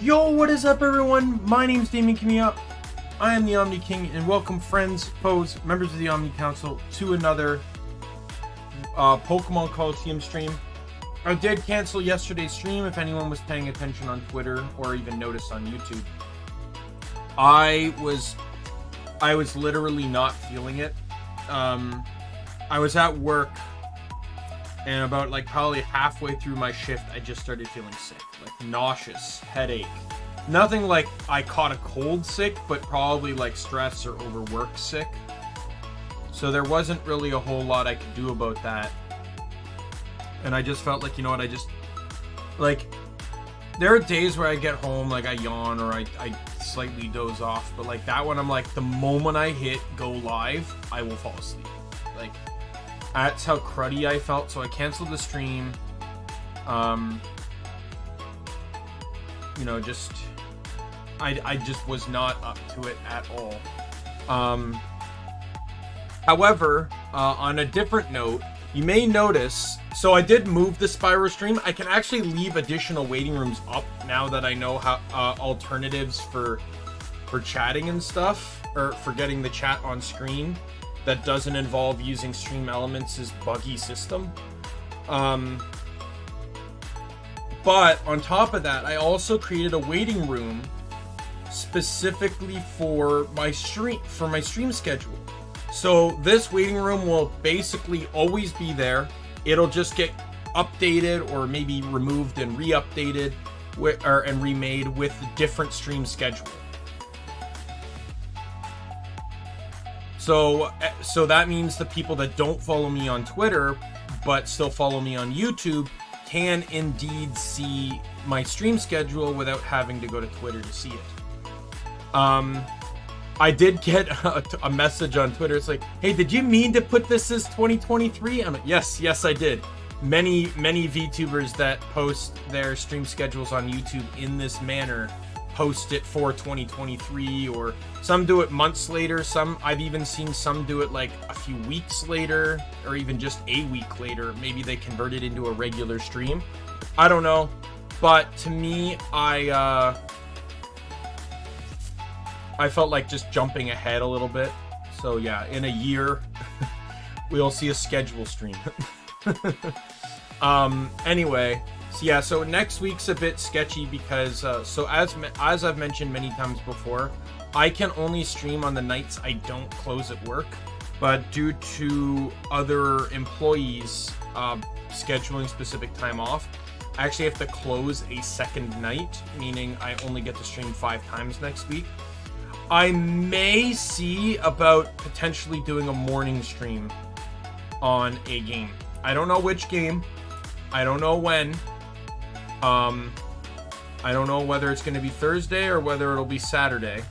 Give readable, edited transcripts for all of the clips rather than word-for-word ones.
Yo, what is up everyone? My name's Daimien Kamiya. I am the Omni King, and welcome friends, foes, members of the Omni Council to another Pokemon Colosseum stream. I did cancel yesterday's stream if anyone was paying attention on Twitter or even noticed on YouTube. I was literally not feeling it. I was at work, and about probably halfway through my shift, I just started feeling sick, nauseous, headache. Nothing like I caught a cold sick, but probably stress or overwork sick. So there wasn't really a whole lot I could do about that. And I just felt you know what, there are days where I get home, I yawn or I slightly doze off, but that one I'm the moment I hit go live, I will fall asleep. That's how cruddy I felt, so I canceled the stream. You know, I just was not up to it at all. However, on a different note, you may notice, so I did move the Spyro stream. I can actually leave additional waiting rooms up now that I know how alternatives for chatting and stuff, or for getting the chat on screen that doesn't involve using Stream Elements' buggy system. But on top of that, I also created a waiting room specifically for my stream schedule. So this waiting room will basically always be there. It'll just get updated or maybe removed and re-updated and remade with a different stream schedule. So that means the people that don't follow me on Twitter but still follow me on YouTube can indeed see my stream schedule without having to go to Twitter to see it. I did get a message on Twitter. It's hey, did you mean to put this as 2023? I'm yes, I did. Many VTubers that post their stream schedules on YouTube in this manner post it for 2023, or some do it months later. I've even seen some do it a few weeks later, or even just a week later. Maybe they convert it into a regular stream. I don't know, but to me, I felt just jumping ahead a little bit. So yeah, in a year, we'll see a schedule stream. Anyway, so next week's a bit sketchy because, as I've mentioned many times before, I can only stream on the nights I don't close at work. But due to other employees scheduling specific time off, I actually have to close a second night, meaning I only get to stream 5 times next week. I may see about potentially doing a morning stream on a game. I don't know which game. I don't know when. I don't know whether it's going to be Thursday or whether it'll be Saturday.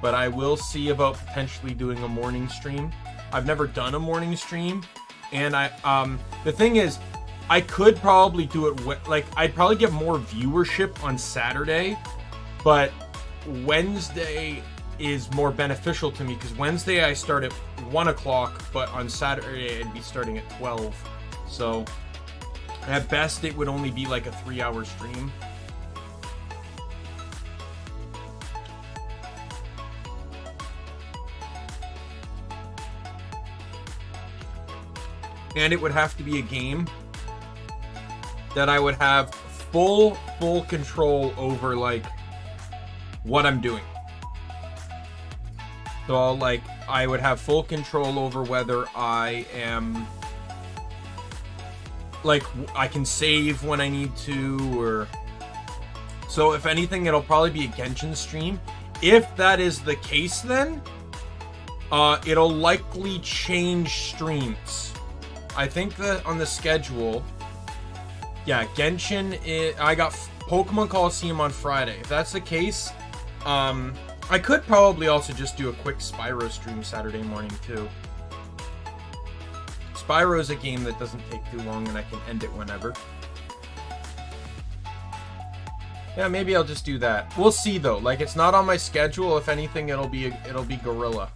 But I will see about potentially doing a morning stream. I've never done a morning stream. And the thing is, I could probably do it, I'd probably get more viewership on Saturday. But Wednesday is more beneficial to me because Wednesday I start at 1 o'clock, but on Saturday I'd be starting at 12. So at best it would only be a 3-hour stream. And it would have to be a game that I would have full control over what I'm doing. So I would have full control over whether I am I can save when I need to, or so if anything it'll probably be a Genshin stream. If that is the case, then it'll likely change streams. I think that on the schedule, yeah, Genshin I got Pokemon Colosseum on Friday. If that's the case, I could probably also just do a quick Spyro stream Saturday morning too. Spyro is a game that doesn't take too long and I can end it whenever. Yeah, maybe I'll just do that. We'll see though. It's not on my schedule. If anything, it'll be Gorilla.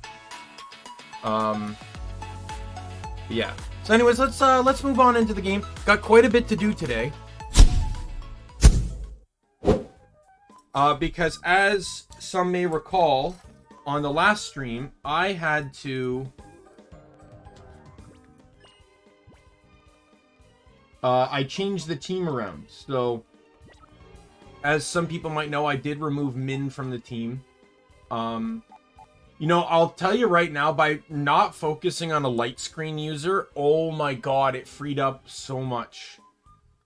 Yeah. So anyways, let's move on into the game. Got quite a bit to do today. Because as some may recall, on the last stream, I had to... I changed the team around. So, as some people might know, I did remove Min from the team. You know, I'll tell you right now, by not focusing on a light screen user, oh my god, it freed up so much.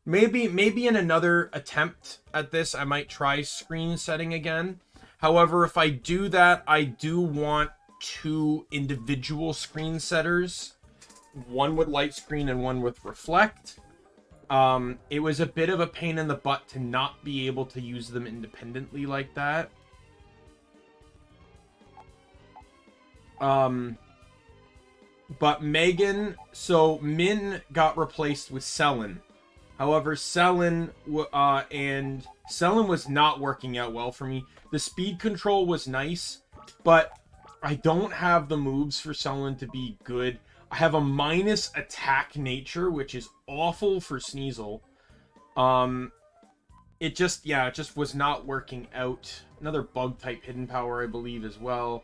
Maybe in another attempt at this, I might try screen setting again. However, if I do that, I do want 2 individual screen setters. One with light screen and one with reflect. It was a bit of a pain in the butt to not be able to use them independently like that. But Megan, so Min got replaced with Selen. However, Selen was not working out well for me. The speed control was nice, but I don't have the moves for Selen to be good. I have a minus attack nature, which is awful for Sneasel. It just was not working out. Another bug type hidden power, I believe, as well.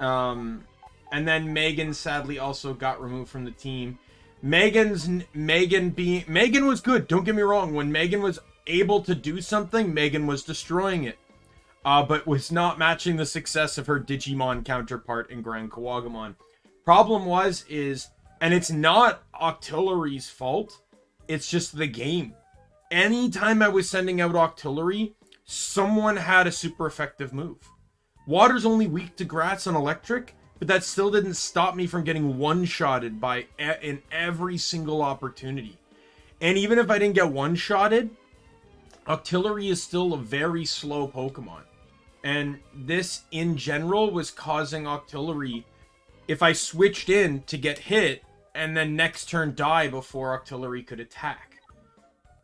And then Megan sadly also got removed from the team. Megan was good, don't get me wrong. When Megan was able to do something, Megan was destroying it. But was not matching the success of her Digimon counterpart in Grand Kawagamon. Problem is, and it's not Octillery's fault, it's just the game. Anytime I was sending out Octillery, someone had a super effective move. Water's only weak to grass and electric, but that still didn't stop me from getting one-shotted in every single opportunity. And even if I didn't get one-shotted, Octillery is still a very slow Pokemon. And this, in general, was causing Octillery, if I switched in, to get hit, and then next turn die before Octillery could attack.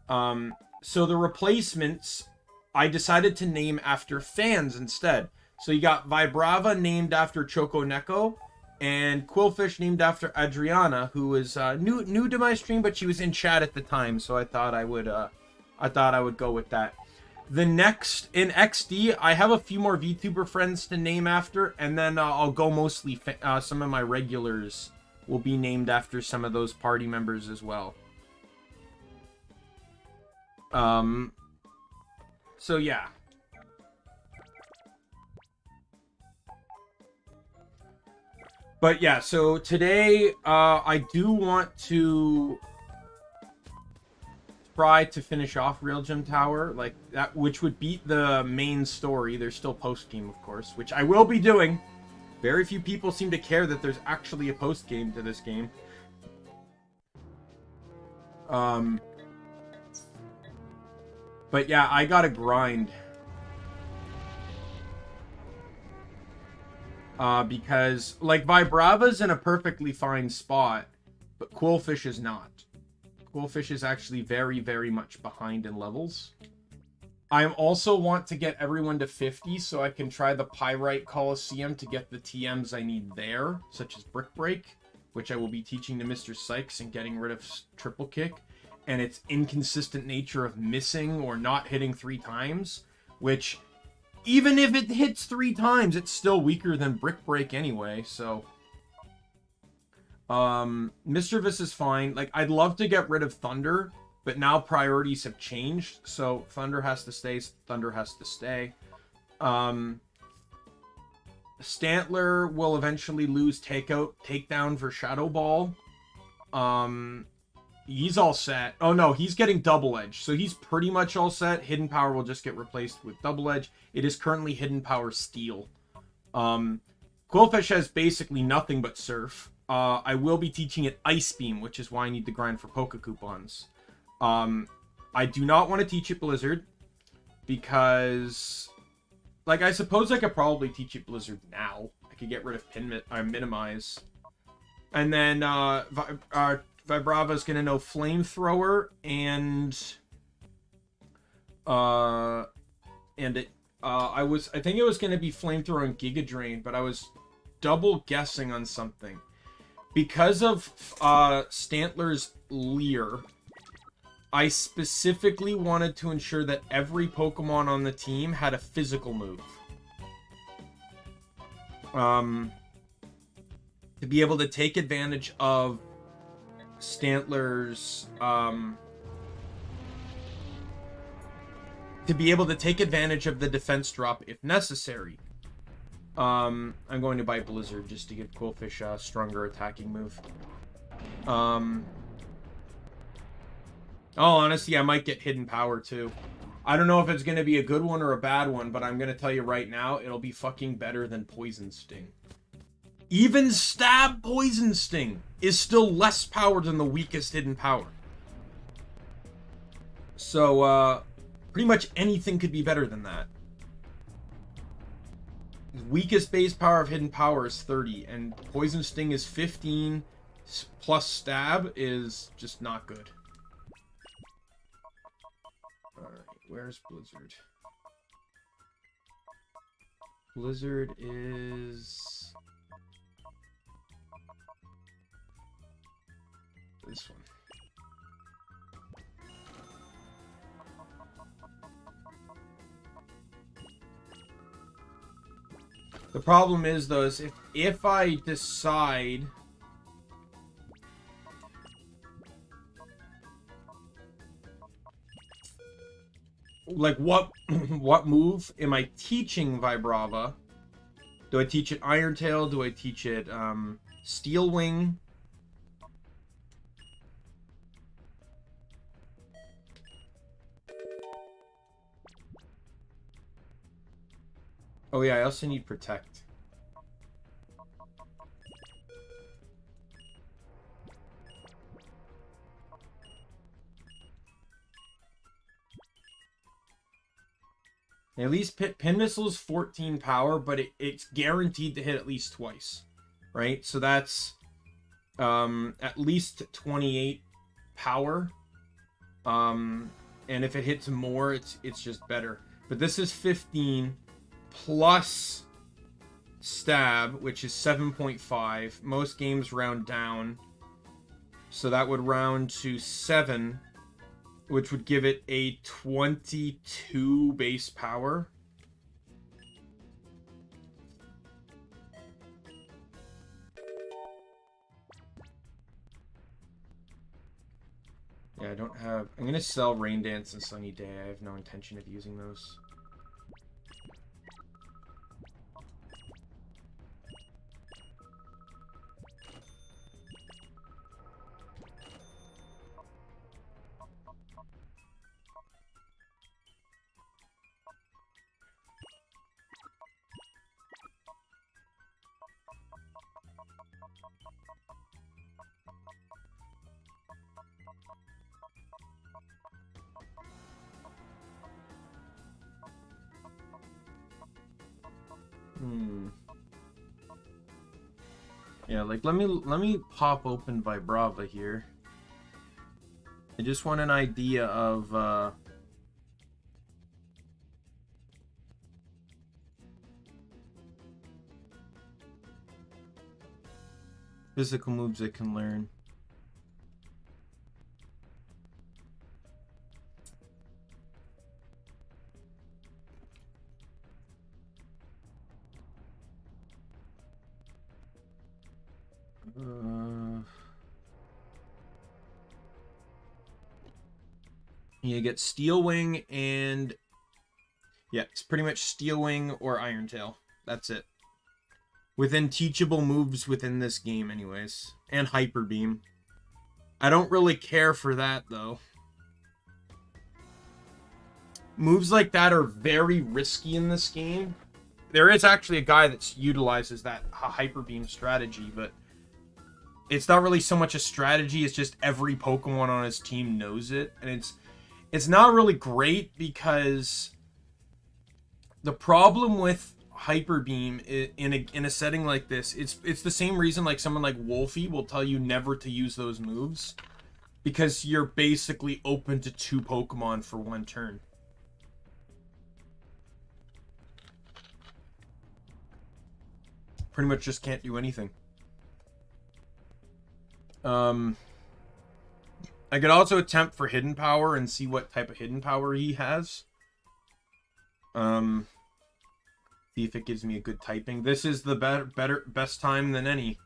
So the replacements, I decided to name after fans instead. So you got Vibrava named after Choco Neko, and Quillfish named after Adriana, who is new to my stream, but she was in chat at the time, so I thought I would go with that. The next in XD, I have a few more VTuber friends to name after, and then I'll go mostly some of my regulars will be named after some of those party members as well. So yeah. But yeah, so today I do want to try to finish off Realgam Tower, like that, which would beat the main story. There's still post-game, of course, which I will be doing. Very few people seem to care that there's actually a post-game to this game. But yeah, I gotta grind. Because, like, Vibrava's in a perfectly fine spot, but Quillfish is not. Quillfish is actually very, very much behind in levels. I also want to get everyone to 50 so I can try the Pyrite Colosseum to get the TMs I need there, such as Brick Break, which I will be teaching to Mr. Sykes and getting rid of Triple Kick, and its inconsistent nature of missing or not hitting 3 times, which, even if it hits 3 times, it's still weaker than Brick Break anyway, so... Mischievous is fine. Like, I'd love to get rid of Thunder, but now priorities have changed, so Thunder has to stay, Thunder has to stay. Stantler will eventually lose takedown for Shadow Ball. He's all set. Oh no, he's getting Double Edge, so he's pretty much all set. Hidden Power will just get replaced with Double Edge. It is currently Hidden Power Steel. Quillfish has basically nothing but Surf. I will be teaching it Ice Beam, which is why I need to grind for Poke Coupons. I do not want to teach it Blizzard, because, like, I suppose I could probably teach it Blizzard now. I could get rid of Minimize. And then, Vibrava's gonna know Flamethrower, and I think it was gonna be Flamethrower and Gigadrain, but I was double guessing on something. Because of Stantler's Leer, I specifically wanted to ensure that every Pokemon on the team had a physical move. To be able to take advantage of Stantler's, to be able to take advantage of the defense drop if necessary. I'm going to buy Blizzard just to give Quillfish a stronger attacking move. Oh, honestly, I might get Hidden Power, too. I don't know if it's going to be a good one or a bad one, but I'm going to tell you right now, it'll be fucking better than Poison Sting. Even Stab Poison Sting is still less power than the weakest Hidden Power. So, pretty much anything could be better than that. The weakest base power of Hidden Power is 30, and Poison Sting is 15, plus Stab is just not good. Alright, where's Blizzard? Blizzard is... this one. The problem is, though, is if I decide... like, what move am I teaching Vibrava? Do I teach it Iron Tail? Do I teach it Steel Wing? Oh yeah, I also need Protect. At least Pin Missile is 14 power, but it's guaranteed to hit at least twice, right? So that's at least 28 power. And if it hits more, it's just better. But this is 15 plus Stab, which is 7.5. Most games round down, so that would round to 7. Which would give it a 22 base power. Yeah, I don't have... I'm going to sell Rain Dance and Sunny Day. I have no intention of using those. Yeah, like let me pop open Vibrava here. I just want an idea of physical moves I can learn. You get Steel Wing and... yeah, it's pretty much Steel Wing or Iron Tail. That's it. Within teachable moves within this game anyways. And Hyper Beam. I don't really care for that, though. Moves like that are very risky in this game. There is actually a guy that utilizes that Hyper Beam strategy, but... it's not really so much a strategy, it's just every Pokemon on his team knows it. And it's not really great because the problem with Hyper Beam in a setting like this, it's the same reason like someone like Wolfie will tell you never to use those moves, because you're basically open to 2 Pokemon for 1 turn. Pretty much just can't do anything. I could also attempt for hidden power and see what type of hidden power he has. See if it gives me a good typing. This is the best time than any.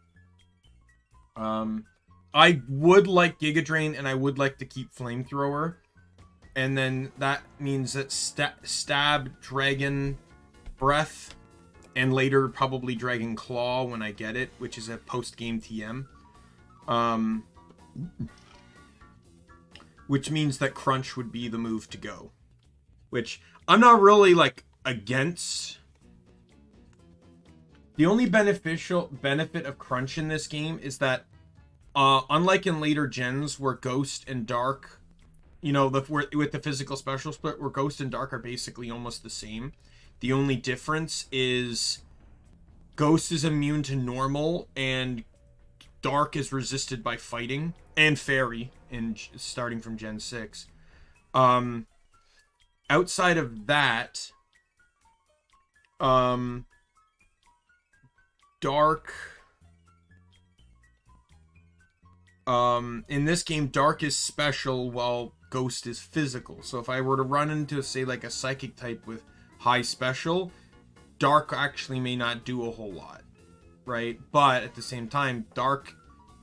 I would like Gigadrain and I would like to keep Flamethrower. And then that means that Stab, Dragon, Breath, and later probably Dragon Claw when I get it, which is a post-game TM. Which means that Crunch would be the move to go. Which I'm not really, like, against. The only benefit of Crunch in this game is that, unlike in later gens where Ghost and Dark, you know, with the physical special split, where Ghost and Dark are basically almost the same. The only difference is Ghost is immune to normal and Dark is resisted by fighting and Fairy starting from Gen 6. Outside of that, Dark, in this game, Dark is special while Ghost is physical. So if I were to run into, say, like a Psychic type with high special, Dark actually may not do a whole lot, right? But at the same time, Dark,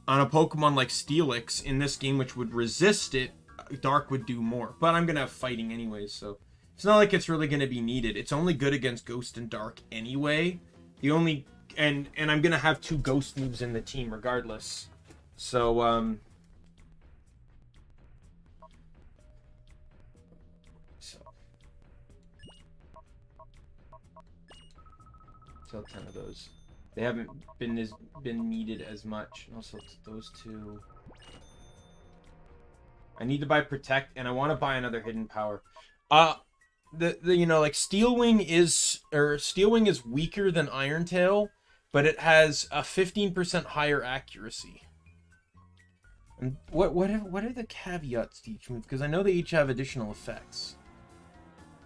on a Pokemon like Steelix, in this game, which would resist it, Dark would do more. But I'm going to have fighting anyways, so it's not like it's really going to be needed. It's only good against Ghost and Dark anyway. The only... And I'm going to have 2 Ghost moves in the team regardless. So, Sell 10 of those. They haven't been needed as much. Also, those 2. I need to buy Protect, and I want to buy another Hidden Power. You know, like Steel Wing is weaker than Iron Tail, but it has a 15% higher accuracy. And what are the caveats to each move? Because I know they each have additional effects.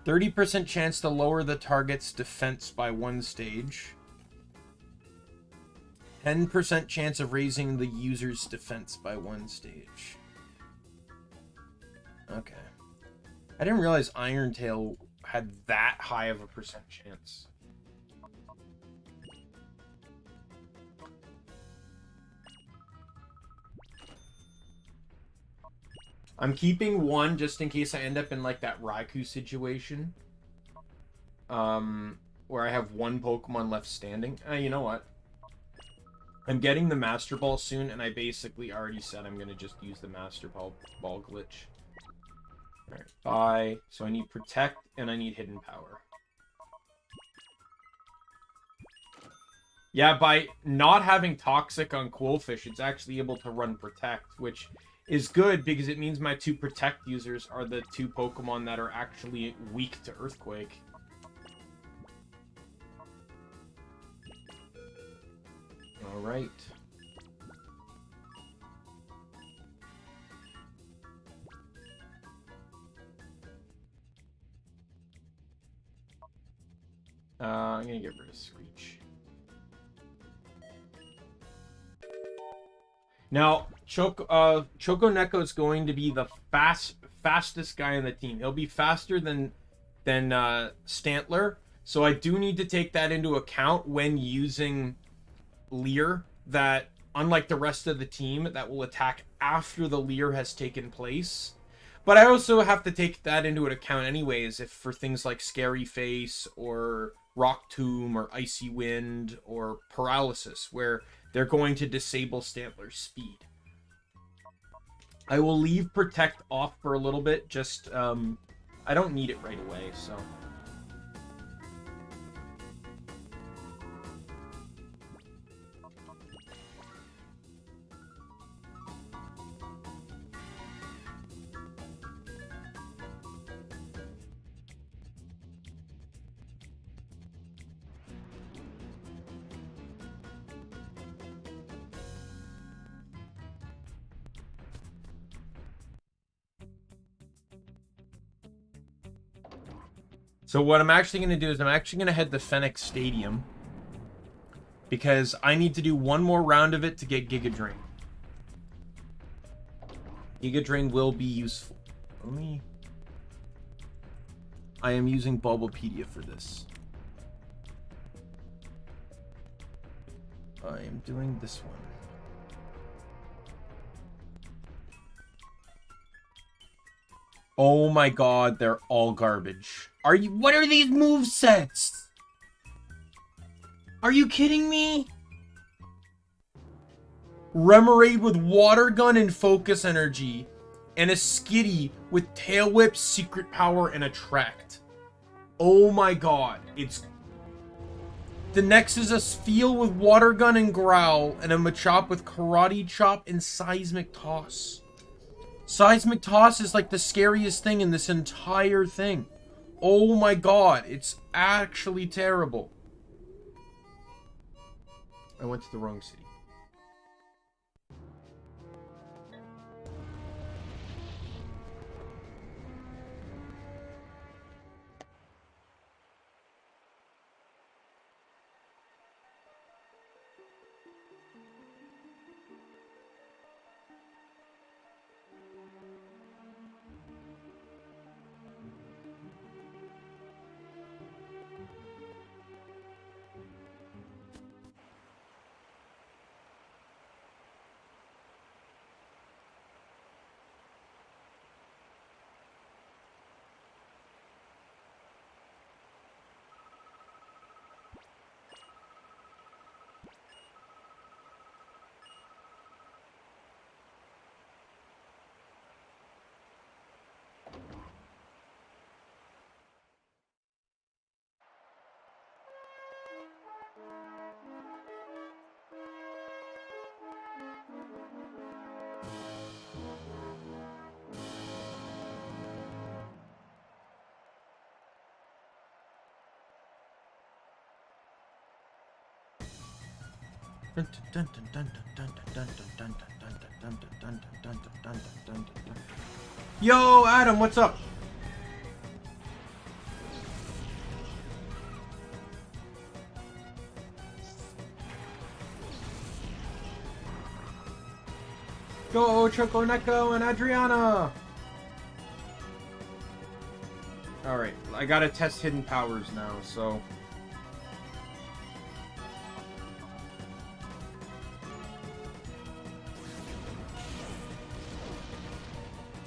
30% chance to lower the target's defense by 1 stage. 10% chance of raising the user's defense by 1 stage. Okay. I didn't realize Iron Tail had that high of a percent chance. I'm keeping 1 just in case I end up in like that Raikou situation. Where I have 1 Pokemon left standing. You know what? I'm getting the Master Ball soon, and I basically already said I'm going to just use the Master Ball glitch. Alright, bye. So I need Protect, and I need Hidden Power. Yeah, by not having Toxic on Quillfish, it's actually able to run Protect, which is good because it means my 2 Protect users are the 2 Pokemon that are actually weak to Earthquake. Alright. I'm gonna get rid of Screech. Now, Choco Neko is going to be the fastest guy on the team. He'll be faster than Stantler, so I do need to take that into account when using Leer. That unlike the rest of the team, that will attack after the Leer has taken place. But I also have to take that into account anyways, if for things like Scary Face or Rock Tomb or Icy Wind or Paralysis, where they're going to disable Stantler's speed. I will leave Protect off for a little bit, just, I don't need it right away, so... So what I'm actually going to do is I'm actually going to head to Phoenix Stadium, because I need to do 1 more round of it to get Gigadrain. Gigadrain will be useful. I am using Bulbapedia for this. I am doing this one. Oh my god, they're all garbage. What are these movesets? Are you kidding me? Remoraid with Water Gun and Focus Energy. And a Skitty with Tail Whip, Secret Power, and Attract. Oh my god. The next is a Spheal with Water Gun and Growl. And a Machop with Karate Chop and Seismic Toss. Seismic Toss is like the scariest thing in this entire thing. Oh my god. It's actually terrible. I went to the wrong city. Yo, Adam, what's up? Go, Choco Neko and Adriana! Alright, I gotta test hidden powers now, so...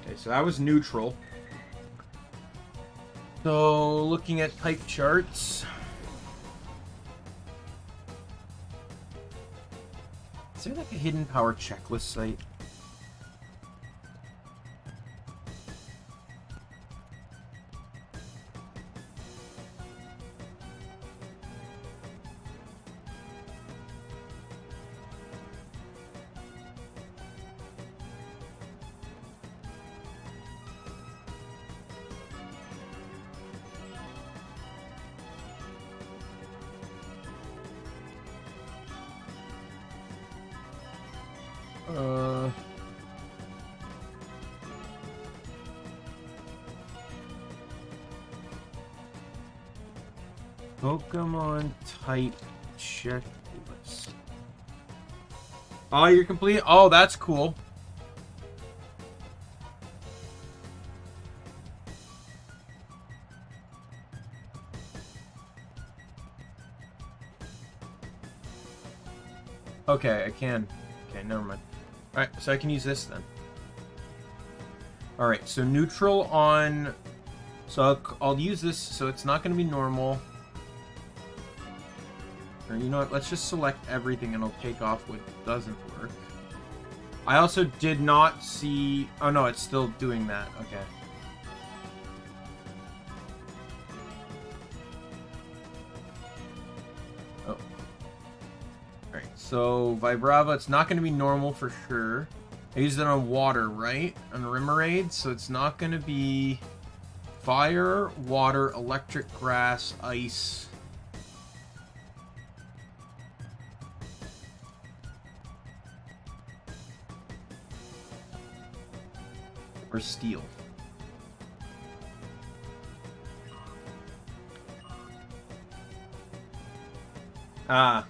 Okay, so that was neutral. So, looking at type charts... Is there like a hidden power checklist site? Pokemon type checklist. Oh, you're complete? Oh, that's cool. Okay, I can. Okay, never mind. Alright, so I can use this then. Alright, so neutral on... So I'll use this, so it's not going to be normal. Or you know what, let's just select everything and I'll take off what doesn't work. I also did not see... Oh no, it's still doing that. Okay. Oh. Alright, so Vibrava, it's not going to be normal for sure. I used it on water, right? On Remoraid, so it's not going to be fire, water, electric, grass, ice. Or steel. Ah.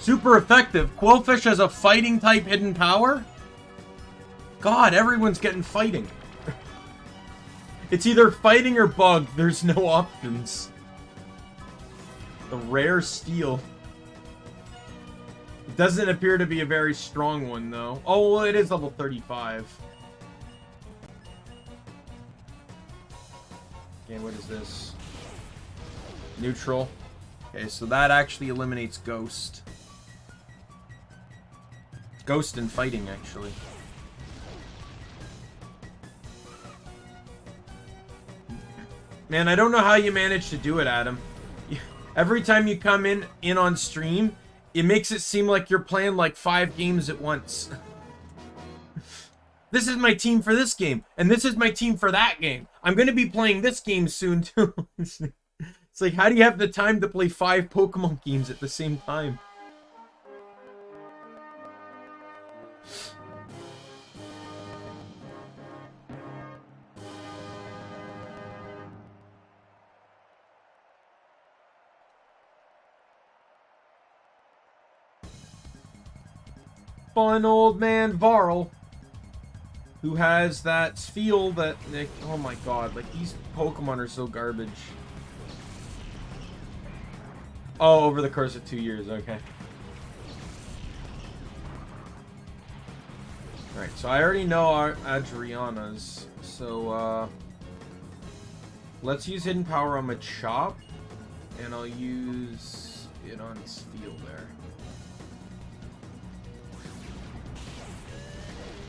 Super effective. Quillfish has a fighting type hidden power? God, everyone's getting fighting. It's either fighting or bug. There's no options. The rare steel. It doesn't appear to be a very strong one, though. Oh, well, it is level 35. Okay, what is this? Neutral. Okay, so that actually eliminates Ghost. Ghost and fighting, actually. Man, I don't know how you managed to do it, Adam. Every time you come in on stream, it makes it seem like you're playing like 5 games at once. This is my team for this game, and this is my team for that game. I'm going to be playing this game soon, too. It's like, how do you have the time to play 5 Pokemon games at the same time? Fun old man Varal, who has that feel that, like, oh my god, like, these Pokemon are so garbage. Oh, over the course of 2 years, okay. Alright, so I already know our Adriana's, so, let's use Hidden Power on Machop, and I'll use it on Steel there.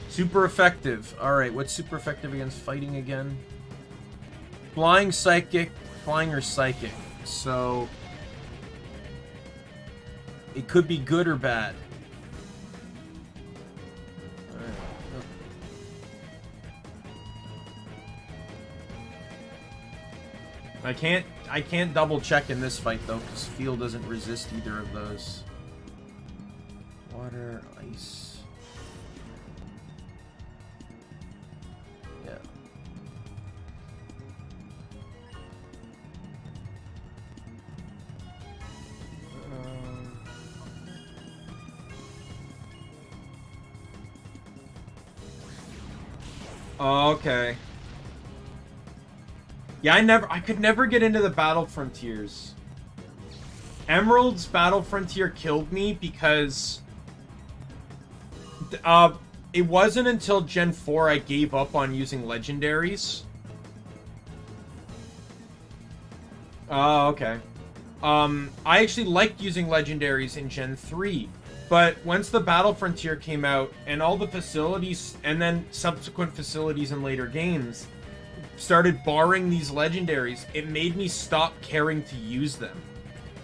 Super effective. Alright, what's super effective against fighting again? Flying, Psychic, Flying or Psychic. So, it could be good or bad. Alright. I can't double check in this fight though, because Feel doesn't resist either of those. Water, ice. Yeah. Oh, okay. Yeah, I could never get into the Battle Frontiers. Emerald's Battle Frontier killed me because it wasn't until Gen 4 I gave up on using legendaries. Oh, okay. I actually liked using legendaries in Gen 3, but once the Battle Frontier came out and all the facilities and then subsequent facilities in later games started barring these legendaries, it made me stop caring to use them.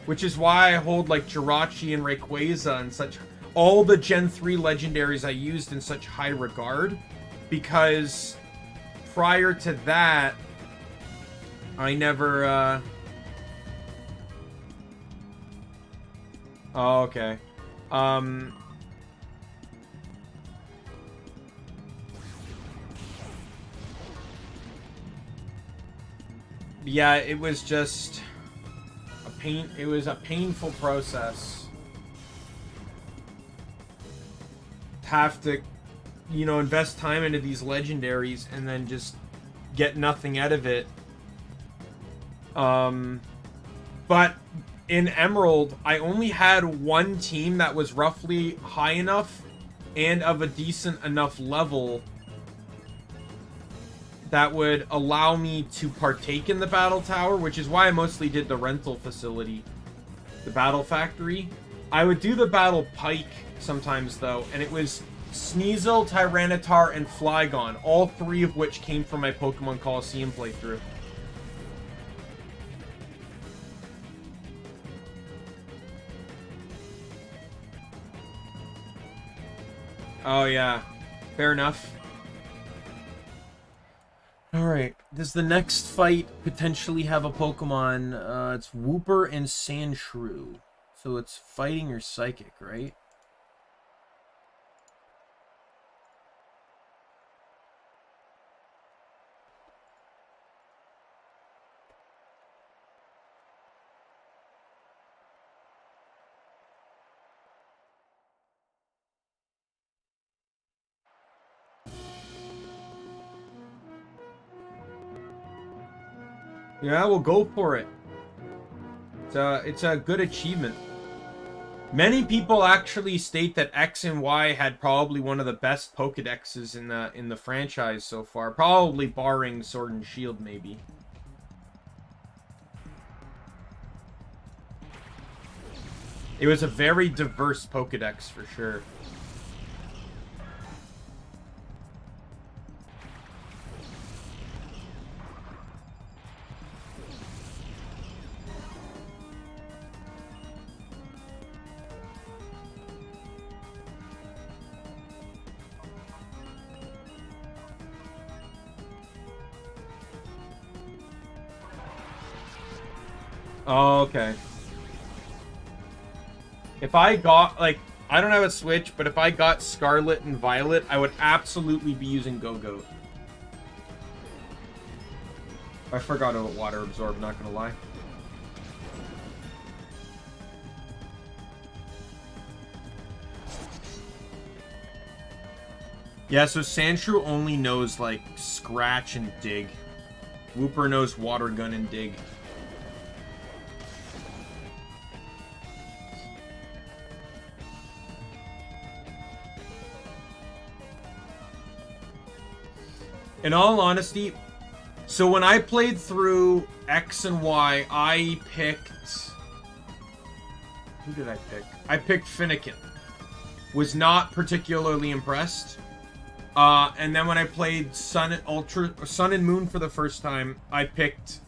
Which is why I hold like Jirachi and Rayquaza and such, all the Gen 3 legendaries I used in such high regard, because prior to that, I never, Oh, okay. Yeah, it was just it was a painful process. Have to, you know, invest time into these legendaries and then just get nothing out of it. But in Emerald, I only had one team that was roughly high enough and of a decent enough level that would allow me to partake in the Battle Tower, which is why I mostly did the rental facility, the Battle Factory. I would do the Battle Pike sometimes, though, and it was Sneasel, Tyranitar, and Flygon, all 3 of which came from my Pokemon Colosseum playthrough. Oh, yeah. Fair enough. Alright, does the next fight potentially have a Pokemon? It's Wooper and Sandshrew. So it's fighting or psychic, right? Yeah, we'll go for it. It's a good achievement. Many people actually state that X and Y had probably one of the best Pokedexes in the franchise so far. Probably barring Sword and Shield, maybe. It was a very diverse Pokedex for sure. Oh, okay. If I got, like, I don't have a Switch, but if I got Scarlet and Violet, I would absolutely be using Go-Goat. I forgot about Water Absorb, not gonna lie. Yeah, so Sandshrew only knows, like, Scratch and Dig. Wooper knows Water Gun and Dig. In all honesty, so when I played through X and Y, I picked... Who did I pick? I picked Finnegan. Was not particularly impressed. And then when I played Sun and Moon for the first time, I picked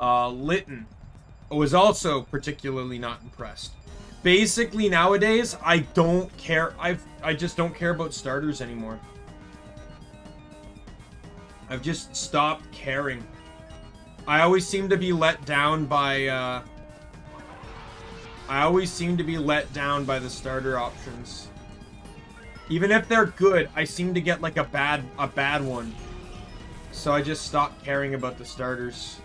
Litten. Was also particularly not impressed. Basically, nowadays, I don't care. I just don't care about starters anymore. I've just stopped caring. I always seem to be let down by, the starter options. Even if they're good, I seem to get, like, a bad one. So I just stopped caring about the starters.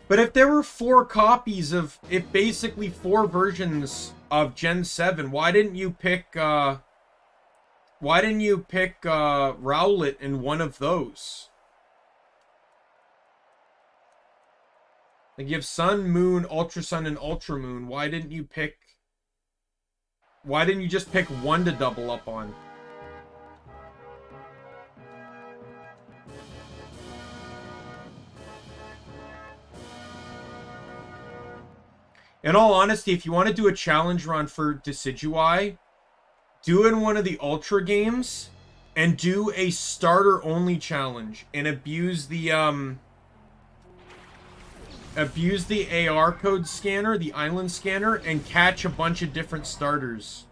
But if there were 4 copies of, if basically 4 versions of Gen 7, why didn't you pick Rowlet in one of those? Like, you have Sun, Moon, Ultra Sun, and Ultra Moon. Why didn't you just pick one to double up on? In all honesty, if you want to do a challenge run for Decidueye, do it in one of the Ultra games, and do a starter-only challenge, and abuse the AR code scanner, the island scanner, and catch a bunch of different starters.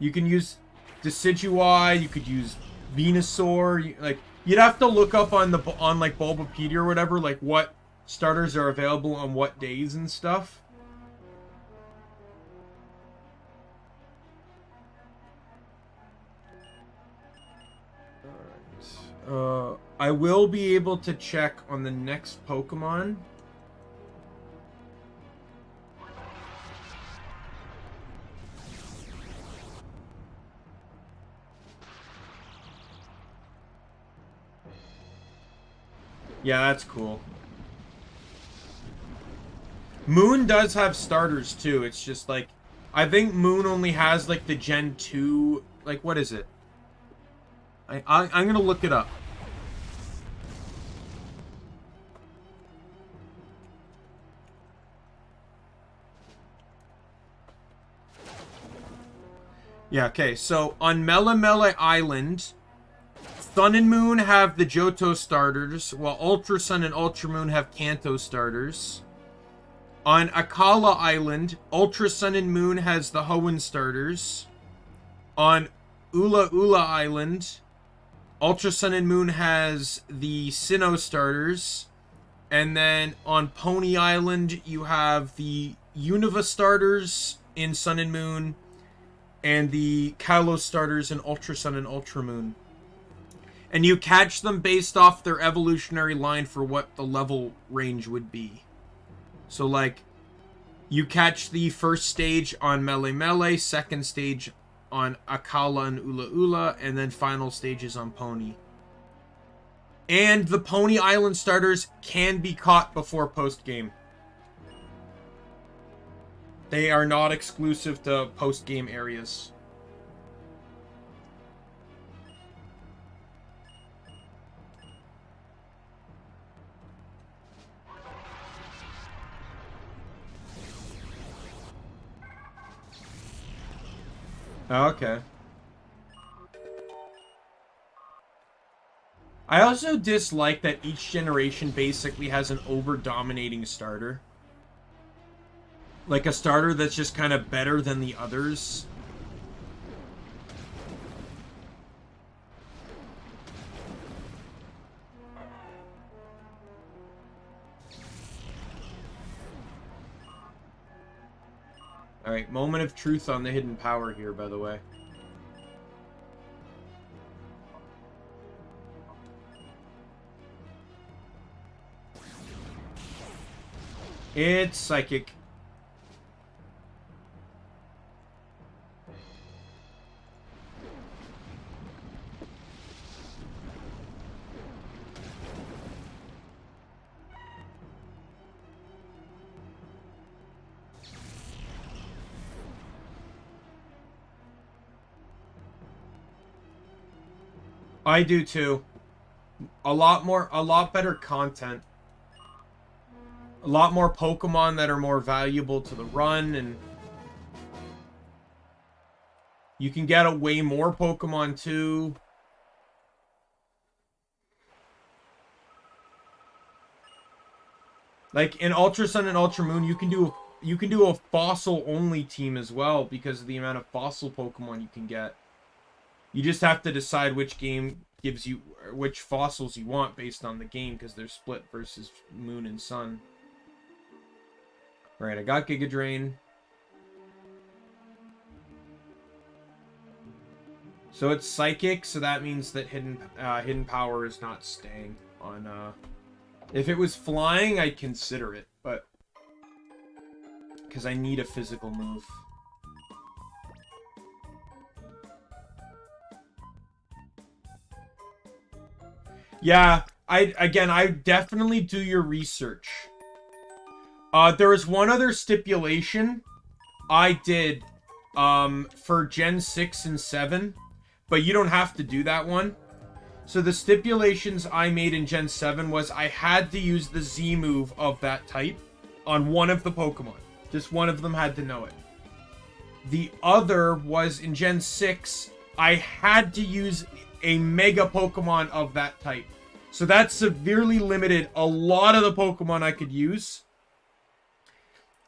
You can use Decidueye, you could use Venusaur, like, you'd have to look up on like Bulbapedia or whatever, like what starters are available on what days and stuff. I will be able to check on the next Pokemon. Yeah, that's cool. Moon does have starters too. It's just like, I think Moon only has like the Gen 2, like, what is it? I'm gonna look it up. Yeah, okay, so on Melemele Island, Sun and Moon have the Johto starters, while Ultra Sun and Ultra Moon have Kanto starters. On Akala Island, Ultra Sun and Moon has the Hoenn starters. On Ula Ula Island, Ultra Sun and Moon has the Sinnoh starters. And then on Pony Island, you have the Unova starters in Sun and Moon, and the Kalos starters in Ultra Sun and Ultra Moon. And you catch them based off their evolutionary line for what the level range would be. So, like, you catch the first stage on Melee Melee, second stage on Akala and Ula Ula, and then final stages on Pony. And the Pony Island starters can be caught before post-game. They are not exclusive to post-game areas. Okay. I also dislike that each generation basically has an over-dominating starter. Like a starter that's just kind of better than the others. Alright, moment of truth on the hidden power here, by the way. It's psychic. I do too. A lot better content. A lot more Pokemon that are more valuable to the run, and you can get way more Pokemon too. Like in Ultra Sun and Ultra Moon, you can do a fossil only team as well because of the amount of fossil Pokemon you can get. You just have to decide which game gives you which fossils you want based on the game because they're split versus Moon and Sun. Alright, I got Gigadrain. So it's psychic, so that means that hidden power is not staying on. If it was flying, I'd consider it, but because I need a physical move. Yeah, I definitely do your research. There was one other stipulation I did for Gen 6 and 7, but you don't have to do that one. So the stipulations I made in Gen 7 was I had to use the Z move of that type on one of the Pokemon. Just one of them had to know it. The other was in Gen 6, I had to use a Mega Pokemon of that type. So that severely limited a lot of the Pokemon I could use.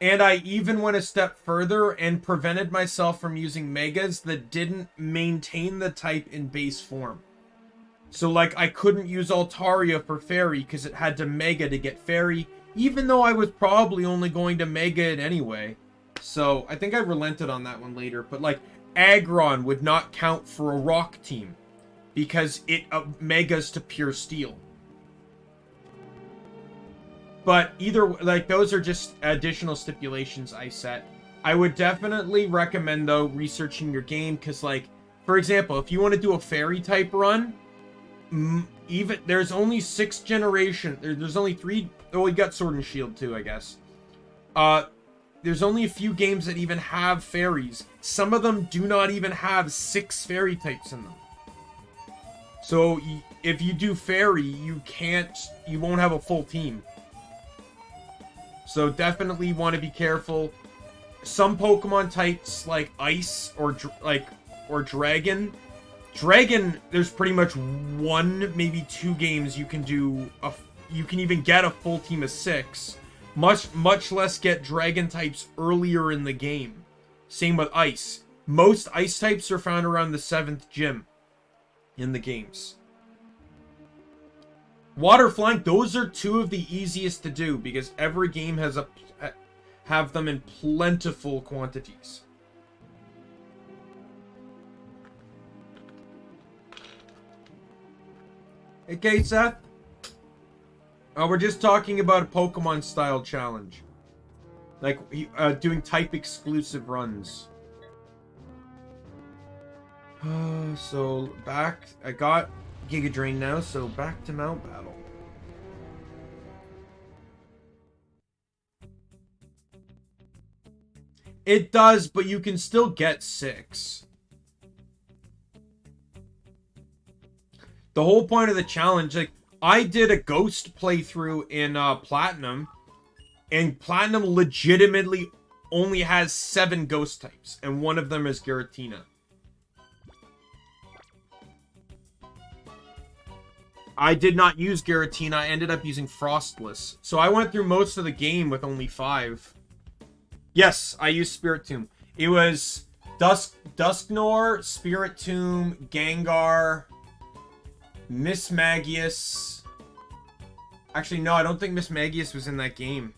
And I even went a step further and prevented myself from using Megas that didn't maintain the type in base form. So, like, I couldn't use Altaria for Fairy because it had to Mega to get Fairy, even though I was probably only going to Mega it anyway. So, I think I relented on that one later. But, like, Aggron would not count for a Rock team because it Megas to Pure Steel. But either, like, those are just additional stipulations I set. I would definitely recommend, though, researching your game, because, like, for example, if you want to do a Fairy type run, even, there's only 6 generation, there's only 3, oh, we got Sword and Shield, too, I guess. There's only a few games that even have Fairies. Some of them do not even have 6 Fairy types in them. So, if you do Fairy, you won't have a full team. So definitely want to be careful. Some Pokemon types like Ice or Dragon. Dragon, there's pretty much 1, maybe 2 games you can do. You can even get a full team of 6. Much less get Dragon types earlier in the game. Same with Ice. Most Ice types are found around the 7th gym in the games. Water Flying, those are 2 of the easiest to do because every game has have them in plentiful quantities. Okay, Seth? We're just talking about a Pokemon style challenge. Like, doing type exclusive runs. So, back... I got Gigadrain now, so back to Mount Battle. It does, but you can still get 6. The whole point of the challenge, like, I did a Ghost playthrough in Platinum, and Platinum legitimately only has 7 Ghost types, and one of them is Giratina. I did not use Giratina, I ended up using Frostless. So I went through most of the game with only 5. Yes, I used Spirit Tomb. It was Dusknoir, Spirit Tomb, Gengar, Miss Magius. Actually, no, I don't think Miss Magius was in that game.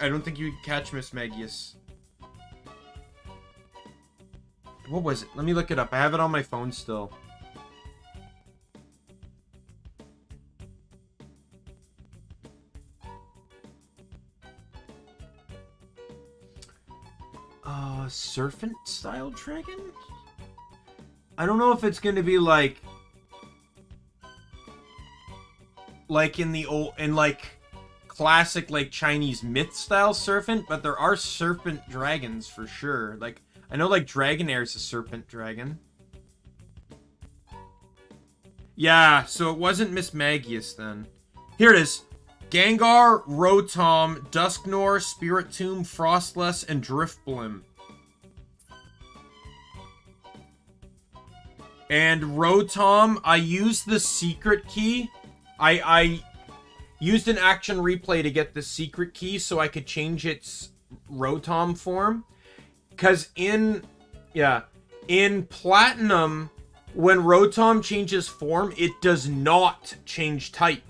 I don't think you could catch Miss Magius. What was it? Let me look it up. I have it on my phone still. Serpent style dragon? I don't know if it's going to be like in the old, in like classic like Chinese myth style serpent, but there are serpent dragons for sure. Like I know like Dragonair is a serpent dragon. Yeah, so it wasn't Miss Magius then. Here it is. Gengar, Rotom, Dusknoir, Spirit Tomb, Frostless, and Driftblim. And Rotom, I used the secret key. I used an action replay to get the secret key so I could change its Rotom form. Because in Platinum, when Rotom changes form, it does not change type.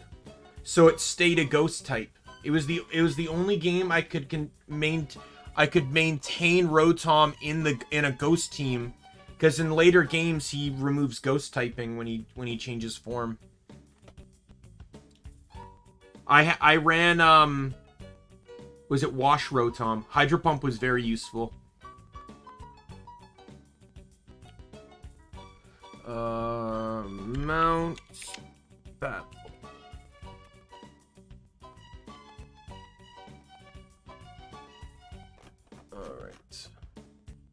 So it stayed a ghost type. It was the only game I could maintain Rotom in a ghost team. Because in later games, he removes ghost typing when he changes form. I ran, was it Wash Rotom? Hydro Pump was very useful. Mount Battle. Alright. I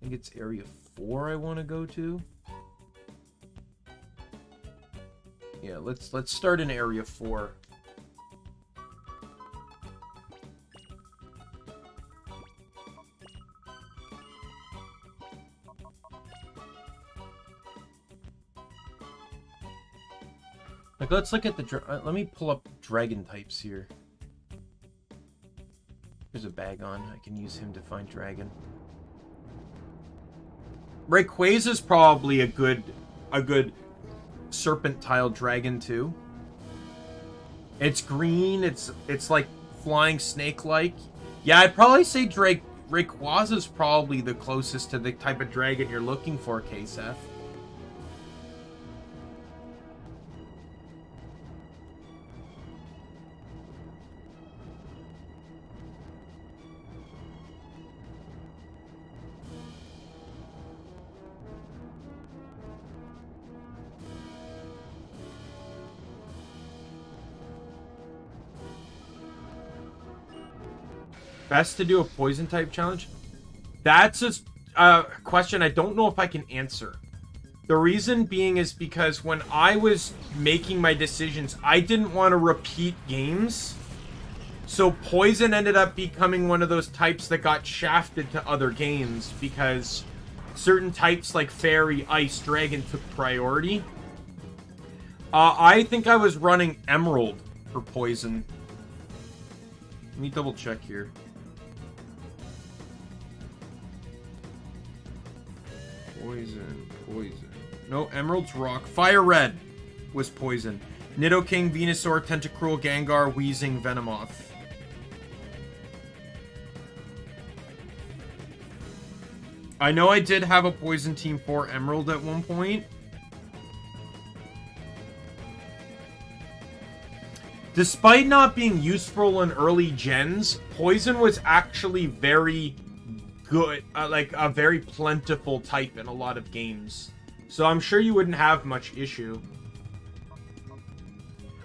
think it's Area 4 I want to go to. Yeah, let's start in Area 4. Like, let's look at the... let me pull up dragon types here. There's a Bagon. I can use him to find dragon. Rayquaza's probably a good serpent-tile dragon too. It's green. It's like flying snake-like. Yeah, I'd probably say Rayquaza's probably the closest to the type of dragon you're looking for, KSF. Best to do a poison type challenge? That's a question I don't know if I can answer. The reason being is because when I was making my decisions, I didn't want to repeat games. So poison ended up becoming one of those types that got shafted to other games because certain types like Fairy, Ice, Dragon took priority. I think I was running Emerald for poison. Let me double check here. Poison. No, Emerald's rock. Fire Red was poison. Nidoking, Venusaur, Tentacruel, Gengar, Weezing, Venomoth. I know I did have a poison team for Emerald at one point. Despite not being useful in early gens, Poison was actually very good, like a very plentiful type in a lot of games. So I'm sure you wouldn't have much issue.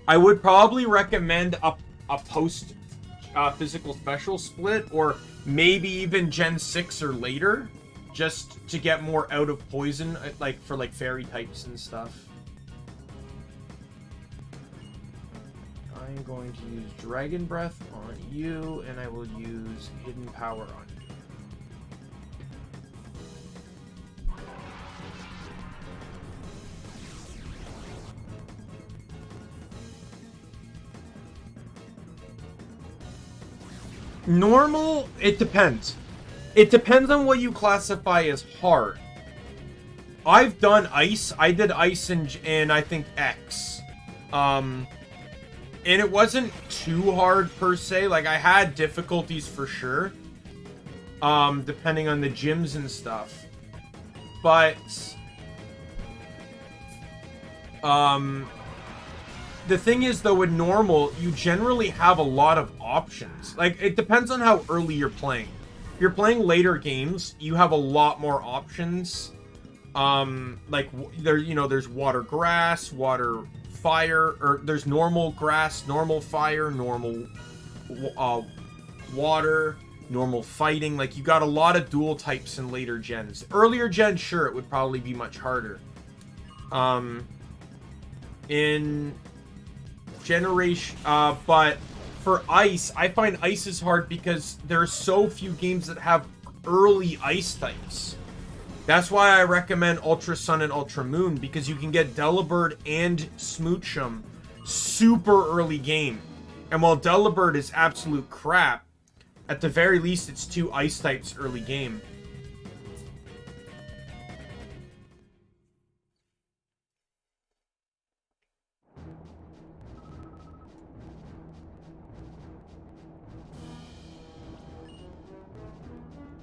I would probably recommend a post physical special split, or maybe even Gen 6 or later, just to get more out of Poison, like for like fairy types and stuff. I'm going to use Dragon Breath on you, and I will use Hidden Power on you. Normal, it depends. It depends on what you classify as hard. I've done Ice. I did Ice in I think X. And it wasn't too hard per se. Like, I had difficulties for sure. Depending on the gyms and stuff. But the thing is, though, with normal, you generally have a lot of options. Like, it depends on how early you're playing. If you're playing later games, you have a lot more options. Like, there's water grass, water fire, or there's normal grass, normal fire, normal water, normal fighting. Like, you got a lot of dual types in later gens. Earlier gens, sure, it would probably be much harder. In generation, but for Ice, I find Ice is hard because there's so few games that have early Ice types. That's why I recommend Ultra Sun and Ultra Moon, because you can get Delibird and Smoochum super early game. And while Delibird is absolute crap, at the very least it's 2 Ice types early game.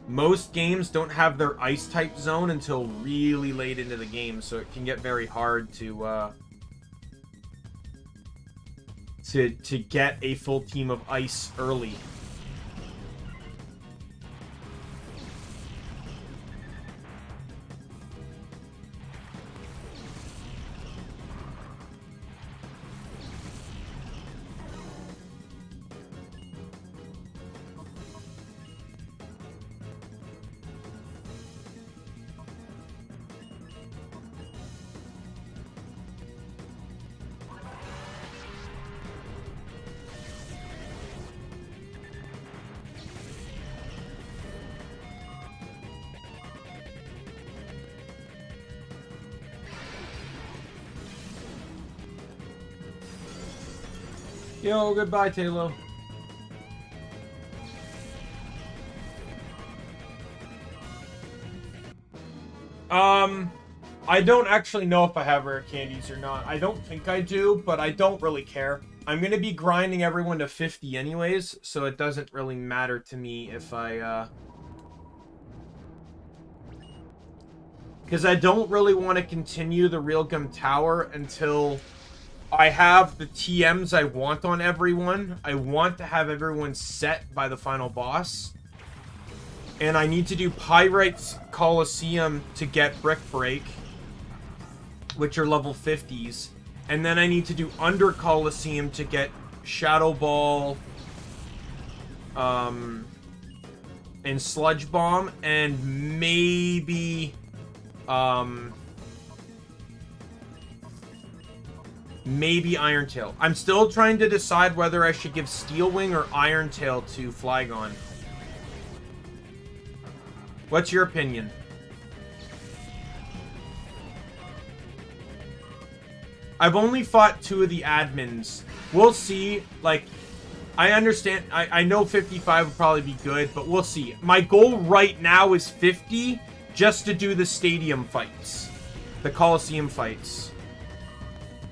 Most games don't have their Ice type zone until really late into the game, so it can get very hard to get a full team of Ice early. Yo, goodbye, Talo. I don't actually know if I have rare candies or not. I don't think I do, but I don't really care. I'm gonna be grinding everyone to 50 anyways, so it doesn't really matter to me if I, because I don't really want to continue the Realgam Tower until I have the TMs I want on everyone. I want to have everyone set by the final boss. And I need to do Pyrite's Colosseum to get Brick Break, which are level 50s. And then I need to do Under Colosseum to get Shadow Ball, and Sludge Bomb, and maybe, maybe Iron Tail. I'm still trying to decide whether I should give Steel Wing or Iron Tail to Flygon. What's your opinion? I've only fought 2 of the admins. We'll see. Like, I understand. I know 55 would probably be good, but we'll see. My goal right now is 50 just to do the stadium fights. The Colosseum fights.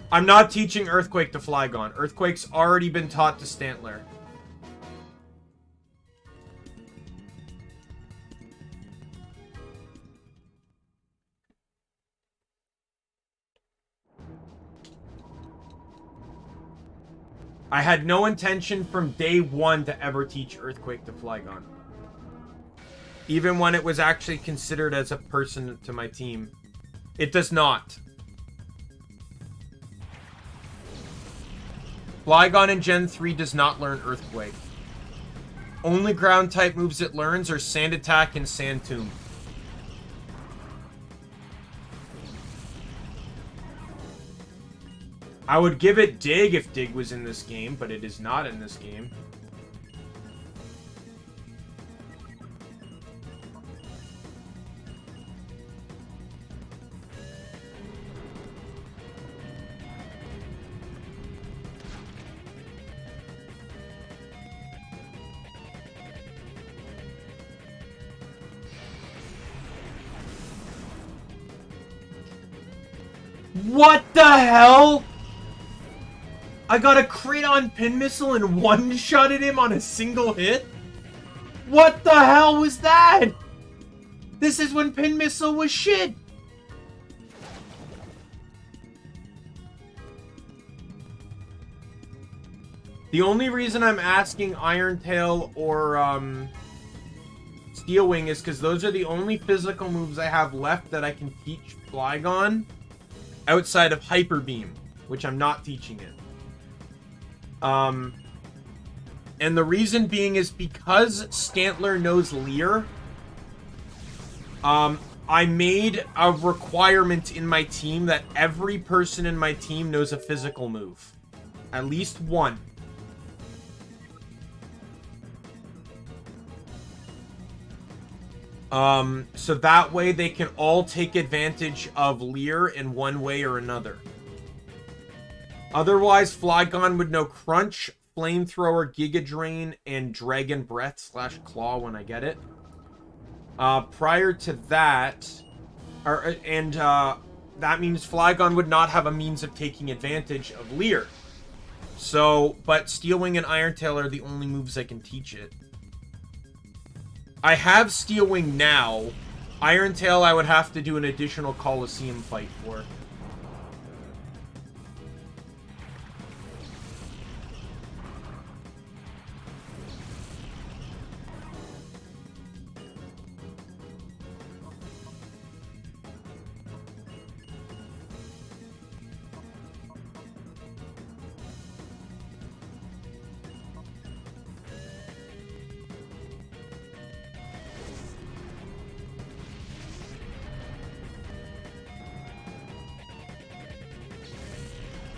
I'm not teaching Earthquake to Flygon. Earthquake's already been taught to Stantler. I had no intention from day one to ever teach Earthquake to Flygon. Even when it was actually considered as a person to my team. It does not. Flygon in Gen 3 does not learn Earthquake. Only ground type moves it learns are Sand Attack and Sand Tomb. I would give it Dig if Dig was in this game, but it is not in this game. What the hell? I got a crit on Pin Missile and one-shotted him on a single hit? What the hell was that? This is when Pin Missile was shit. The only reason I'm asking Iron Tail or Steel Wing is because those are the only physical moves I have left that I can teach Flygon outside of Hyper Beam, which I'm not teaching it. And the reason being is because Stantler knows Leer, I made a requirement in my team that every person in my team knows a physical move. At least one. So that way they can all take advantage of Leer in one way or another. Otherwise, Flygon would know Crunch, Flamethrower, Gigadrain, and Dragon Breath / Claw when I get it. Prior to that, that means Flygon would not have a means of taking advantage of Leer. So, but Steel Wing and Iron Tail are the only moves that can teach it. I have Steel Wing now. Iron Tail I would have to do an additional Colosseum fight for.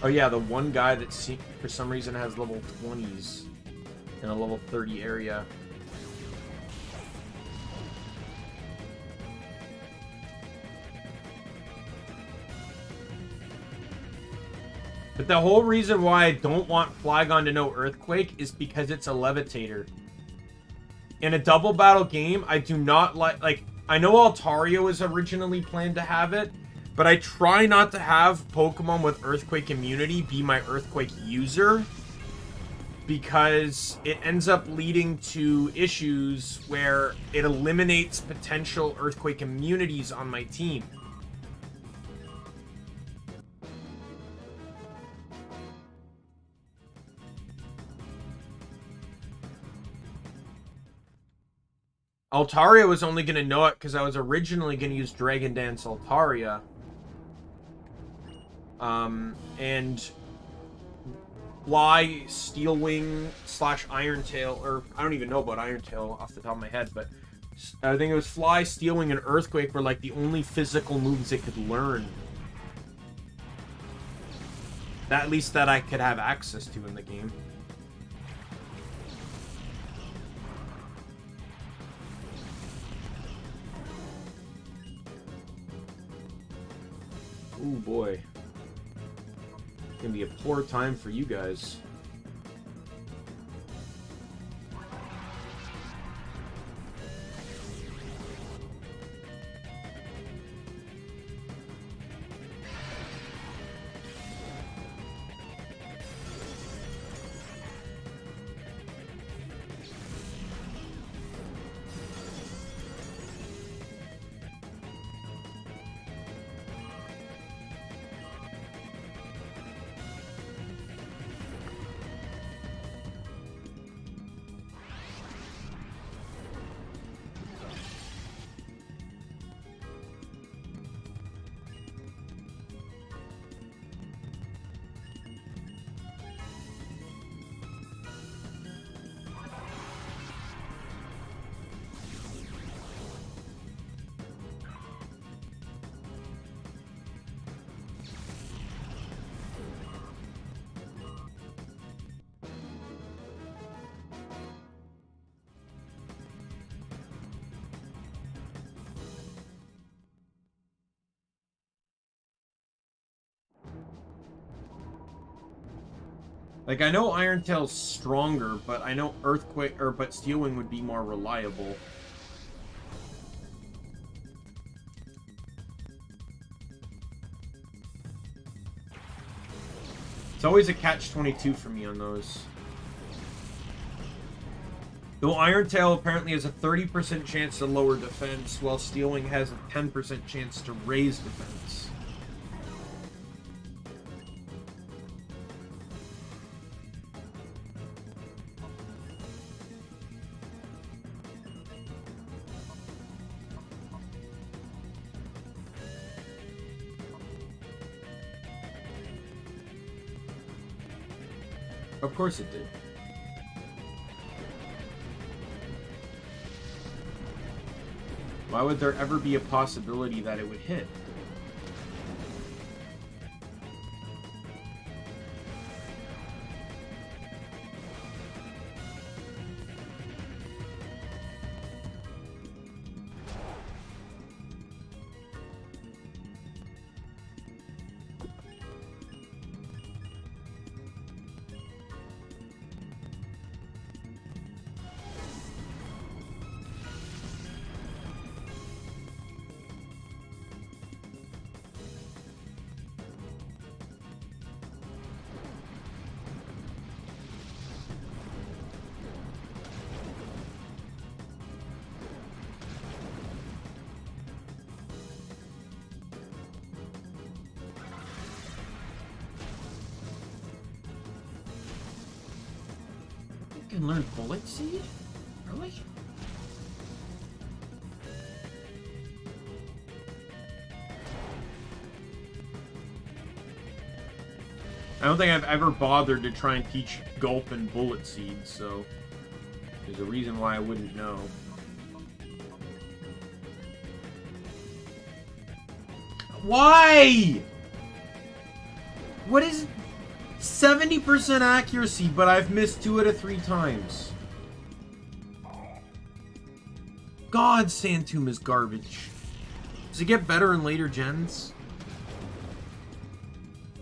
Oh yeah, the one guy that for some reason has level 20s in a level 30 area. But the whole reason why I don't want Flygon to know Earthquake is because it's a Levitator. In a double battle game, I do not like I know Altaria was originally planned to have it, but I try not to have Pokemon with Earthquake immunity be my Earthquake user, because it ends up leading to issues where it eliminates potential Earthquake immunities on my team. Altaria was only going to know it because I was originally going to use Dragon Dance Altaria. And Fly, Steel Wing / Iron Tail, or I don't even know about Iron Tail off the top of my head, but I think it was Fly, Steel Wing, and Earthquake were like the only physical moves it could learn. At least that I could have access to in the game. Ooh boy. It's gonna be a poor time for you guys. Like, I know Iron Tail's stronger, but I know but Steel Wing would be more reliable. It's always a catch-22 for me on those. Though Iron Tail apparently has a 30% chance to lower defense, while Steel Wing has a 10% chance to raise defense. Of course it did. Why would there ever be a possibility that it would hit? Can learn Bullet Seed? Really? I don't think I've ever bothered to try and teach Gulp and Bullet Seed, so there's a reason why I wouldn't know. Why? What is 70% accuracy, but I've missed 2 out of 3 times. God, Sandtomb is garbage. Does it get better in later gens?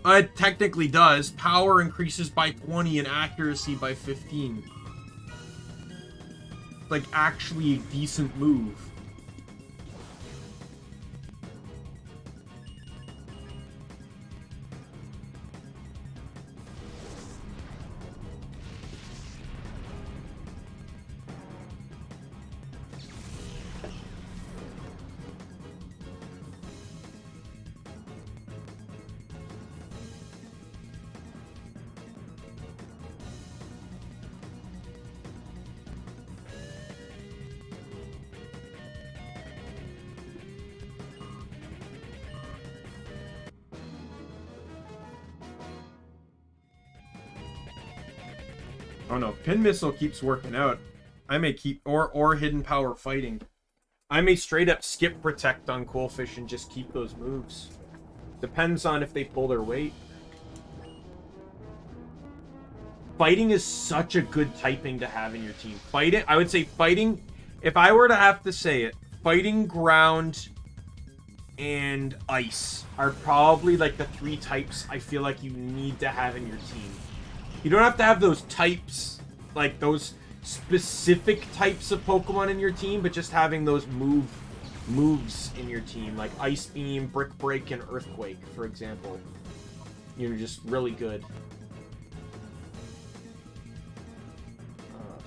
It technically does. Power increases by 20 and accuracy by 15. Like, actually a decent move. Oh no, Pin Missile keeps working out. I may keep, or Hidden Power Fighting. I may straight up skip Protect on Coolfish and just keep those moves. Depends on if they pull their weight. Fighting is such a good typing to have in your team. Fighting, I would say Fighting, if I were to have to say it, Fighting, Ground, and Ice are probably like the 3 types I feel like you need to have in your team. You don't have to have those types, like those specific types of Pokemon in your team, but just having those moves in your team, like Ice Beam, Brick Break, and Earthquake, for example. You're just really good.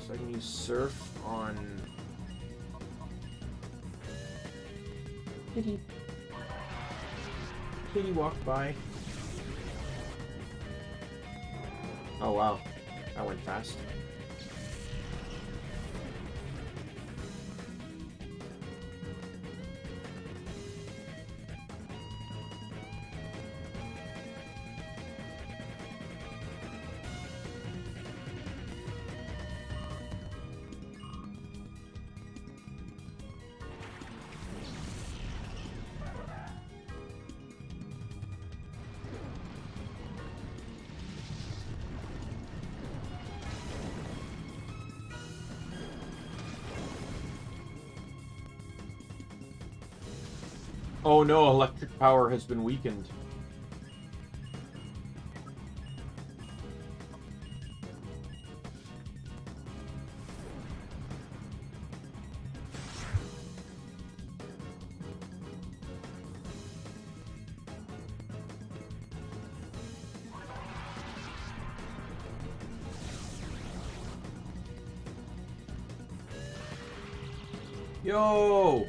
So I can use Surf on... Kitty walked by. Oh wow, that went fast. Oh no, electric power has been weakened. Yo!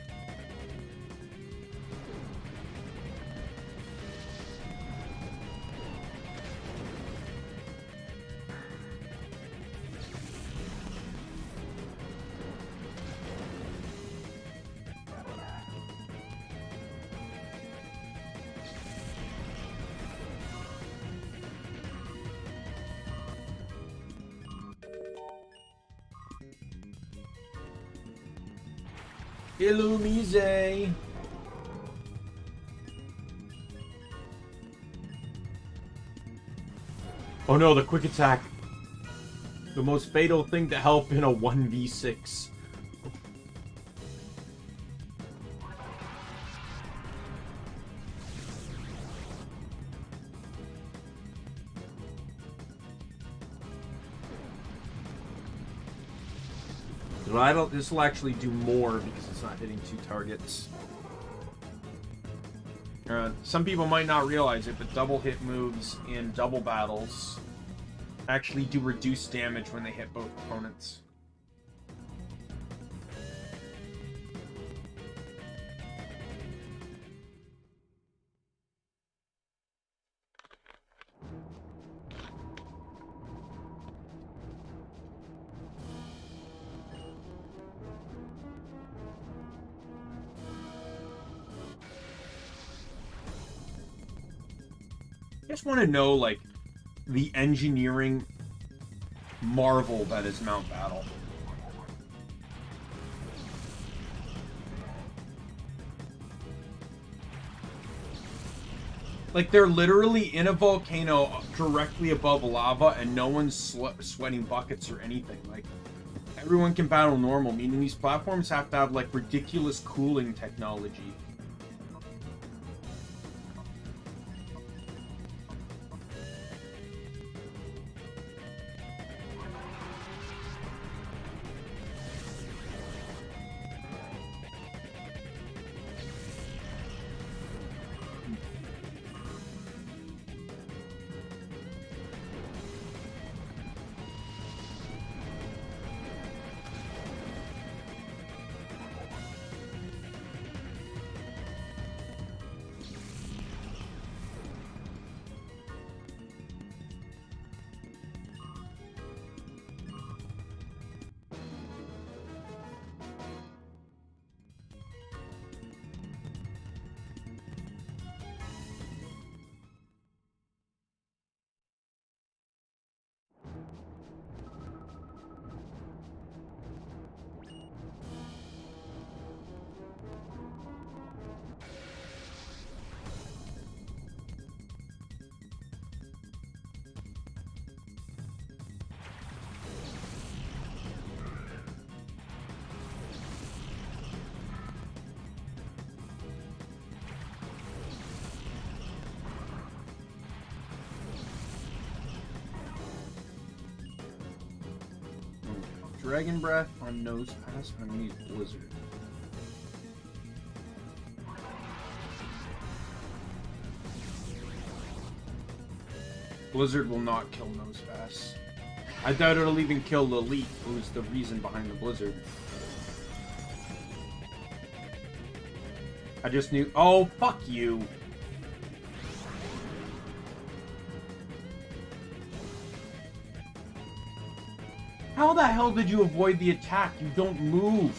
Illumise. Oh no, the quick attack. The most fatal thing to help in a 1v6. This will actually do more because it's not hitting 2 targets. Some people might not realize it, but double hit moves in double battles actually do reduce damage when they hit both opponents. I just want to know, like, the engineering marvel that is Mount Battle. Like, they're literally in a volcano directly above lava, and no one's sweating buckets or anything. Like, everyone can battle normal, meaning these platforms have to have, like, ridiculous cooling technology. Dragon Breath on Nose Pass, and I'm gonna use Blizzard. Blizzard will not kill Nose Pass. I doubt it'll even kill Lilith, who's the reason behind the Blizzard. I just knew— oh, fuck you! How the hell did you avoid the attack? You don't move.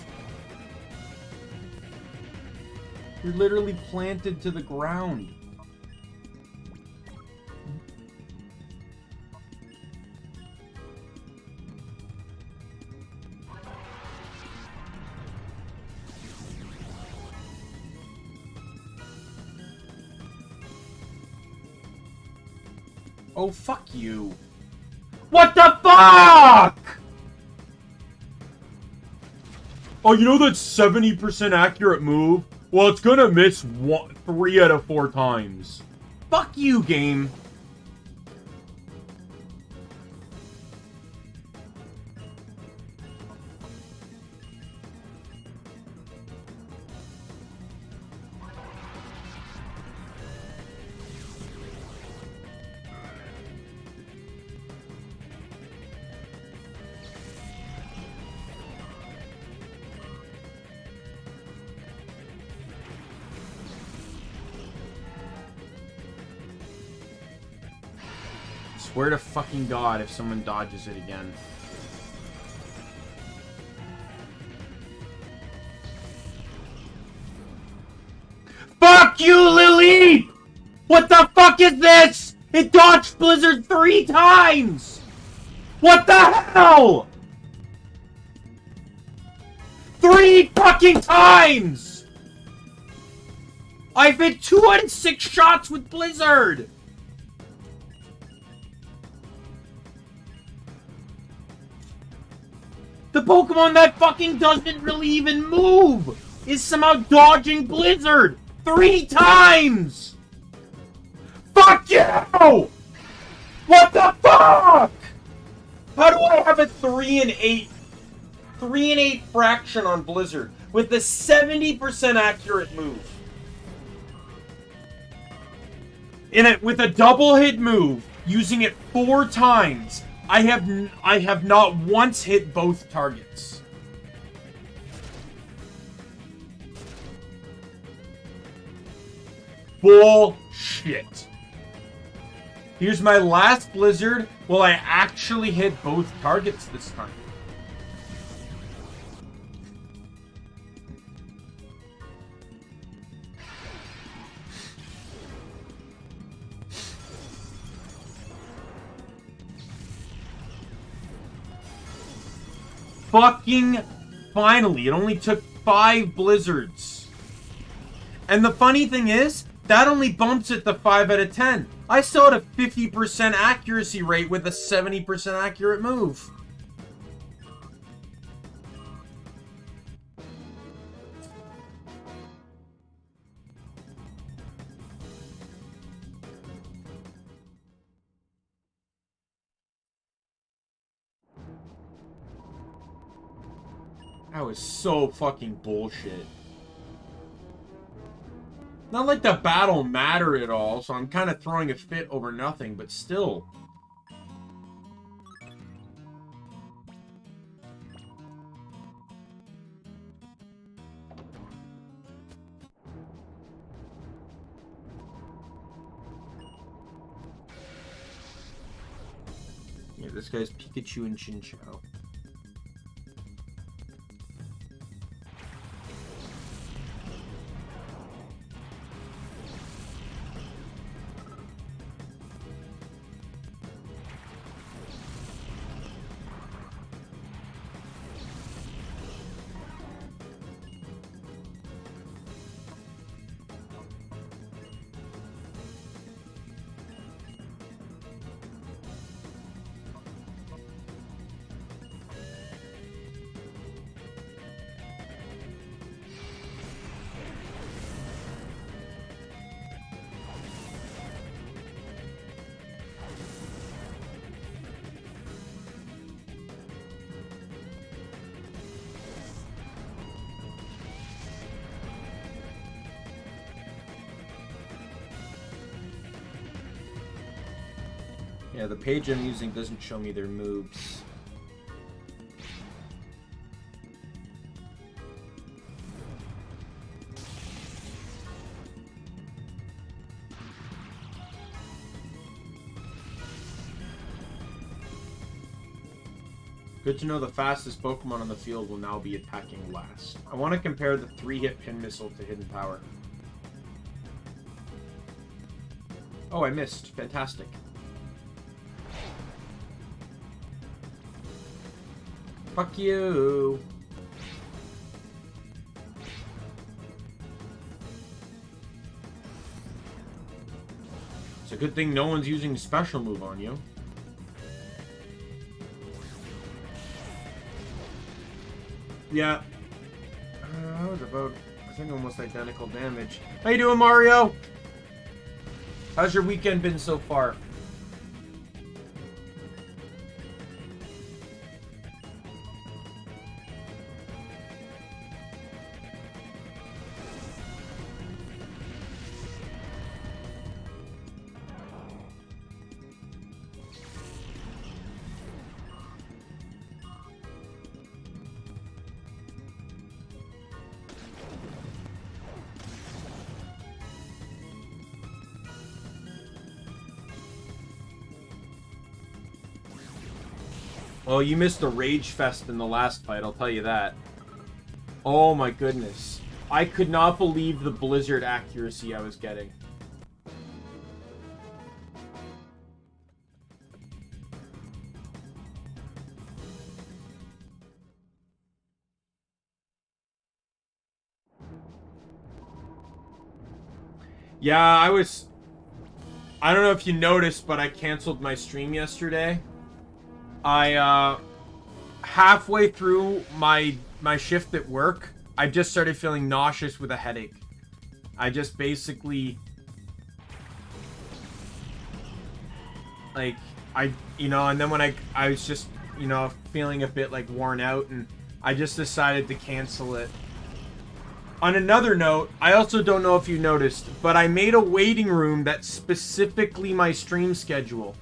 You're literally planted to the ground. Oh, fuck you. What the fuck? Oh, you know that 70% accurate move? Well, it's gonna miss 3 out of 4 times. Fuck you, game. Swear to fucking God if someone dodges it again. Fuck you, Lily! What the fuck is this? It dodged Blizzard 3 times! What the hell? 3 fucking times! I've hit 206 shots with Blizzard! The Pokemon that fucking doesn't really even move is somehow dodging Blizzard 3 times! Fuck you! What the fuck? How do I have a 3 and 8? 3 and 8 fraction on Blizzard with a 70% accurate move. With a double hit move, using it 4 times, I have not once hit both targets. Bullshit. Here's my last Blizzard. Will I actually hit both targets this time? Fucking finally. It only took 5 Blizzards. And the funny thing is, that only bumps it to 5 out of 10. I still had a 50% accuracy rate with a 70% accurate move. That was so fucking bullshit. Not like the battle mattered at all, so I'm kind of throwing a fit over nothing, but still. Yeah, this guy's Pikachu and Chinchou. Yeah, the page I'm using doesn't show me their moves. Good to know the fastest Pokemon on the field will now be attacking last. I want to compare the 3-hit Pin Missile to Hidden Power. Oh, I missed. Fantastic. Fuck you. It's a good thing no one's using special move on you. Yeah. That was about, I think, almost identical damage. How you doing, Mario? How's your weekend been so far? Well, you missed the rage fest in the last fight, I'll tell you that. Oh my goodness. I could not believe the blizzard accuracy I was getting. Yeah, I don't know if you noticed, but I canceled my stream yesterday. Halfway through my shift at work, I just started feeling nauseous with a headache. I just basically, like, and then when I was just, feeling a bit, like, worn out, and I just decided to cancel it. On another note, I also don't know if you noticed, but I made a waiting room that's specifically my stream schedule.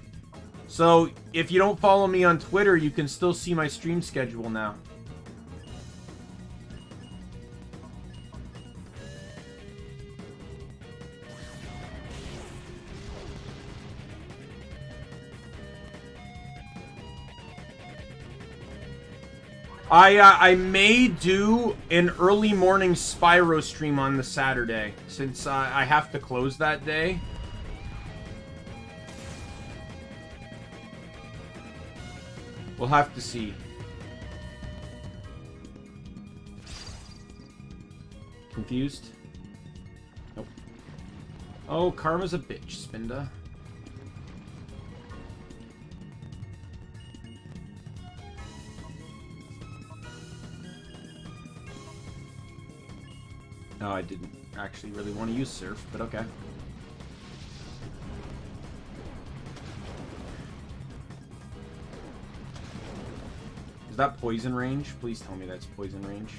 So, if you don't follow me on Twitter, you can still see my stream schedule now. I may do an early morning Spyro stream on the Saturday, since I have to close that day. We'll have to see. Confused? Nope. Oh, Karma's a bitch, Spinda. No, I didn't actually really want to use Surf, but okay. Is that poison range? Please tell me that's poison range.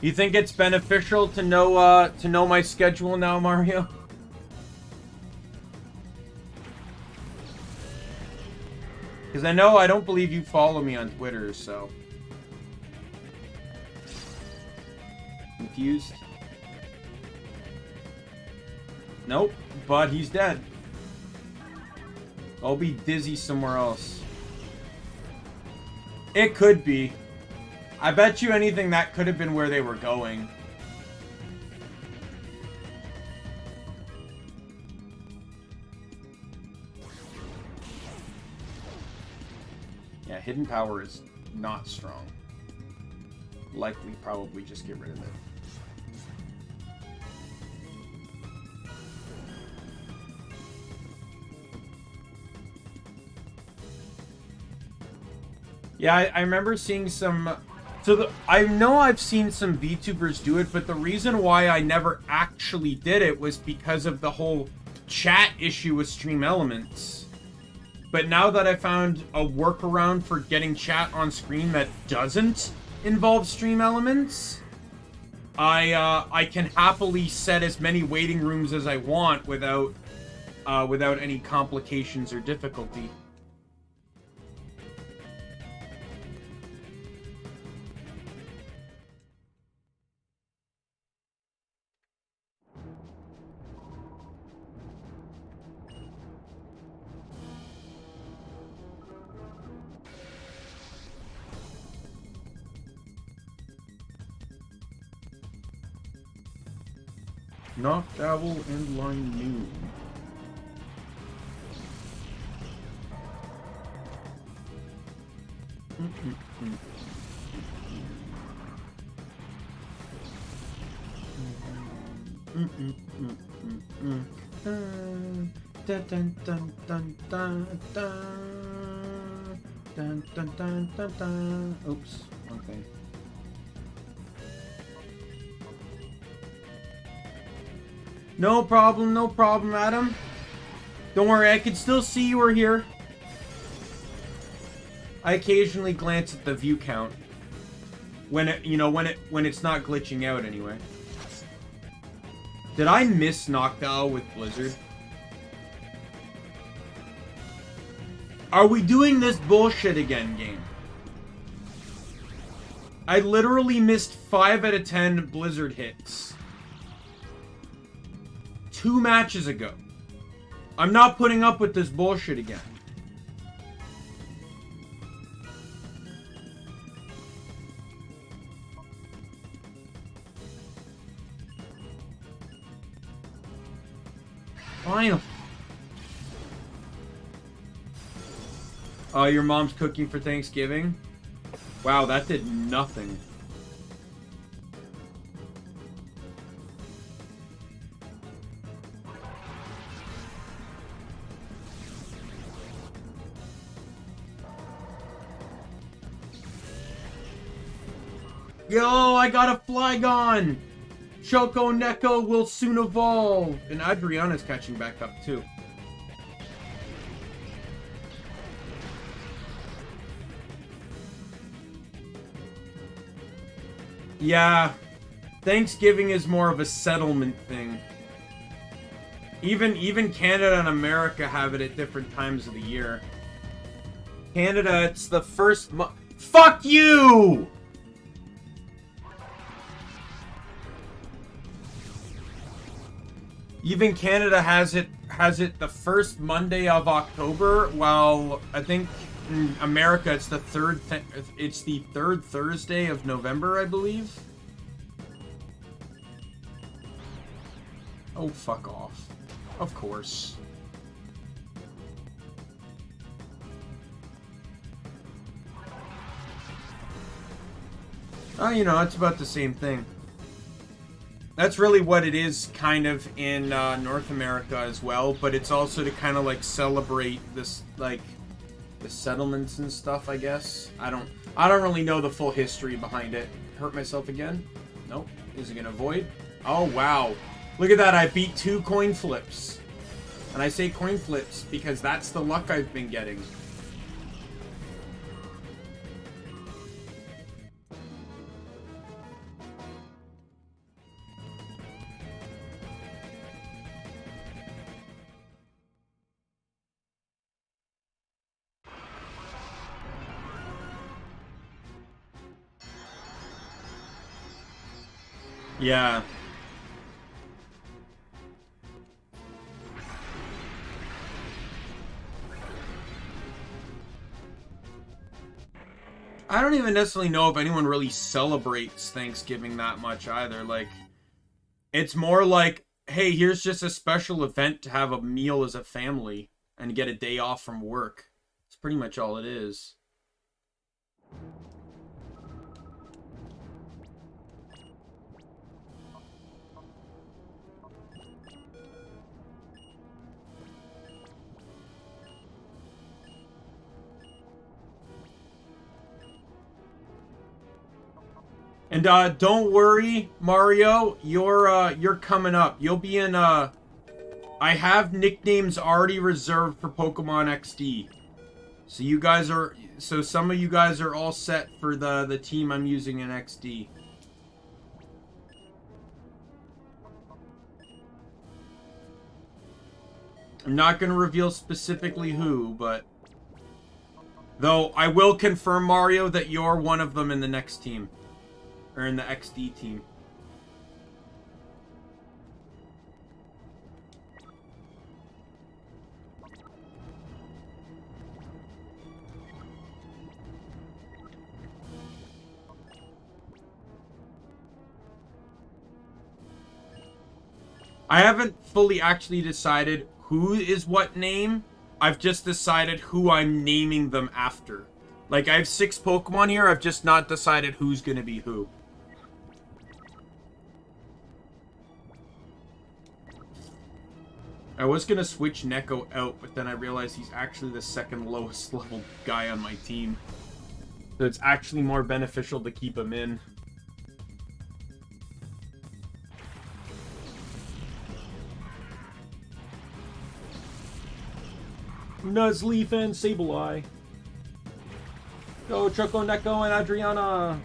You think it's beneficial to know my schedule now, Mario? Because I don't believe you follow me on Twitter, so. Confused? Nope, but he's dead. I'll be dizzy somewhere else. It could be. I bet you anything that could have been where they were going. Yeah, hidden power is not strong. Likely probably just get rid of it. Yeah, I remember seeing some... I know I've seen some VTubers do it, but the reason why I never actually did it was because of the whole chat issue with Stream Elements. But now that I found a workaround for getting chat on screen that doesn't involve Stream Elements, I can happily set as many waiting rooms as I want without any complications or difficulty. Knocked Owl and Line Noon. Oops, okay. No problem, Adam. Don't worry, I can still see you are here. I occasionally glance at the view count when it's not glitching out anyway. Did I miss Noctowl with Blizzard? Are we doing this bullshit again, game? I literally missed 5 out of 10 Blizzard hits. 2 matches ago. I'm not putting up with this bullshit again. Fine. Oh, your mom's cooking for Thanksgiving? Wow, that did nothing. Yo, I got a Flygon! Choco Neko will soon evolve! And Adriana's catching back up, too. Yeah, Thanksgiving is more of a settlement thing. Even Canada and America have it at different times of the year. Canada, it's the first month. Fuck you! Even Canada has it the first Monday of October, while I think in America it's the third Thursday of November, I believe. Oh, fuck off. Of course. Oh, you know, it's about the same thing. That's really what it is, kind of, in North America as well, but it's also to kind of, like, celebrate this, like, the settlements and stuff, I guess. I don't really know the full history behind it. Hurt myself again? Nope. Is it gonna avoid? Oh, wow. Look at that, I beat 2 coin flips. And I say coin flips because that's the luck I've been getting. Yeah. I don't even necessarily know if anyone really celebrates Thanksgiving that much either. Like, it's more like, hey, here's just a special event to have a meal as a family and get a day off from work. It's pretty much all it is. And don't worry, Mario, you're coming up. You'll be in I have nicknames already reserved for Pokemon XD. So some of you guys are all set for the team I'm using in XD. I'm not going to reveal specifically who, but though I will confirm, Mario, that you're one of them in the next team. Or in the XD team. I haven't fully actually decided who is what name. I've just decided who I'm naming them after. Like, I have 6 Pokemon here, I've just not decided who's gonna be who. I was gonna switch Neko out, but then I realized he's actually the 2nd lowest level guy on my team. So it's actually more beneficial to keep him in. Nuzleaf and Sableye. Go Choco Neko and Adriana.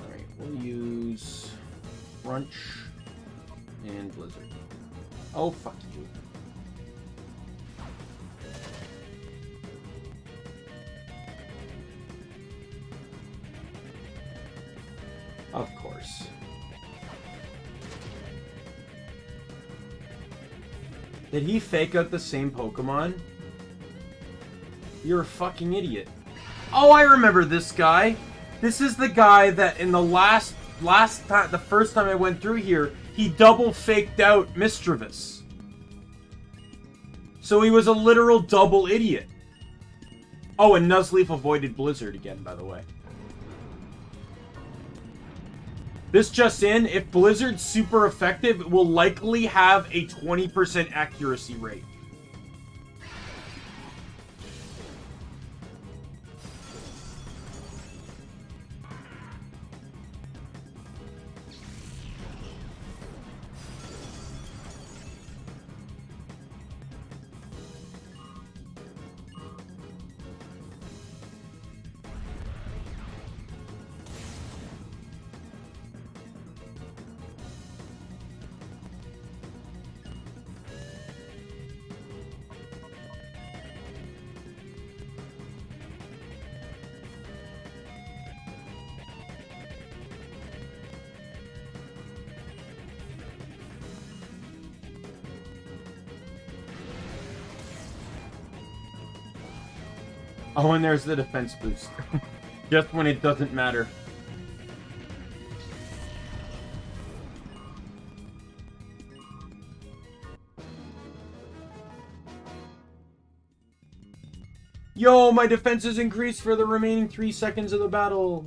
Alright, we'll use Crunch and Blizzard. Oh, fuck you. course. Did he fake out the same Pokemon? You're a fucking idiot. Oh, I remember this guy. This is the guy that in the last time, the first time I went through here, he double faked out Mischievous. So he was a literal double idiot. Oh, and Nuzleaf avoided Blizzard again, by the way. This just in, if Blizzard's super effective, it will likely have a 20% accuracy rate. Oh, and there's the defense boost. Just when it doesn't matter. Yo, my defense is increased for the remaining 3 seconds of the battle.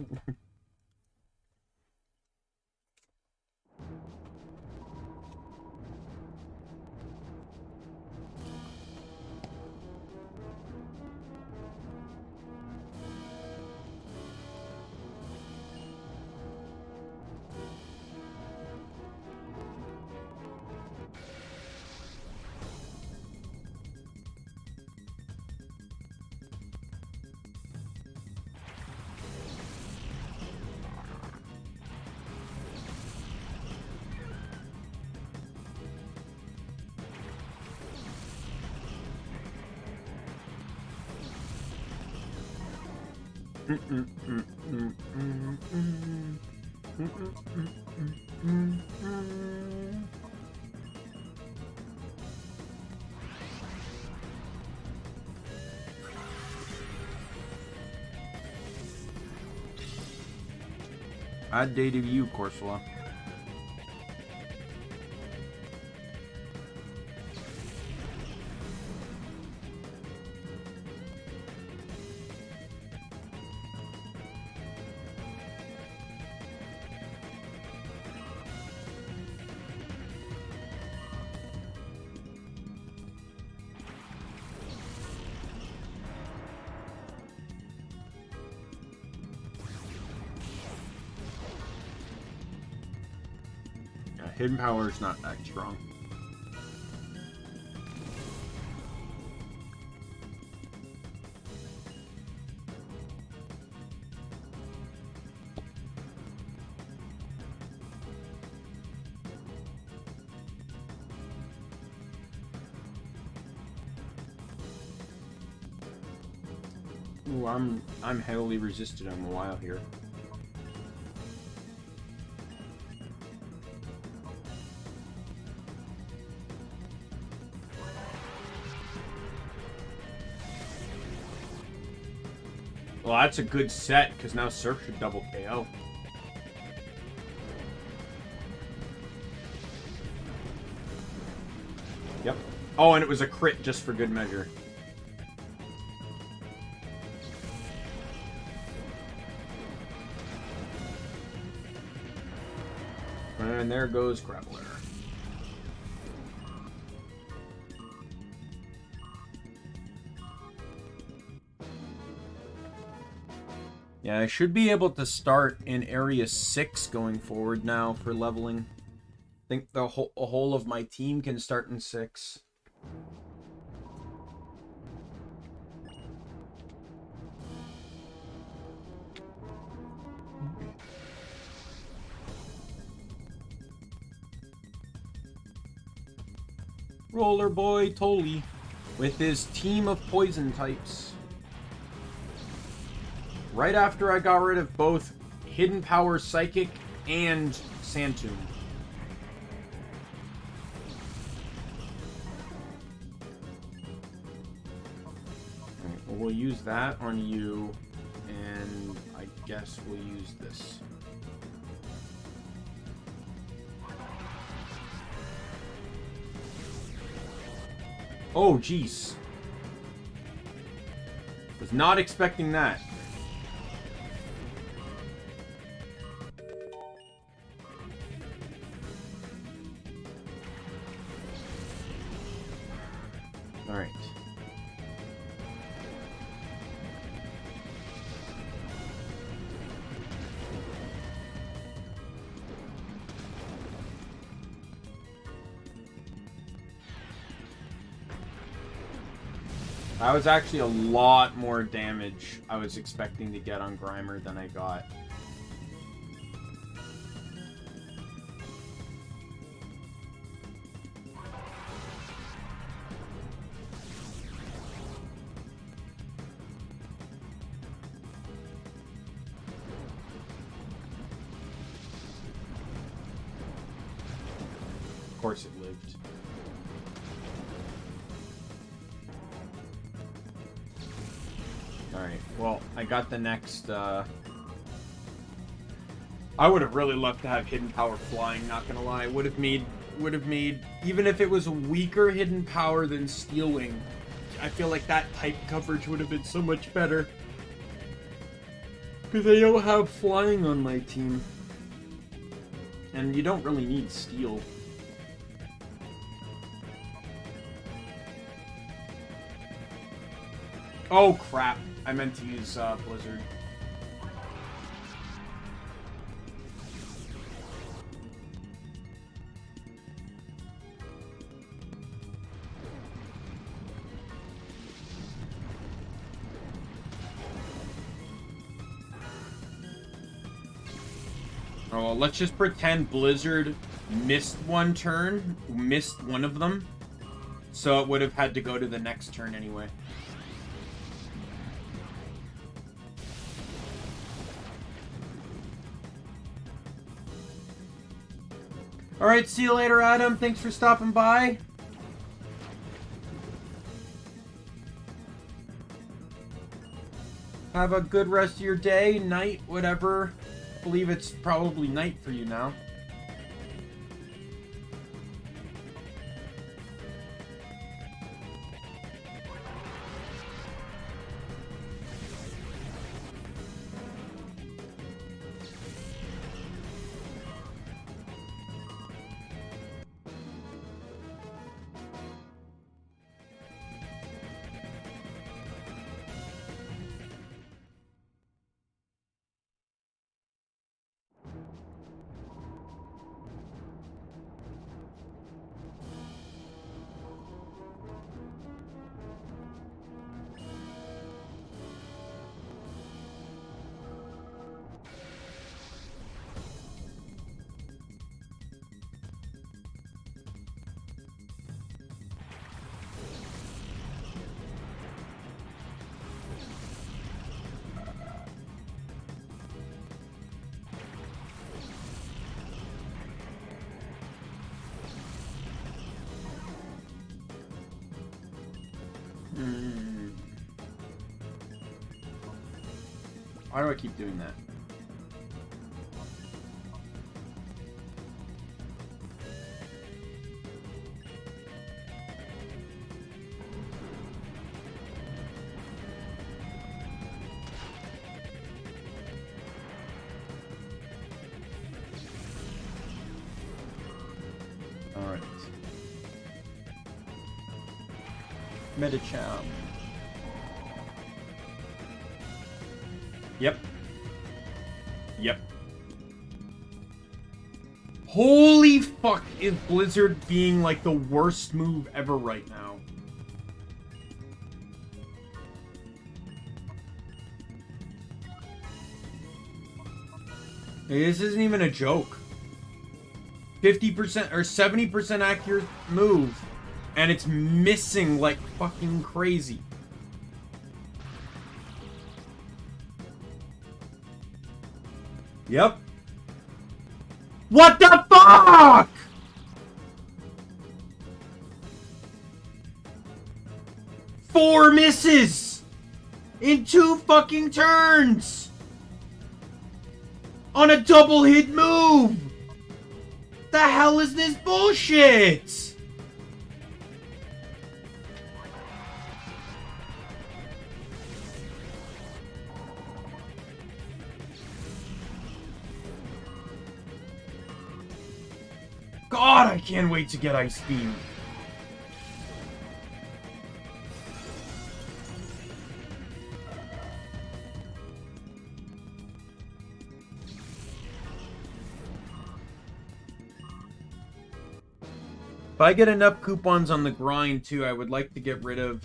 Bad day to you, Corsola. Hidden power is not that strong. Ooh, I'm heavily resisted on a while here. Well, that's a good set, because now Surf should double KO. Yep. Oh, and it was a crit just for good measure. And there goes Grappler. Yeah, I should be able to start in Area 6 going forward now for leveling. I think the whole of my team can start in 6. Roller Boy Tolly with his team of poison types. Right after I got rid of both Hidden Power Psychic and Sand Tomb. Alright, well, we'll use that on you, and I guess we'll use this. Oh, jeez. Was not expecting that. All right. That was actually a lot more damage I was expecting to get on Grimer than I got. Of course it lived. Alright, well, I got the next, I would have really loved to have Hidden Power flying, not gonna lie. Would have made, even if it was a weaker Hidden Power than Steel Wing, I feel like that type coverage would have been so much better. Because I don't have flying on my team. And you don't really need Steel. Oh, crap. I meant to use Blizzard. Oh, well, let's just pretend Blizzard missed one turn, missed one of them, so it would have had to go to the next turn anyway. Alright, see you later, Adam. Thanks for stopping by. Have a good rest of your day, night, whatever. I believe it's probably night for you now. Why do I keep doing that? All right. Medicham. Yep. Yep. Holy fuck, is Blizzard being like the worst move ever right now? This isn't even a joke. 50% or 70% accurate move, and it's missing like fucking crazy. Yep. What the fuck? Four misses in 2 fucking turns on a double hit move. The hell is this bullshit? God, I can't wait to get Ice Beam. If I get enough coupons on the grind too, I would like to get rid of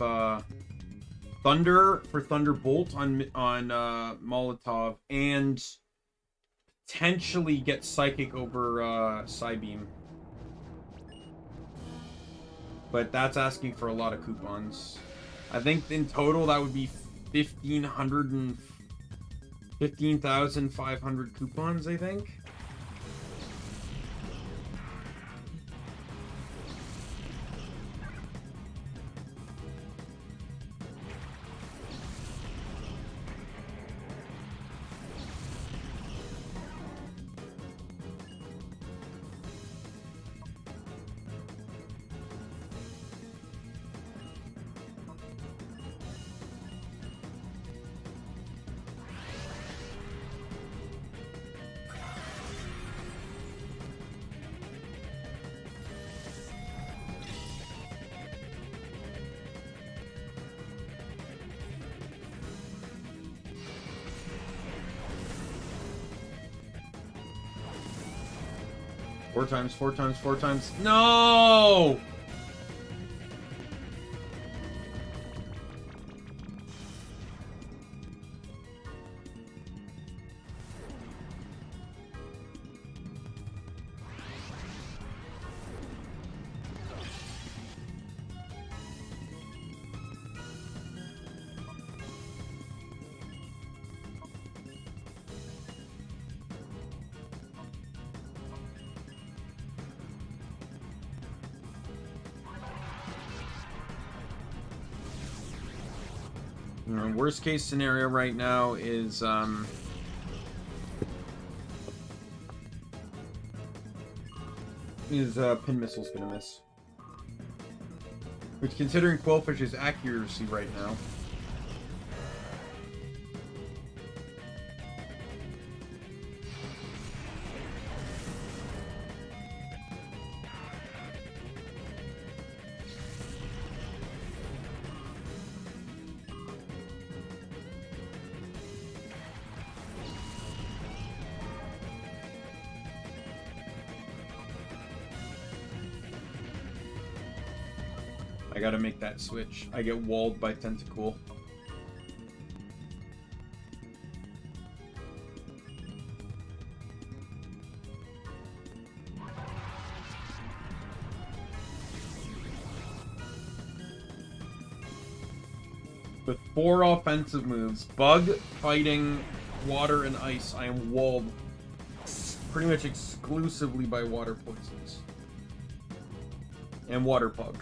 Thunder for Thunderbolt on Molotov, and potentially get Psychic over Psybeam. But that's asking for a lot of coupons. I think in total that would be 15,500 coupons, I think. Four times. No! Worst case scenario right now is Pin Missile's gonna miss. Which, considering Quillfish's accuracy right now, I gotta make that switch. I get walled by Tentacool. With 4 offensive moves, Bug, Fighting, Water, and Ice, I am walled pretty much exclusively by Water Poisons. And Water Pug.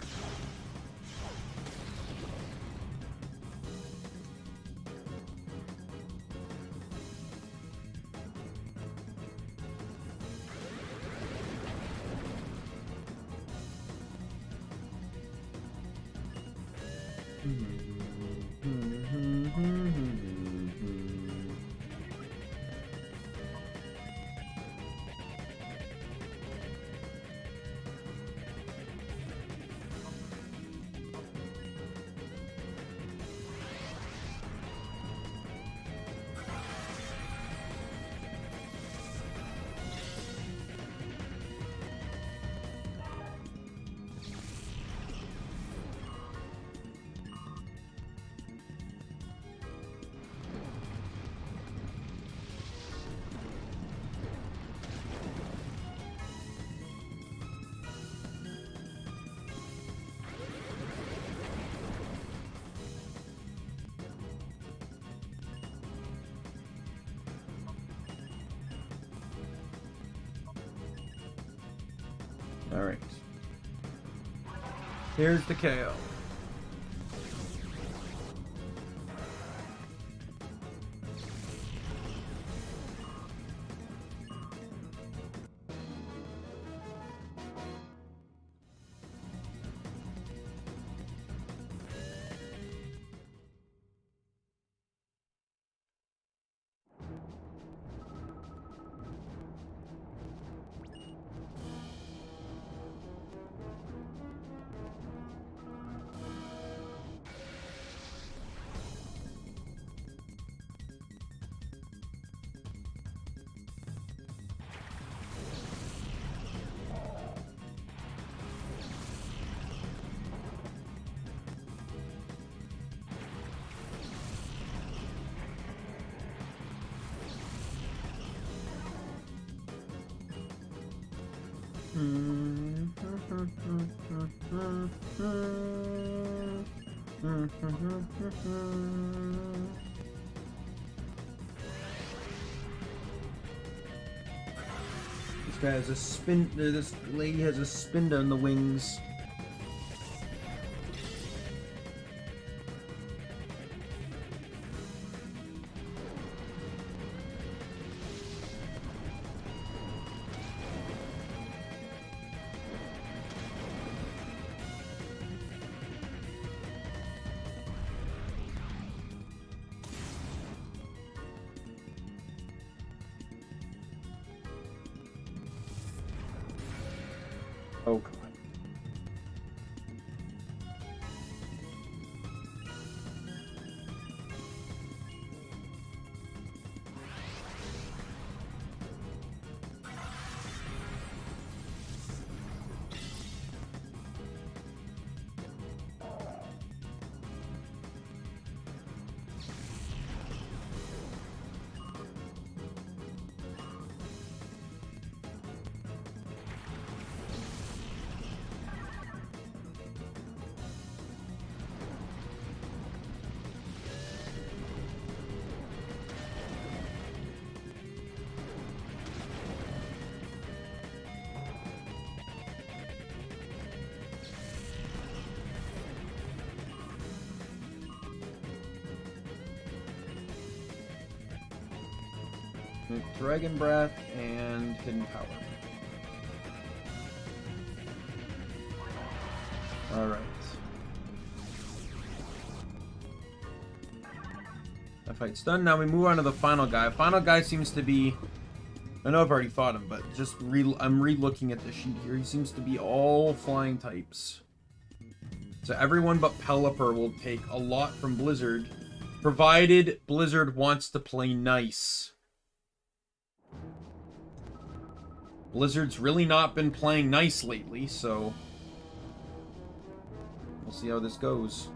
Alright. Here's the KO. This guy has a spin. This lady has a spinda in the wings. Oh god. Dragon Breath and Hidden Power. Alright. That fight's done. Now we move on to the final guy. Final guy seems to be... I know I've already fought him, but just I'm re-looking at the sheet here. He seems to be all flying types. So everyone but Pelipper will take a lot from Blizzard, provided Blizzard wants to play nice. Blizzard's really not been playing nice lately, so we'll see how this goes.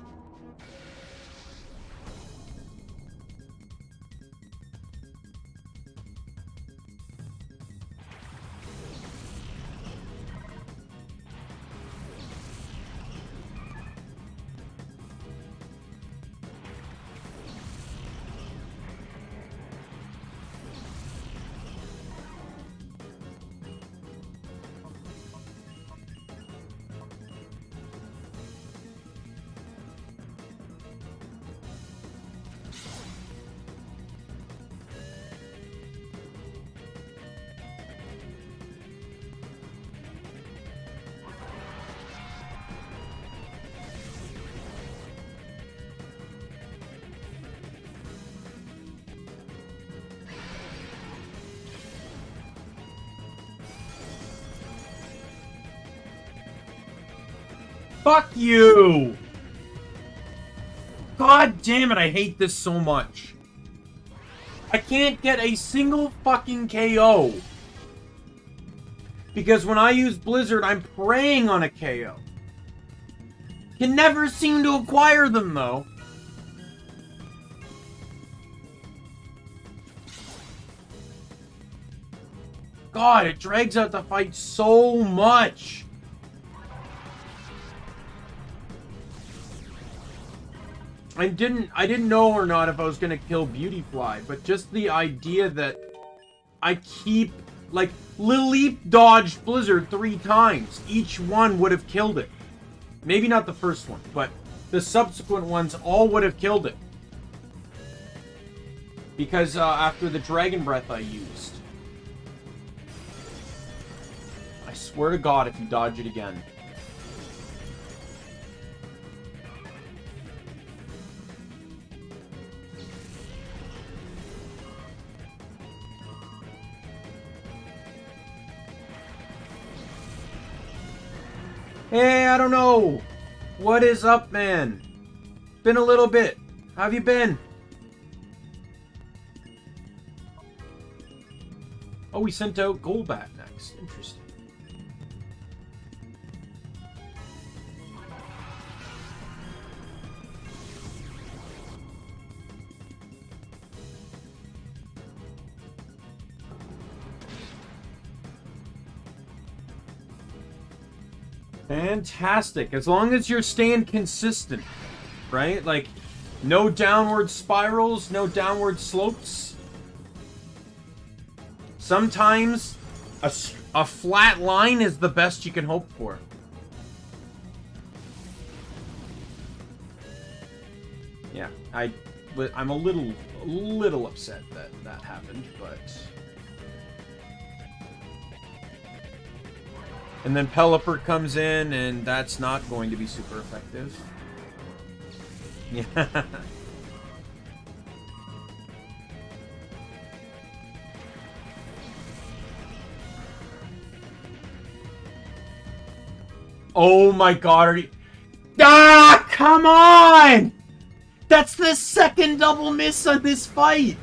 Fuck you! God damn it, I hate this so much. I can't get a single fucking KO. Because when I use Blizzard, I'm preying on a KO. Can never seem to acquire them, though. God, it drags out the fight so much. I didn't know or not if I was gonna kill Beautyfly, but just the idea that I keep Like, Lilip dodged Blizzard 3 times. Each one would have killed it. Maybe not the first one, but the subsequent ones all would have killed it. Because after the Dragon Breath I used. I swear to God if you dodge it again. Hey, I don't know. What is up, man? Been a little bit. How have you been? Oh, we sent out Golbat next. Interesting. Fantastic. As long as you're staying consistent, right? Like, no downward spirals, no downward slopes. Sometimes a flat line is the best you can hope for. Yeah, I'm a little upset that that happened, but... And then Pelipper comes in, and that's not going to be super effective. Yeah. Oh my God, are you... Ah, come on! That's the second double miss on this fight!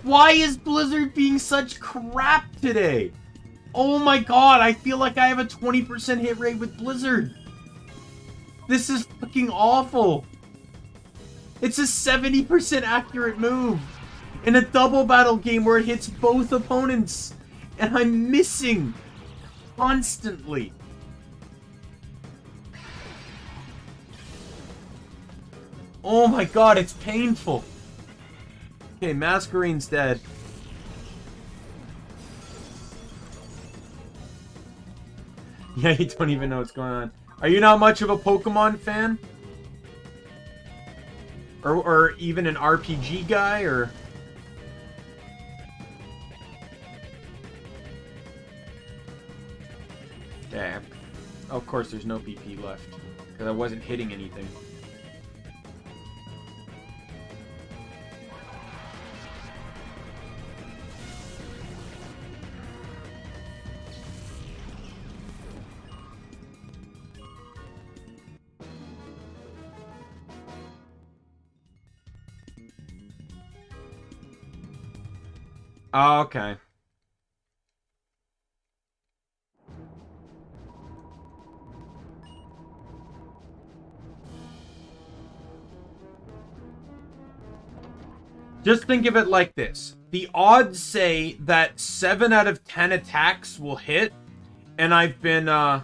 Why is Blizzard being such crap today? Oh my God, I feel like I have a 20% hit rate with Blizzard. This is fucking awful. It's a 70% accurate move in a double battle game where it hits both opponents. And I'm missing constantly. Oh my God, it's painful. Okay, Masquerade's dead. Yeah, you don't even know what's going on. Are you not much of a Pokemon fan? Or even an RPG guy, or... Yeah. Of course there's no PP left. Because I wasn't hitting anything. Oh, okay. Just think of it like this. The odds say that 7 out of 10 attacks will hit, and I've been, yeah,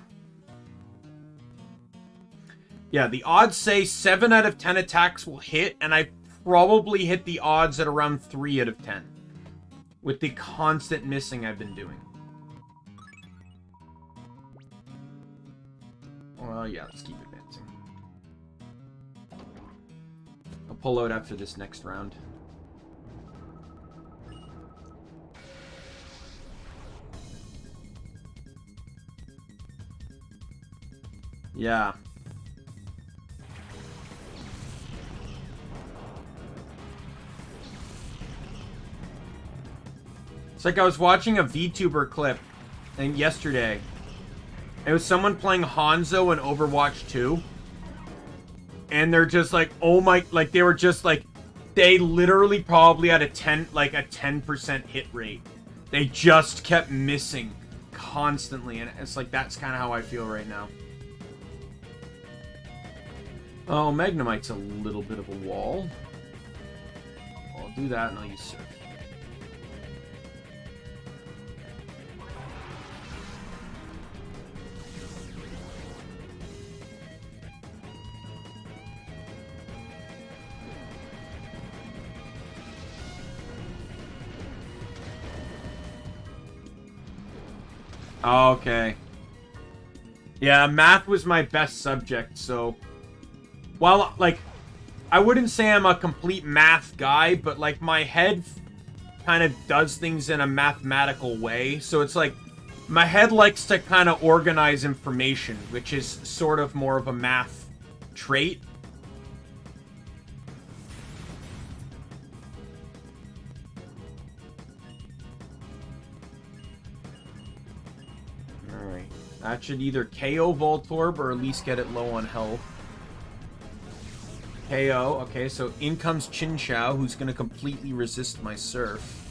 the odds say 7 out of 10 attacks will hit, and I probably hit the odds at around 3 out of 10. With the constant missing I've been doing. Well, yeah, let's keep advancing. I'll pull out after this next round. Yeah. It's like I was watching a VTuber clip yesterday. It was someone playing Hanzo in Overwatch 2. And they're just like, oh my, like they were just like, they literally probably had a 10% hit rate. They just kept missing constantly. And it's like, that's kind of how I feel right now. Oh, Magnemite's a little bit of a wall. I'll do that and I'll use Surf. Okay. Yeah, math was my best subject, so... While, like, I wouldn't say I'm a complete math guy, but, like, my head kind of does things in a mathematical way. So it's like, my head likes to kind of organize information, which is sort of more of a math trait. Alright. That should either KO Voltorb or at least get it low on health. KO. Okay, so in comes Chinchou, who's going to completely resist my Surf.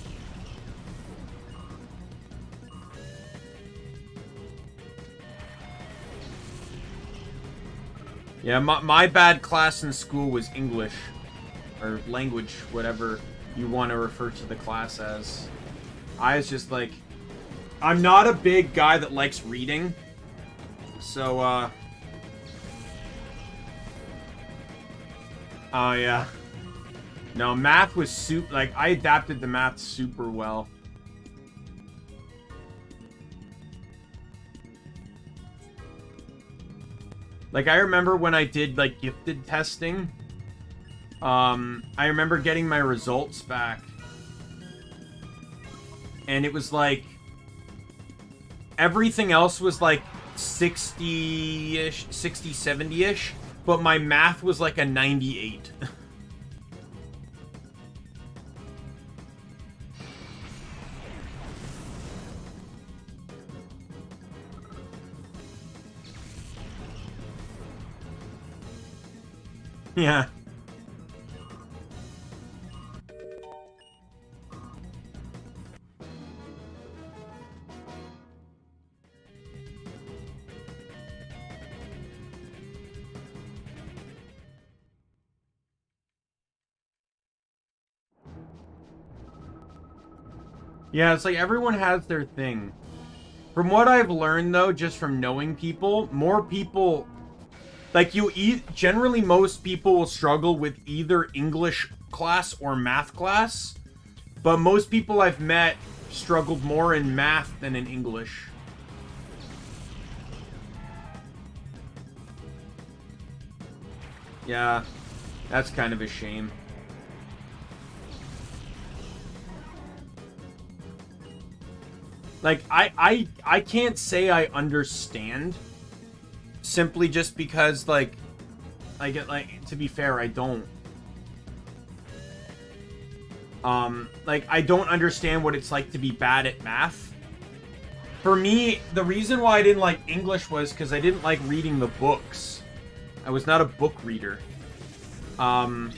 Yeah, my bad class in school was English. Or language, whatever you want to refer to the class as. I was just like... I'm not a big guy that likes reading. So, oh, yeah. No, math was super... Like, I adapted to math super well. Like, I remember when I did, like, gifted testing. I remember getting my results back. And it was, like... Everything else was, like, 60-ish, 60, 70-ish. But my math was, like, a 98. Yeah. Yeah, it's like everyone has their thing. From what I've learned, though, just from knowing people, more people... Like, generally, most people will struggle with either English class or math class. But most people I've met struggled more in math than in English. Yeah, that's kind of a shame. Like, I can't say I understand. Simply just because, like, I get, like, to be fair, I don't. Like, I don't understand what it's like to be bad at math. For me, the reason why I didn't like English was because I didn't like reading the books. I was not a book reader. I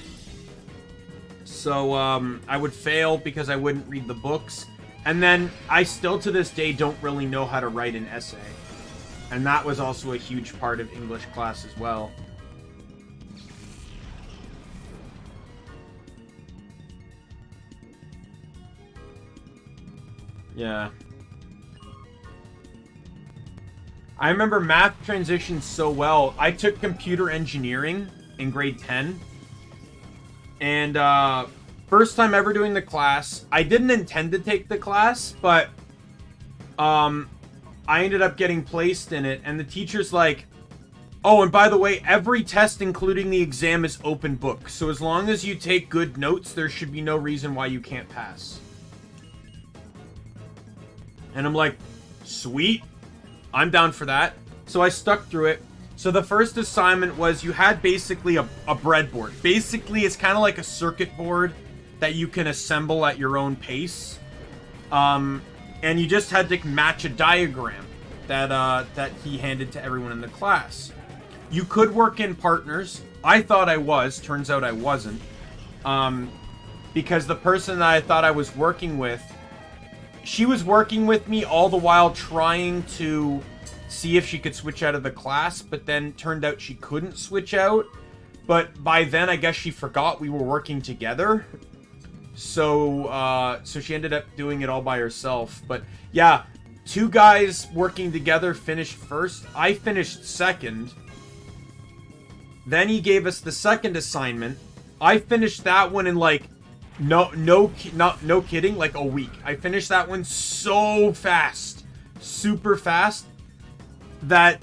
would fail because I wouldn't read the books. And then, I still to this day don't really know how to write an essay. And that was also a huge part of English class as well. Yeah. I remember math transitioned so well. I took computer engineering in grade 10. And, first time ever doing the class. I didn't intend to take the class, but, I ended up getting placed in it, and the teacher's like, oh, and by the way, every test, including the exam, is open book. So as long as you take good notes, there should be no reason why you can't pass. And I'm like, sweet. I'm down for that. So I stuck through it. So the first assignment was you had basically a breadboard. Basically, it's kind of like a circuit board that you can assemble at your own pace. And you just had to match a diagram that he handed to everyone in the class. You could work in partners. I thought I was. Turns out I wasn't. Because the person that I thought I was working with, she was working with me all the while trying to see if she could switch out of the class, but then turned out she couldn't switch out. But by then, I guess she forgot we were working together. So she ended up doing it all by herself. But yeah, two guys working together finished first. I finished second. Then he gave us the second assignment. I finished that one in like, no kidding, like a week. I finished that one so fast. super fast that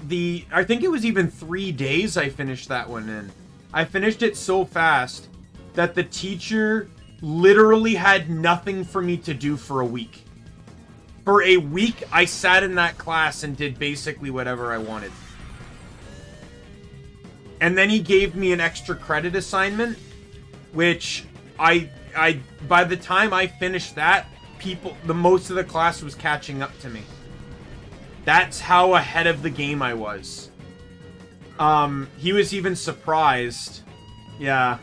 I think it was even 3 days I finished that one in. I finished it so fast that the teacher literally had nothing for me to do for a week. For a week, I sat in that class and did basically whatever I wanted. And then he gave me an extra credit assignment, which I by the time I finished that, most of the class was catching up to me. That's how ahead of the game I was. He was even surprised. Yeah.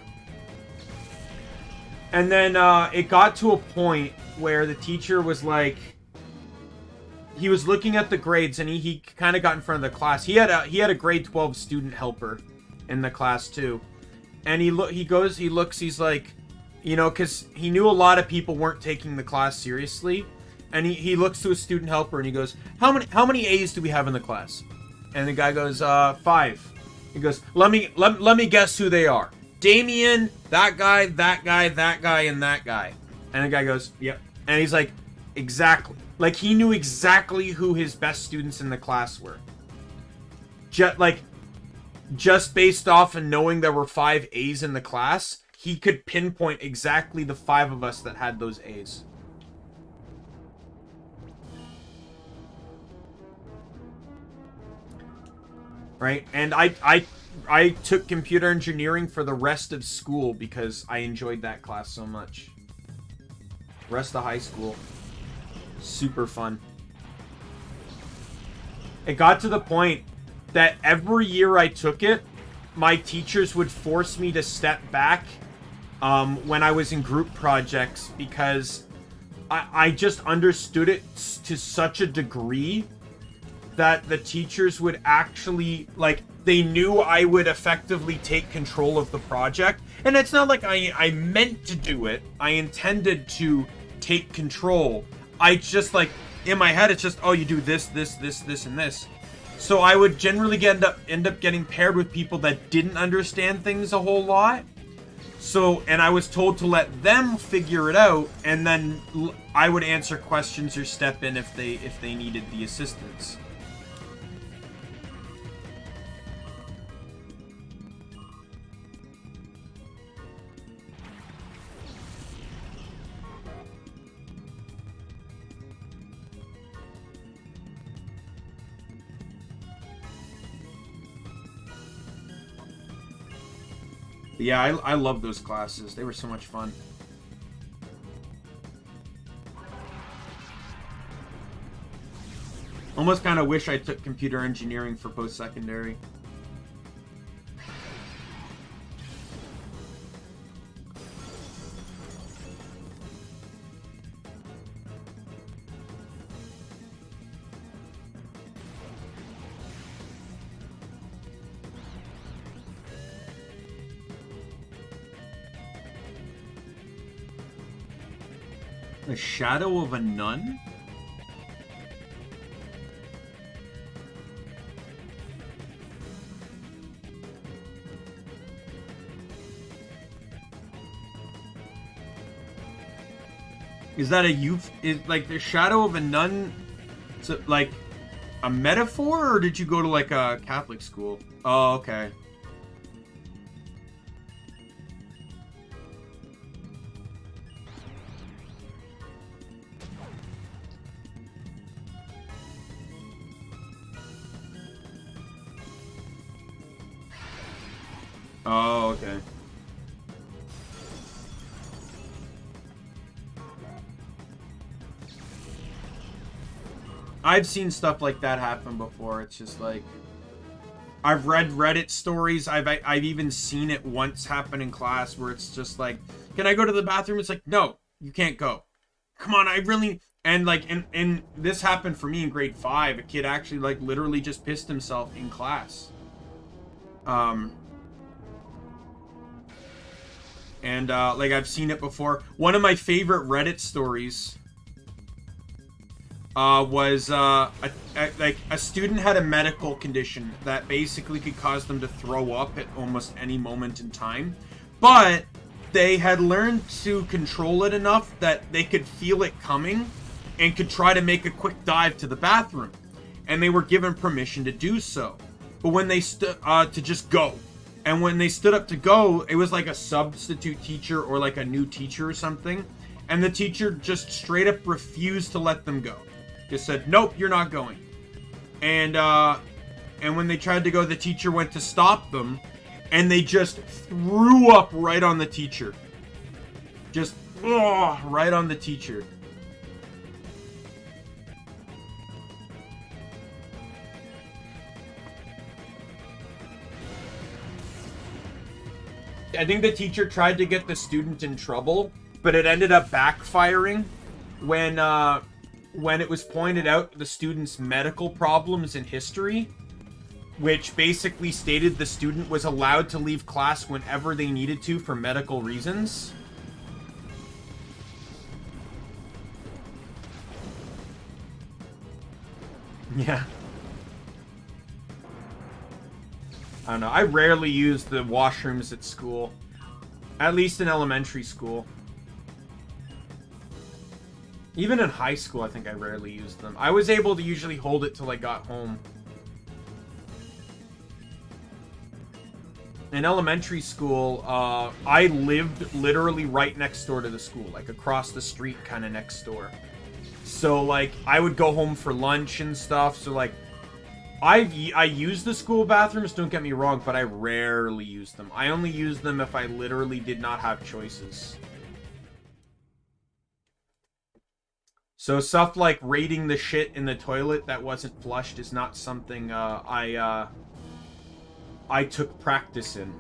And then it got to a point where the teacher was like, he was looking at the grades, and he kind of got in front of the class. He had a grade 12 student helper in the class too, and he looks, he's like, you know, because he knew a lot of people weren't taking the class seriously, and he looks to a student helper and he goes, how many A's do we have in the class? And the guy goes, 5. He goes, let me guess who they are. Daimien, that guy, that guy, that guy, and that guy. And the guy goes, yep. And he's like, exactly. Like, he knew exactly who his best students in the class were. Just based off of knowing there were 5 A's in the class, he could pinpoint exactly the 5 of us that had those A's. Right? And I took computer engineering for the rest of school because I enjoyed that class so much. Rest of high school. Super fun. It got to the point that every year I took it, my teachers would force me to step back when I was in group projects because I just understood it to such a degree that the teachers would actually, like, they knew I would effectively take control of the project. And it's not like I meant to do it. I intended to take control. I just, like, in my head, it's just, oh, you do this, this, this, this, and this. So I would generally end up getting paired with people that didn't understand things a whole lot. So, and I was told to let them figure it out, and then I would answer questions or step in if they needed the assistance. Yeah, I love those classes. They were so much fun. Almost kind of wish I took computer engineering for post-secondary. The shadow of a nun? Is that is like the shadow of a nun, so, like a metaphor, or did you go to like a Catholic school? Oh, okay. Oh, okay. I've seen stuff like that happen before. It's just like, I've read Reddit stories. I've even seen it once happen in class where it's just like, can I go to the bathroom? It's like, no, you can't go. Come on, I really... And like, and this happened for me in grade 5. A kid actually like literally just pissed himself in class. And like, I've seen it before. One of my favorite Reddit stories was like a student had a medical condition that basically could cause them to throw up at almost any moment in time, but they had learned to control it enough that they could feel it coming, and could try to make a quick dive to the bathroom. And they were given permission to do so. But when they stood to just go. And when they stood up to go, it was like a substitute teacher or like a new teacher or something. And the teacher just straight up refused to let them go. Just said, nope, you're not going. And when they tried to go, the teacher went to stop them. And they just threw up right on the teacher. Just, right on the teacher. I think the teacher tried to get the student in trouble, but it ended up backfiring when it was pointed out the student's medical problems in history, which basically stated the student was allowed to leave class whenever they needed to for medical reasons. Yeah. I don't know. I rarely use the washrooms at school. At least in elementary school. Even in high school, I think I rarely used them. I was able to usually hold it till I got home. In elementary school, I lived literally right next door to the school. Like, across the street, kind of next door. So, like, I would go home for lunch and stuff. So, like, I use the school bathrooms, don't get me wrong, but I rarely use them. I only use them if I literally did not have choices. So stuff like raiding the shit in the toilet that wasn't flushed is not something I took practice in.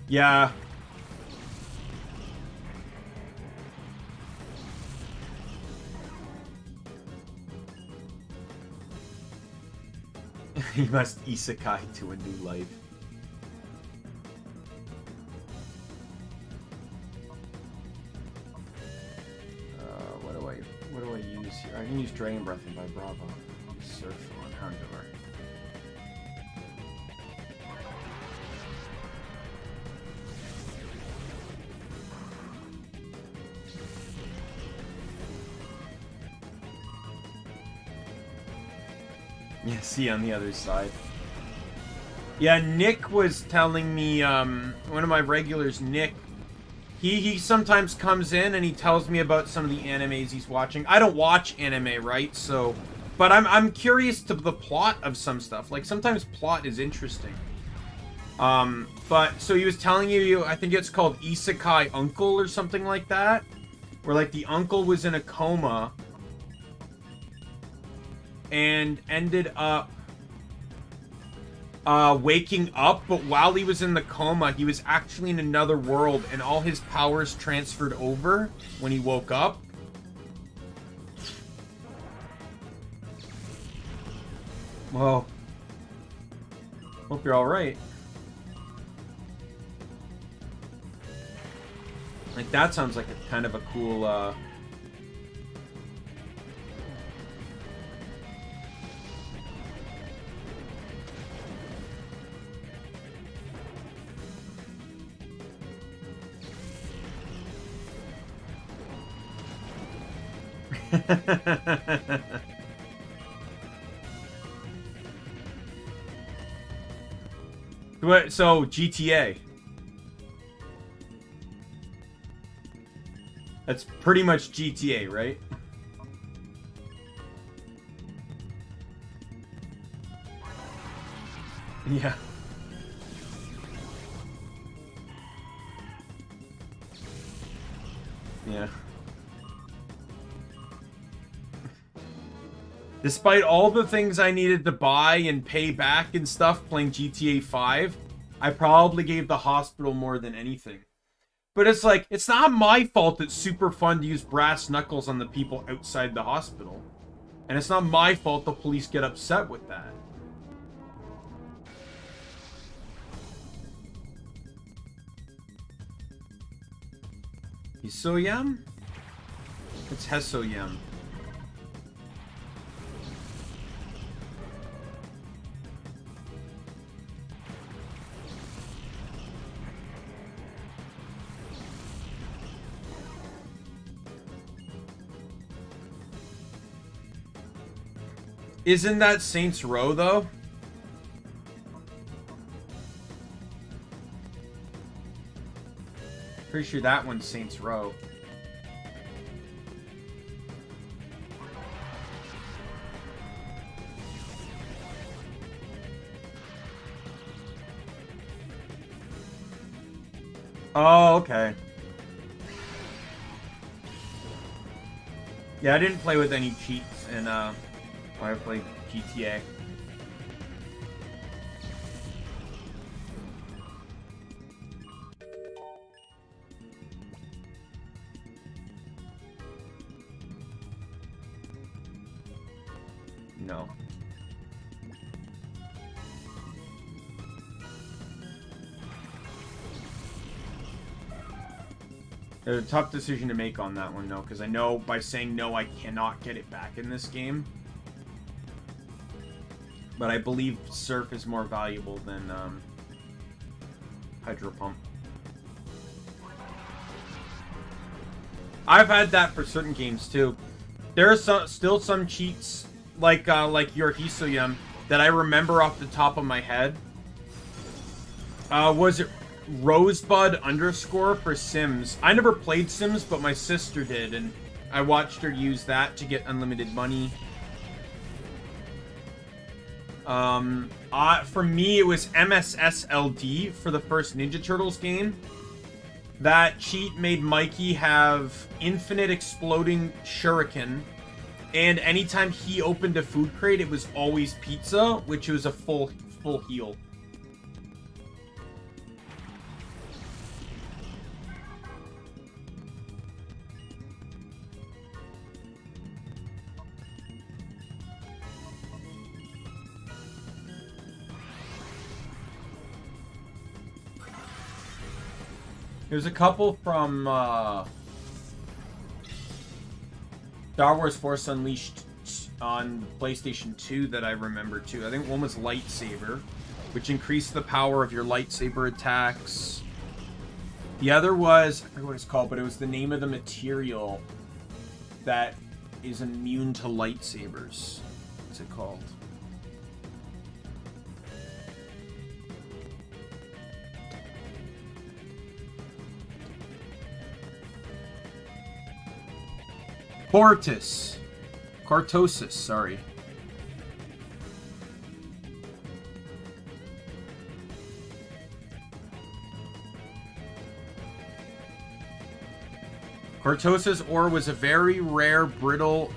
Yeah. He must isekai to a new life. What do I use here? I can use Dragon Breath and Vibrava. Surf on Houndour. Yeah, see on the other side. Yeah, Nick was telling me, one of my regulars, Nick, he sometimes comes in and he tells me about some of the animes he's watching. I don't watch anime, right? So, but I'm curious to the plot of some stuff. Like, sometimes plot is interesting. But, so he was telling you, I think it's called Isekai Uncle or something like that. Where, like, the uncle was in a coma and ended up waking up, but while he was in the coma, he was actually in another world, and all his powers transferred over when he woke up. Well, hope you're alright. Like, that sounds like a kind of a cool, So, GTA. That's pretty much GTA, right? Yeah. Yeah. Despite all the things I needed to buy and pay back and stuff playing GTA 5, I probably gave the hospital more than anything. But it's like, it's not my fault it's super fun to use brass knuckles on the people outside the hospital. And it's not my fault the police get upset with that. Hisoyam? It's Hesoyam. Isn't that Saints Row, though? Pretty sure that one's Saints Row. Oh, okay. Yeah, I didn't play with any cheats in, when I played GTA. No. It's a tough decision to make on that one, though, because I know by saying no, I cannot get it back in this game. But I believe Surf is more valuable than Hydro Pump. I've had that for certain games, too. There are still some cheats, like your Hisoyam, that I remember off the top of my head. Was it Rosebud _ for Sims? I never played Sims, but my sister did, and I watched her use that to get unlimited money. For me, it was MSSLD for the first Ninja Turtles game. That cheat made Mikey have infinite exploding shuriken, and anytime he opened a food crate, it was always pizza, which was a full heal. There's a couple from Star Wars Force Unleashed on PlayStation 2 that I remember too. I think one was Lightsaber, which increased the power of your lightsaber attacks. The other was, I forget what it's called, but it was the name of the material that is immune to lightsabers. What's it called? Cortosis, sorry. Cortosis ore was a very rare, brittle,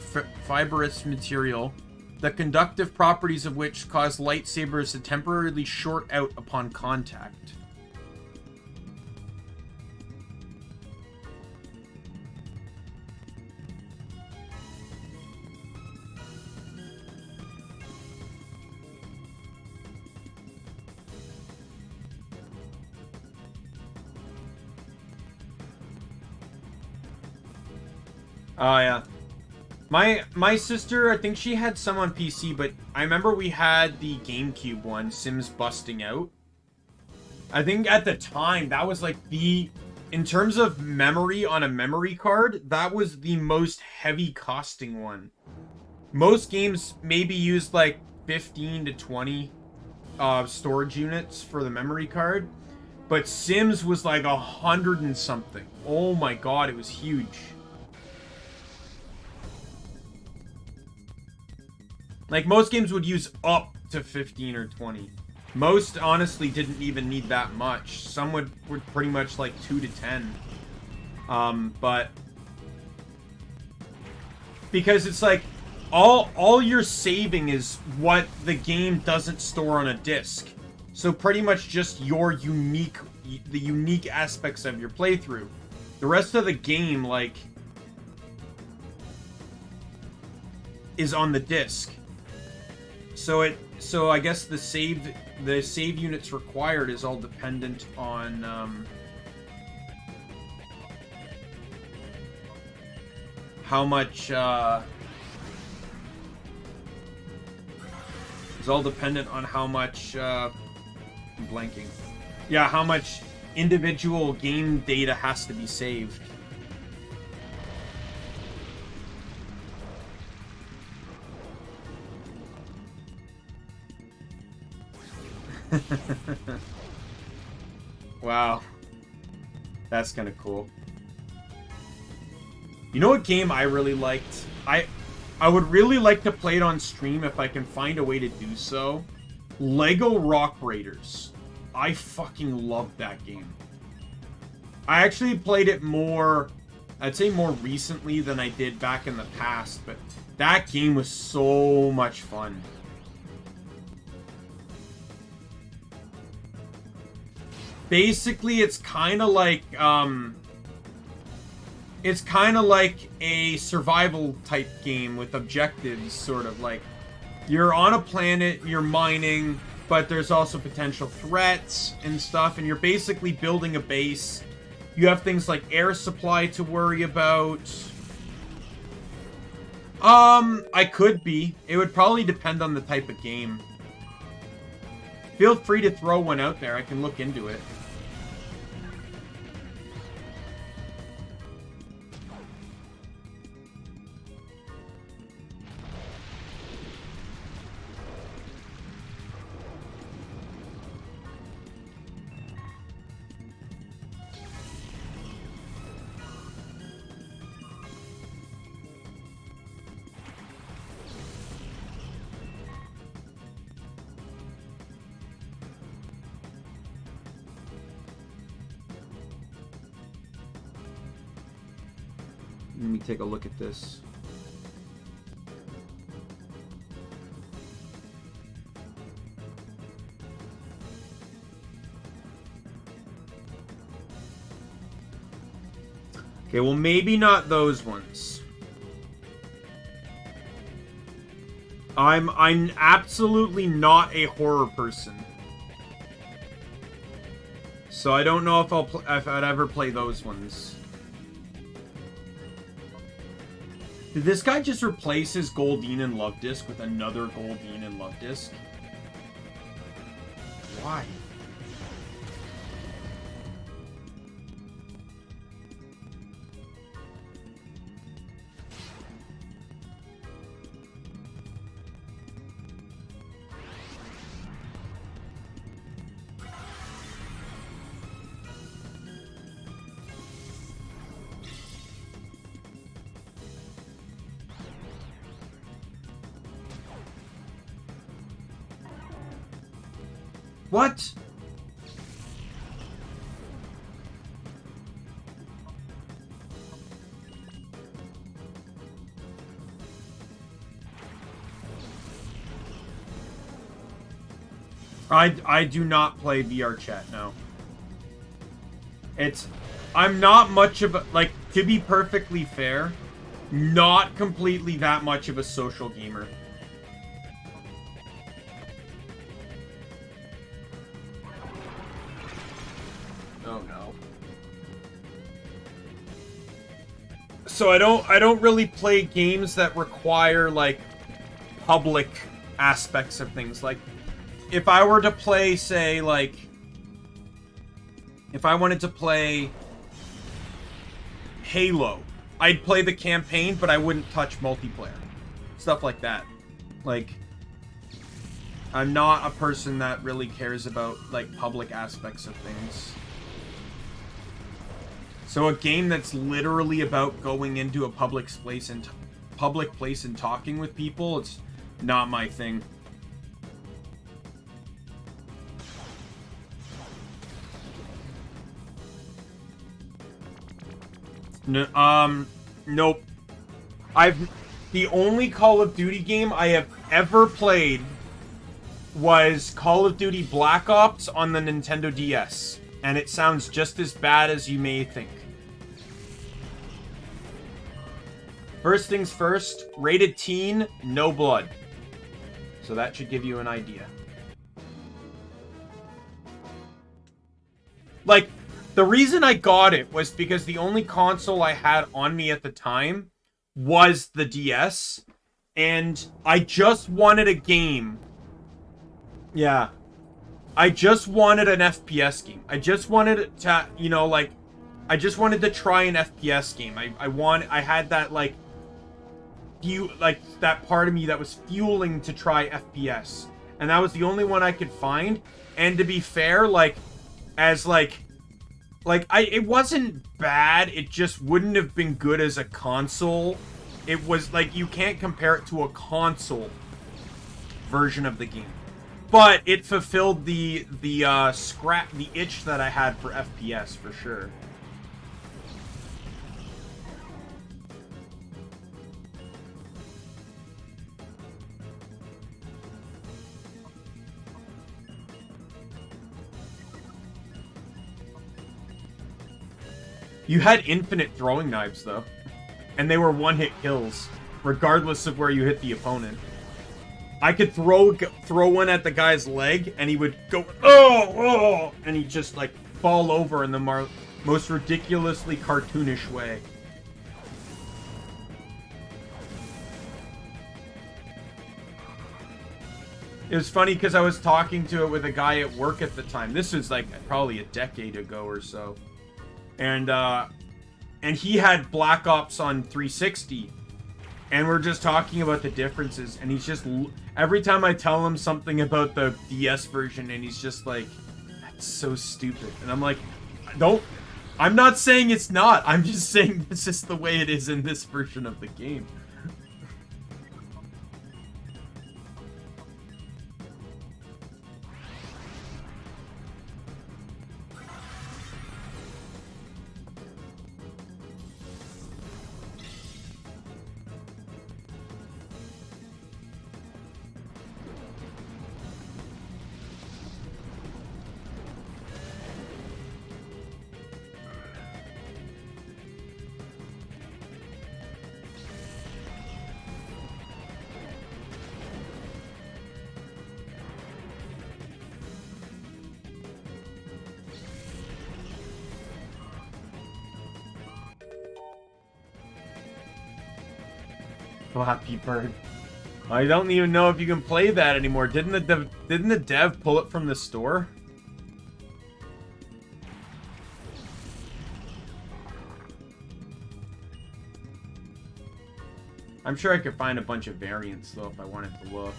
fibrous material, the conductive properties of which cause lightsabers to temporarily short out upon contact. Oh, yeah. My sister, I think she had some on PC, but I remember we had the GameCube one, Sims Busting Out. I think at the time, that was like in terms of memory on a memory card, that was the most heavy costing one. Most games maybe used like 15 to 20 storage units for the memory card, but Sims was like 100 and something. Oh my god, it was huge. Like, most games would use up to 15 or 20. Most, honestly, didn't even need that much. Some would pretty much, like, 2 to 10. But... because it's like, all you're saving is what the game doesn't store on a disc. So pretty much just the unique aspects of your playthrough. The rest of the game, like, is on the disc. So I guess the save units required is all dependent on how much it's all dependent on how much I'm blanking. Yeah, how much individual game data has to be saved. Wow. That's kind of cool. You know what game I really liked? I would really like to play it on stream if I can find a way to do so. Lego Rock Raiders. I fucking loved that game. I actually played it more, I'd say more recently than I did back in the past, but that game was so much fun. Basically, it's kind of like, a survival type game with objectives, sort of like you're on a planet, you're mining, but there's also potential threats and stuff, and you're basically building a base. You have things like air supply to worry about. I could be. It would probably depend on the type of game. Feel free to throw one out there. I can look into it. Let me take a look at this. Okay, well, maybe not those ones. I'm absolutely not a horror person. So I don't know if I'd ever play those ones. Did this guy just replace his Goldeen and Love Disc with another Goldeen and Love Disc? Why? What? I do not play VR chat, no. I'm not much of a, like, to be perfectly fair, not completely that much of a social gamer. Oh no. So I don't really play games that require like public aspects of things. Like if I were to play, say, like if I wanted to play Halo, I'd play the campaign, but I wouldn't touch multiplayer. Stuff like that. Like I'm not a person that really cares about like public aspects of things. So a game that's literally about going into a public place and talking with people, it's not my thing. No, nope. The only Call of Duty game I have ever played was Call of Duty Black Ops on the Nintendo DS, and it sounds just as bad as you may think. First things first, rated teen, no blood. So that should give you an idea. Like, the reason I got it was because the only console I had on me at the time was the DS, and I just wanted a game. Yeah. I just wanted an FPS game. I just wanted to, you know, like, I just wanted to try an FPS game. I had that, like that part of me that was fueling to try FPS. And that was the only one I could find. And to be fair, it wasn't bad. It just wouldn't have been good as a console. It was, like, you can't compare it to a console version of the game. But it fulfilled the itch that I had for FPS, for sure. You had infinite throwing knives, though. And they were one-hit kills, regardless of where you hit the opponent. I could throw one at the guy's leg, and he would go, oh, and he'd just, like, fall over in the most ridiculously cartoonish way. It was funny because I was talking to it with a guy at work at the time. This was, like, probably a decade ago or so. And he had Black Ops on 360. And we're just talking about the differences. And he's just... Every time I tell him something about the DS version, and he's just like, that's so stupid. And I'm like, I'm not saying it's not. I'm just saying this is the way it is in this version of the game. Flappy Bird. I don't even know if you can play that anymore. Didn't the dev pull it from the store? I'm sure I could find a bunch of variants though if I wanted to look.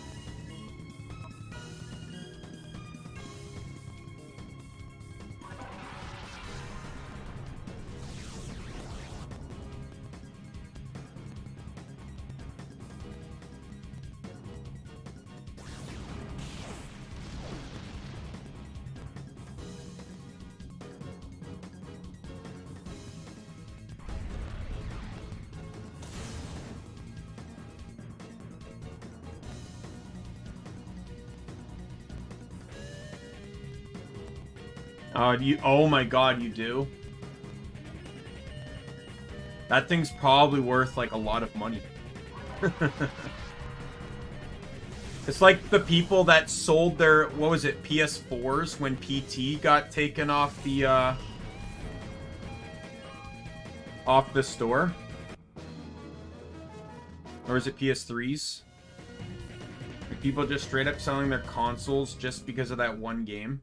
Oh my god, you do? That thing's probably worth, like, a lot of money. It's like the people that sold their, what was it, PS4s when PT got taken off the store? Or is it PS3s? Like, people just straight up selling their consoles just because of that one game.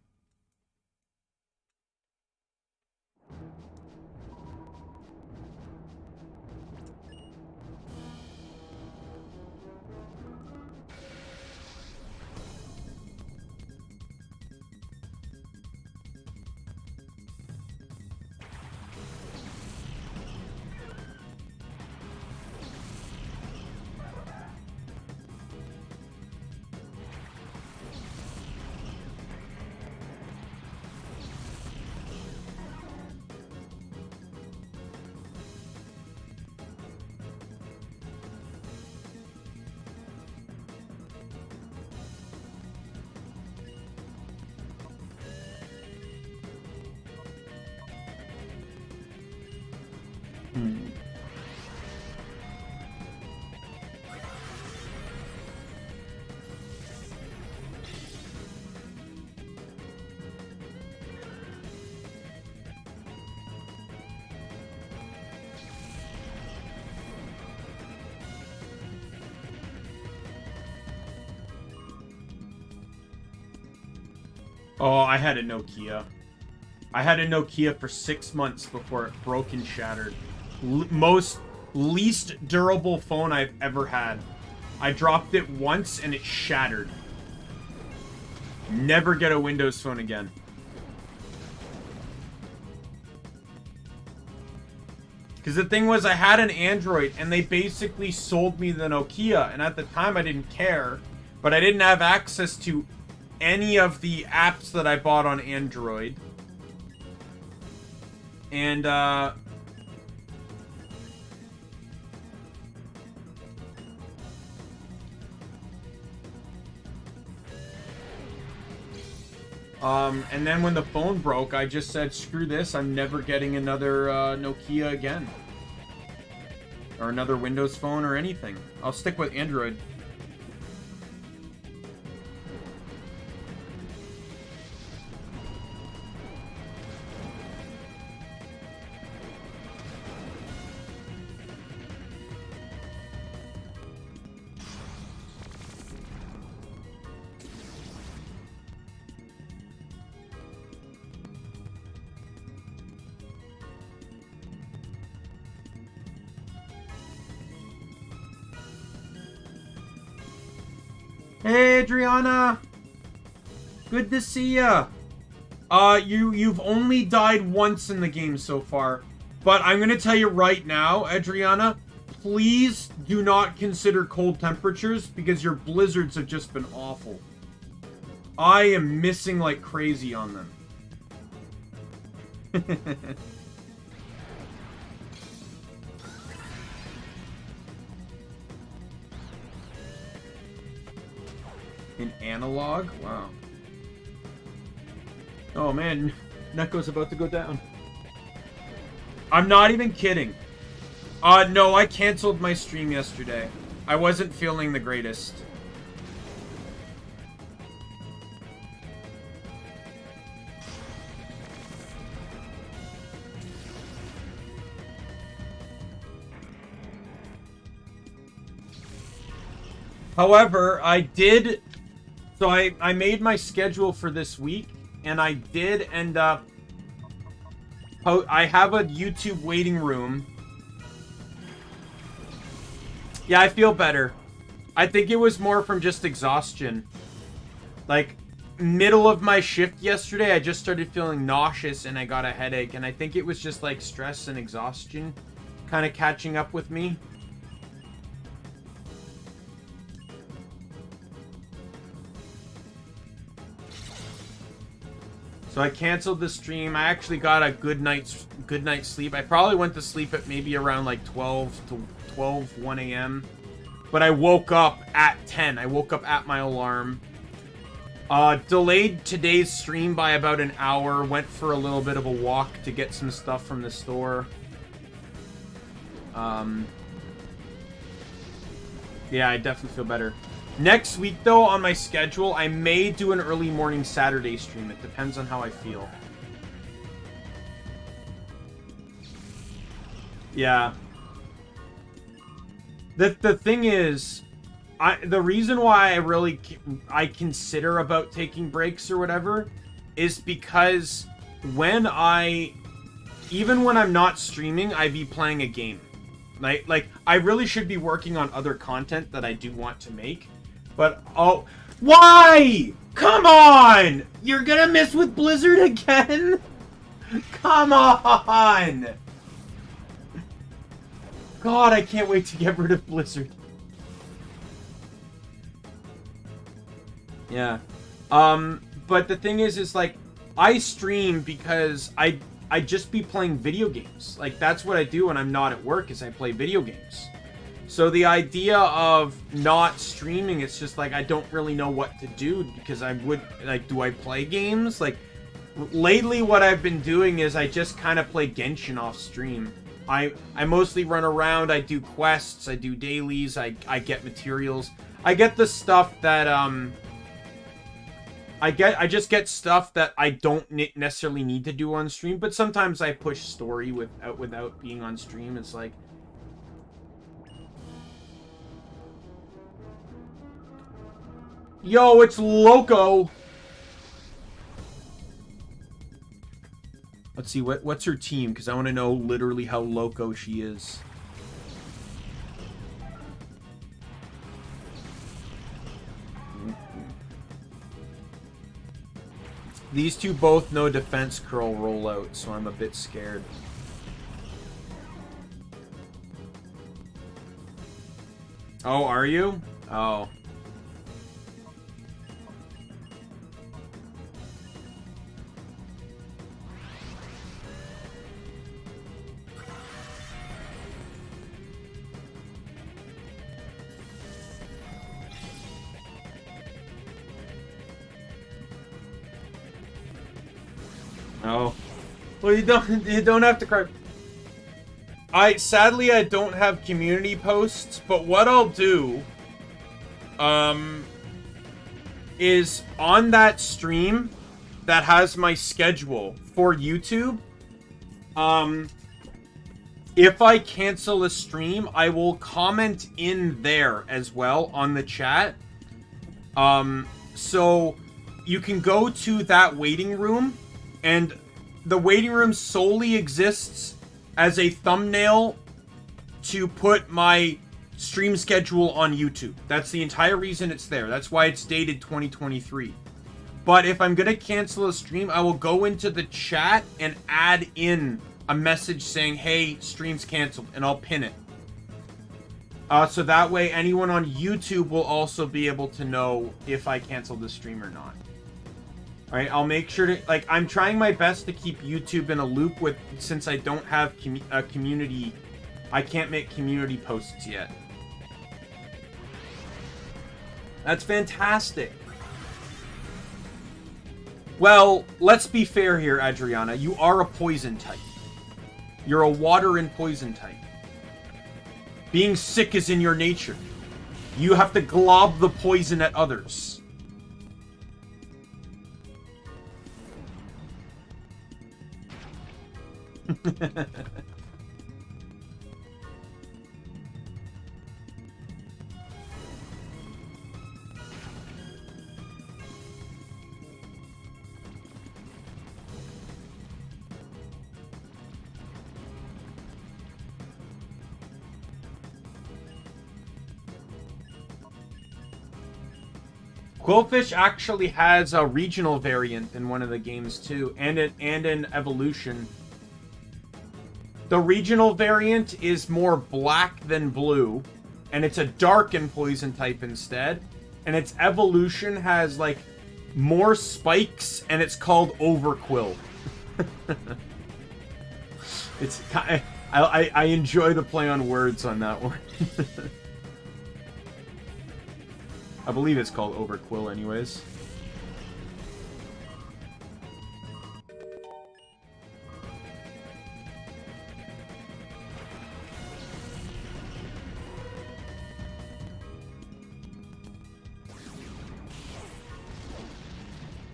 Oh, I had a Nokia. I had a Nokia for 6 months before it broke and shattered. Least durable phone I've ever had. I dropped it once and it shattered. Never get a Windows phone again. Because the thing was, I had an Android, and they basically sold me the Nokia, and at the time I didn't care, but I didn't have access to any of the apps that I bought on Android. And, and then when the phone broke, I just said, screw this, I'm never getting another Nokia again. Or another Windows phone or anything. I'll stick with Android. Hey, Adriana! Good to see ya! You've only died once in the game so far. But I'm gonna tell you right now, Adriana, please do not consider cold temperatures because your blizzards have just been awful. I am missing like crazy on them. In analog? Wow. Oh man, Neko's about to go down. I'm not even kidding. No, I canceled my stream yesterday. I wasn't feeling the greatest. However, I did... So I made my schedule for this week, and I did end up... I have a YouTube waiting room. Yeah, I feel better. I think it was more from just exhaustion. Like, middle of my shift yesterday, I just started feeling nauseous and I got a headache. And I think it was just like stress and exhaustion kind of catching up with me. So I canceled the stream. I actually got a good night's sleep. I probably went to sleep at maybe around like 1 a.m. But I woke up at 10. I woke up at my alarm. Delayed today's stream by about an hour. Went for a little bit of a walk to get some stuff from the store. Yeah, I definitely feel better. Next week, though, on my schedule, I may do an early morning Saturday stream. It depends on how I feel. Yeah. The thing is, the reason why I consider about taking breaks or whatever is because even when I'm not streaming, I be playing a game. Like I really should be working on other content that I do want to make. But, oh, why? Come on! You're gonna miss with Blizzard again? Come on! God, I can't wait to get rid of Blizzard. Yeah. But the thing is like, I stream because I just be playing video games. Like, that's what I do when I'm not at work, is I play video games. So the idea of not streaming, it's just like I don't really know what to do because I would, like, do I play games? Like, lately what I've been doing is I just kind of play Genshin off stream. I mostly run around, I do quests, I do dailies, I get materials. I get the stuff that, I just get stuff that I don't necessarily need to do on stream, but sometimes I push story without being on stream. It's like, yo, it's Loco. Let's see, what's her team? Because I want to know literally how loco she is. These two both know defense curl rollout, so I'm a bit scared. Oh, are you? Oh. Oh. Well, you don't have to cry. Sadly I don't have community posts, but what I'll do is on that stream that has my schedule for YouTube, if I cancel a stream, I will comment in there as well on the chat. So you can go to that waiting room, and the waiting room solely exists as a thumbnail to put my stream schedule on YouTube. That's the entire reason it's there. That's why it's dated 2023. But if I'm going to cancel a stream, I will go into the chat and add in a message saying, hey, stream's canceled, and I'll pin it. So that way anyone on YouTube will also be able to know if I canceled the stream or not. Alright, I'll make sure to, like, I'm trying my best to keep YouTube in a loop with, since I don't have a community, I can't make community posts yet. That's fantastic. Well, let's be fair here, Adriana. You are a poison type. You're a water and poison type. Being sick is in your nature. You have to glob the poison at others. Quillfish actually has a regional variant in one of the games too, and an evolution. The regional variant is more black than blue, and it's a dark and poison type instead. And its evolution has like more spikes, and it's called Overquill. It's I enjoy the play on words on that one. I believe it's called Overquill anyways.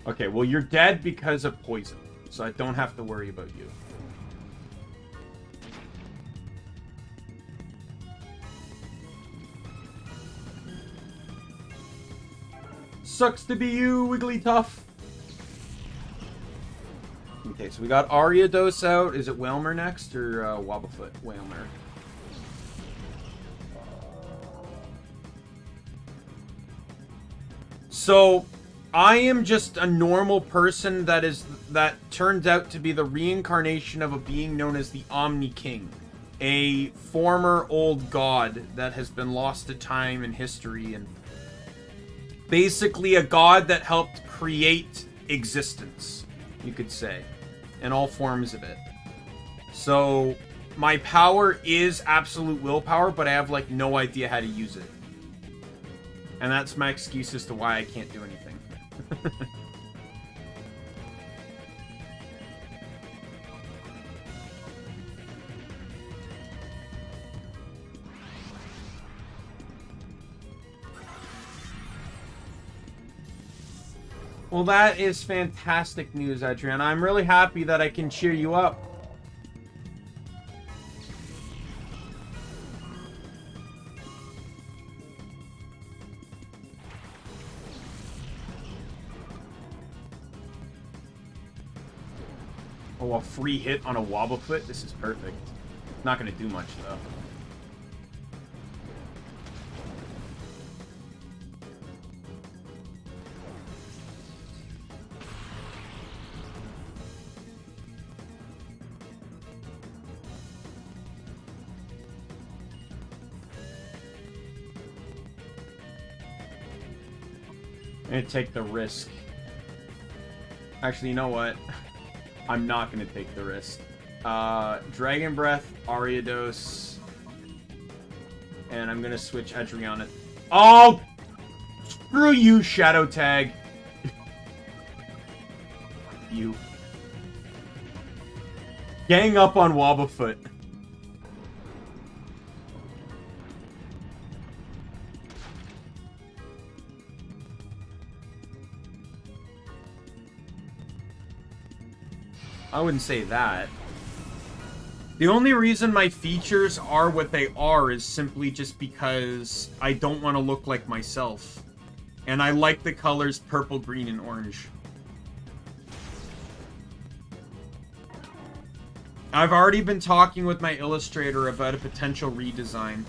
Okay, well, you're dead because of poison, so I don't have to worry about you. Sucks to be you, Wigglytuff. Okay, so we got Ariados out. Is it Whalmer next, or Wobblefoot? Whalmer. So, I am just a normal person that turns out to be the reincarnation of a being known as the Omni King, a former old god that has been lost to time and history, and basically a god that helped create existence, you could say, in all forms of it. So my power is absolute willpower, but I have like no idea how to use it, and that's my excuse as to why I can't do anything. Well, that is fantastic news, Adriana. I'm really happy that I can cheer you up. Oh, a free hit on a Wobblefoot? This is perfect. Not going to do much, though. I'm gonna take the risk. Actually, you know what? I'm not gonna take the risk. Dragon Breath, Ariados, and I'm gonna switch Adriana. Oh! Screw you, Shadow Tag. You. Gang up on Wobblefoot. I wouldn't say that. The only reason my features are what they are is simply just because I don't want to look like myself. And I like the colors purple, green, and orange. I've already been talking with my illustrator about a potential redesign.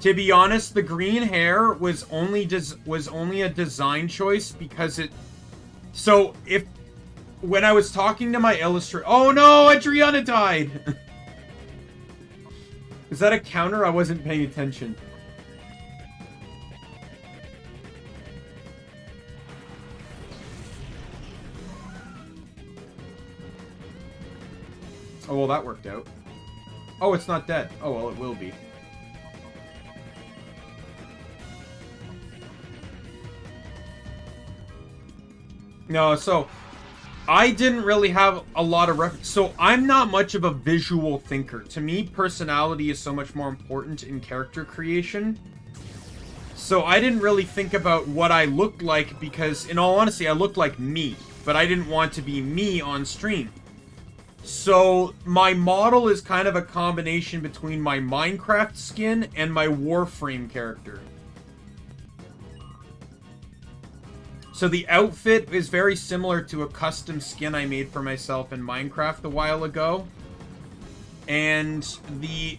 To be honest, the green hair was only a design choice because it... So, when I was talking to my illustrator... Oh no! Adriana died! Is that a counter? I wasn't paying attention. Oh, well, that worked out. Oh, it's not dead. Oh, well, it will be. No, so... I didn't really have a lot of reference. So, I'm not much of a visual thinker. To me, personality is so much more important in character creation. So, I didn't really think about what I looked like because, in all honesty, I looked like me. But I didn't want to be me on stream. So, my model is kind of a combination between my Minecraft skin and my Warframe character. So the outfit is very similar to a custom skin I made for myself in Minecraft a while ago. And the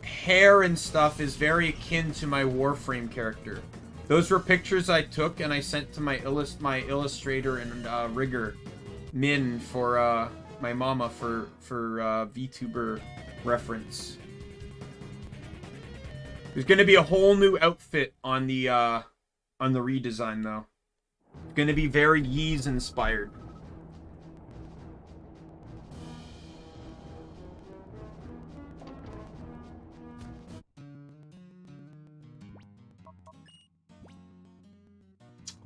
hair and stuff is very akin to my Warframe character. Those were pictures I took and I sent to my illustrator and rigger, Min, for my mama for VTuber reference. There's gonna be a whole new outfit on the redesign though. It's gonna be very Yeez inspired.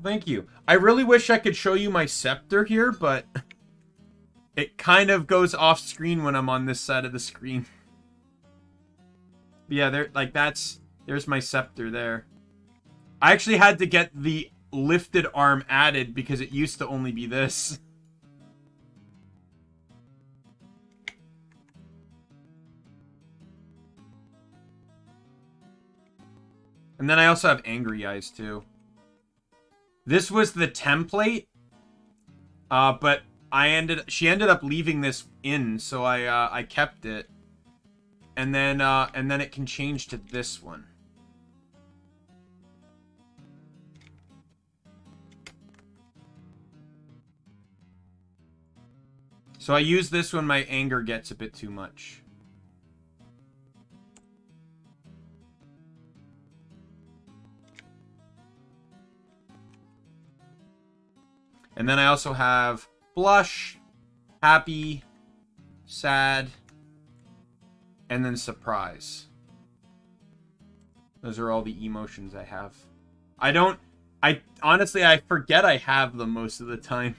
Thank you. I really wish I could show you my scepter here, but it kind of goes off screen when I'm on this side of the screen. Yeah, there's my scepter there. I actually had to get the lifted arm added because it used to only be this. And then I also have angry eyes too. This was the template, but she ended up leaving this in, so I kept it, and then it can change to this one. So I use this when my anger gets a bit too much. And then I also have blush, happy, sad, and then surprise. Those are all the emotions I have. Honestly, I forget I have them most of the time.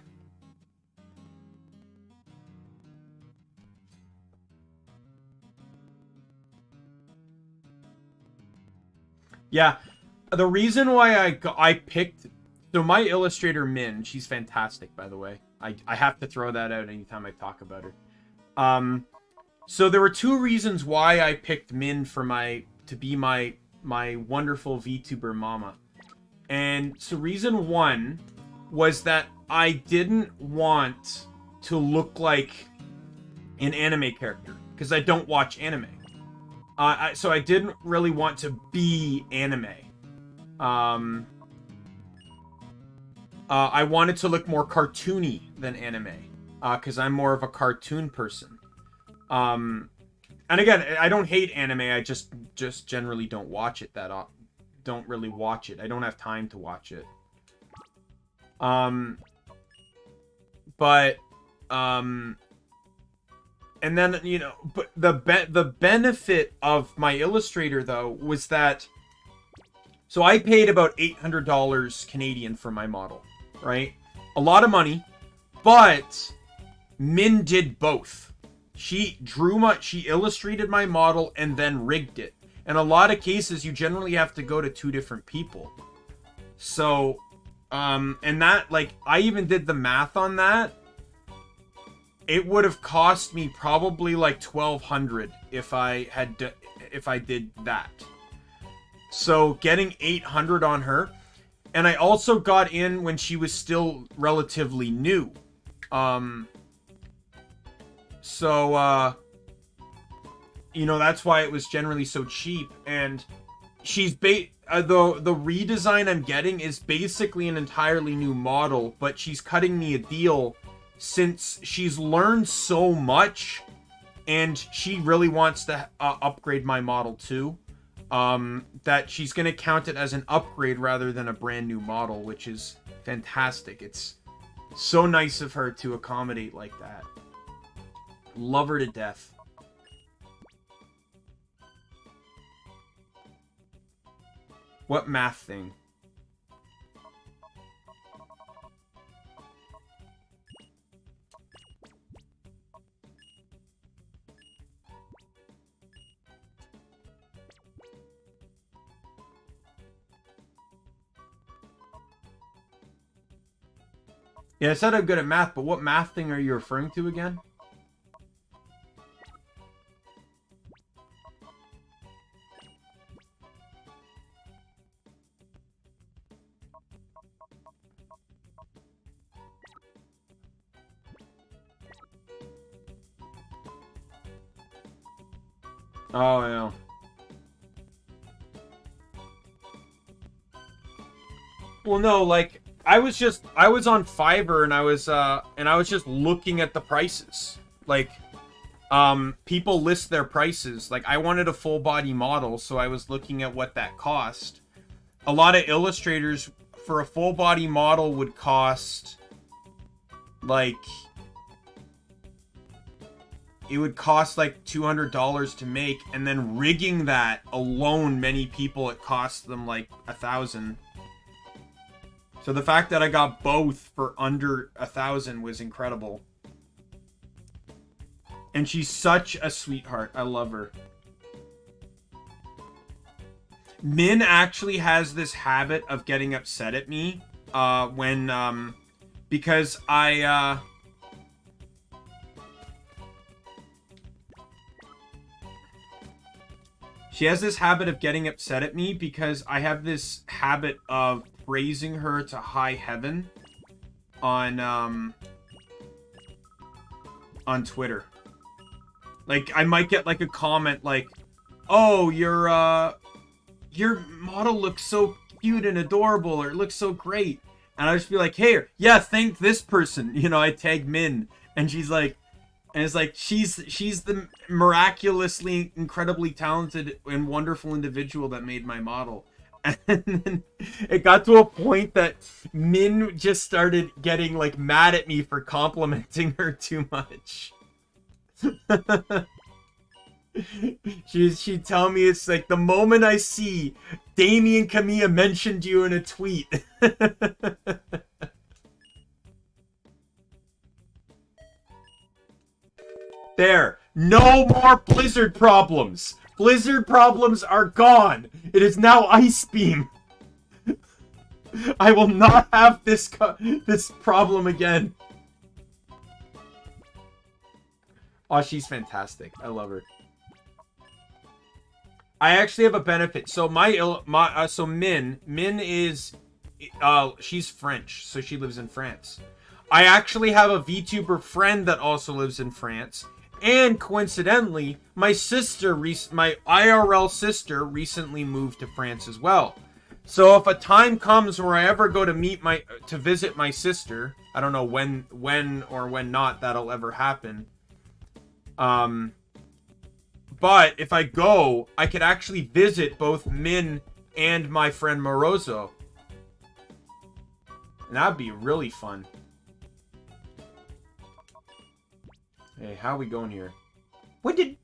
Yeah, the reason why I picked... So my illustrator, Min, she's fantastic, by the way. I have to throw that out anytime I talk about her. So there were two reasons why I picked Min to be my wonderful VTuber mama. And so reason one was that I didn't want to look like an anime character, because I don't watch anime. So I didn't really want to be anime. I wanted to look more cartoony than anime, because I'm more of a cartoon person. And again, I don't hate anime, I just generally don't watch it that don't really watch it. I don't have time to watch it. And then, you know, but the benefit of my Illustrator, though, was that, so I paid about $800 Canadian for my model, right? A lot of money, but Min did both. She illustrated my model and then rigged it. In a lot of cases, you generally have to go to 2 different people. So, and that, like, I even did the math on that. It would have cost me probably like $1,200 if I did that. So getting $800 on her, and I also got in when she was still relatively new. You know, that's why it was generally so cheap. And she's the redesign I'm getting is basically an entirely new model, but she's cutting me a deal since she's learned so much, and she really wants to upgrade my model too, that she's going to count it as an upgrade rather than a brand new model, which is fantastic. It's so nice of her to accommodate like that. Love her to death. What math thing? Yeah, I said I'm good at math, but what math thing are you referring to again? Oh, yeah. Well, no, like, I was on Fiverr and I was just looking at the prices. Like, people list their prices. Like, I wanted a full body model, so I was looking at what that cost. A lot of illustrators for a full body model would cost, like, it would cost like $200 to make, and then rigging that alone, many people, it cost them like $1,000. So the fact that I got both for under $1,000 was incredible. And she's such a sweetheart. I love her. Min actually has this habit of getting upset at me because she has this habit of getting upset at me because I have this habit of praising her to high heaven on Twitter. Like, I might get like a comment like, "Oh, your model looks so cute and adorable," or "it looks so great," and I just be like, "Hey, yeah, thank this person." You know, I tag Min, and she's like, and it's like she's the miraculously, incredibly talented and wonderful individual that made my model. And then it got to a point that Min just started getting like mad at me for complimenting her too much. She'd tell me, it's like, the moment I see Daimien Kamiya mentioned you in a tweet. There. No more blizzard problems. Blizzard problems are gone. It is now Ice Beam. I will not have this problem again. Oh, she's fantastic. I love her. I actually have a benefit. So Min is she's French, so she lives in France. I actually have a VTuber friend that also lives in France. And coincidentally, my IRL sister recently moved to France as well. So if a time comes where I ever go to visit my sister, I don't know when or when not that'll ever happen. But if I go, I could actually visit both Min and my friend Morozo. And that'd be really fun. Hey, how are we going here? When did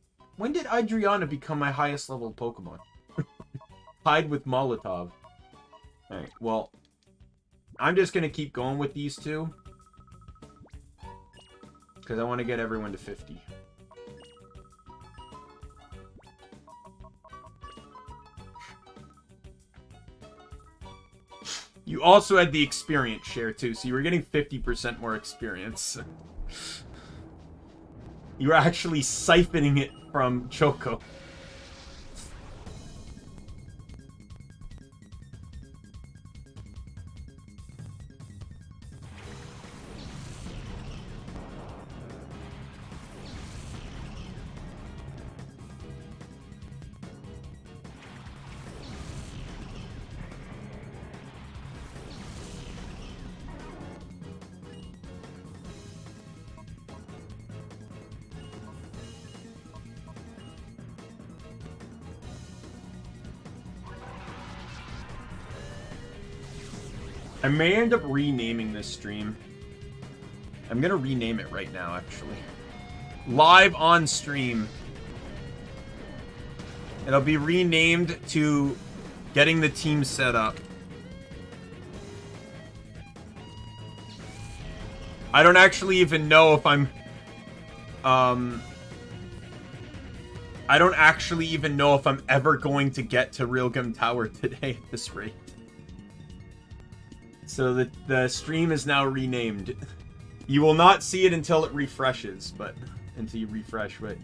Adriana become my highest level Pokemon? Tied with Molotov. Alright, well, I'm just gonna keep going with these two. Because I want to get everyone to 50. You also had the experience share, too, so you were getting 50% more experience. You were actually siphoning it from Choco. I may end up renaming this stream. I'm gonna rename it right now, actually. Live on stream. It'll be renamed to Getting the Team Set Up. I don't actually even know if I'm... I don't actually even know if I'm ever going to get to Realgam Tower today at this rate. So the stream is now renamed. You will not see it until it refreshes, but until you refresh, but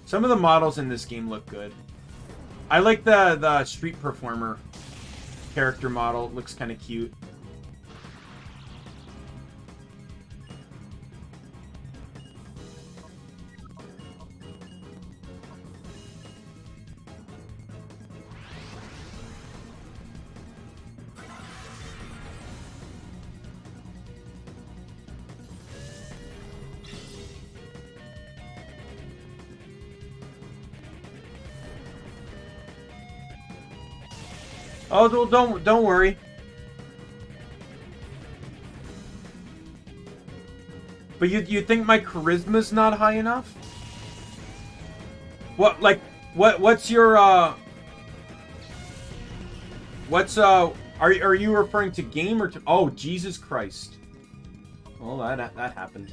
some of the models in this game look good. I like the street performer character model. It looks kind of cute. Oh, don't worry. But you think my charisma's not high enough? What, like, what's your are you referring to game or to... Oh, Jesus Christ. Well, that happened.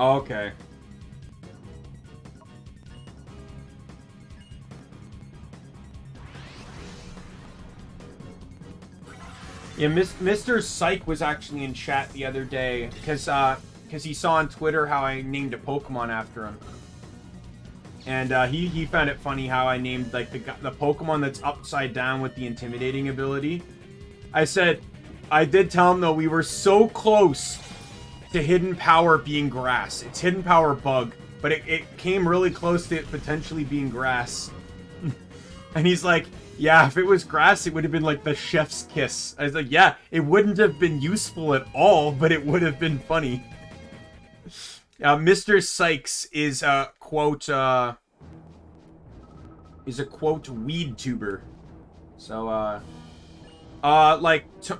Oh, okay. Yeah, Mr. Psych was actually in chat the other day because he saw on Twitter how I named a Pokemon after him, and he found it funny how I named like the Pokemon that's upside down with the intimidating ability. I did tell him though we were so close to Hidden Power being grass. It's Hidden Power Bug, but it came really close to it potentially being grass. And he's like, yeah, if it was grass, it would have been like the chef's kiss. I was like, yeah, it wouldn't have been useful at all, but it would have been funny. Mr. Sykes is a quote weed tuber. So,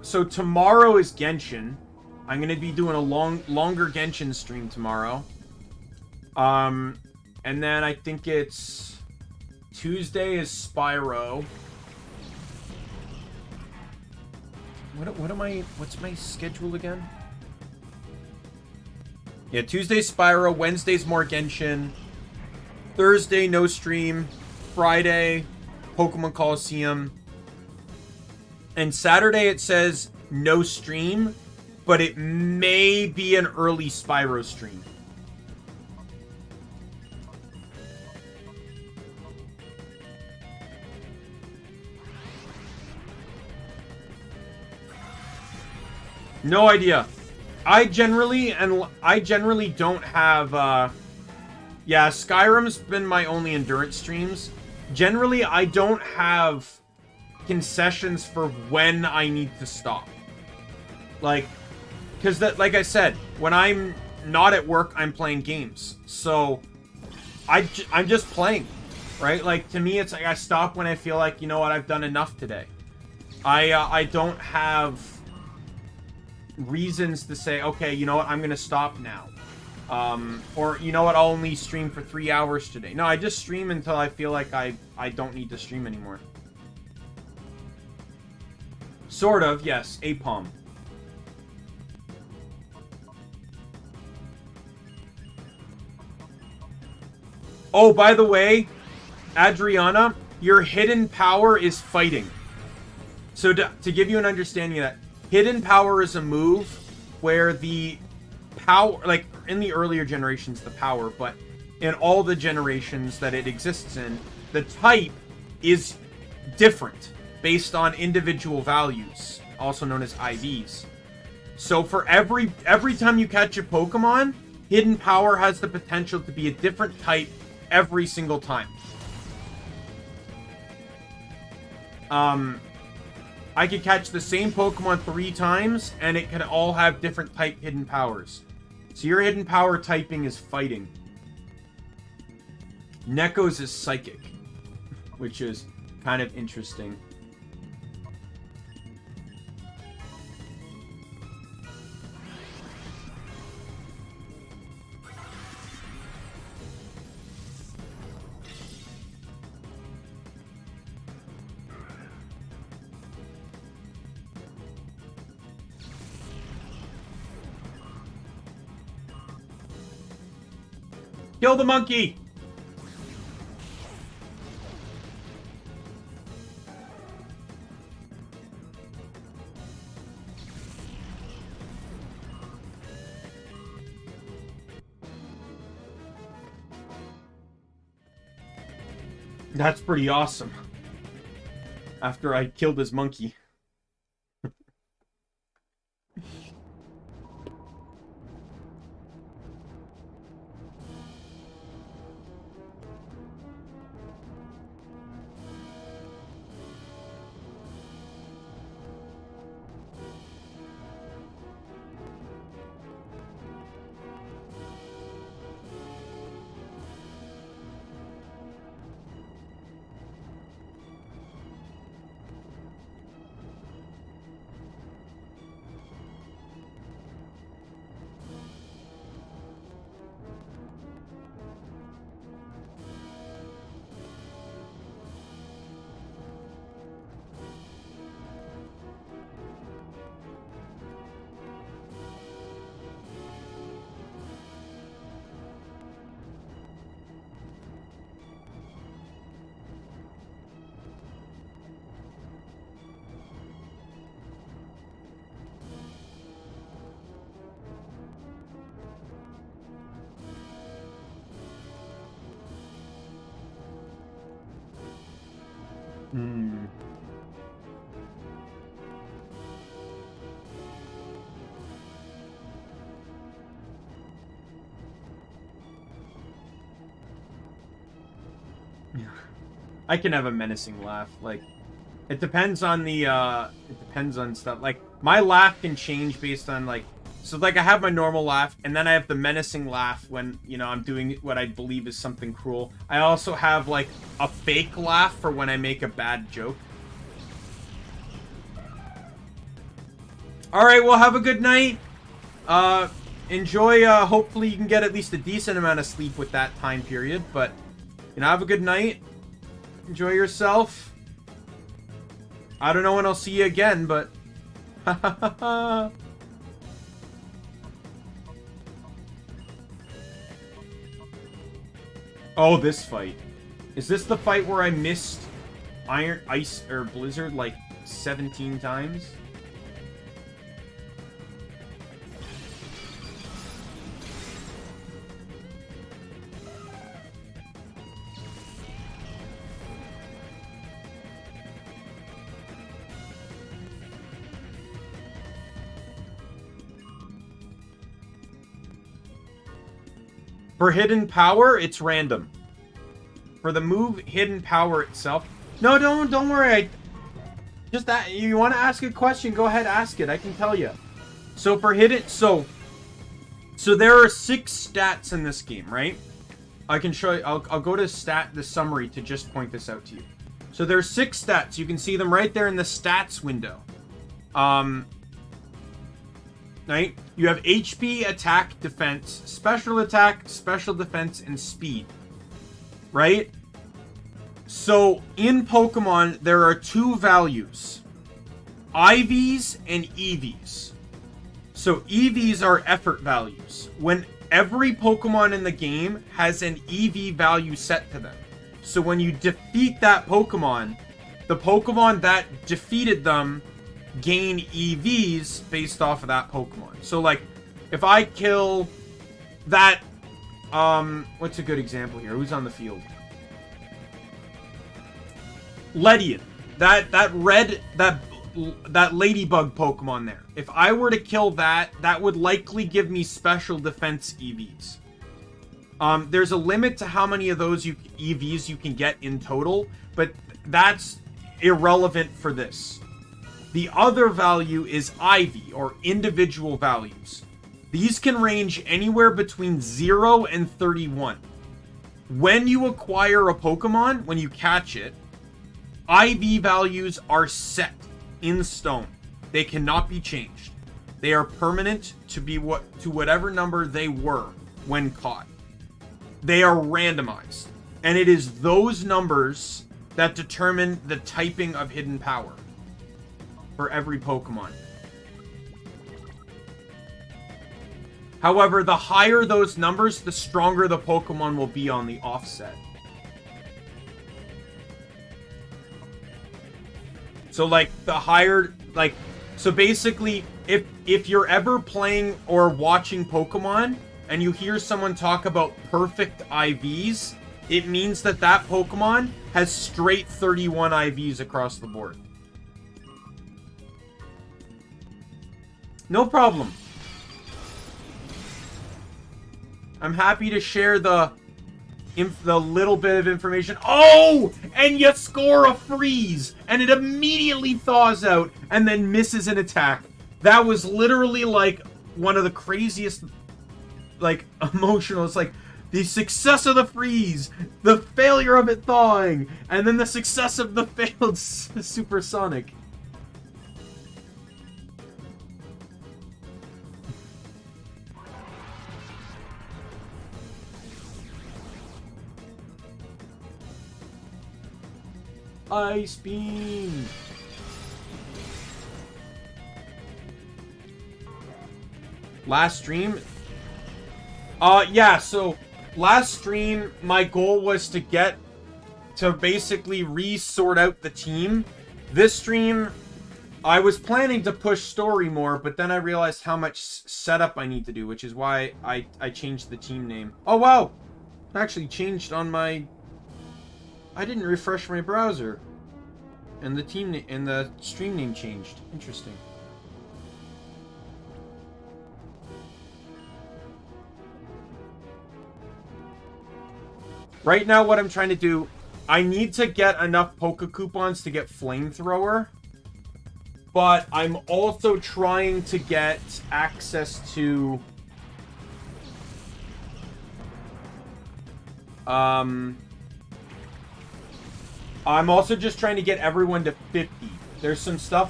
so tomorrow is Genshin. I'm gonna be doing a longer Genshin stream tomorrow. And then I think it's Tuesday is Spyro. What's my schedule again? Yeah, Tuesday's Spyro, Wednesday's more Genshin, Thursday no stream, Friday Pokemon Colosseum, and Saturday it says no stream, but it may be an early Spyro stream. No idea. I generally don't have, yeah, Skyrim's been my only endurance streams. Generally, I don't have concessions for when I need to stop. Like, because like I said, when I'm not at work, I'm playing games. So, I'm just playing, right? Like, to me, it's like I stop when I feel like, you know what, I've done enough today. I don't have reasons to say, okay, you know what, I'm going to stop now. Or, you know what, I'll only stream for 3 hours today. No, I just stream until I feel like I don't need to stream anymore. Sort of, yes, APOM. Oh, by the way, Adriana, your hidden power is fighting. So to give you an understanding of that, hidden power is a move where the power, like in the earlier generations, the power, but in all the generations that it exists in, the type is different based on individual values, also known as IVs. So for every time you catch a Pokemon, hidden power has the potential to be a different type every single time. I could catch the same Pokemon 3 times, and it could all have different type hidden powers. So your hidden power typing is fighting. Neko's is psychic, which is kind of interesting. Kill the monkey! That's pretty awesome. After I killed his monkey. I can have a menacing laugh. Like, it depends on the, it depends on stuff. Like, my laugh can change based on, like, so, like, I have my normal laugh, and then I have the menacing laugh when, you know, I'm doing what I believe is something cruel. I also have, like, a fake laugh for when I make a bad joke. Alright, well, have a good night. Enjoy, hopefully you can get at least a decent amount of sleep with that time period, but, you know, have a good night. Enjoy yourself. I don't know when I'll see you again, but... Oh, this fight. Is this the fight where I missed Ice, or Blizzard, like, 17 times? For hidden power, it's random. For the move hidden power itself. No, don't worry. Just that you want to ask a question, go ahead, ask it. I can tell you. So for hidden, so there are 6 stats in this game, right? I can show you. I'll go to the summary to just point this out to you. So there's 6 stats. You can see them right there in the stats window. Right? You have HP, attack, defense, special attack, special defense, and speed. Right? So in Pokemon, there are 2 values. IVs and EVs. So EVs are effort values. When every Pokemon in the game has an EV value set to them. So when you defeat that Pokemon, the Pokemon that defeated them gain EVs based off of that Pokemon. So like, if I kill that, what's a good example here? Who's on the field? Ledian. That ladybug Pokemon there. If I were to kill that, that would likely give me special defense EVs. There's a limit to how many of those EVs you can get in total, but that's irrelevant for this. The other value is IV, or individual values. These can range anywhere between 0 and 31. When you acquire a Pokemon, when you catch it, IV values are set in stone. They cannot be changed. They are permanent to whatever number they were when caught. They are randomized. And it is those numbers that determine the typing of hidden power for every Pokemon. However, the higher those numbers, the stronger the Pokemon will be on the offset. So like the higher, like, so basically if you're ever playing or watching Pokemon and you hear someone talk about perfect IVs, it means that that Pokemon has straight 31 IVs across the board. No problem. I'm happy to share the little bit of information. Oh! And you score a freeze! And it immediately thaws out and then misses an attack. That was literally like one of the craziest, like, emotional. It's like the success of the freeze, the failure of it thawing, and then the success of the failed supersonic. Ice Beam! Last stream? Yeah, so last stream, my goal was to basically re-sort out the team. This stream, I was planning to push story more, but then I realized how much setup I need to do, which is why I changed the team name. Oh, wow! I actually changed on my... I didn't refresh my browser, and the stream name changed. Interesting. Right now, what I'm trying to do, I need to get enough Poke Coupons to get Flamethrower, but I'm also trying to get access to I'm also just trying to get everyone to 50. There's some stuff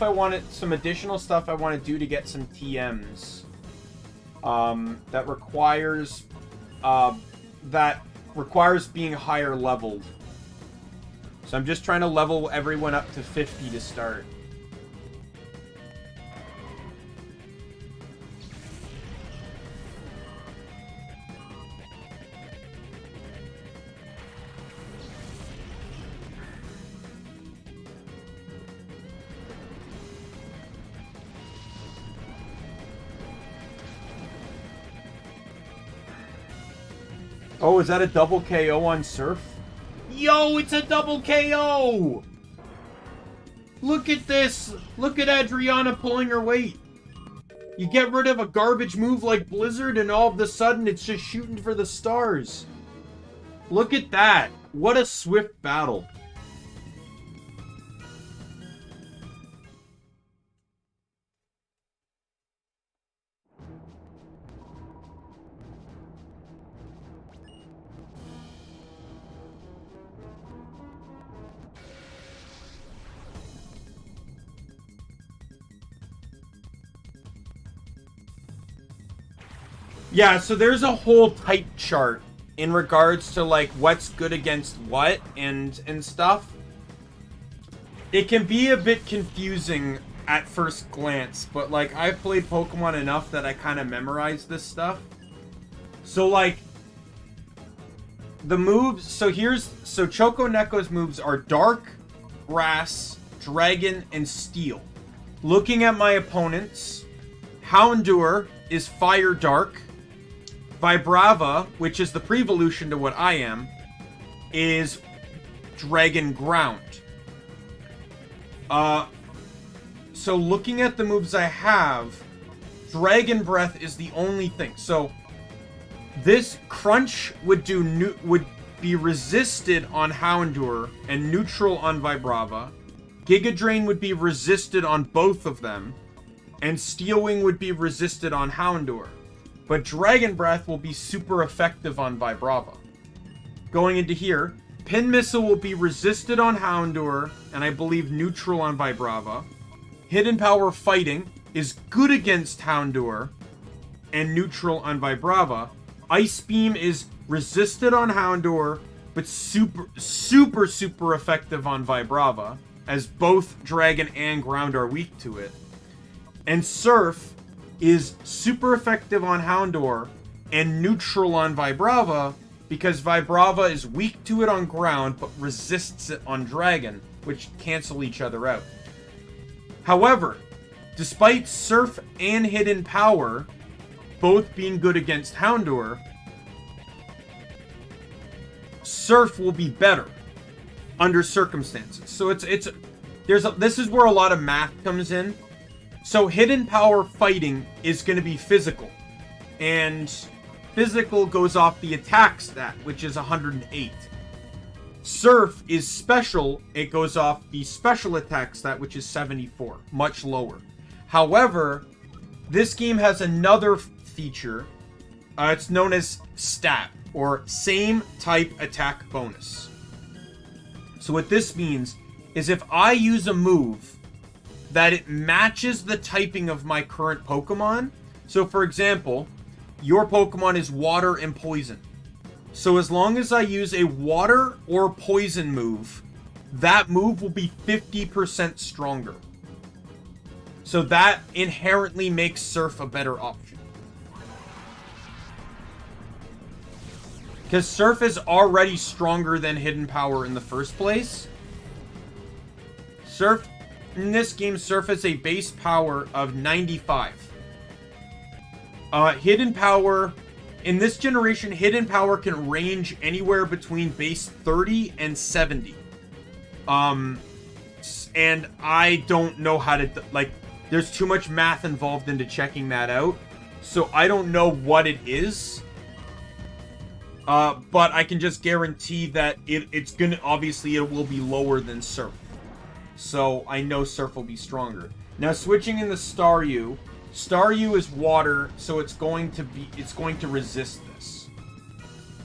some additional stuff I want to do to get some TMs. That requires being higher leveled. So I'm just trying to level everyone up to 50 to start. Oh, is that a double KO on Surf? Yo, it's a double KO! Look at this! Look at Adriana pulling her weight. You get rid of a garbage move like Blizzard and all of a sudden it's just shooting for the stars. Look at that. What a swift battle. Yeah, so there's a whole type chart in regards to like what's good against what and stuff. It can be a bit confusing at first glance, but like I've played Pokemon enough that I kind of memorized this stuff. So like the moves, so Choco Neko's moves are Dark, Grass, Dragon, and Steel. Looking at my opponents, Houndour is Fire Dark. Vibrava, which is the pre-evolution to what I am, is Dragon Ground. So looking at the moves I have, Dragon Breath is the only thing. So this Crunch would be resisted on Houndour and neutral on Vibrava. Gigadrain would be resisted on both of them, and Steel Wing would be resisted on Houndour. But Dragon Breath will be super effective on Vibrava. Going into here, Pin Missile will be resisted on Houndour, and I believe neutral on Vibrava. Hidden Power Fighting is good against Houndour, and neutral on Vibrava. Ice Beam is resisted on Houndour, but super effective on Vibrava, as both Dragon and Ground are weak to it. And Surf is super effective on Houndour and neutral on Vibrava, because Vibrava is weak to it on ground but resists it on Dragon, which cancel each other out. However, despite Surf and Hidden Power both being good against Houndour, Surf will be better under circumstances. So this is where a lot of math comes in. So Hidden Power Fighting is going to be physical. And physical goes off the attack stat, which is 108. Surf is special. It goes off the special attack stat, which is 74. Much lower. However, this game has another feature. It's known as Stat, or Same Type Attack Bonus. So what this means is if I use a move that it matches the typing of my current Pokemon. So for example, your Pokemon is Water and Poison. So as long as I use a Water or Poison move, that move will be 50% stronger. So that inherently makes Surf a better option. Because Surf is already stronger than Hidden Power in the first place. In this game, Surf has a base power of 95. Hidden Power, in this generation, Hidden Power can range anywhere between base 30 and 70. And I don't know how to, there's too much math involved into checking that out. So I don't know what it is. But I can just guarantee that obviously it will be lower than Surf. So I know Surf will be stronger. Now switching in the Staryu. Staryu is water, so it's going to resist this.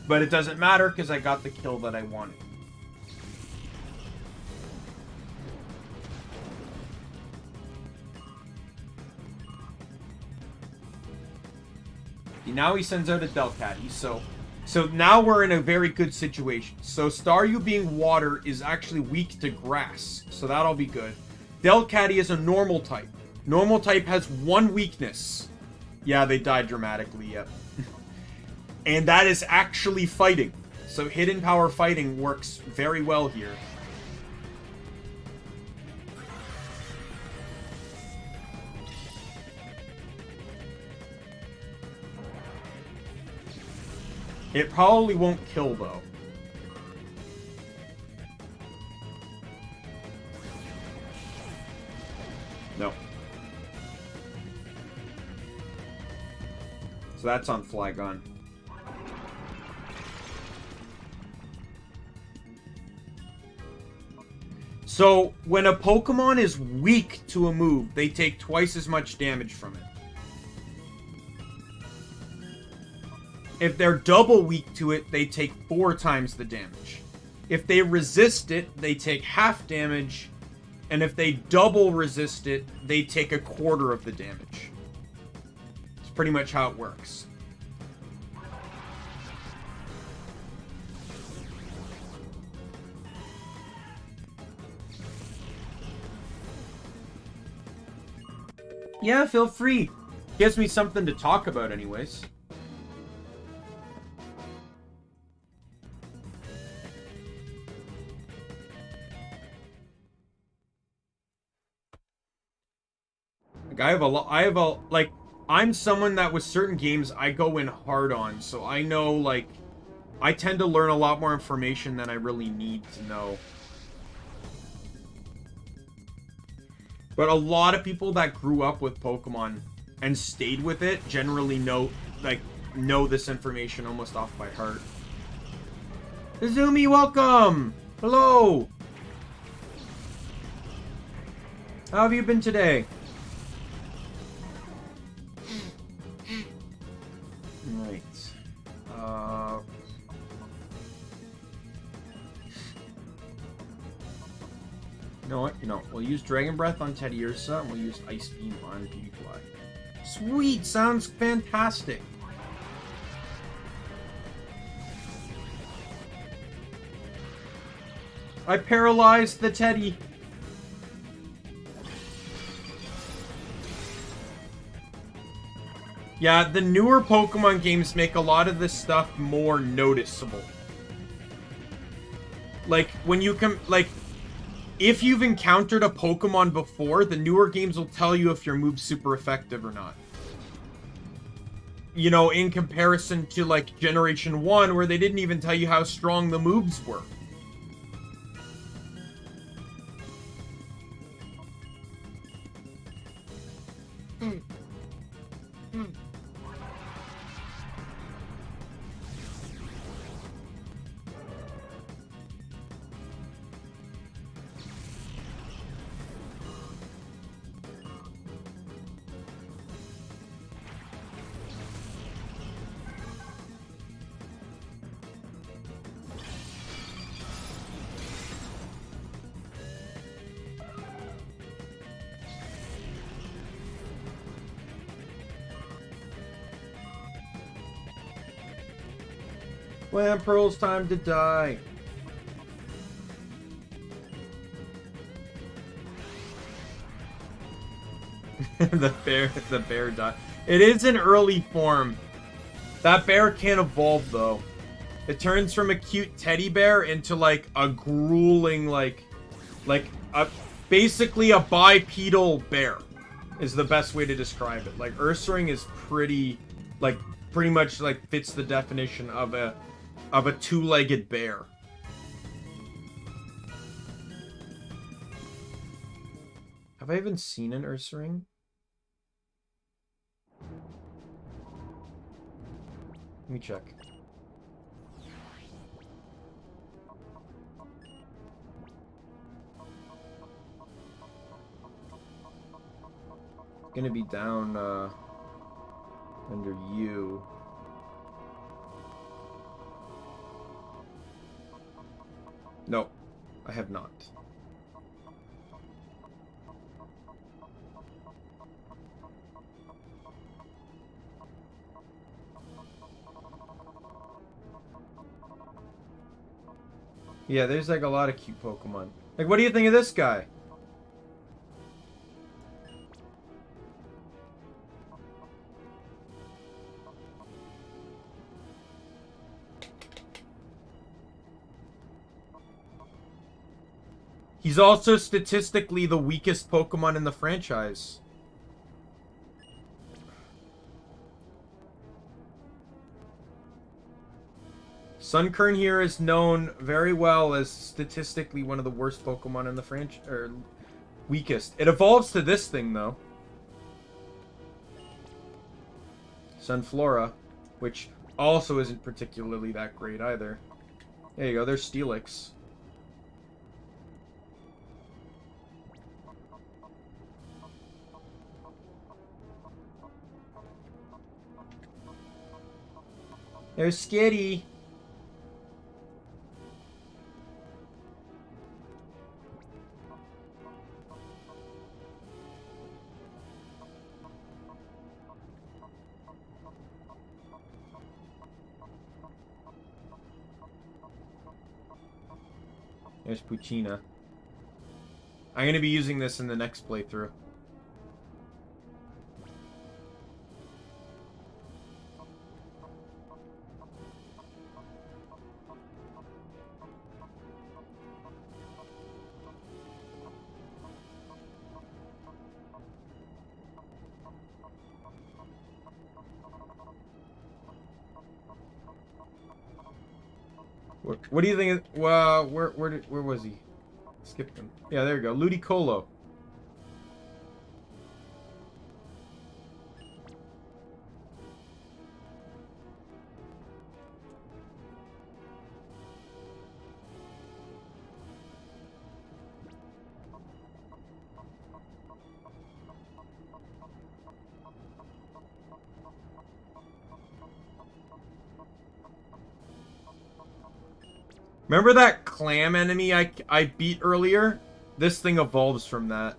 But it doesn't matter because I got the kill that I wanted. Now he sends out a Delcatty, so now we're in a very good situation. So Staryu being water is actually weak to grass. So that'll be good. Delcatty is a normal type. Normal type has one weakness. Yeah, they died dramatically, yep. And that is actually fighting. So Hidden Power Fighting works very well here. It probably won't kill, though. No. So that's on Flygon. So, when a Pokemon is weak to a move, they take twice as much damage from it. If they're double weak to it, they take 4 times the damage. If they resist it, they take half damage. And if they double resist it, they take 1/4 of the damage. It's pretty much how it works. Yeah, feel free. Gives me something to talk about anyways. Like, I'm someone that with certain games I go in hard on, so I know, like, I tend to learn a lot more information than I really need to know. But a lot of people that grew up with Pokemon and stayed with it generally know this information almost off by heart. Izumi, welcome! Hello! How have you been today? Right. You know what? We'll use Dragon Breath on Teddiursa, and we'll use Ice Beam on Beautyfly. Sweet! Sounds fantastic! I paralyzed the Teddy! Yeah, the newer Pokemon games make a lot of this stuff more noticeable. Like, when you if you've encountered a Pokemon before, the newer games will tell you if your move's super effective or not. You know, in comparison to, like, Generation 1, where they didn't even tell you how strong the moves were. Pearl's time to die. the bear died. It is an early form. That bear can't evolve though. It turns from a cute teddy bear into like a grueling basically a bipedal bear is the best way to describe it. Like Ursaring is pretty much like fits the definition of a two-legged bear. Have I even seen an Ursaring? Let me check. It's gonna be down under you. No, I have not. Yeah, there's like a lot of cute Pokemon. Like, what do you think of this guy? He's also statistically the weakest Pokemon in the franchise. Sunkern here is known very well as statistically one of the worst Pokemon in the franchise, or weakest. It evolves to this thing though. Sunflora, which also isn't particularly that great either. There you go, there's Steelix. There's Skitty. There's Puccina. I'm going to be using this in the next playthrough. What do you think? Well, where was he? Skipped him. Yeah, there you go. Ludicolo. Remember that clam enemy I beat earlier? This thing evolves from that.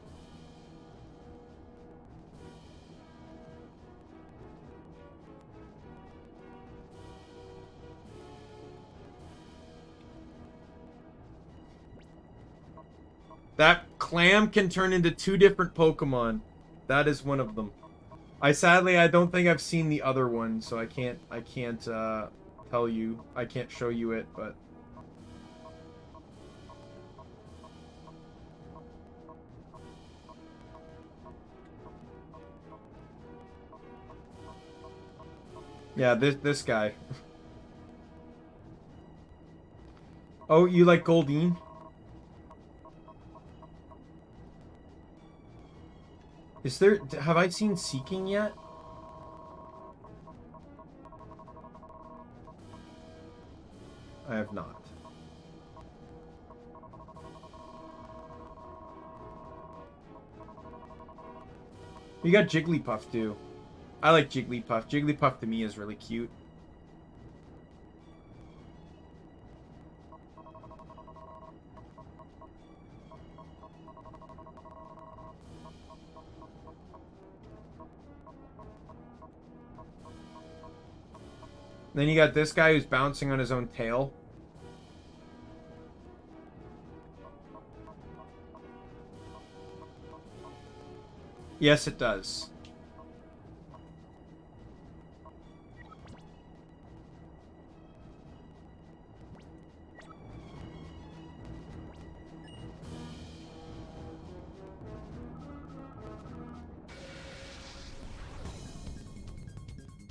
That clam can turn into 2 different Pokemon. That is one of them. I don't think I've seen the other one, so I can't tell you. I can't show you it, but yeah, this guy. Oh, you like Goldeen? Have I seen Seeking yet? I have not. You got Jigglypuff too. I like Jigglypuff. Jigglypuff to me is really cute. Then you got this guy who's bouncing on his own tail. Yes, it does.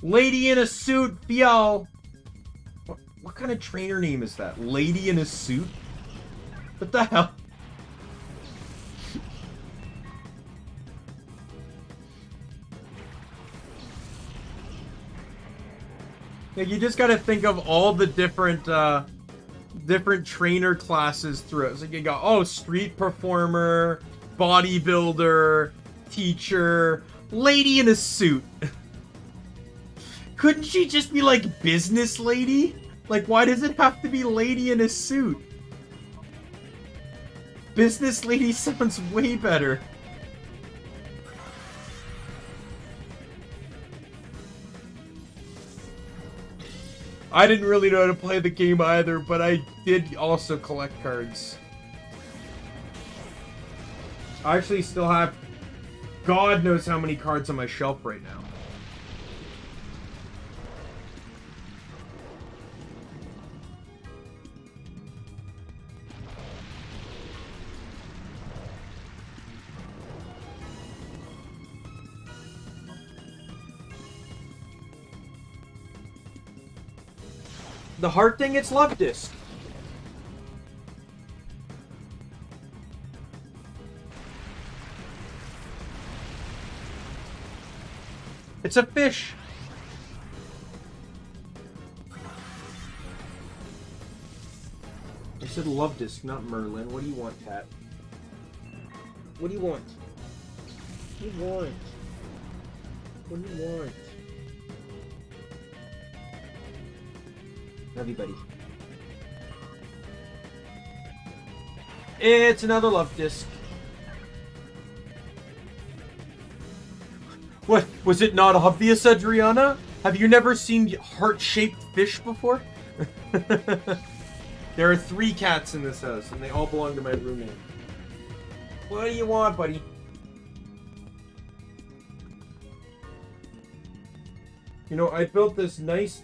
Lady in a suit, Fial. What kind of trainer name is that? Lady in a suit? What the hell? Like, you just gotta think of all the different trainer classes through it. So you got, oh, street performer, bodybuilder, teacher, lady in a suit. Couldn't she just be like business lady? Like, why does it have to be lady in a suit? Business lady sounds way better. I didn't really know how to play the game either, but I did also collect cards. I actually still have God knows how many cards on my shelf right now. The heart thing, it's Love Disc. It's a fish. said love disc, not Merlin. What do you want, Cat? What do you want? What do you want? What do you want? Love you, buddy. It's another love disc. What? Was it not obvious, Adriana? Have you never seen heart-shaped fish before? There are 3 cats in this house, and they all belong to my roommate. What do you want, buddy? You know, I built this nice,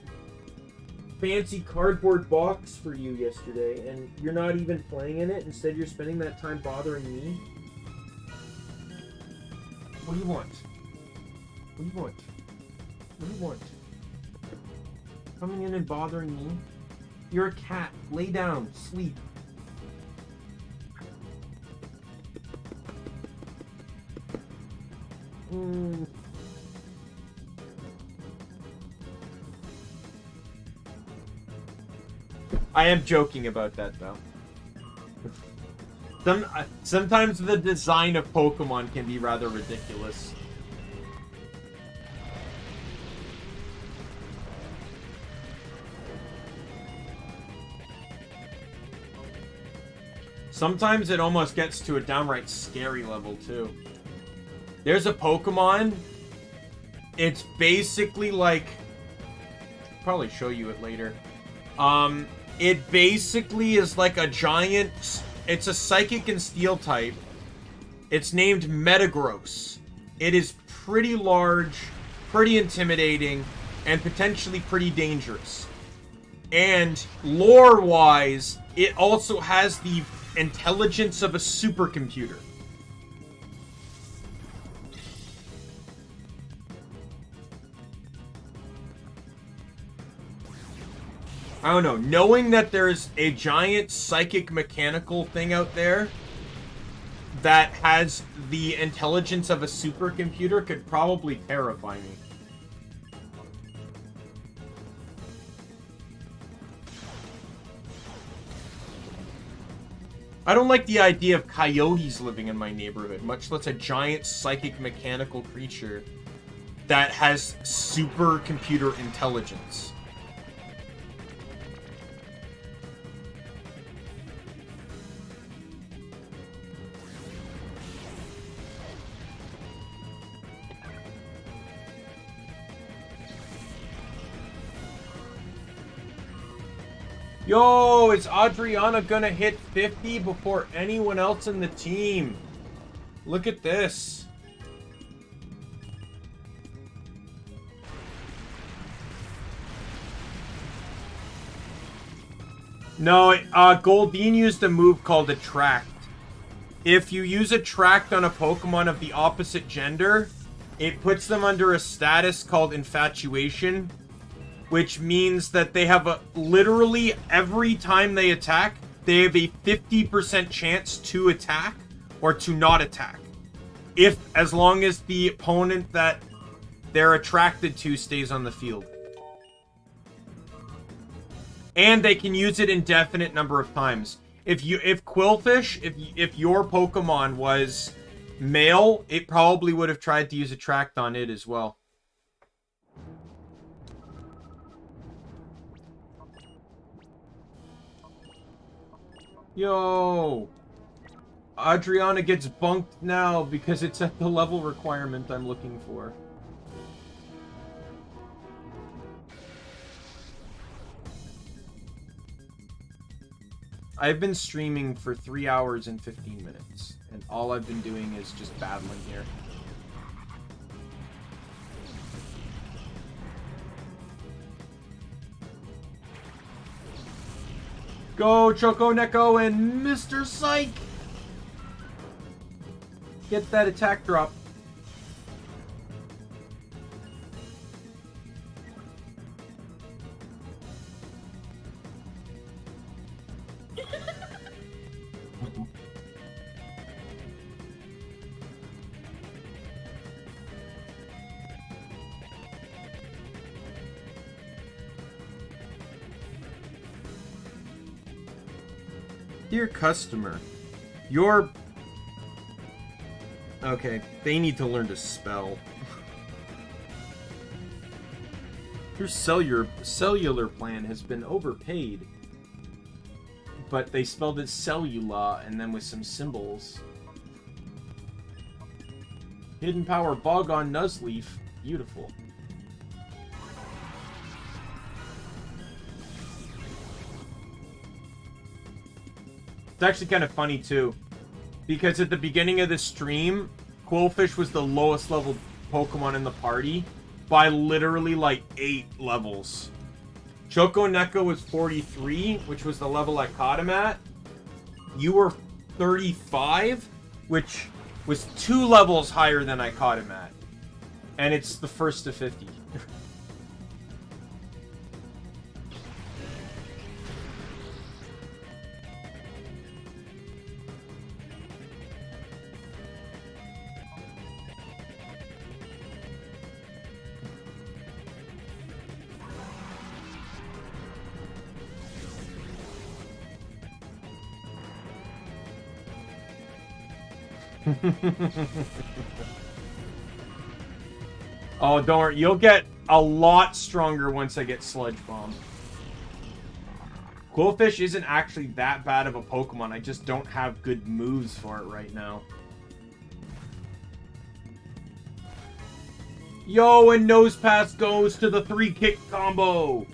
fancy cardboard box for you yesterday, and you're not even playing in it. Instead, you're spending that time bothering me. What do you want? What do you want? What do you want? Coming in and bothering me? You're a cat. Lay down. Sleep. I am joking about that, though. Sometimes the design of Pokemon can be rather ridiculous. Sometimes it almost gets to a downright scary level, too. There's a Pokemon. It's basically like... I'll probably show you it later. It basically is like a giant... It's a Psychic and Steel type. It's named Metagross. It is pretty large, pretty intimidating, and potentially pretty dangerous. And lore-wise, it also has the intelligence of a supercomputer. I don't know. Knowing that there's a giant psychic mechanical thing out there that has the intelligence of a supercomputer could probably terrify me. I don't like the idea of coyotes living in my neighborhood, much less a giant psychic mechanical creature that has supercomputer intelligence. Yo, is Adriana gonna hit 50 before anyone else in the team? Look at this. No, Goldeen used a move called Attract. If you use Attract on a Pokemon of the opposite gender, it puts them under a status called Infatuation, which means that they have a, literally every time they attack, they have a 50% chance to attack or to not attack. As long as the opponent that they're attracted to stays on the field. And they can use it indefinite number of times. If Quillfish, if your Pokemon was male, it probably would have tried to use Attract on it as well. Yo! Adriana gets bunked now because it's at the level requirement I'm looking for. I've been streaming for 3 hours and 15 minutes, and all I've been doing is just battling here. Go, Choco Neko and Mr. Psych! Get that attack drop. Dear customer, your... Okay, they need to learn to spell. Your cellular plan has been overpaid. But they spelled it cellula and then with some symbols. Hidden power Boggon Nuzleaf. Beautiful. It's actually kind of funny too. Because at the beginning of the stream, Quillfish was the lowest level Pokemon in the party by literally like 8 levels. Choco Neko was 43, which was the level I caught him at. You were 35, which was 2 levels higher than I caught him at. And it's the first to 50. Oh, don't worry. You'll get a lot stronger once I get Sludge Bomb. Quillfish isn't actually that bad of a Pokemon. I just don't have good moves for it right now. Yo, and Nose Pass goes to the 3-kick combo.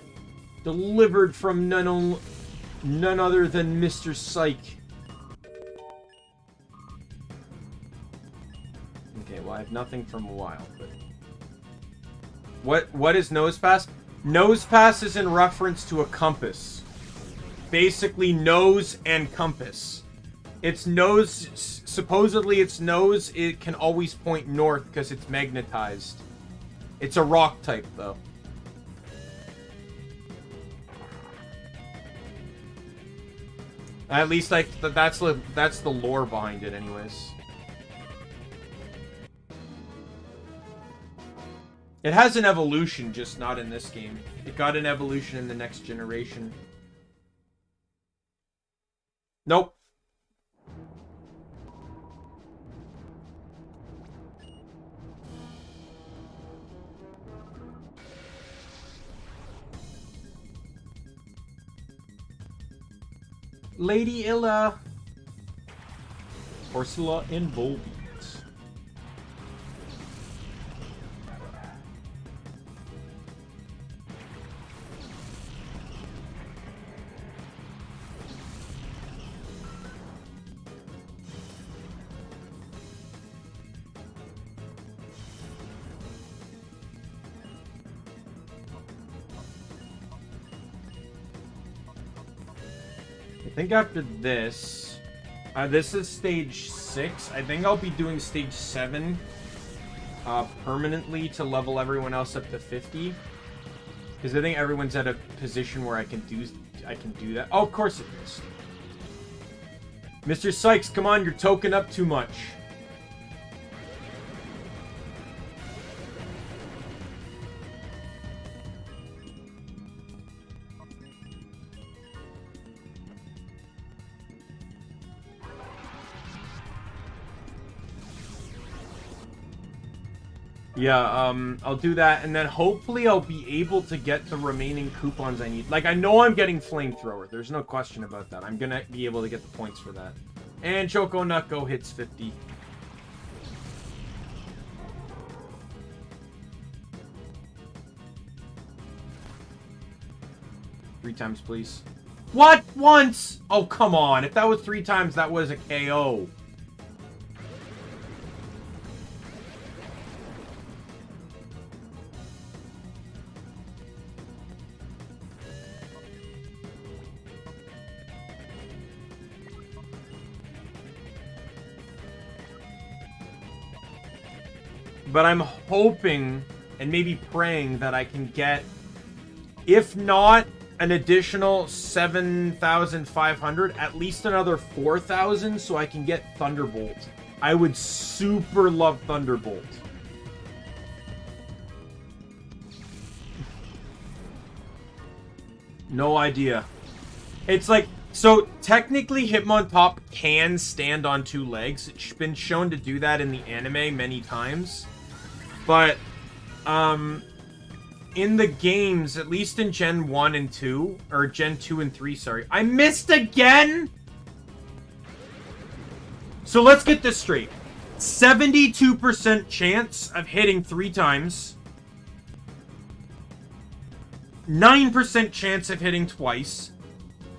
Delivered from none other than Mr. Psych. Okay, well, I have nothing from a while, but... What is Nose Pass? Nose Pass is in reference to a compass. Basically, nose and compass. Its nose, supposedly its nose, it can always point north because it's magnetized. It's a rock type, though. At least, like, that's the lore behind it, anyways. It has an evolution, just not in this game. It got an evolution in the next generation. Nope. Lady Illa. Ursula and Volbeat. I think after this, this is stage 6. I think I'll be doing stage 7 permanently to level everyone else up to 50. Because I think everyone's at a position where I can do that. Oh, of course it is. Mr. Sykes, come on, you're token up too much. Yeah, I'll do that, and then hopefully I'll be able to get the remaining coupons I need. Like, I know I'm getting Flamethrower. There's no question about that. I'm gonna be able to get the points for that. And Choco Nutgo hits 50. Three times, please. What? Once? Oh, come on. If that was 3 times, that was a KO. But I'm hoping and maybe praying that I can get, if not an additional 7,500, at least another 4,000 so I can get Thunderbolt. I would super love Thunderbolt. No idea. It's like, So, technically, Hitmontop can stand on 2 legs. It's been shown to do that in the anime many times. But, in the games, at least in Gen 1 and 2, or Gen 2 and 3, sorry. I missed again?! So, let's get this straight. 72% chance of hitting 3 times. 9% chance of hitting twice.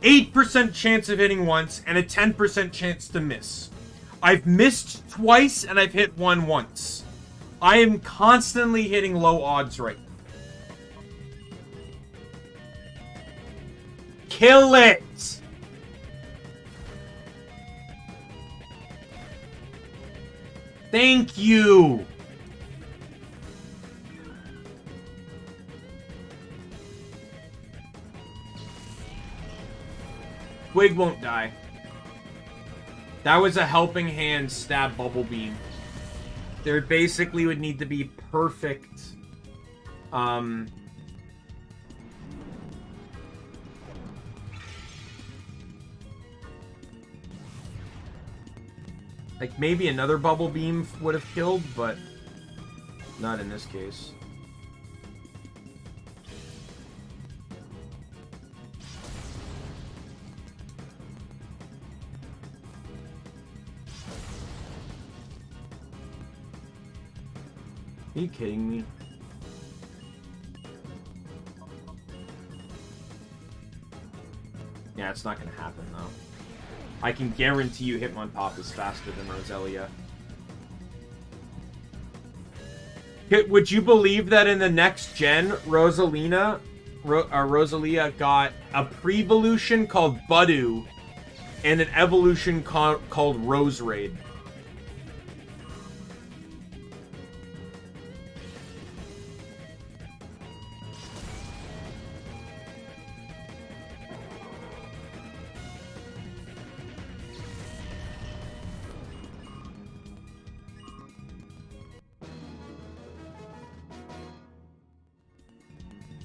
8% chance of hitting once, and a 10% chance to miss. I've missed twice, and I've hit one once. I am constantly hitting low odds right now. Kill it! Thank you! Twig won't die. That was a helping hand stab bubble beam. There basically would need to be perfect like maybe another bubble beam would have killed, but not in this case. Are you kidding me? Yeah, it's not gonna happen though. I can guarantee you Hitmontop is faster than Roselia. Would you believe that in the next gen, Rosalia got a pre-evolution called Budu and an evolution called Roserade?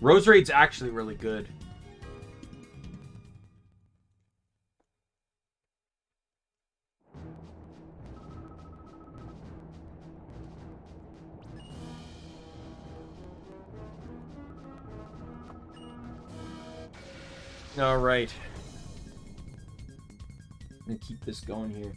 Roserade's actually really good. All right. I'm gonna keep this going here.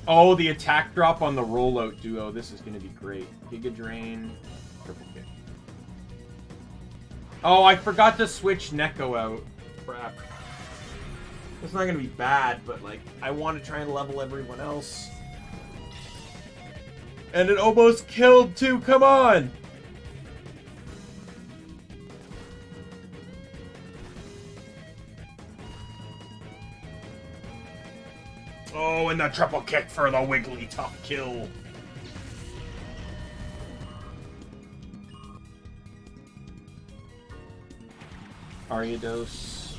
Oh, the attack drop on the rollout duo. This is going to be great. Gigadrain, triple kick. Oh, I forgot to switch Neko out. Crap. It's not going to be bad, but like, I want to try and level everyone else. And it almost killed too. Come on! Oh, and the triple kick for the Wigglytuff kill. Ariados.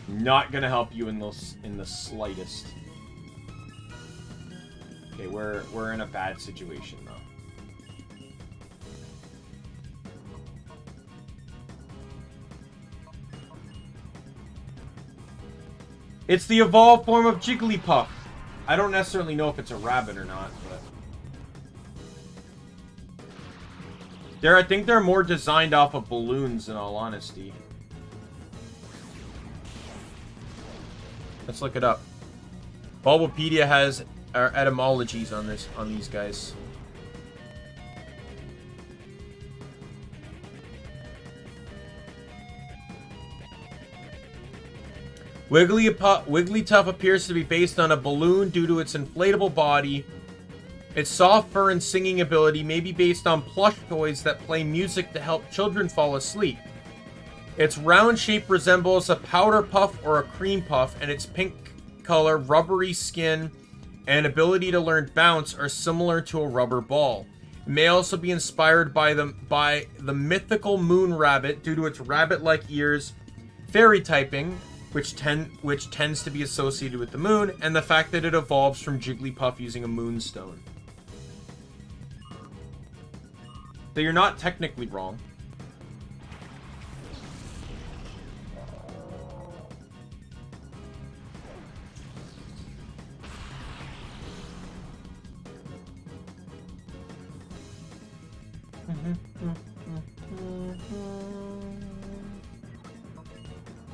Not gonna help you in the slightest. Okay, we're in a bad situation though. It's the evolved form of Jigglypuff. I don't necessarily know if it's a rabbit or not, but I think they're more designed off of balloons, in all honesty. Let's look it up. Bulbapedia has etymologies on these guys. Wigglytuff appears to be based on a balloon due to its inflatable body. Its soft fur and singing ability may be based on plush toys that play music to help children fall asleep. Its round shape resembles a powder puff or a cream puff, and its pink color, rubbery skin, and ability to learn Bounce are similar to a rubber ball. It may also be inspired by the mythical moon rabbit due to its rabbit-like ears, fairy typing, which tends to be associated with the moon, and the fact that it evolves from Jigglypuff using a moonstone. So you're not technically wrong.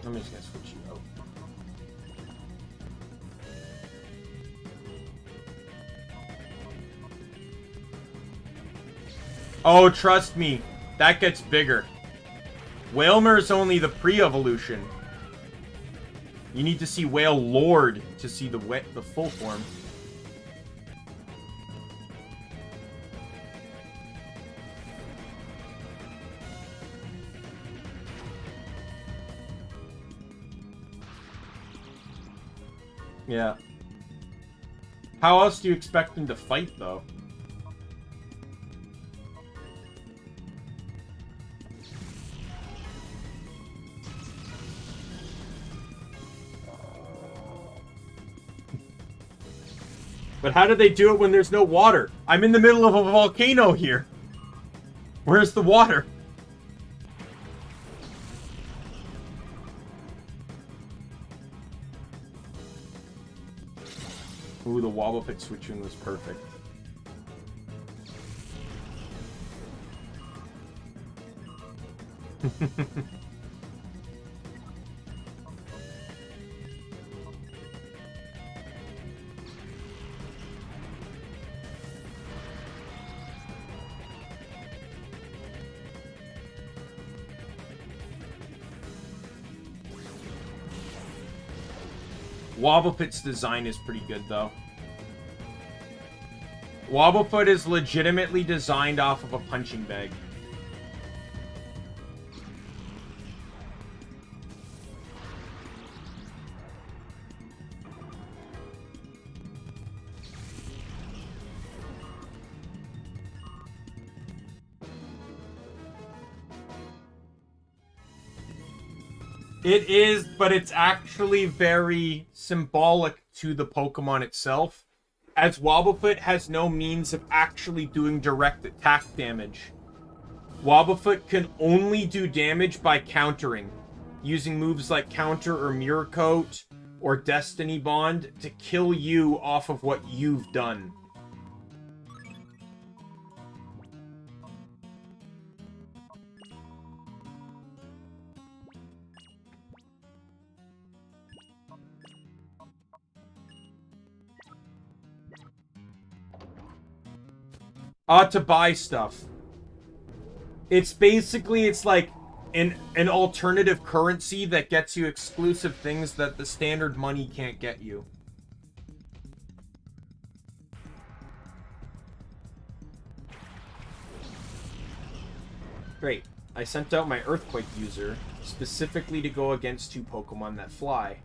I'm just gonna switch you out. Oh, trust me, that gets bigger. Whalmer's only the pre-evolution. You need to see Whale Lord to see the full form. Yeah. How else do you expect them to fight, though? But how do they do it when there's no water? I'm in the middle of a volcano here. Where's the water? Ooh, the Wobbuffet switching was perfect. Wobbuffet's design is pretty good, though. Wobbuffet is legitimately designed off of a punching bag. It is, but it's actually very symbolic to the Pokemon itself, as Wobbuffet has no means of actually doing direct attack damage. Wobbuffet can only do damage by countering, using moves like Counter or Mirror Coat or Destiny Bond to kill you off of what you've done. To buy stuff. It's basically, it's like an alternative currency that gets you exclusive things that the standard money can't get you. Great. I sent out my Earthquake user specifically to go against two Pokemon that fly.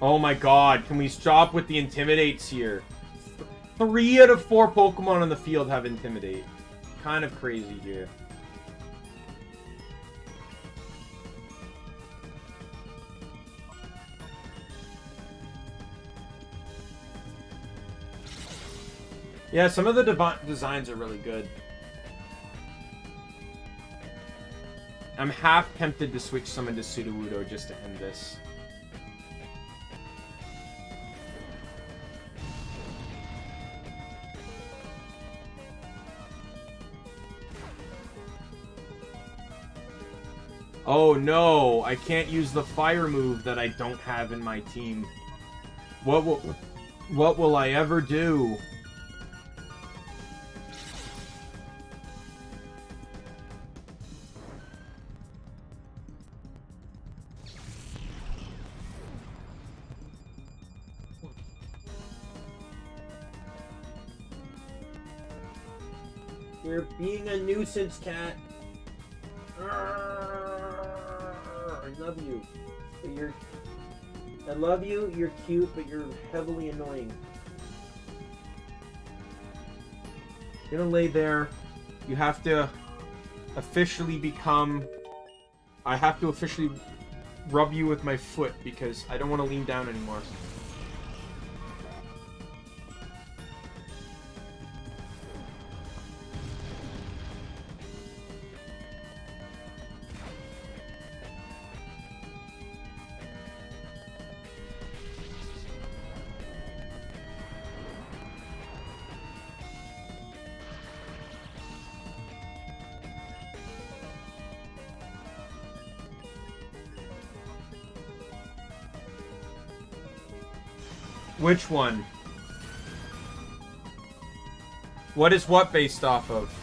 Oh my god, can we stop with the Intimidates here? 3 out of 4 Pokemon on the field have Intimidate. Kind of crazy here. Yeah, some of the designs are really good. I'm half tempted to switch someone to Sudowoodo just to end this. Oh no, I can't use the fire move that I don't have in my team. What will I ever do? You're being a nuisance, cat. I love you. But I love you, you're cute, but you're heavily annoying. You're gonna lay there. You have to officially become... I have to officially rub you with my foot because I don't want to lean down anymore. Which one? What is what based off of?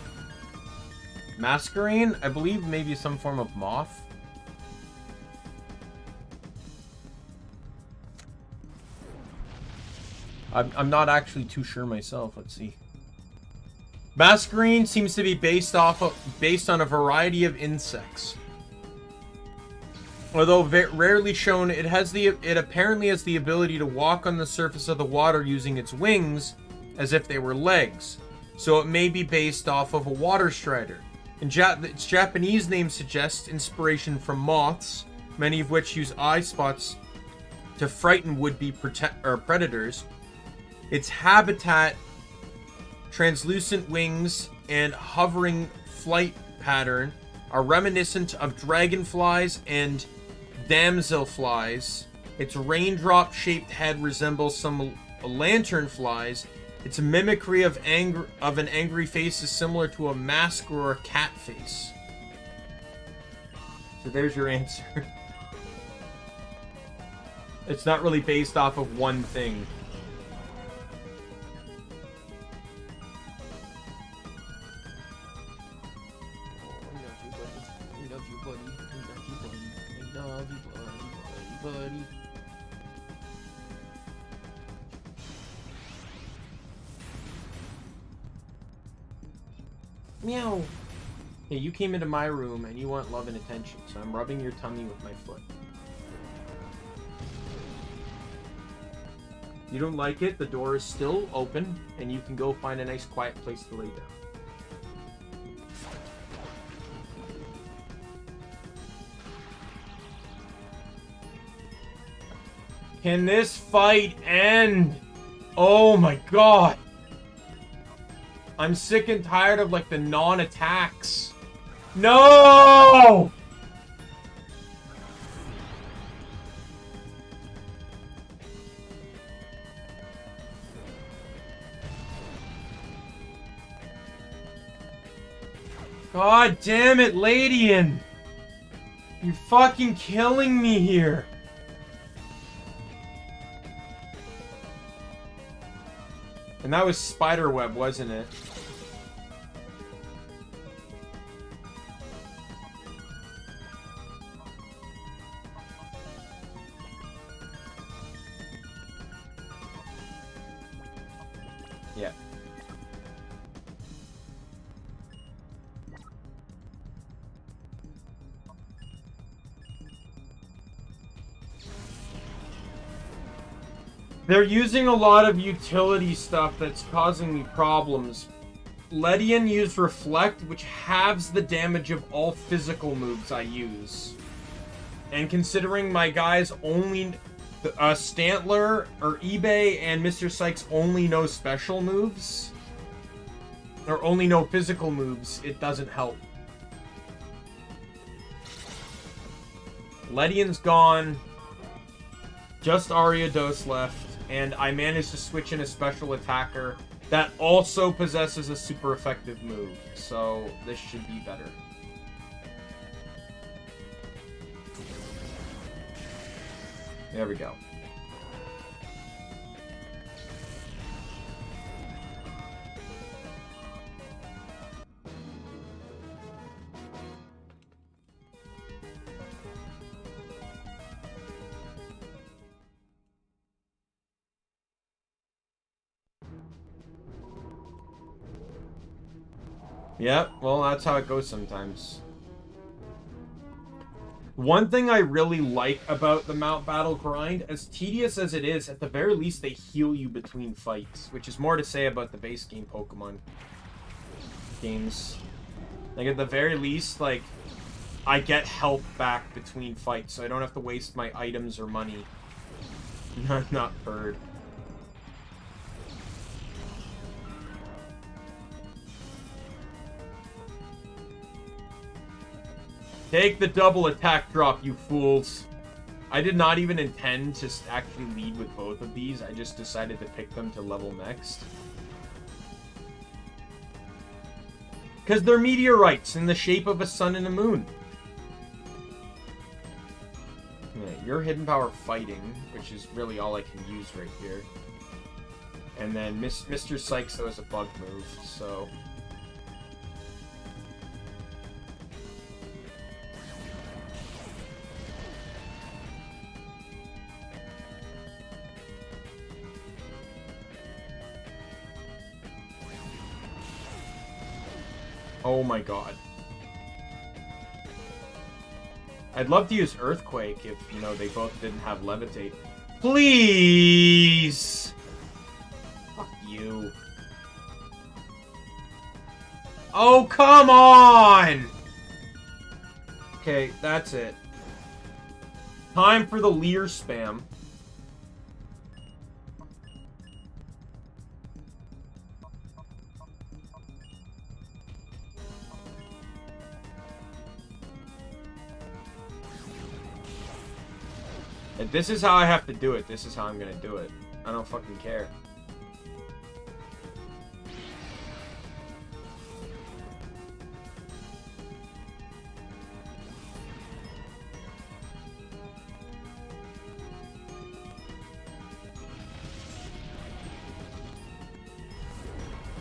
Masquerade? I believe maybe some form of moth. I'm not actually too sure myself. Let's see. Masquerade seems to be based on a variety of insects. Although rarely shown, it apparently has the ability to walk on the surface of the water using its wings as if they were legs. So it may be based off of a water strider. Its Japanese name suggests inspiration from moths, many of which use eye spots to frighten would-be predators. Its habitat, translucent wings, and hovering flight pattern are reminiscent of dragonflies and damselflies. Its raindrop-shaped head resembles some lanternflies. Its mimicry of an angry face is similar to a mask or a cat face. So there's your answer. It's not really based off of one thing. Buddy. Meow. Hey, you came into my room and you want love and attention, so I'm rubbing your tummy with my foot. You don't like it? The door is still open and you can go find a nice quiet place to lay down. Can this fight end? Oh my god. I'm sick and tired of like the non-attacks. No! God damn it, Ladian! You're fucking killing me here. And that was Spiderweb, wasn't it? Yeah. They're using a lot of utility stuff that's causing me problems. Ledian used Reflect, which halves the damage of all physical moves I use. And considering my guys only... Stantler, or eBay, and Mr. Sykes only know special moves, or only know physical moves, it doesn't help. Ledian's gone. Just Ariados left. And I managed to switch in a special attacker that also possesses a super effective move. So this should be better. There we go. Yep, well, that's how it goes sometimes. One thing I really like about the Mount Battle grind, as tedious as it is, at the very least they heal you between fights, which is more to say about the base game Pokemon games. Like, at the very least, like, I get health back between fights, so I don't have to waste my items or money. Not bird. Take the double attack drop, you fools. I did not even intend to actually lead with both of these. I just decided to pick them to level next. Because they're meteorites in the shape of a sun and a moon. Yeah, your hidden power fighting, which is really all I can use right here. And then Mr. Sykes, though, is a bug move, so... Oh my god. I'd love to use Earthquake if, you know, they both didn't have Levitate. Please! Fuck you. Oh, come on! Okay, that's it. Time for the Leer spam. And this is how I have to do it. This is how I'm gonna do it. I don't fucking care.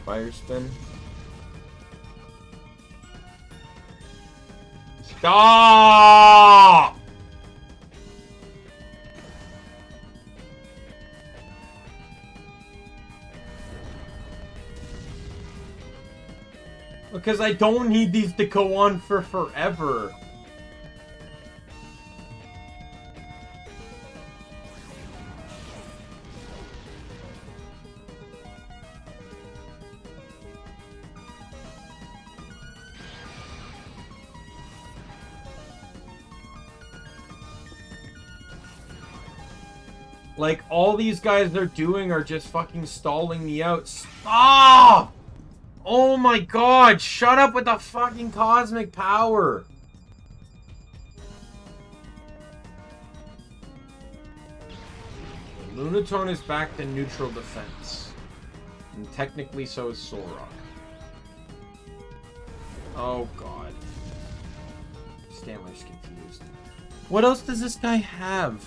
Fire spin. Stop! Because I don't need these to go on for forever. Like, all these guys are doing are just fucking stalling me out. Stop! Oh my god, shut up with the fucking cosmic power. Lunatone is back to neutral defense. And technically so is Solrock. Oh god. Stanley's confused. What else does this guy have?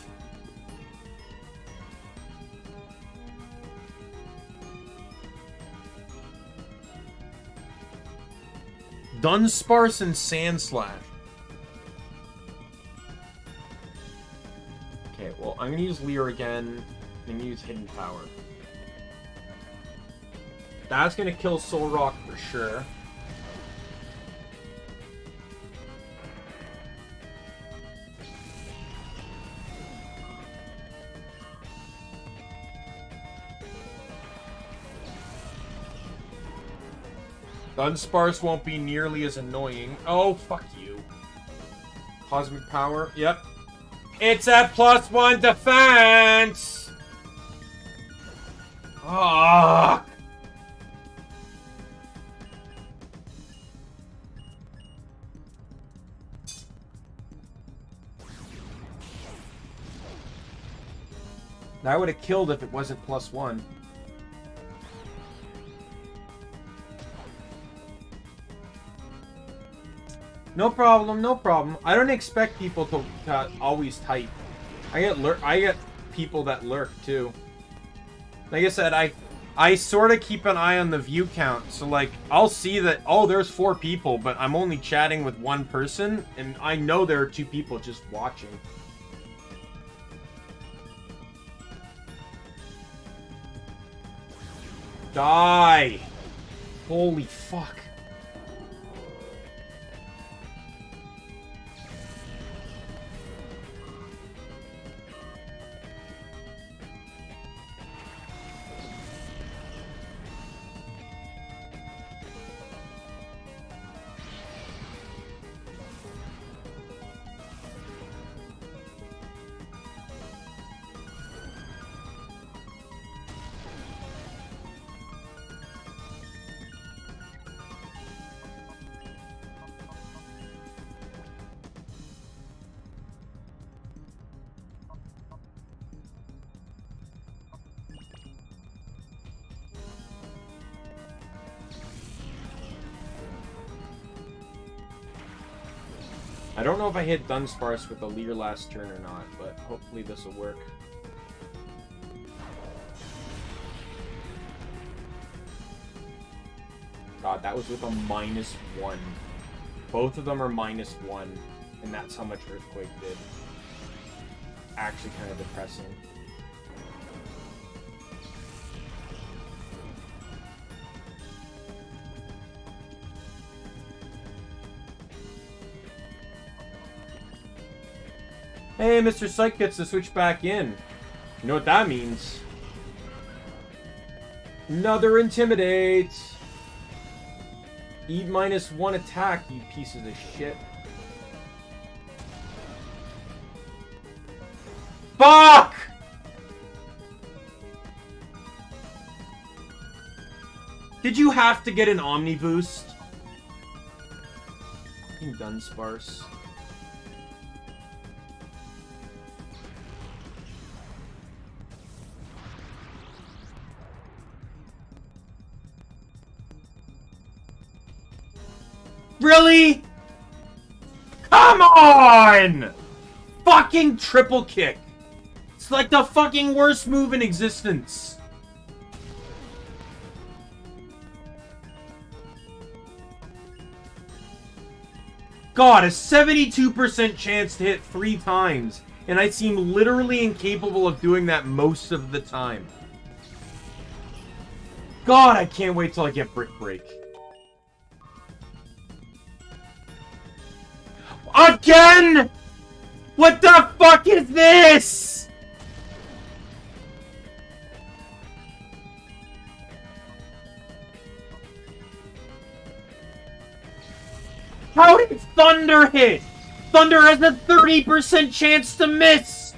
Dunsparce and Sandslash. Okay, well, I'm gonna use Leer again. I'm gonna use Hidden Power. That's gonna kill Solrock for sure. Dunsparce won't be nearly as annoying. Oh, fuck you. Cosmic Power. Yep. It's at +1 defense! Ah! That would have killed if it wasn't +1. No problem, no problem. I don't expect people to always type. I get people that lurk too. Like I said, I sort of keep an eye on the view count. So like, I'll see that, oh, there's 4 people, but I'm only chatting with 1 person, and I know there are 2 people just watching. Die! Holy fuck. I don't know if I hit Dunsparce with the leer last turn or not, but hopefully this will work. God, that was with a -1. Both of them are -1, and that's how much Earthquake did. Actually kind of depressing. Hey, Mr. Psych gets to switch back in. You know what that means? Another Intimidate! Eat -1 attack, you pieces of shit. Fuck! Did you have to get an Omni boost? Fucking Dunsparce. Really? Come on! Fucking triple kick. It's like the fucking worst move in existence. God, a 72% chance to hit 3 times. And I seem literally incapable of doing that most of the time. God, I can't wait till I get Brick Break. Again? What the fuck is this? How did Thunder hit? Thunder has a 30% chance to miss.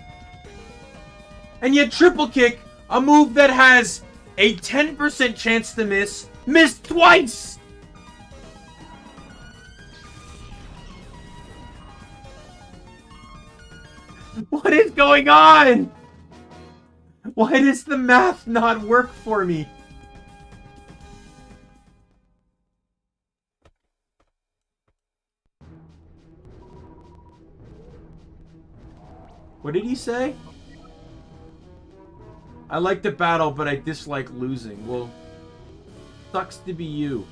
And yet Triple Kick, a move that has a 10% chance to miss, missed twice. What is going on? Why does the math not work for me? What did he say? I like to battle, but I dislike losing. Well, sucks to be you.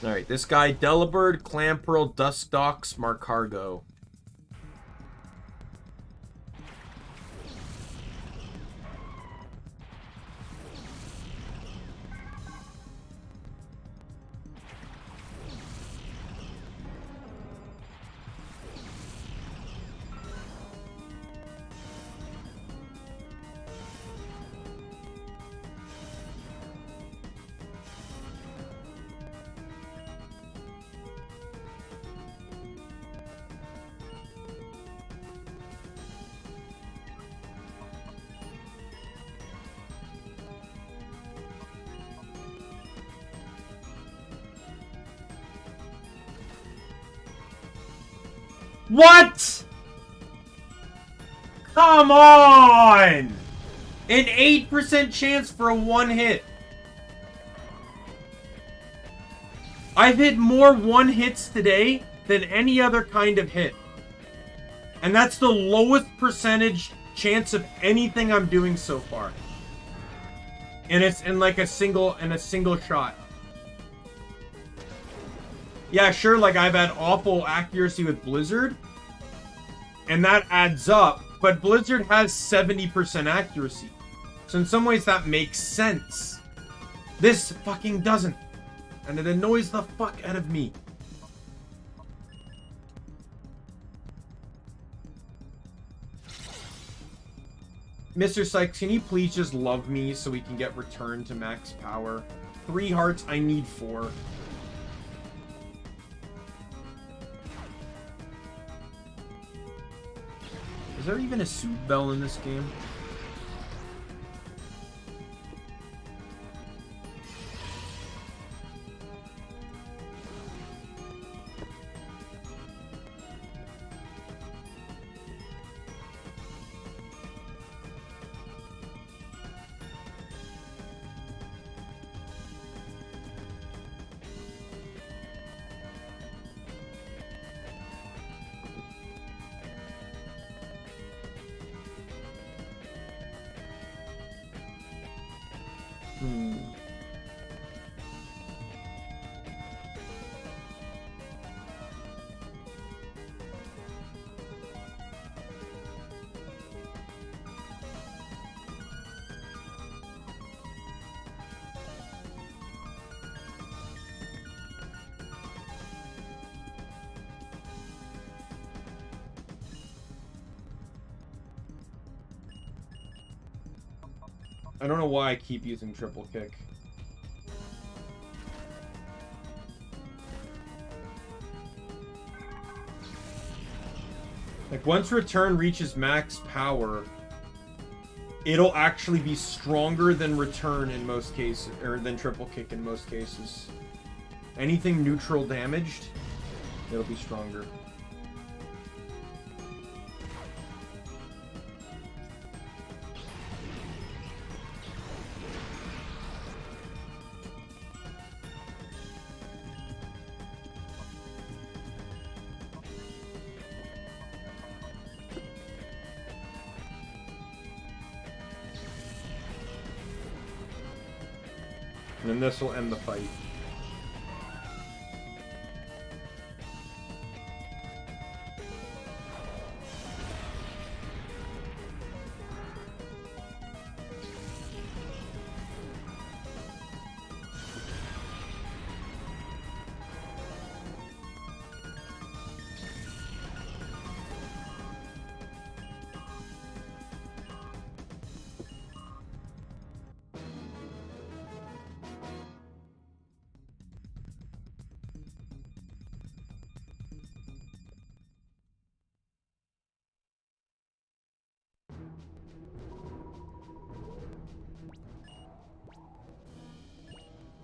Alright, this guy, Delibird, Clamperl, Duskdock, Smart Cargo. What? Come on! An 8% chance for a 1 hit. I've hit more 1 hits today than any other kind of hit. And that's the lowest percentage chance of anything I'm doing so far. And it's in like a single shot. Yeah, sure, like I've had awful accuracy with Blizzard. And that adds up. But Blizzard has 70% accuracy. So in some ways that makes sense. This fucking doesn't. And it annoys the fuck out of me. Mr. Sykes, can you please just love me so we can get returned to max power? 3 hearts, I need 4. Is there even a Soothe Bell in this game? I don't know why I keep using triple kick. Like, once return reaches max power, it'll actually be stronger than return in most cases, or than triple kick in most cases. Anything neutral damaged, it'll be stronger. And then this will end the fight.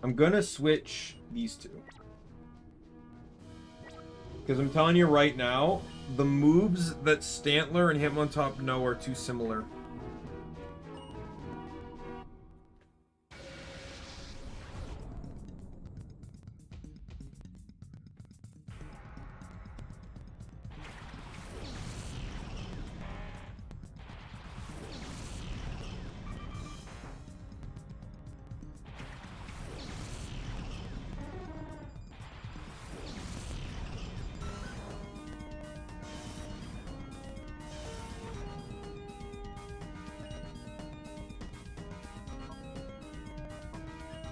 I'm gonna switch these two. Because I'm telling you right now, the moves that Stantler and Hitmontop know are too similar.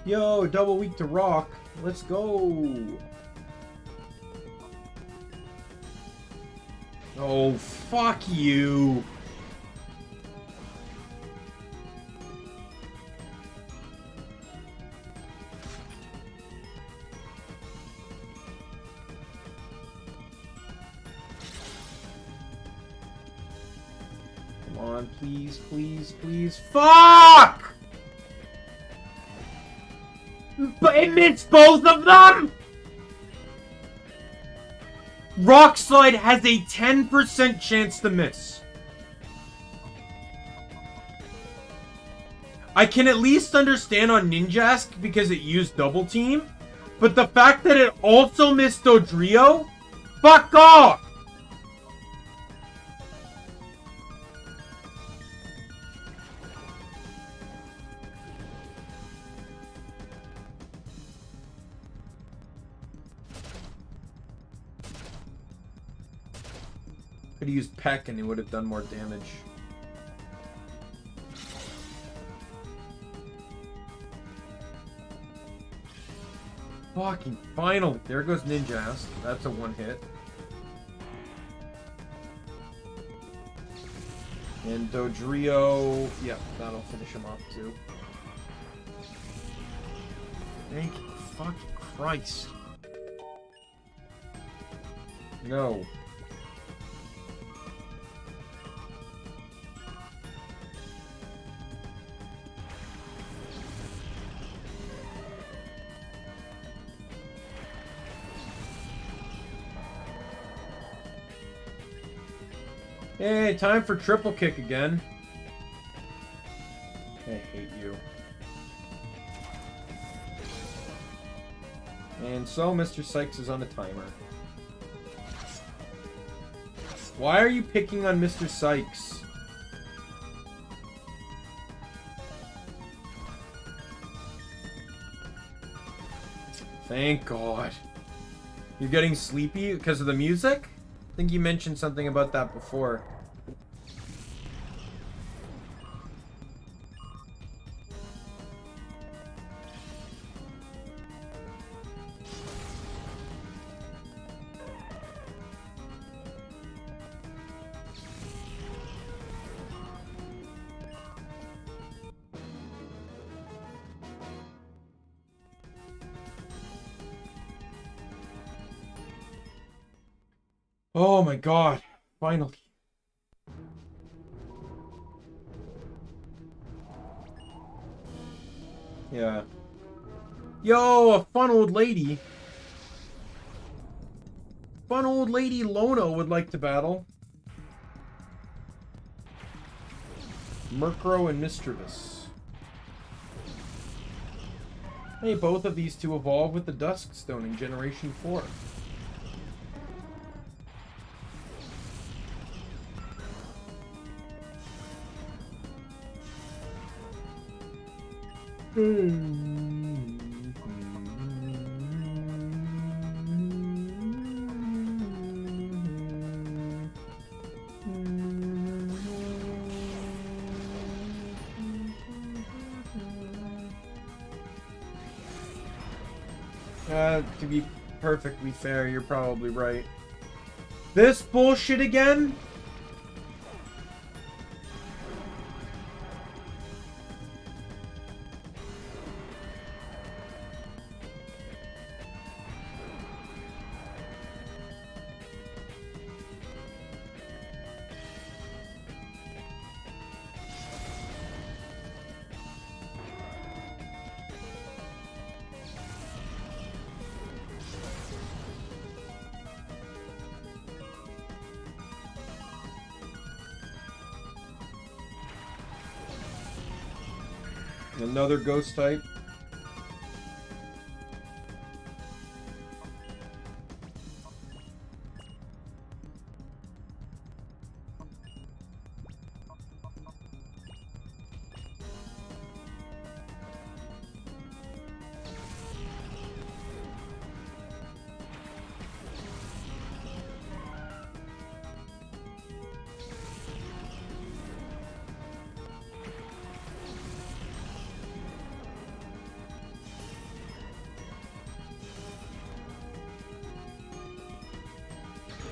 Yo, double weak to rock. Let's go. Oh, fuck you. Come on, please, please, please. Fuck! But it missed both of them! Rock Slide has a 10% chance to miss. I can at least understand on Ninjask because it used Double Team, but the fact that it also missed Dodrio? Fuck off! Could have used Peck and he would have done more damage. Fucking finally. There goes Ninjask. That's a one hit. And Dodrio. Yep, that'll finish him off too. Thank you. Fucking Christ. No. Hey, time for triple kick again. I hate you. And so Mr. Sykes is on a timer. Why are you picking on Mr. Sykes? Thank God. You're getting sleepy because of the music? I think you mentioned something about that before. Oh my God, finally. Yeah. Yo, a fun old lady. Fun old lady Lono would like to battle. Murkrow and Mischievous. Hey, both of these two evolve with the Dusk Stone in Generation 4. To be perfectly fair, you're probably right. This bullshit again? Another ghost type.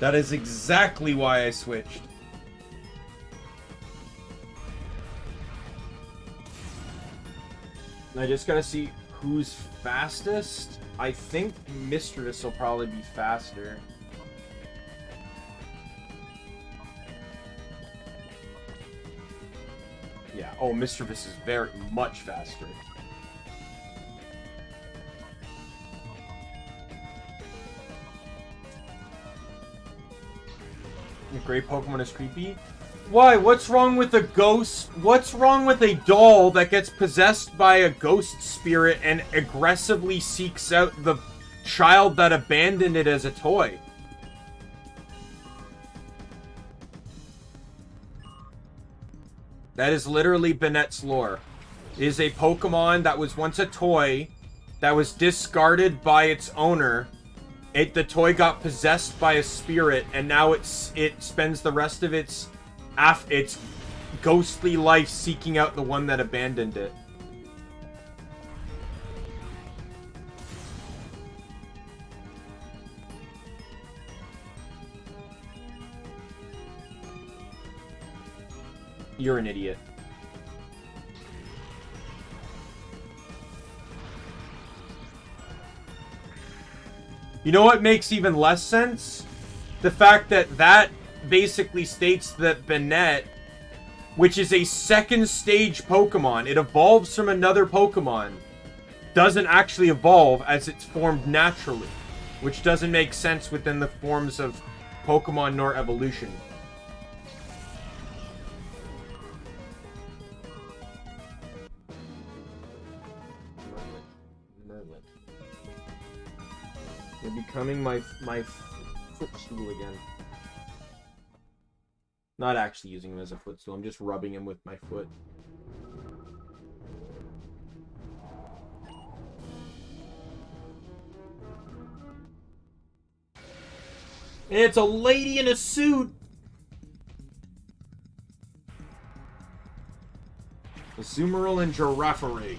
That is exactly why I switched. I just gotta see who's fastest. I think Mistress will probably be faster. Yeah, oh, Mistress is very much faster. The great Pokemon is creepy. Why? What's wrong with a ghost? What's wrong with a doll that gets possessed by a ghost spirit and aggressively seeks out the child that abandoned it as a toy? That is literally Banette's lore. It is a Pokemon that was once a toy that was discarded by its owner. The toy got possessed by a spirit, and now it spends the rest of its ghostly life seeking out the one that abandoned it. You're an idiot. You know what makes even less sense? The fact that that basically states that Banette, which is a second stage Pokemon, it evolves from another Pokemon, doesn't actually evolve as it's formed naturally, which doesn't make sense within the forms of Pokemon nor evolution. You're becoming my footstool again. Not actually using him as a footstool, I'm just rubbing him with my foot. It's a lady in a suit. Azumarill and Girafarig.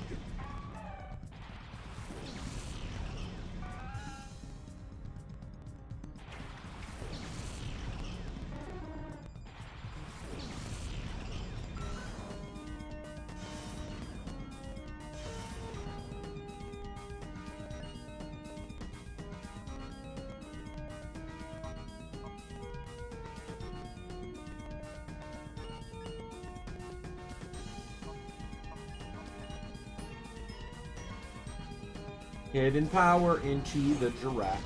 Hidden power into the giraffe.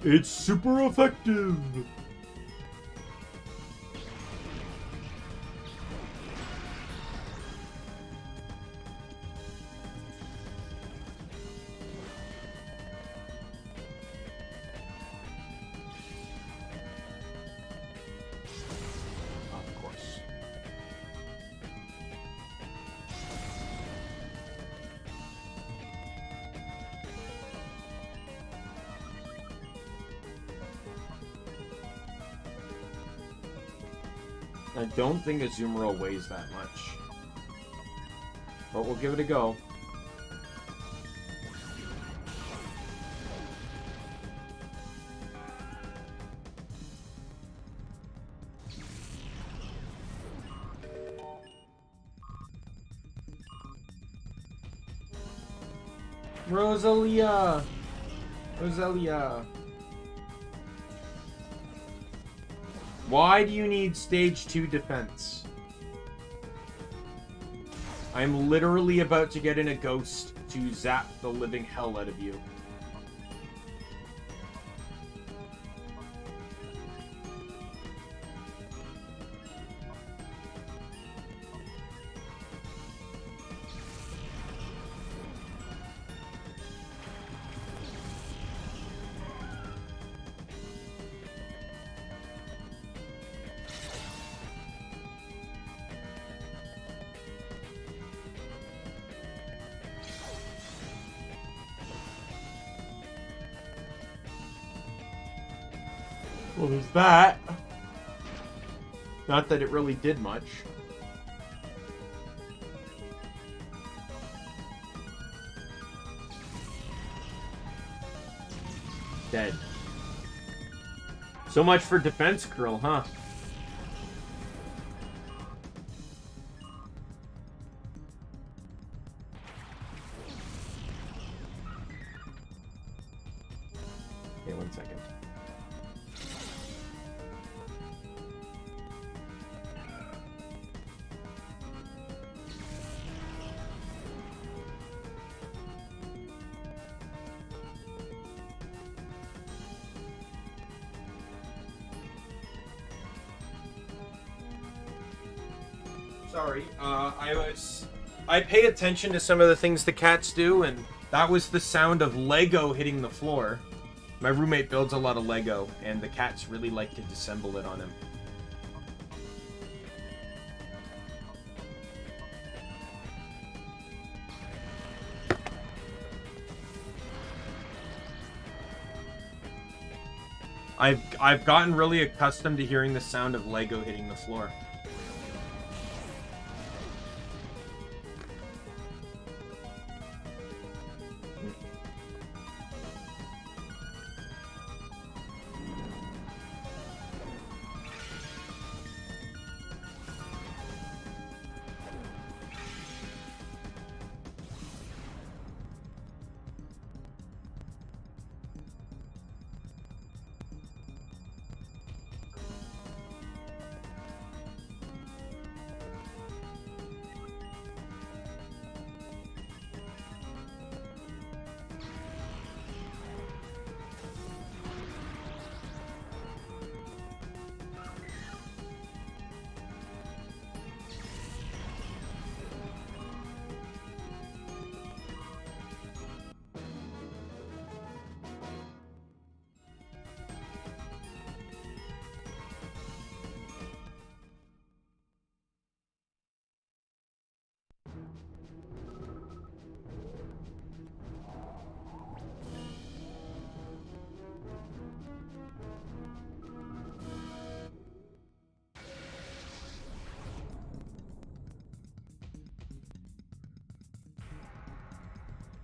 It's super effective. Of course. I don't think Azumarill weighs that much. But we'll give it a go. Rosalia! Rosalia! Why do you need stage 2 defense? I'm literally about to get in a ghost to zap the living hell out of you. Well, there's that. Not that it really did much. Dead. So much for defense girl, huh? Okay, 1 second. Sorry, I pay attention to some of the things the cats do, and that was the sound of Lego hitting the floor. My roommate builds a lot of Lego, and the cats really like to disassemble it on him. I've gotten really accustomed to hearing the sound of Lego hitting the floor.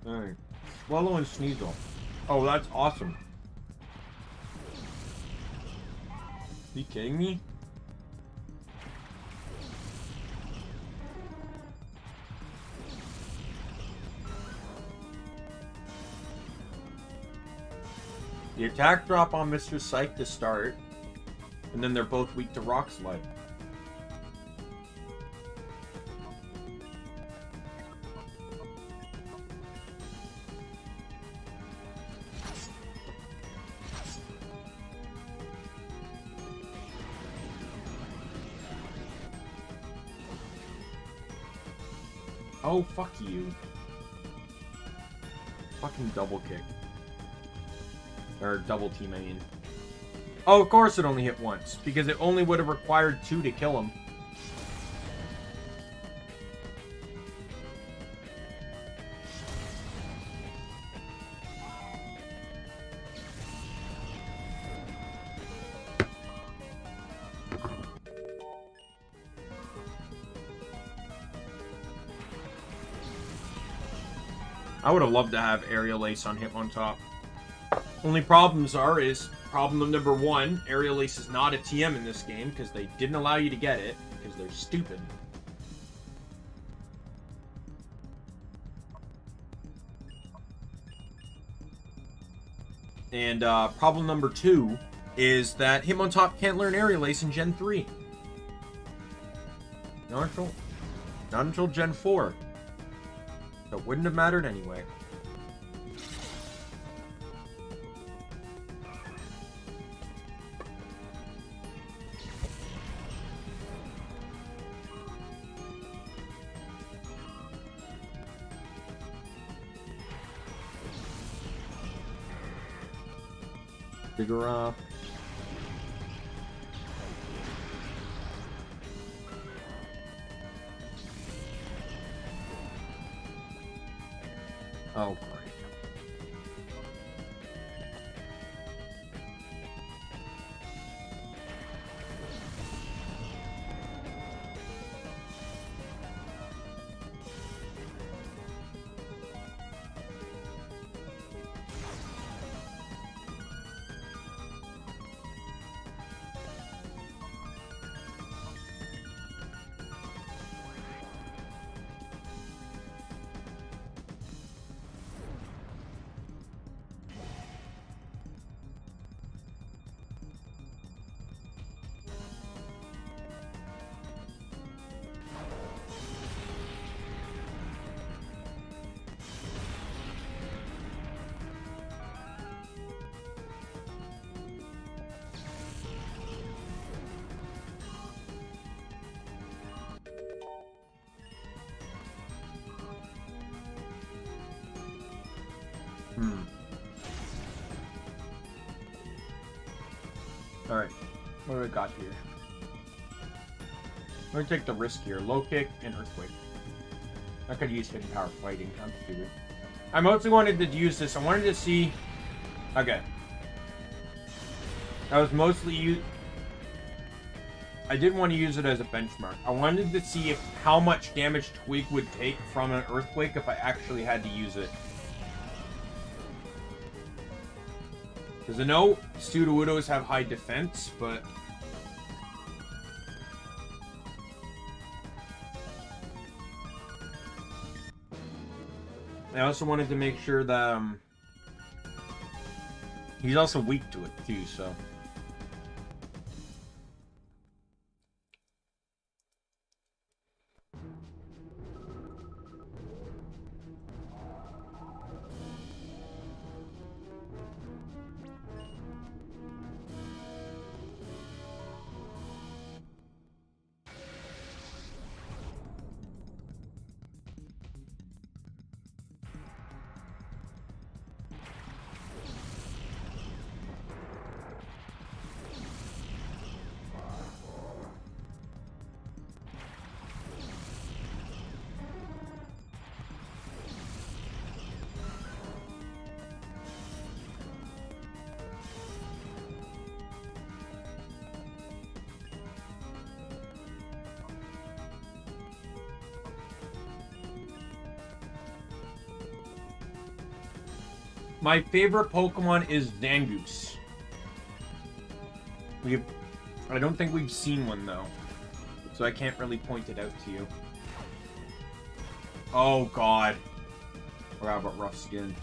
Alright. Swallow and Sneasel. Oh, that's awesome. Are you kidding me? The attack drop on Mr. Psych to start, and then they're both weak to Rock Slide. Oh, fuck you. Fucking double kick. Or double team, I mean. Oh, of course it only hit once, because it only would have required 2 to kill him. I would have loved to have Aerial Ace on Hitmontop. Only problems is problem number 1, Aerial Ace is not a TM in this game because they didn't allow you to get it because they're stupid. And problem number 2 is that Hitmontop can't learn Aerial Ace in Gen 3. Not until Gen 4. So it wouldn't have mattered anyway. Vibrava. Oh, great. Alright, what do we got here? I'm gonna take the risk here. Low kick and Earthquake. I could use Hidden Power Fighting. I'm stupid. I mostly wanted to use this. I wanted to see... Okay. I was mostly... I didn't want to use it as a benchmark. I wanted to see how much damage Twig would take from an Earthquake if I actually had to use it. Because I know Sudowoodos have high defense, but... I also wanted to make sure that he's also weak to it too, so... My favorite Pokemon is Zangoose. I don't think we've seen one, though. So I can't really point it out to you. Oh, God. Or how about rough skin?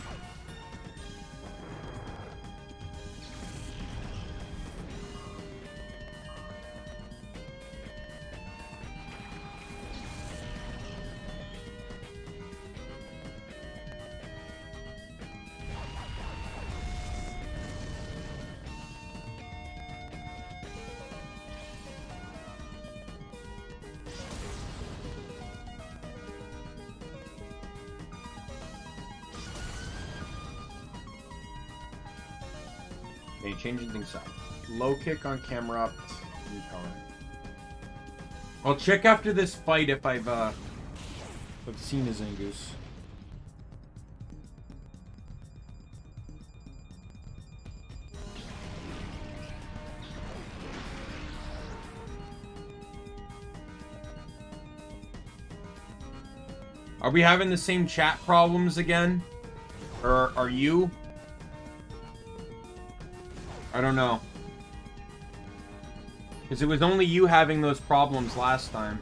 Okay, changing things up. Low kick on camera up. I'll check after this fight if I've seen a Zangoose. Are we having the same chat problems again? Or are you? I don't know. Because it was only you having those problems last time.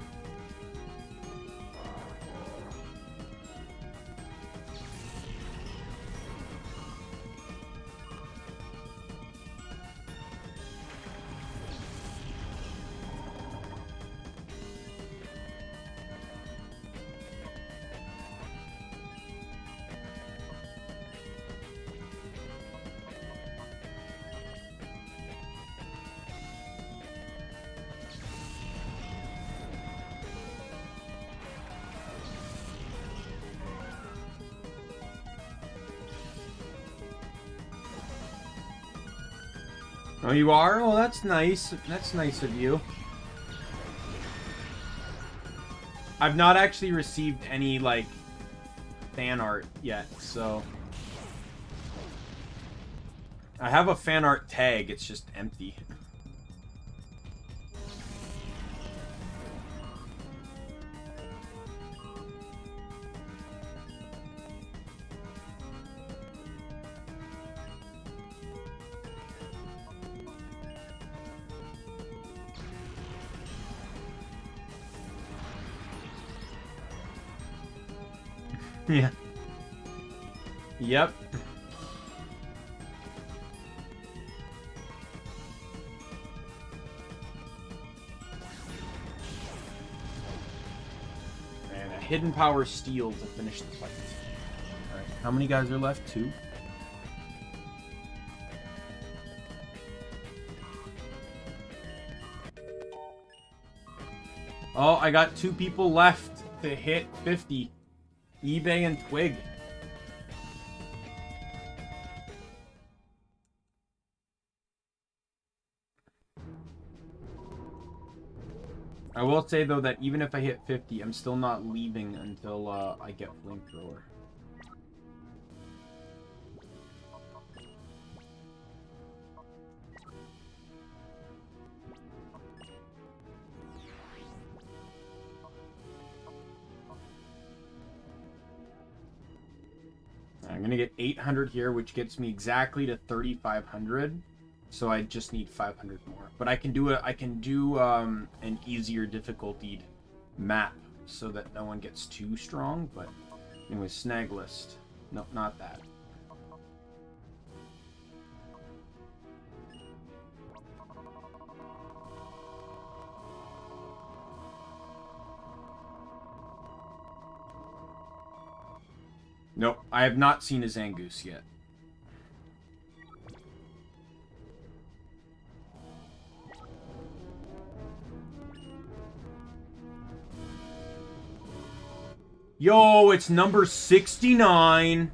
Oh, you are? Oh, that's nice. That's nice of you. I've not actually received any, like, fan art yet, so... I have a fan art tag, it's just empty. Yeah. Yep. And a hidden power steal to finish the fight. Alright, how many guys are left? 2? Oh, I got 2 people left to hit 50. eBay and Twig. I will say, though, that even if I hit 50, I'm still not leaving until I get Flamethrower. I'm gonna get 800 here, which gets me exactly to 3,500. So I just need 500 more. But I can do an easier difficulty map so that no one gets too strong. But anyway, snag list. No, not that. Nope, I have not seen a Zangoose yet. Yo, it's number 69.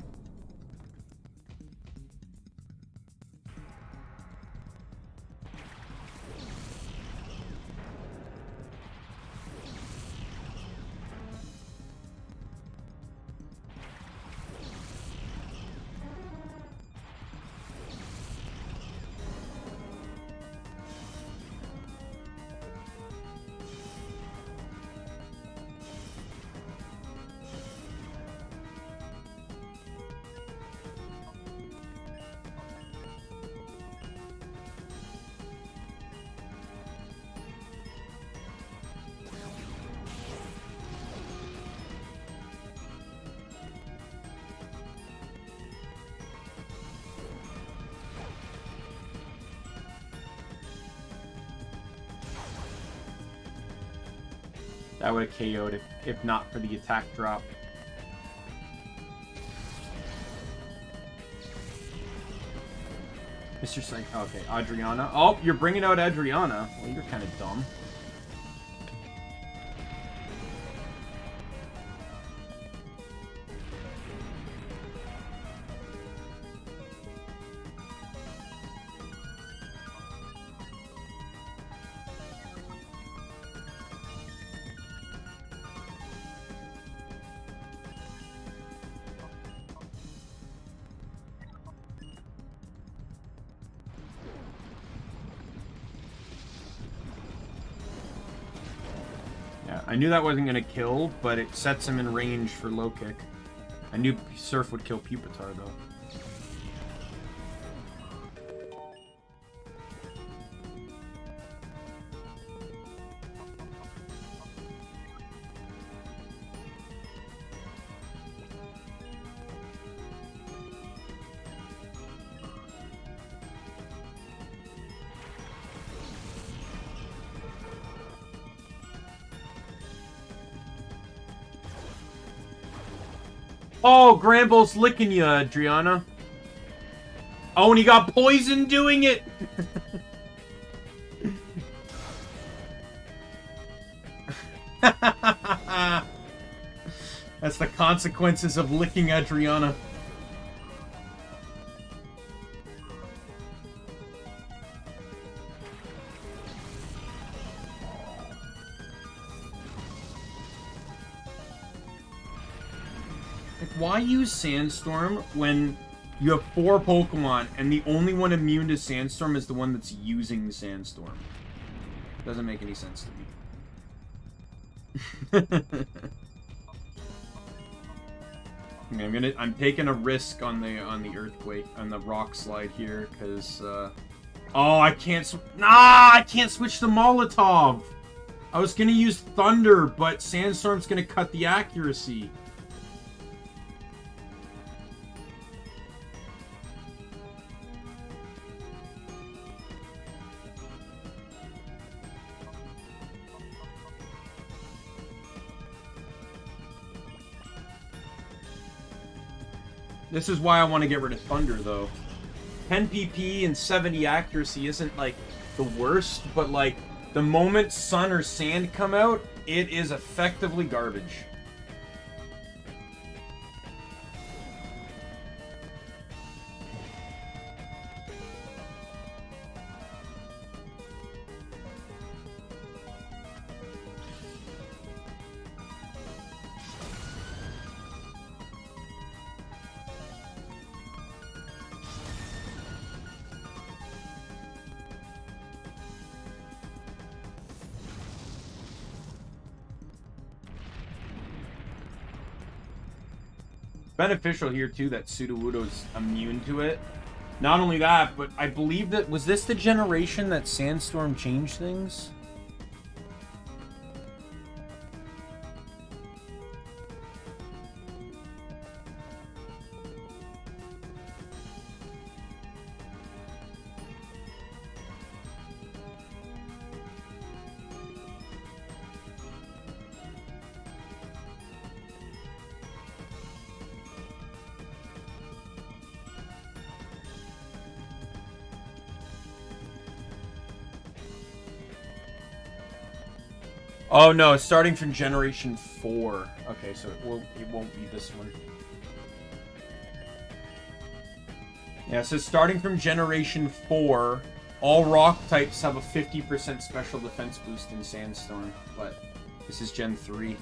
That would have KO'd if not for the attack drop. Mr. Psych. Okay, Adriana. Oh, you're bringing out Adriana. Well, you're kind of dumb. I knew that wasn't going to kill, but it sets him in range for low kick. I knew Surf would kill Pupitar, though. Oh, Granbull's licking you, Adriana. Oh, and he got poisoned doing it! That's the consequences of licking Adriana. Why use Sandstorm when you have 4 Pokemon and the only one immune to Sandstorm is the one that's using Sandstorm? Doesn't make any sense to me. Okay, I'm taking a risk on the earthquake, on the rock slide here, because oh, I can't switch to Molotov. I was gonna use Thunder, but Sandstorm's gonna cut the accuracy. This is why I want to get rid of Thunder, though. 10 PP and 70 accuracy isn't, like, the worst, but, like, the moment Sun or Sand come out, it is effectively garbage. Beneficial here too that Sudowoodo's immune to it. Not only that, but I believe that was this the generation that Sandstorm changed things? Oh no, it's starting from Generation 4. Okay, so it won't be this one. Yeah, so starting from Generation 4, all rock types have a 50% special defense boost in Sandstorm, but this is Gen 3.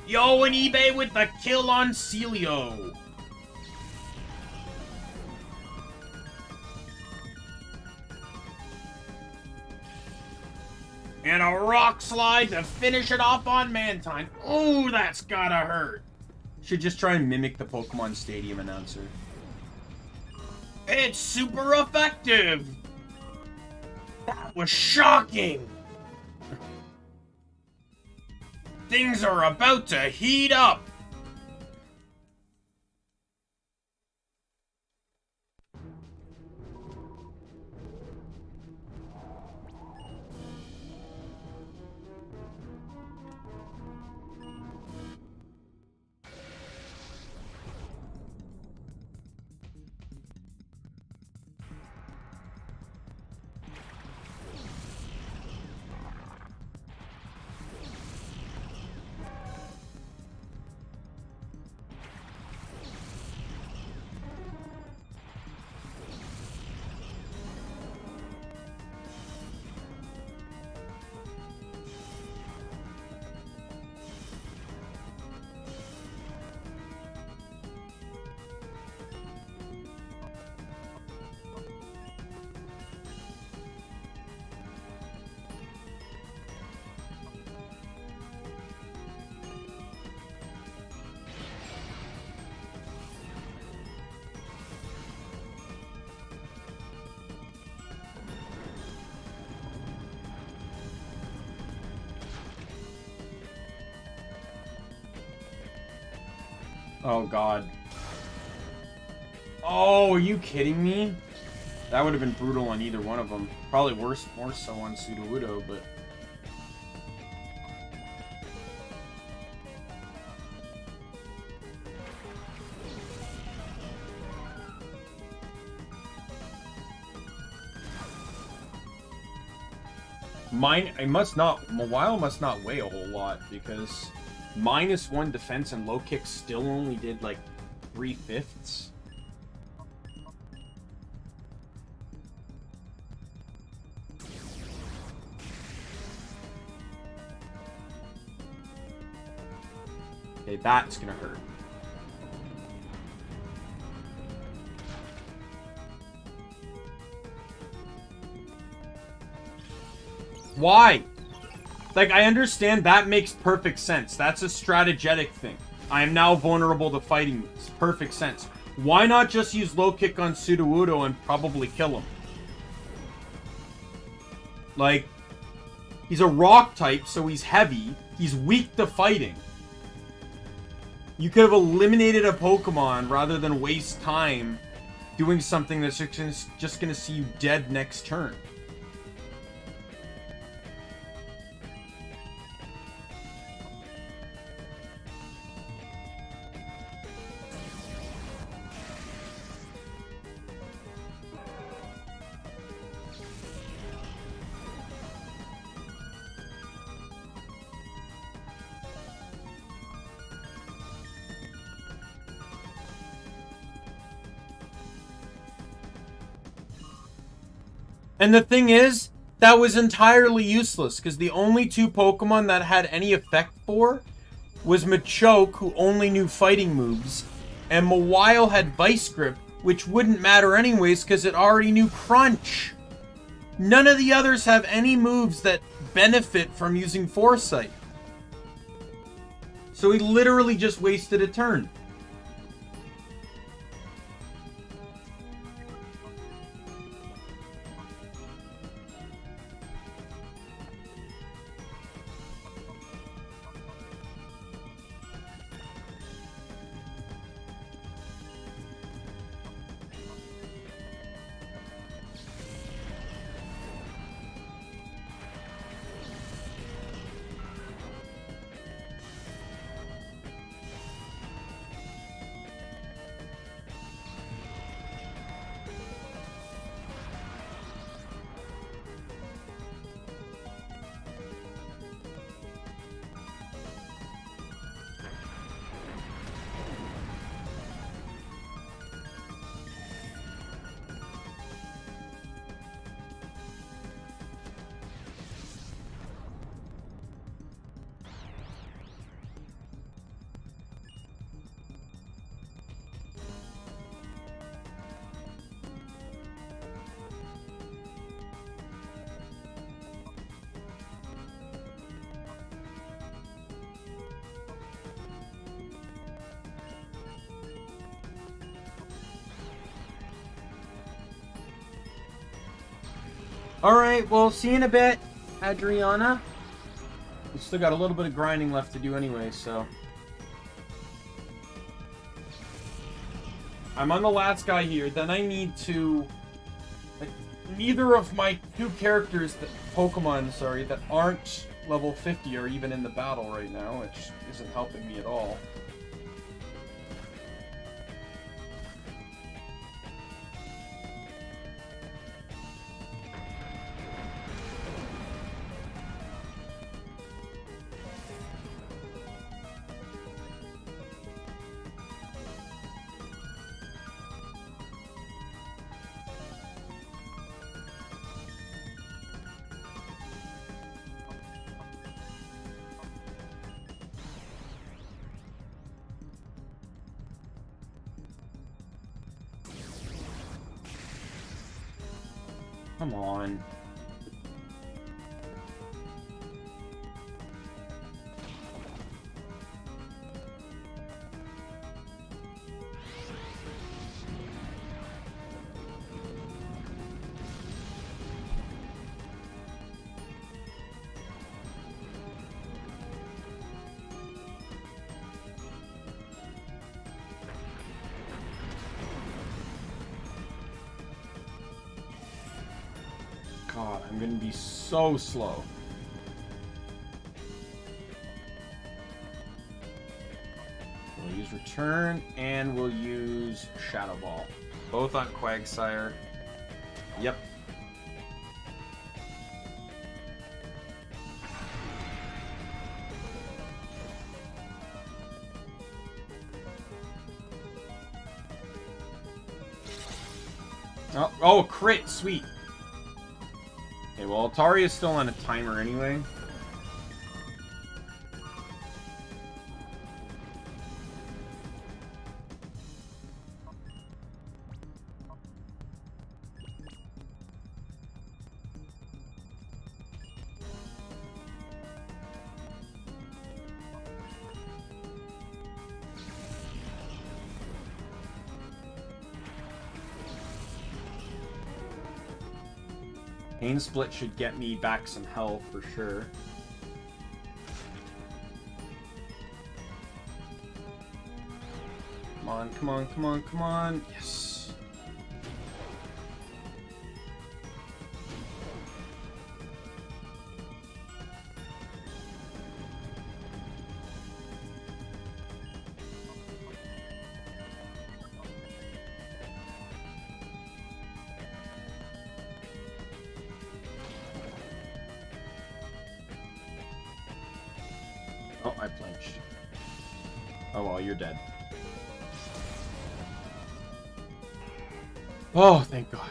Yo, and eBay with the kill on Celio! And a rock slide to finish it off on Mantine. Oh, that's gotta hurt. Should just try and mimic the Pokemon Stadium announcer. It's super effective! That was shocking! Things are about to heat up! Oh, God. Oh, are you kidding me? That would have been brutal on either one of them. Probably more so on Sudowoodo, but... Mawile must not weigh a whole lot, because -1 defense and low kick still only did, like, 3/5. Okay, that's gonna hurt. Why? Like, I understand that makes perfect sense. That's a strategetic thing. I am now vulnerable to fighting moves. Perfect sense. Why not just use low kick on Sudowoodo and probably kill him? Like, he's a rock type, so he's heavy. He's weak to fighting. You could have eliminated a Pokemon rather than waste time doing something that's just gonna see you dead next turn. And the thing is, that was entirely useless, because the only two Pokemon that had any effect for was Machoke, who only knew fighting moves, and Mawile had Vice Grip, which wouldn't matter anyways, because it already knew Crunch. None of the others have any moves that benefit from using Foresight. So he literally just wasted a turn. Alright, well, see you in a bit, Adriana. We still got a little bit of grinding left to do anyway, so... I'm on the last guy here, then I need to... Like, neither of my two characters, that aren't level 50 are even in the battle right now, which isn't helping me at all. Come on. God, I'm gonna be so slow. We'll use Return, and we'll use Shadow Ball. Both on Quagsire. Yep. Oh, crit! Sweet! Okay, well, Atari is still on a timer anyway. Pain Split should get me back some health for sure. Come on, come on, come on, come on. Yes. Oh, I flinched. Oh, well, you're dead. Oh, thank God.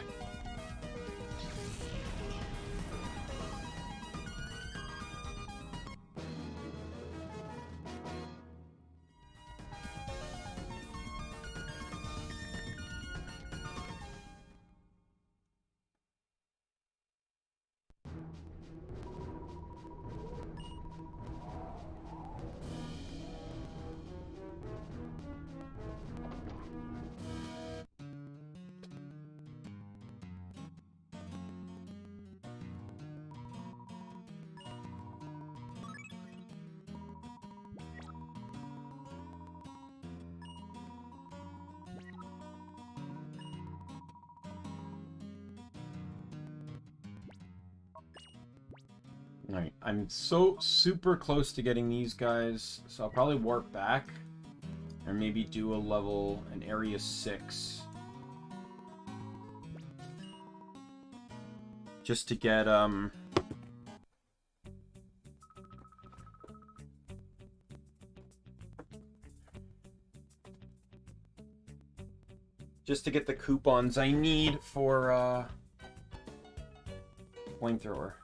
Alright, I'm so super close to getting these guys, so I'll probably warp back. Or maybe do an area 6. Just to get, just to get the coupons I need for, flamethrower.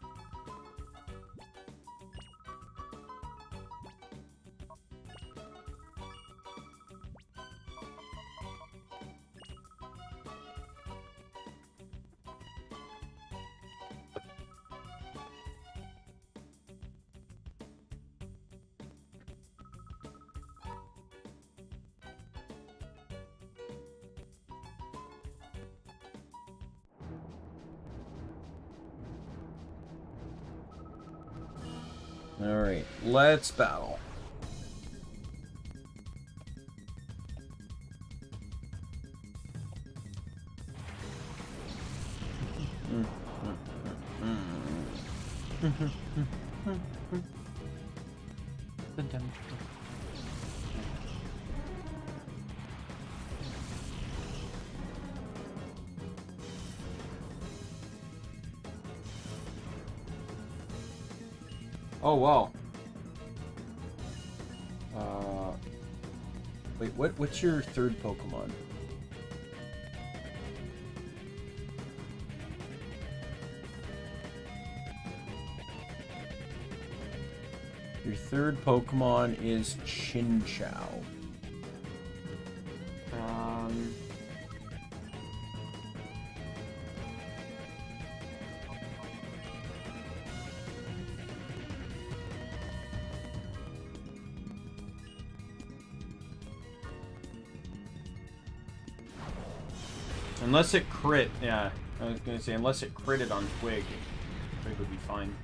Alright, let's battle. Oh, wow. Wait, what's your third Pokemon? Your third Pokemon is Chinchou. Unless it crit, yeah. I was gonna say, unless it critted on Twig, Twig would be fine.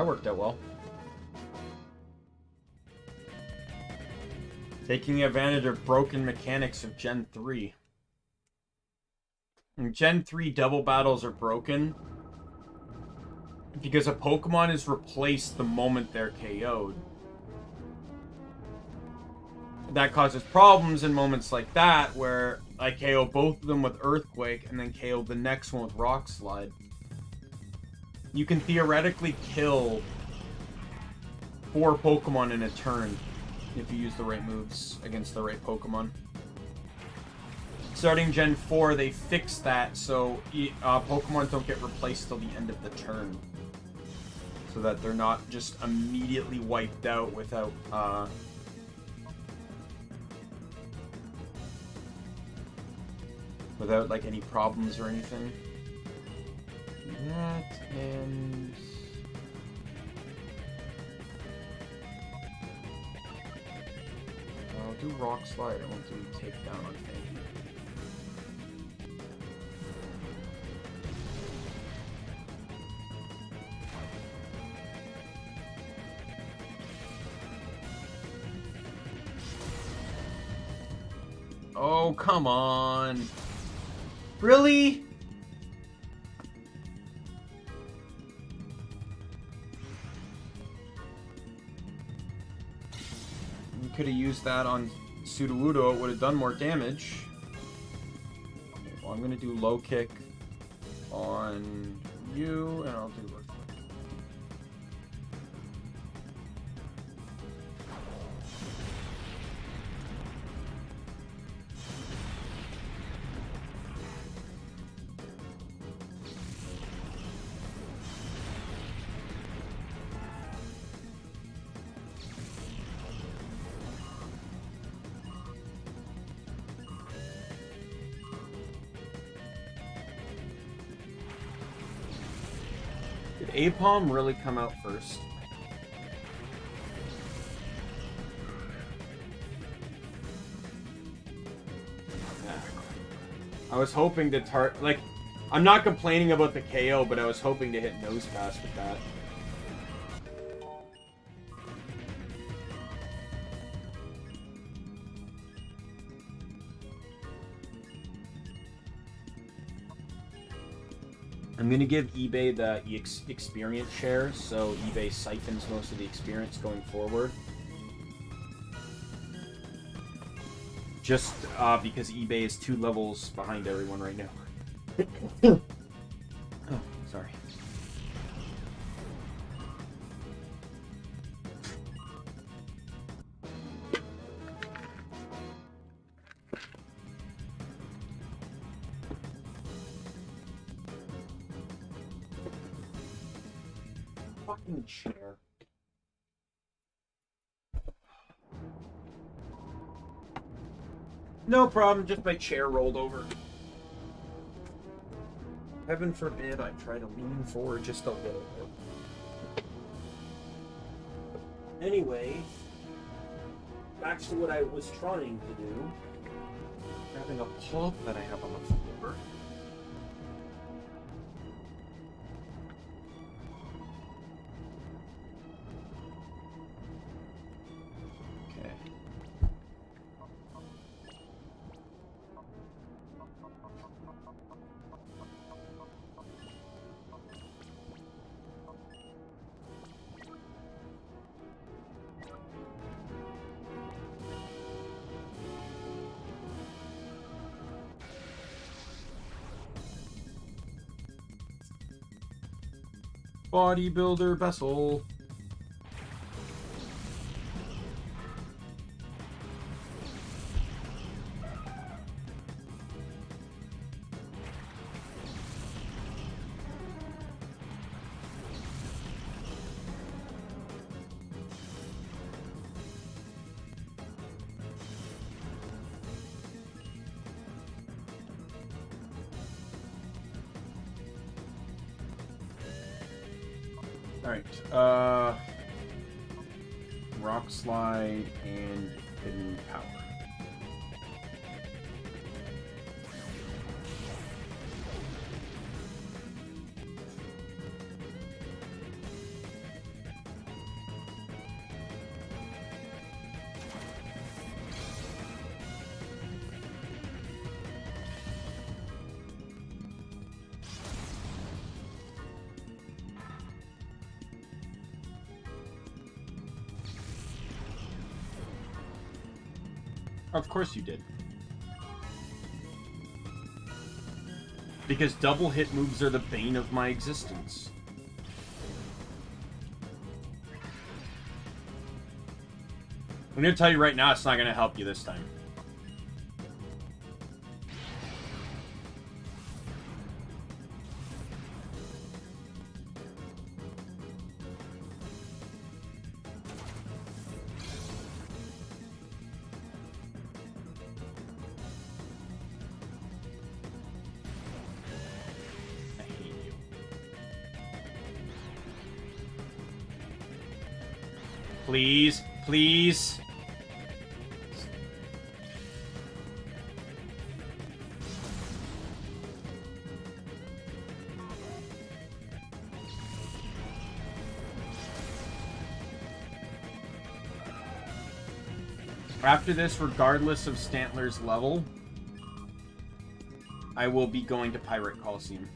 That worked out well. Taking advantage of broken mechanics of Gen 3. In Gen 3, double battles are broken because a Pokemon is replaced the moment they're KO'd. That causes problems in moments like that, where I KO both of them with Earthquake and then KO the next one with Rock Slide. You can theoretically kill 4 Pokemon in a turn if you use the right moves against the right Pokemon. Starting Gen 4, they fixed that so Pokemon don't get replaced till the end of the turn. So that they're not just immediately wiped out without like any problems or anything. That and I'll do Rock Slide. I won't do Takedown on Fang. Oh, come on. Really? You could have used that on Sudowoodo. It would have done more damage. Okay, well, I'm going to do Low Kick on you, and I'll do Earthquake. Did Apom really come out first? Yeah. I was hoping to I'm not complaining about the KO, but I was hoping to hit Nose Pass with that. I'm going to give eBay the experience share, so eBay siphons most of the experience going forward. Just because eBay is 2 levels behind everyone right now. Oh, sorry. Fucking chair. No problem, just my chair rolled over. Heaven forbid I try to lean forward just a little bit. Anyway, back to what I was trying to do. Grabbing a pulp that I have on the floor. Bodybuilder vessel. Alright, Rock Slide and Hidden Power. Of course you did. Because double hit moves are the bane of my existence. I'm gonna tell you right now, it's not gonna help you this time. Please, please. After this, regardless of Stantler's level, I will be going to Pirate Colosseum.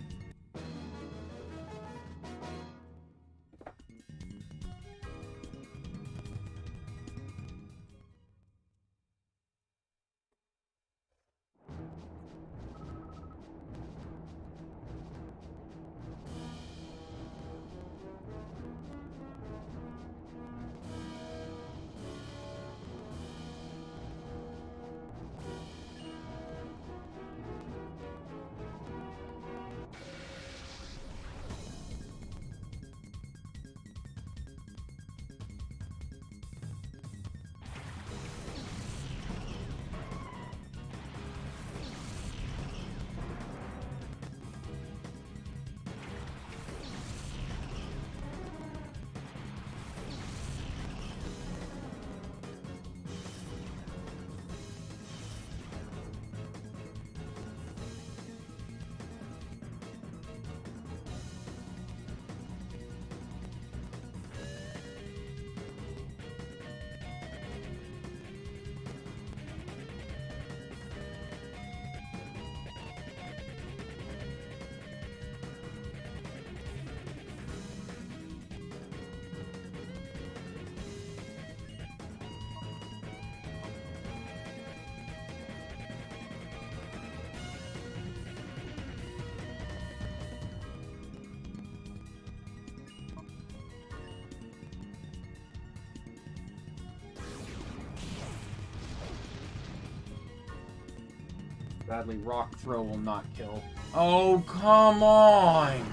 Badly, rock throw will not kill. Oh, come on!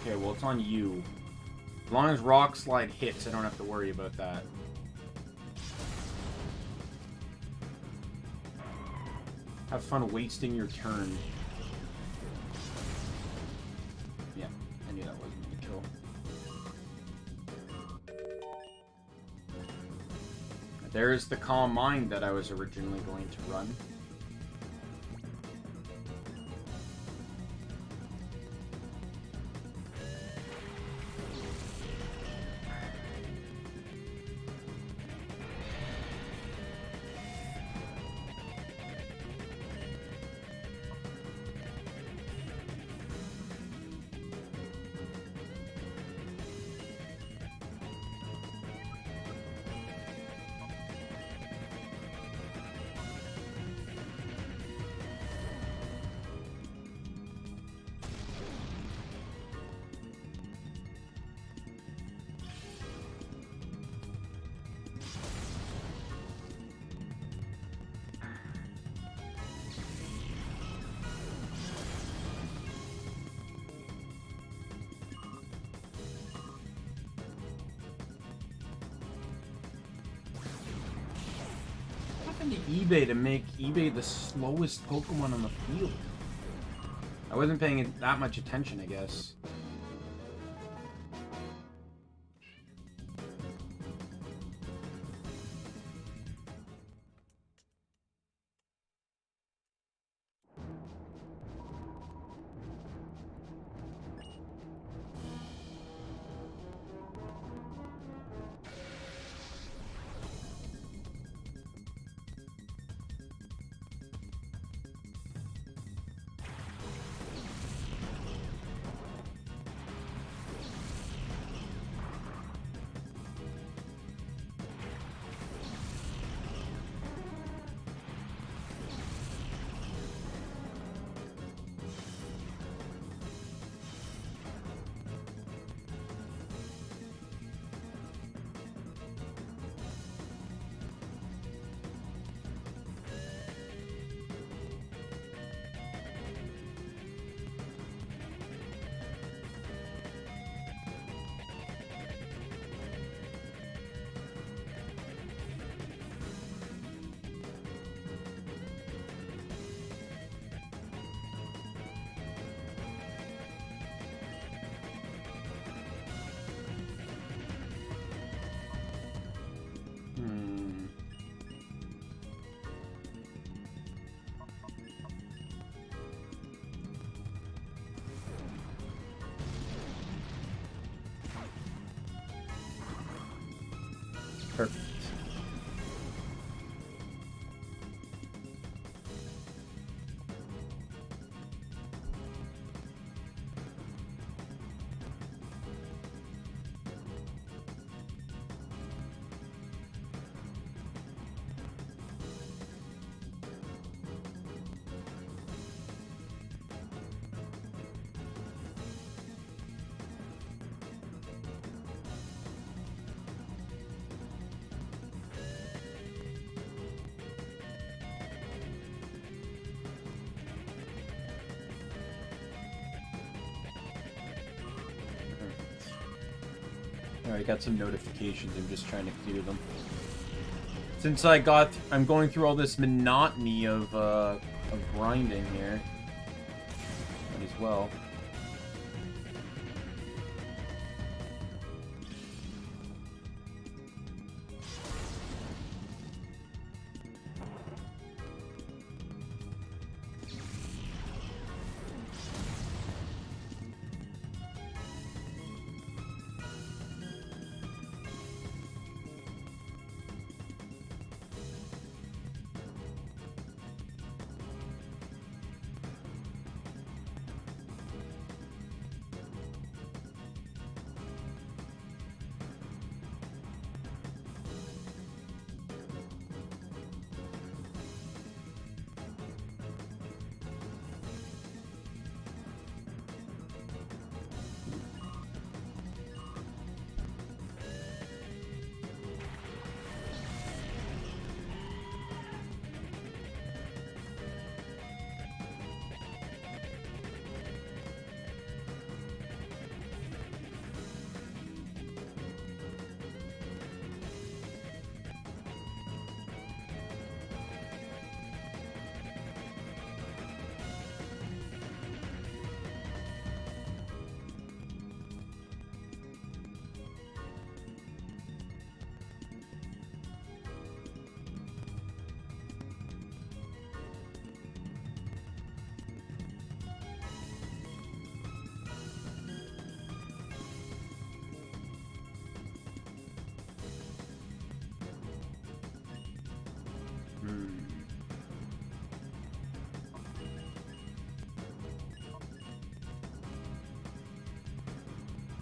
Okay, well, it's on you. As long as rock slide hits, I don't have to worry about that. Have fun wasting your turn. Yeah, I knew that wasn't gonna kill. There's the Calm Mind that I was originally going to run. To eBay to make eBay the slowest Pokemon on the field. I wasn't paying that much attention, I guess. Perfect. Alright, got some notifications. I'm just trying to clear them. Since I'm going through all this monotony of grinding here. Might as well.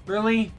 Really?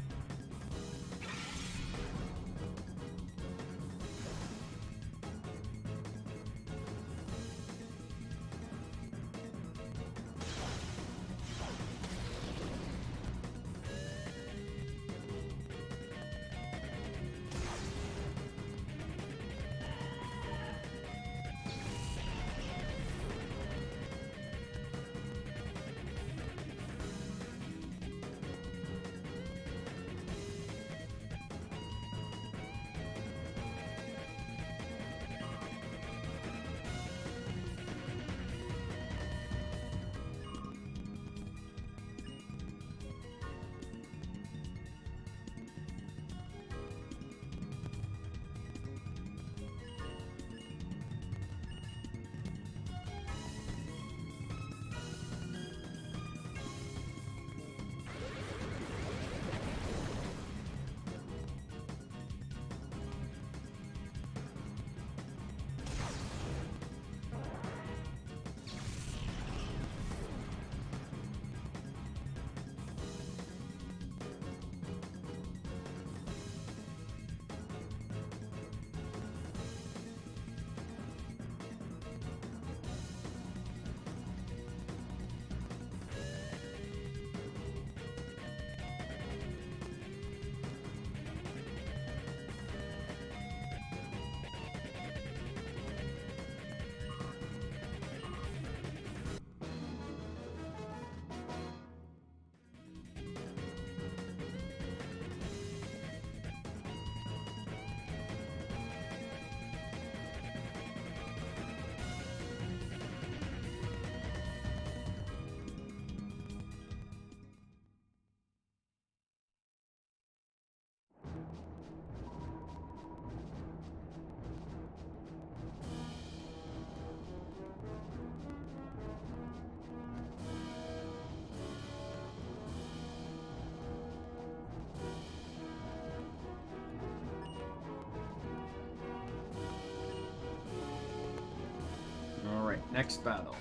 Next battle.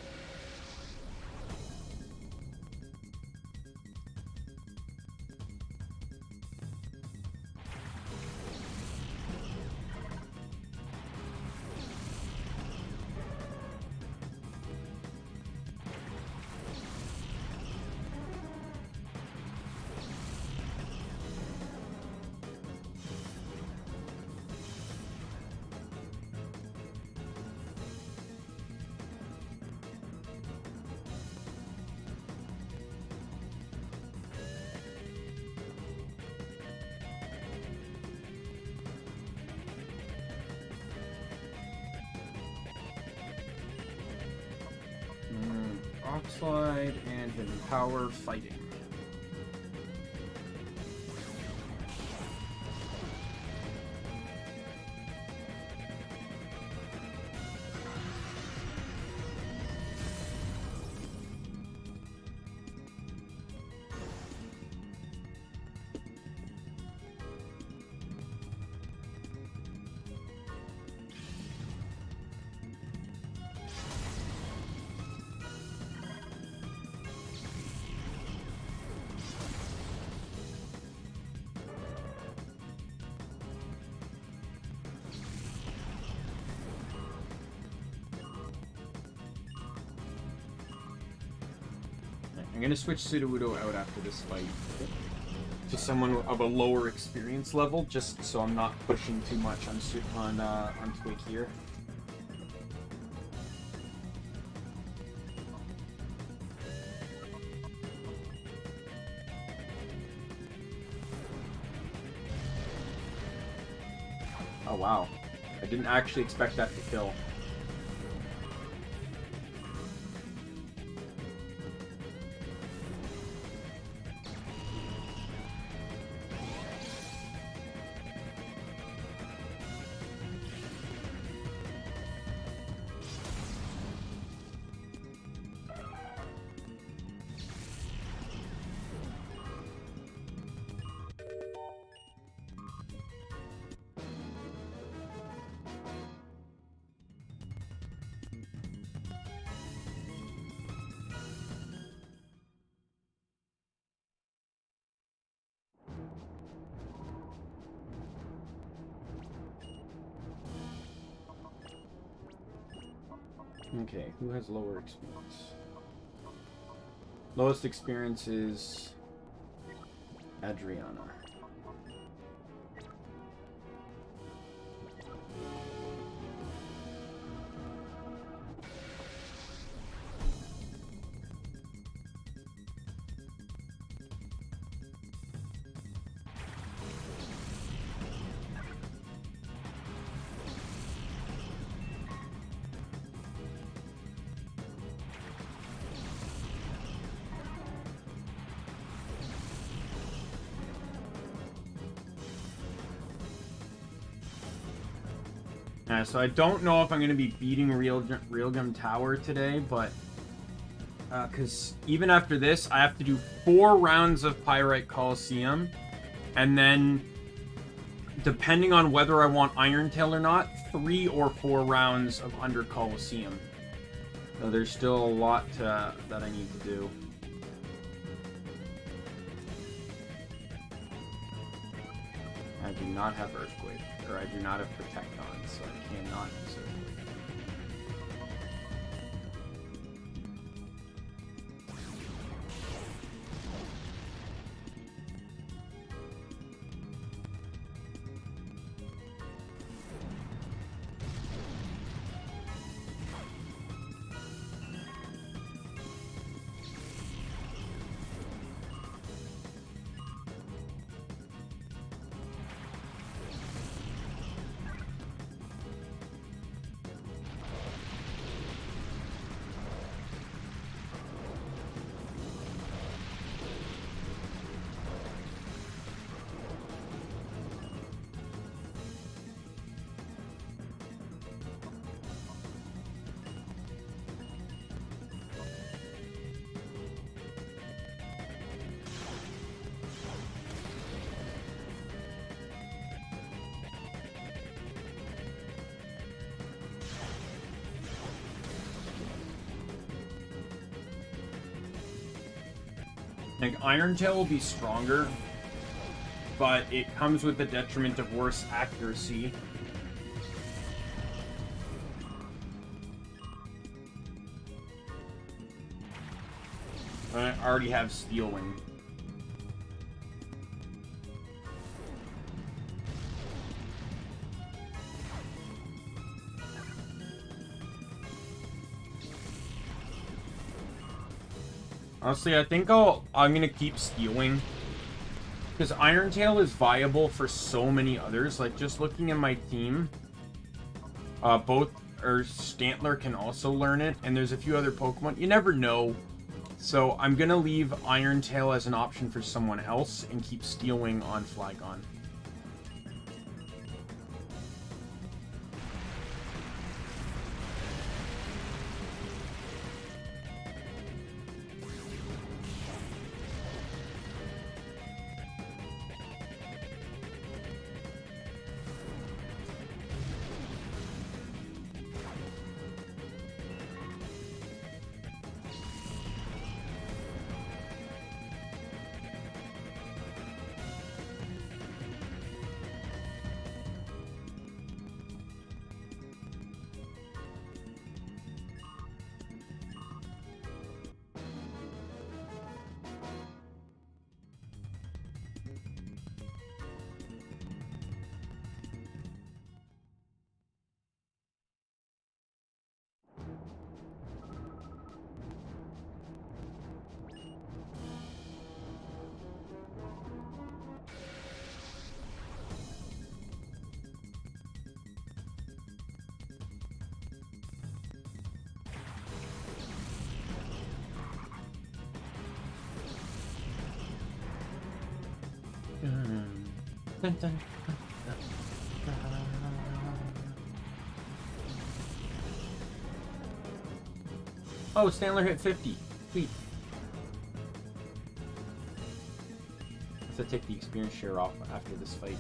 Slide and Hidden Power fighting. I'm going to switch Sudowoodo out after this fight to someone of a lower experience level, just so I'm not pushing too much on Twig here. Oh wow, I didn't actually expect that to kill. Okay, who has lower experience? Lowest experience is Adriana. So I don't know if I'm going to be beating Realgam Tower today, but because even after this, I have to do 4 rounds of Pyrite Colosseum, and then depending on whether I want Iron Tail or not, 3 or 4 rounds of Under Colosseum. So there's still a lot that I need to do. I do not have Earthquake, or I do not have Protect on, so I cannot use Earthquake. Like, Iron Tail will be stronger, but it comes with the detriment of worse accuracy. I already have Steel Wing. Honestly, I think I'm gonna keep Steel Wing. Because Iron Tail is viable for so many others. Like, just looking at my team, Stantler can also learn it, and there's a few other Pokemon. You never know. So I'm gonna leave Iron Tail as an option for someone else and keep Steel Wing on Flygon. Oh, Stantler hit 50. Sweet. I have to take the experience share off after this fight.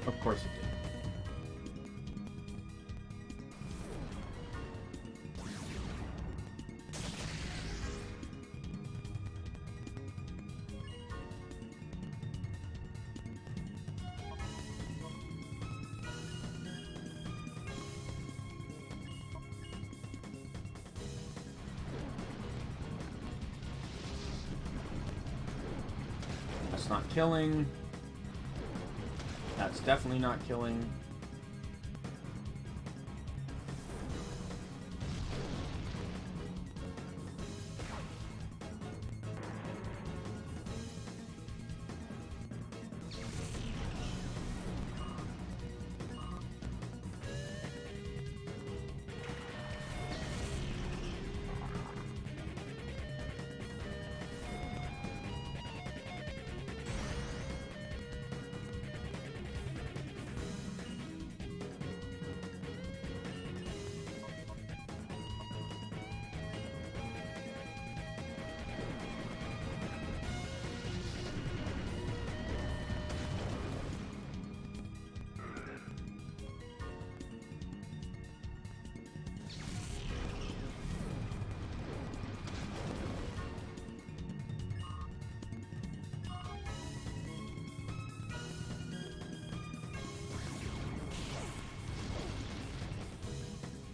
Of course it did. That's not killing. That's definitely not killing.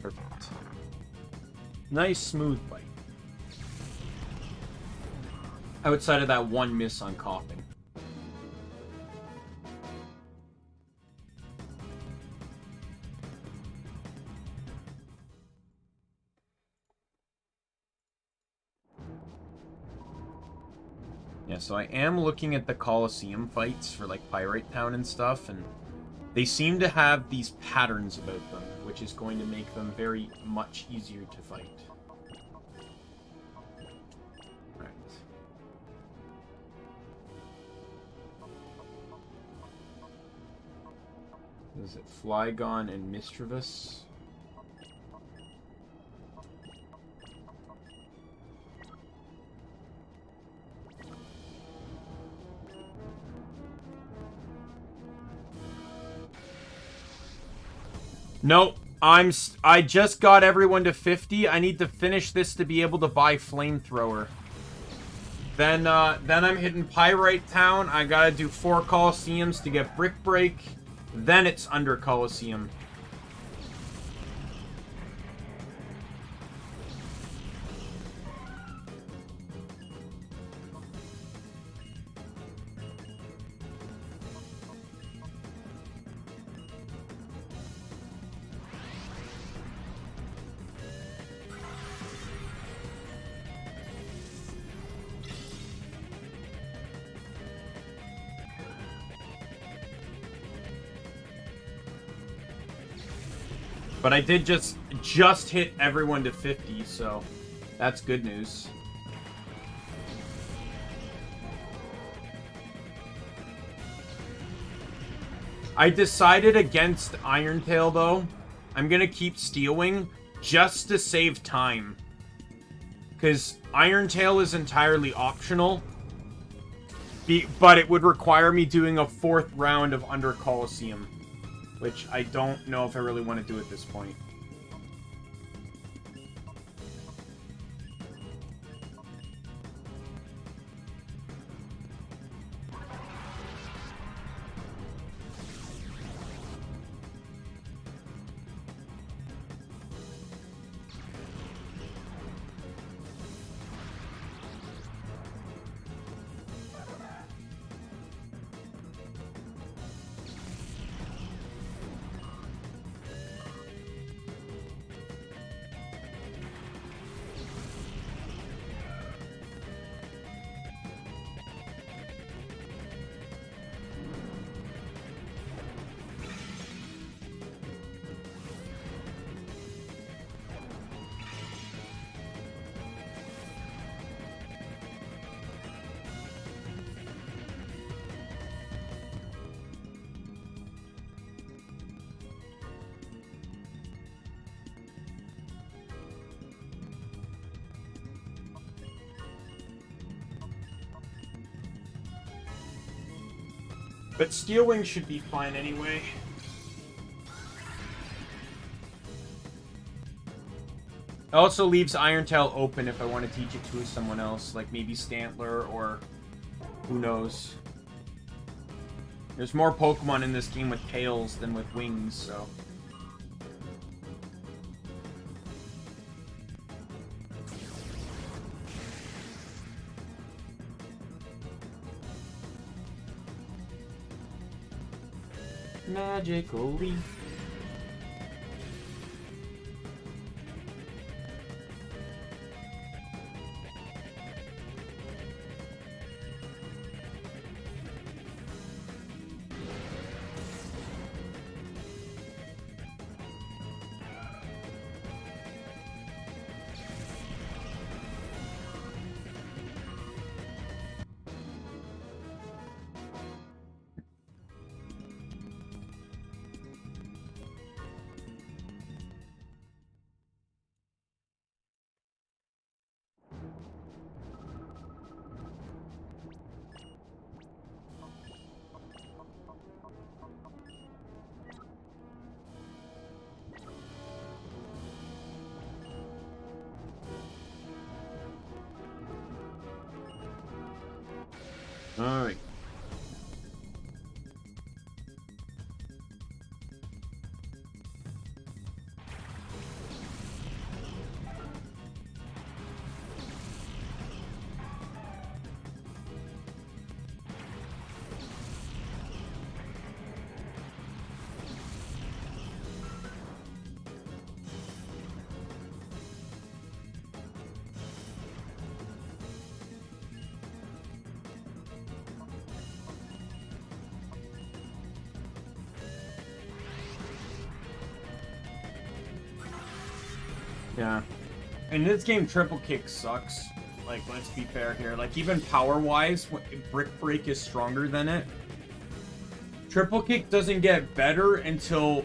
Perfect. Nice smooth bite. Outside of that one miss on coughing. Yeah, so I am looking at the Colosseum fights for like Pyrite Town and stuff, and they seem to have these patterns about them, which is going to make them very much easier to fight. Right. Is it Flygon and Mischievous? Nope. I just got everyone to 50. I need to finish this to be able to buy Flamethrower. Then I'm hitting Pyrite Town. I gotta do 4 Colosseums to get Brick Break. Then it's under Colosseum. But I did just hit everyone to 50, so that's good news. I decided against Irontail, though. I'm gonna keep Steelwing just to save time. Because Irontail is entirely optional. But it would require me doing a 4th round of Under Colosseum. Which I don't know if I really want to do at this point. But Steelwing should be fine anyway. It also leaves Irontail open if I want to teach it to someone else, like maybe Stantler or who knows. There's more Pokemon in this game with tails than with wings, so... Magical Leaf. Alright. Yeah. In this game, Triple Kick sucks. Like, let's be fair here. Like, even power-wise, Brick Break is stronger than it. Triple kick doesn't get better until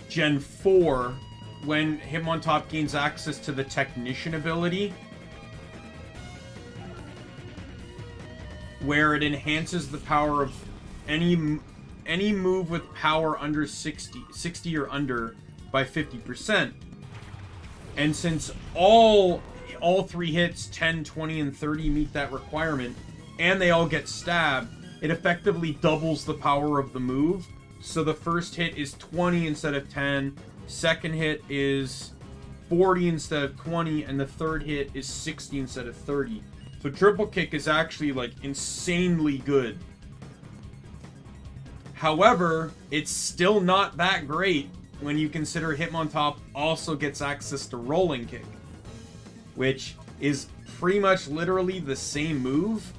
Gen 4, when Hitmontop gains access to the Technician ability, where it enhances the power of any move with power under 60 or under by 50%. And since all 3 hits, 10, 20, and 30 meet that requirement, and they all get stabbed, it effectively doubles the power of the move. So the first hit is 20 instead of 10, second hit is 40 instead of 20, and the third hit is 60 instead of 30. So triple kick is actually, like, insanely good. However, it's still not that great when you consider Hitmontop also gets access to rolling kick, which is pretty much literally the same move,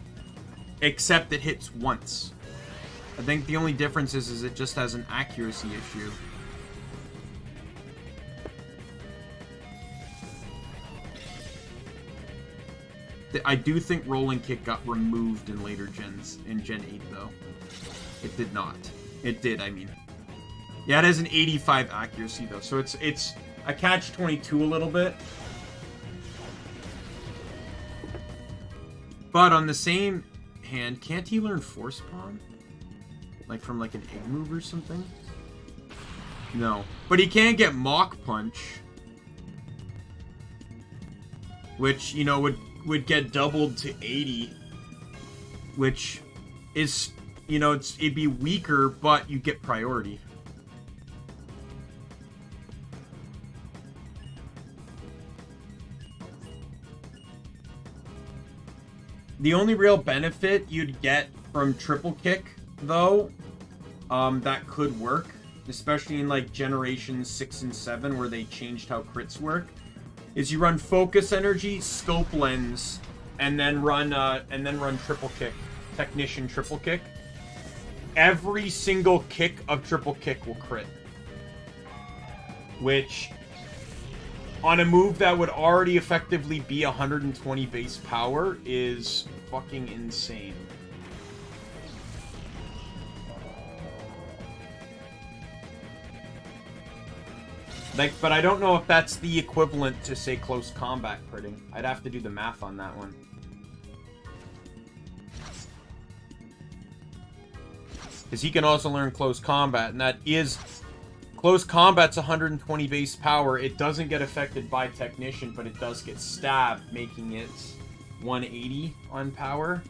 except it hits once. I think the only difference is it just has an accuracy issue. I do think rolling kick got removed in later gens, in Gen 8 though. It did not. It did, I mean. Yeah, it has an 85 accuracy though, so it's a catch-22 a little bit. But on the same hand, can't he learn Force Palm? Like from like an egg move or something? No. But he can get Mach Punch, which, you know, would get doubled to 80, which is, you know, it'd be weaker, but you get priority. The only real benefit you'd get from triple kick, though, that could work, especially in like generations 6 and 7, where they changed how crits work, is you run focus energy, scope lens, and then run triple kick, technician triple kick. Every single kick of triple kick will crit, which on a move that would already effectively be 120 base power is fucking insane. Like, but I don't know if that's the equivalent to, say, close combat critting. I'd have to do the math on that one. Because he can also learn close combat, and that is... Close combat's 120 base power. It doesn't get affected by Technician, but it does get stabbed, making it 180 on power.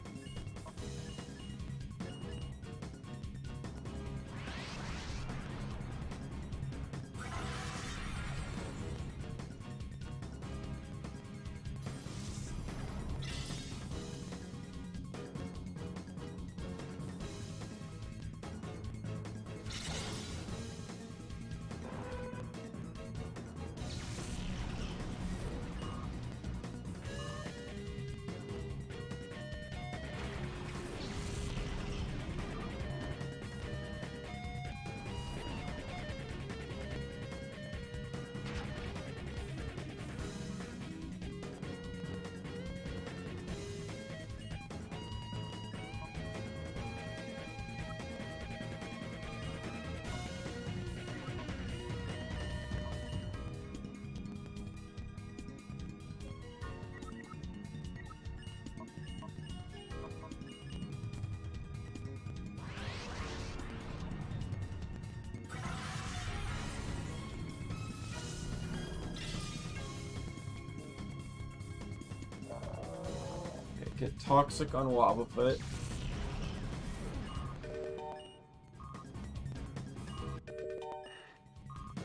Get toxic on Wobblefoot.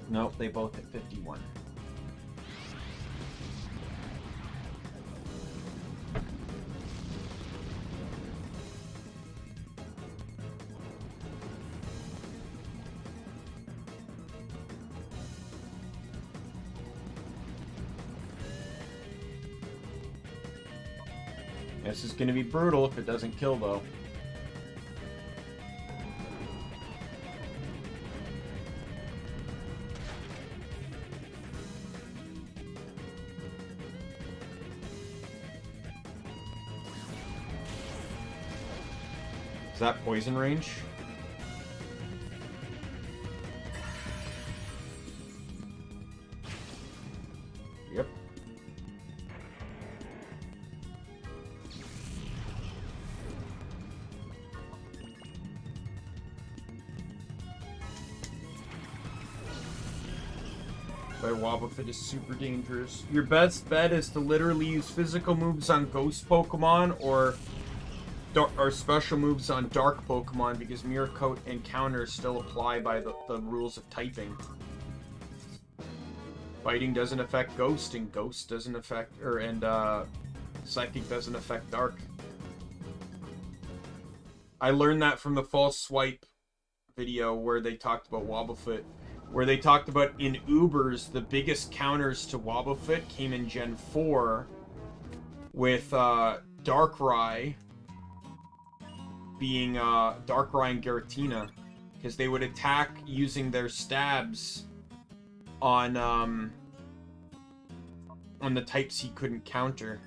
Nope, they both hit 51. This is going to be brutal if it doesn't kill, though. Is that poison range? But Wobbuffet is super dangerous. Your best bet is to literally use physical moves on ghost Pokemon or special moves on dark Pokemon, because Mirror Coat and counters still apply by the rules of typing. Fighting doesn't affect Ghost, and Ghost doesn't affect, Psychic doesn't affect Dark. I learned that from the False Swipe video where they talked about Wobbuffet. Where they talked about in Ubers, the biggest counters to Wobbuffet came in Gen 4 with Darkrai being Darkrai and Giratina. Because they would attack using their stabs on the types he couldn't counter.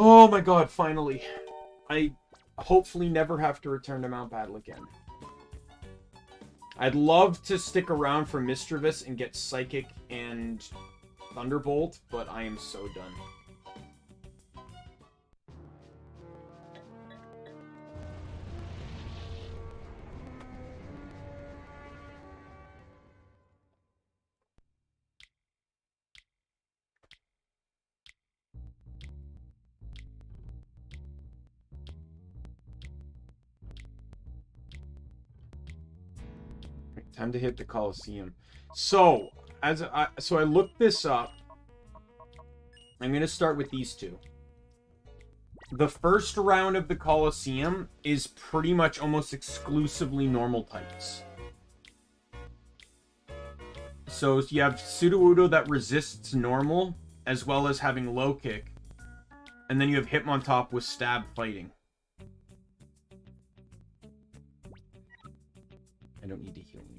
Oh my god, finally. I hopefully never have to return to Mount Battle again. I'd love to stick around for Mischievous and get Psychic and Thunderbolt, but I am so done. Time to hit the Colosseum. So, I looked this up. I'm going to start with these two. The first round of the Colosseum is pretty much almost exclusively normal types. So you have Sudowoodo that resists normal, as well as having low kick. And then you have Hitmontop with stab fighting. I don't need to heal anyone.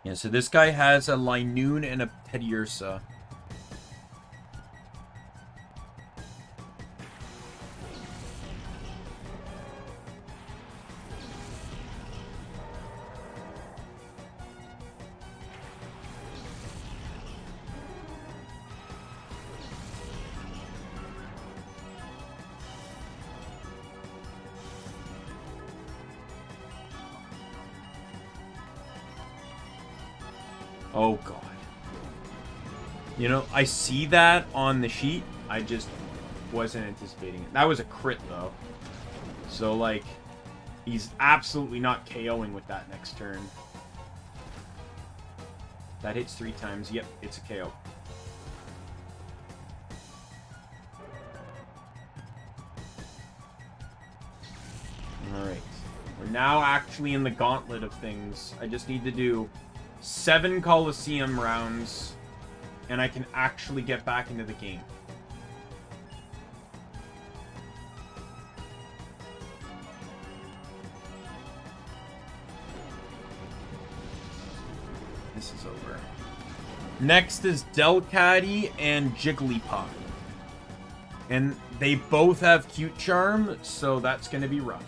Yeah, so this guy has a Linoon and a Teddiursa. Oh, God. You know, I see that on the sheet. I just wasn't anticipating it. That was a crit, though. So, like, he's absolutely not KOing with that next turn. That hits 3 times. Yep, it's a KO. Alright. We're now actually in the gauntlet of things. I just need to do 7 Colosseum rounds, and I can actually get back into the game. This is over. Next is Delcatty and Jigglypuff. And they both have Cute Charm, so that's going to be rough.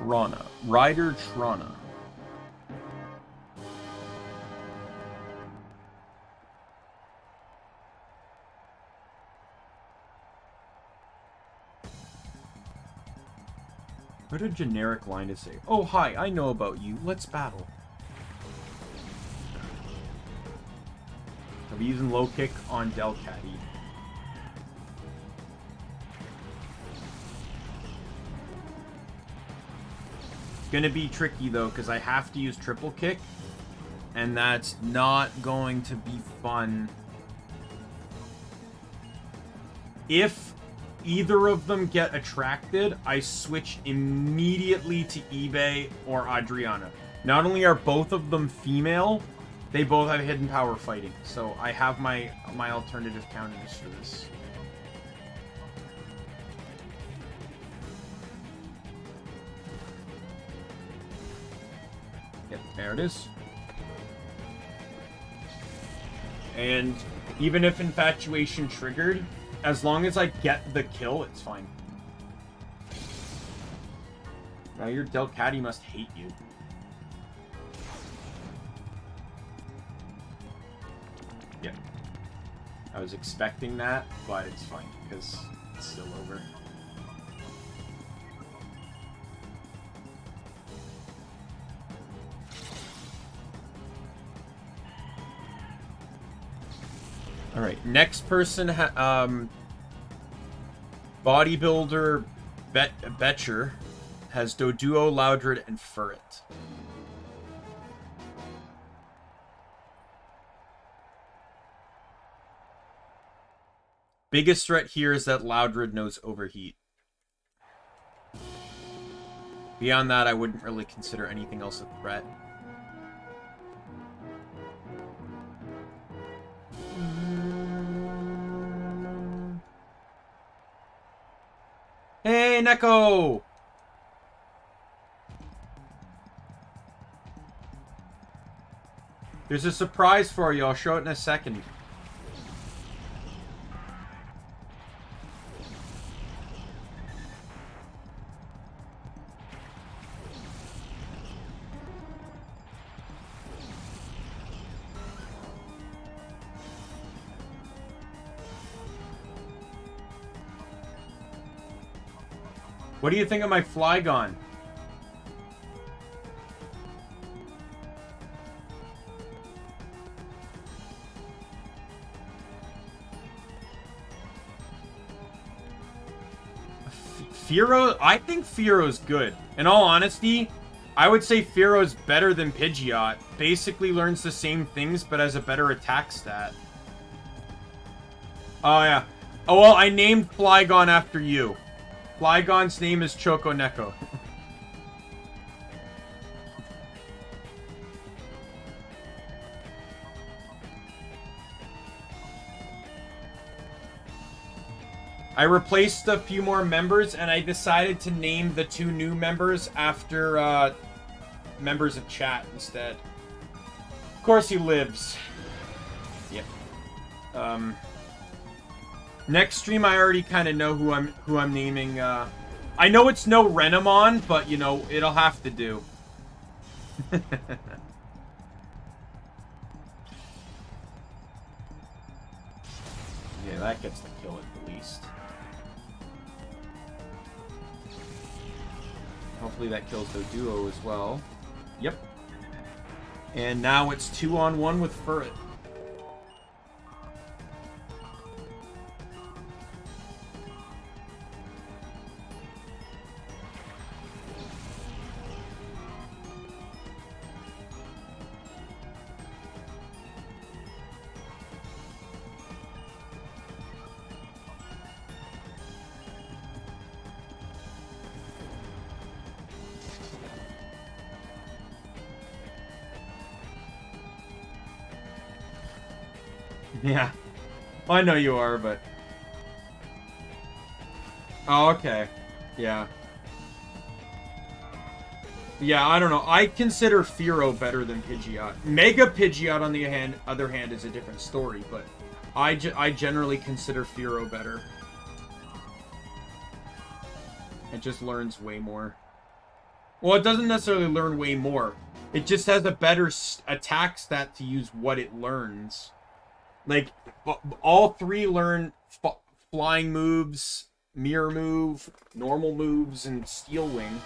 Trana. Rider Trana. What a generic line to say. Oh, hi, I know about you. Let's battle. I'll be using low kick on Delcatty. Gonna be tricky though, because I have to use triple kick, and that's not going to be fun. If either of them get attracted, I switch immediately to eBay or Adriana. Not only are both of them female, they both have hidden power fighting, so I have my alternative counters for this. Yep, there it is. And even if Infatuation triggered, as long as I get the kill, it's fine. Now your Delcatty must hate you. Yeah. I was expecting that, but it's fine, because it's still over. Alright, next person, Bodybuilder Betcher has Doduo, Loudred, and Furret. Biggest threat here is that Loudred knows Overheat. Beyond that, I wouldn't really consider anything else a threat. Hey, Neko! There's a surprise for you. I'll show it in a second. What do you think of my Flygon? Fearow? I think Fearow's good. In all honesty, I would say Fearow's better than Pidgeot. Basically learns the same things, but has a better attack stat. Oh, yeah. Oh, well, I named Flygon after you. Flygon's name is Choco Neko. I replaced a few more members, and I decided to name the 2 new members after members of chat instead. Of course he lives. Yep. Next stream, I already kind of know who I'm naming. I know it's no Renamon, but you know it'll have to do. Yeah, that gets the kill at the least. Hopefully that kills Doduo as well. Yep. And now it's 2-on-1 with Furret. Yeah. Well, I know you are, but... Oh, okay. Yeah. Yeah, I don't know. I consider Fearow better than Pidgeot. Mega Pidgeot, on the other hand, is a different story, but I generally consider Fearow better. It just learns way more. Well, it doesn't necessarily learn way more. It just has a better attack stat to use what it learns. Like, all three learn flying moves, mirror move, normal moves, and steel wing.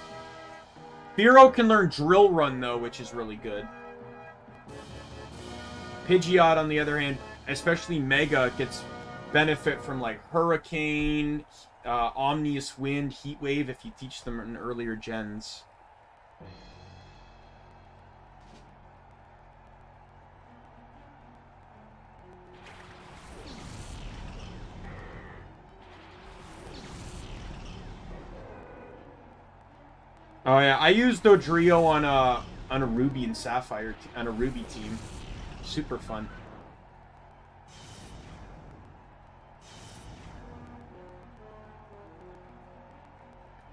Fearow can learn drill run, though, which is really good. Pidgeot, on the other hand, especially Mega, gets benefit from, like, Hurricane, Omnious Wind, Heat Wave, if you teach them in earlier gens. Oh yeah, I used Dodrio on a Ruby and Sapphire on a Ruby team. Super fun.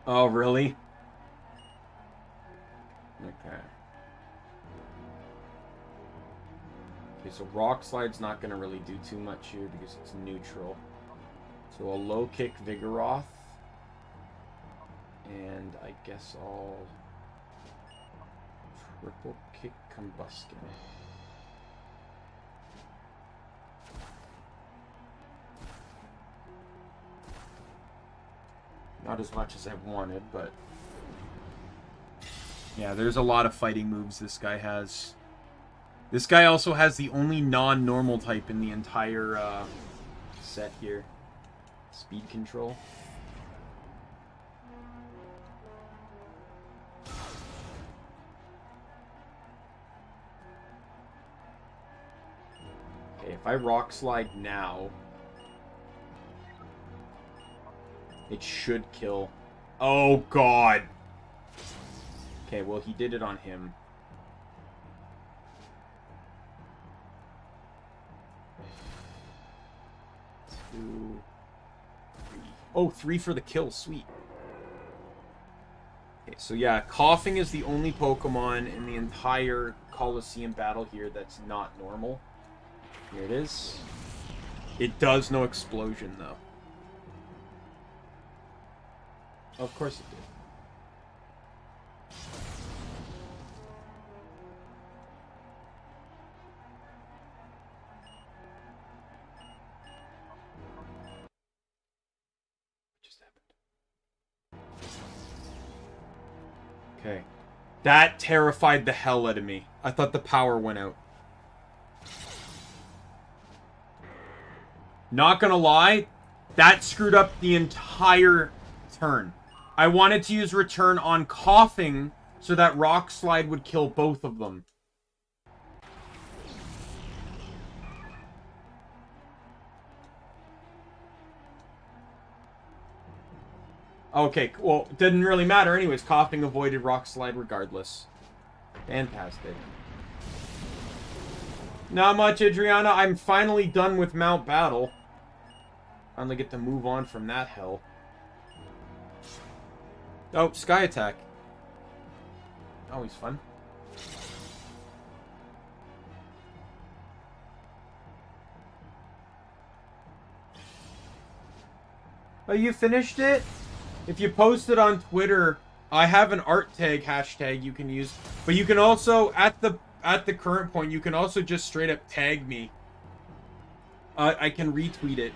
Oh really? Okay. Okay, so Rock Slide's not gonna really do too much here because it's neutral. So a low kick Vigoroth. And I guess I'll triple kick Combustion. Not as much as I wanted, but yeah, there's a lot of fighting moves this guy has. This guy also has the only non-normal type in the entire set here. Speed Control. Okay, if I Rock Slide now, it should kill. Oh, God. Okay, well, he did it on him. Two, three. Oh, 3 for the kill. Sweet. Okay, so yeah, Coughing is the only Pokemon in the entire Colosseum battle here that's not normal. Here it is. It does no explosion, though. Of course it did. What just happened? Okay. That terrified the hell out of me. I thought the power went out. Not gonna lie, that screwed up the entire turn. I wanted to use Return on Coughing so that Rock Slide would kill both of them. Okay, well, it didn't really matter anyways. Coughing avoided Rock Slide regardless. Fantastic. Not much, Adriana. I'm finally done with Mount Battle. Finally get to move on from that hell. Oh, Sky Attack. Always fun. Oh, you finished it? If you post it on Twitter, I have an art tag hashtag you can use. But you can also, at the current point, you can also just straight up tag me. I can retweet it.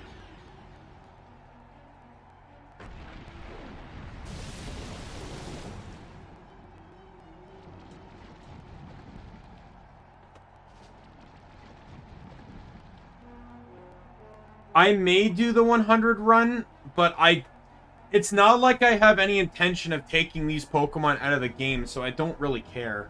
I may do the 100 run, but it's not like I have any intention of taking these Pokemon out of the game, so I don't really care.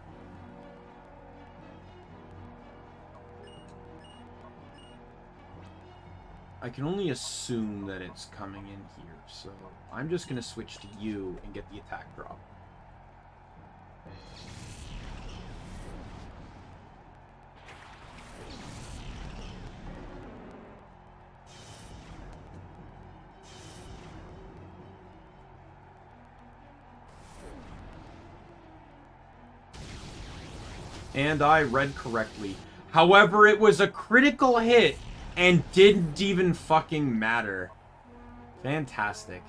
I can only assume that it's coming in here, so I'm just going to switch to you and get the attack drop. And I read correctly. However, it was a critical hit and didn't even fucking matter. Fantastic.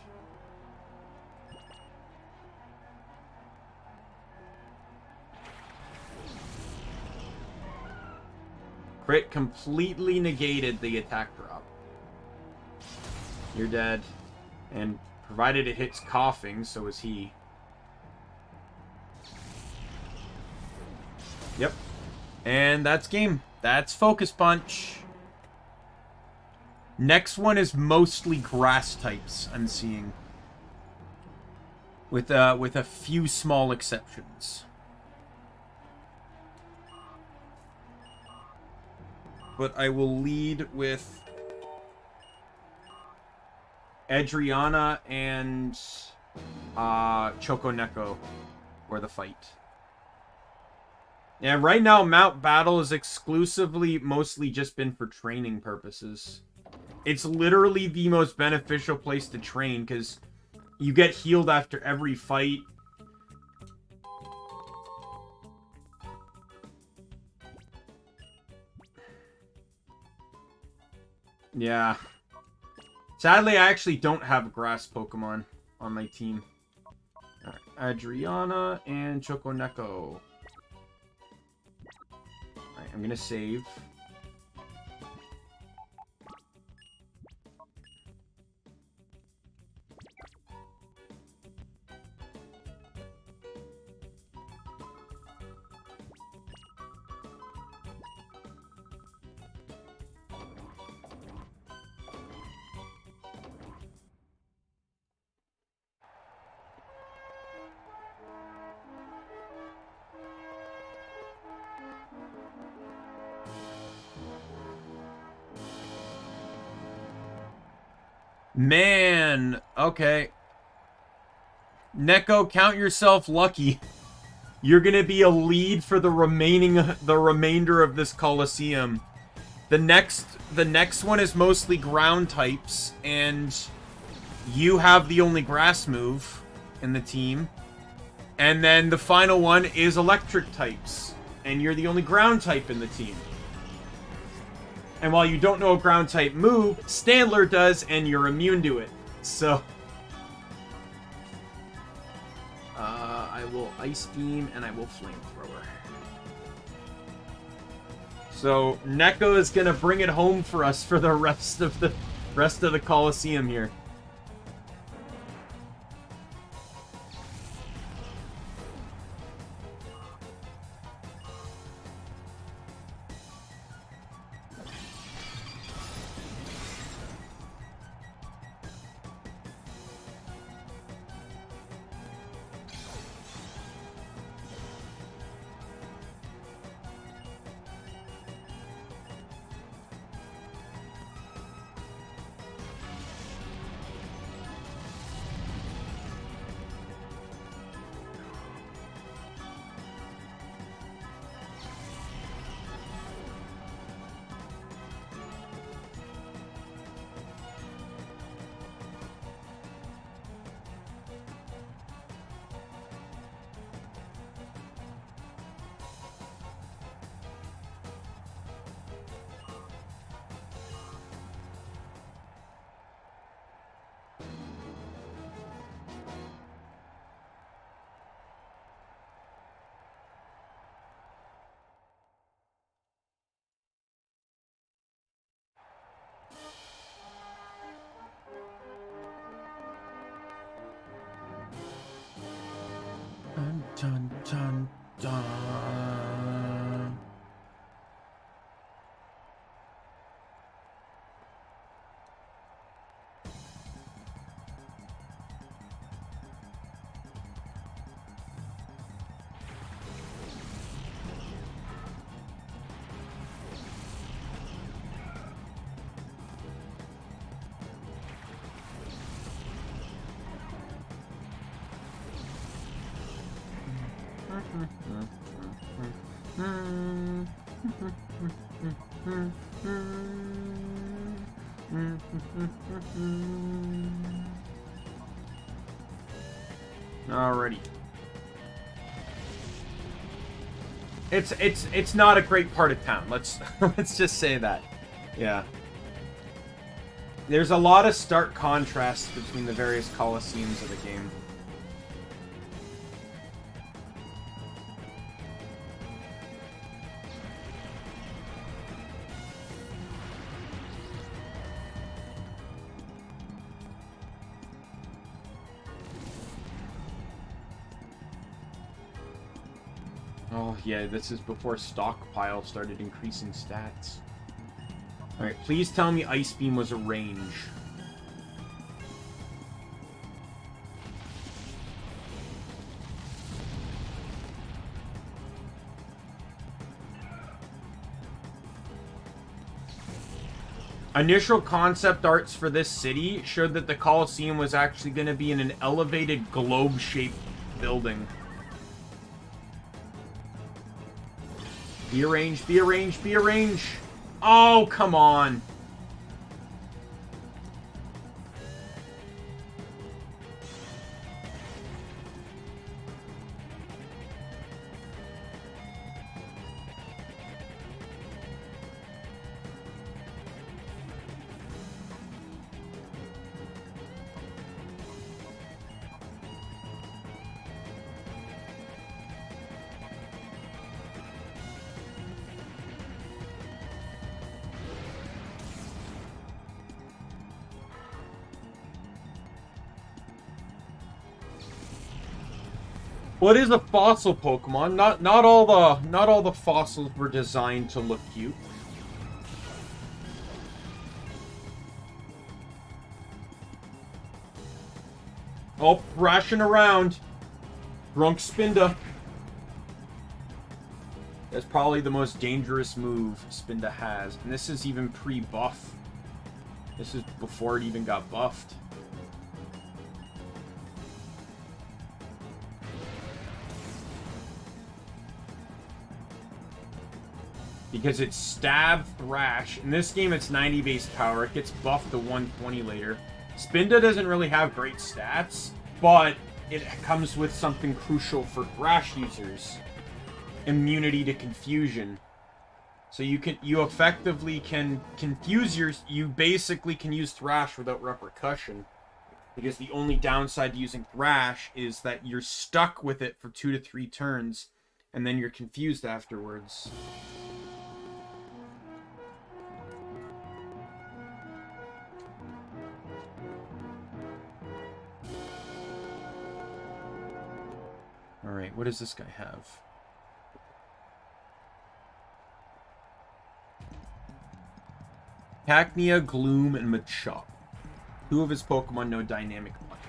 Crit completely negated the attack drop. You're dead. And provided it hits coughing, so is he. Yep. And that's game. That's Focus Punch. Next one is mostly grass types, I'm seeing. With a few small exceptions. But I will lead with Adriana and Chokoneko for the fight. Yeah, right now Mount Battle is exclusively mostly just been for training purposes. It's literally the most beneficial place to train because you get healed after every fight. Yeah. Sadly, I actually don't have a grass Pokemon on my team. Right, Adriana and Chokoneko. Alright, I'm gonna save. Man, okay. Neko, count yourself lucky. You're gonna be a lead for the remainder of this Colosseum. The next one is mostly ground types, and you have the only grass move in the team. And then the final one is electric types, and you're the only ground type in the team. And while you don't know a ground type move, Standler does, and you're immune to it. So, I will Ice Beam, and I will Flamethrower. So, Neko is gonna bring it home for us for the rest of the Colosseum here. Dun, dun, dun. Alrighty. It's not a great part of town. Let's just say that. Yeah. There's a lot of stark contrast between the various Colosseums of the game. Oh, yeah, this is before Stockpile started increasing stats. Alright, please tell me Ice Beam was a range. Initial concept arts for this city showed that the Colosseum was actually going to be in an elevated globe-shaped building. Be a range, be a range, be a range. Oh, come on. What is a fossil Pokemon? Not all the fossils were designed to look cute. Oh, thrashing around. Drunk Spinda. That's probably the most dangerous move Spinda has. And this is even pre-buff. This is before it even got buffed. Because it's Stab, Thrash. In this game, it's 90 base power. It gets buffed to 120 later. Spinda doesn't really have great stats, but it comes with something crucial for Thrash users. Immunity to confusion. So you effectively can confuse you basically can use Thrash without repercussion. Because the only downside to using Thrash is that you're stuck with it for 2 to 3 turns, and then you're confused afterwards. Alright, what does this guy have? Cacnea, Gloom, and Machop. 2 of his Pokemon know Dynamic Punch.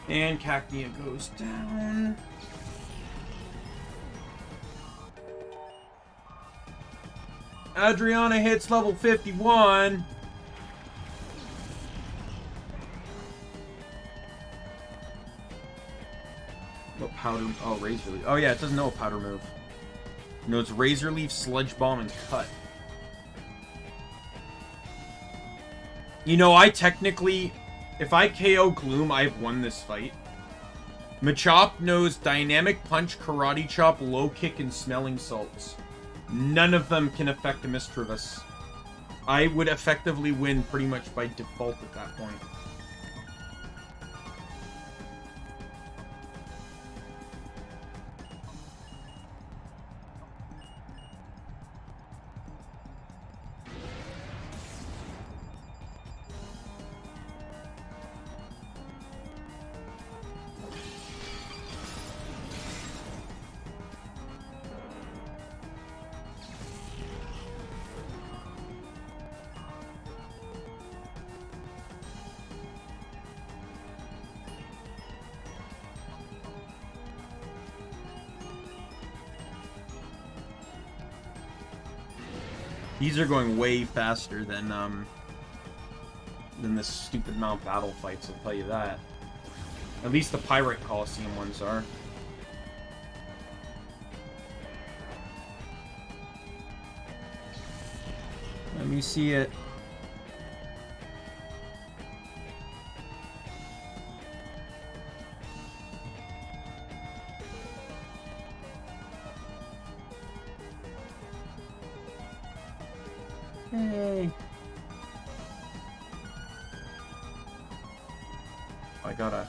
And Cacnea goes down. Adriana hits level 51. What powder? Oh, Razor Leaf. Oh yeah, it doesn't know a powder move. It knows Razor Leaf, Sludge Bomb, and Cut. You know, I technically... If I KO Gloom, I've won this fight. Machop knows Dynamic Punch, Karate Chop, Low Kick, and Smelling Salts. None of them can affect a Mischievous. I would effectively win pretty much by default at that point. These are going way faster than this stupid Mount Battle fights, I'll tell you that. At least the Pirate Colosseum ones are. Let me see it. Hey. I gotta...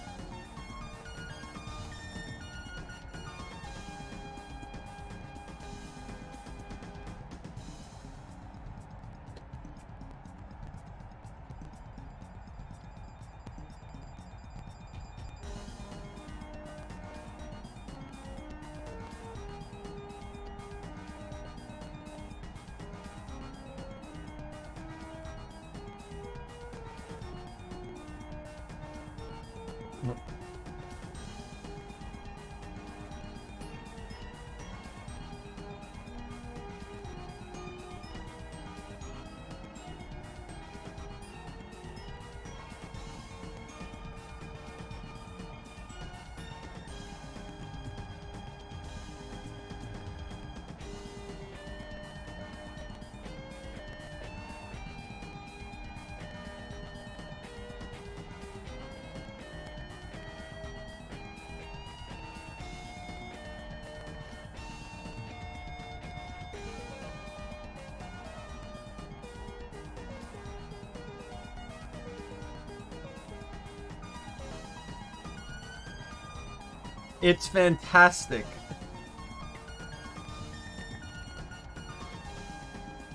It's fantastic.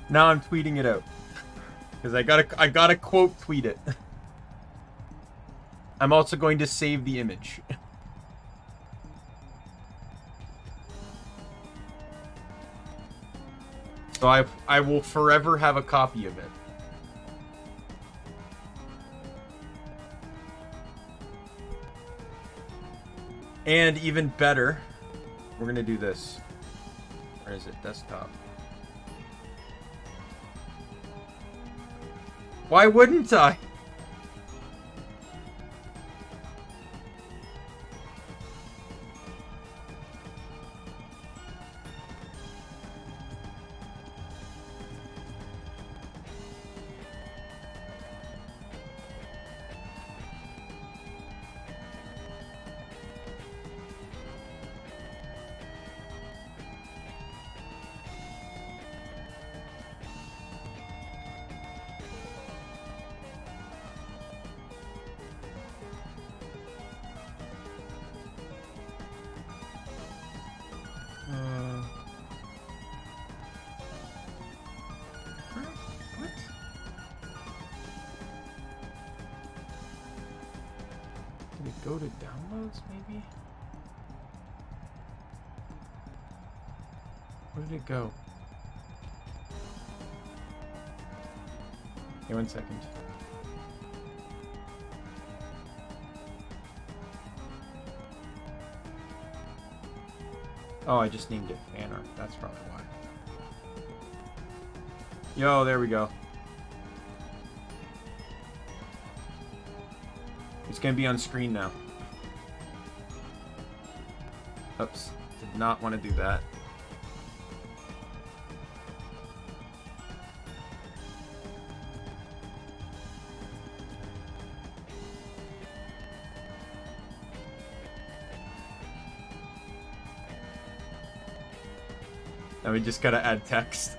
Now I'm tweeting it out. Because I gotta quote tweet it. I'm also going to save the image. So I will forever have a copy of it. And even better, we're gonna do this. Where is it? Desktop. Why wouldn't I? Go to downloads, maybe? Where did it go? Hey, 1 second. Oh, I just named it fan art. That's probably why. Yo, there we go. It's gonna be on screen now. Oops, did not want to do that. Now we just gotta add text.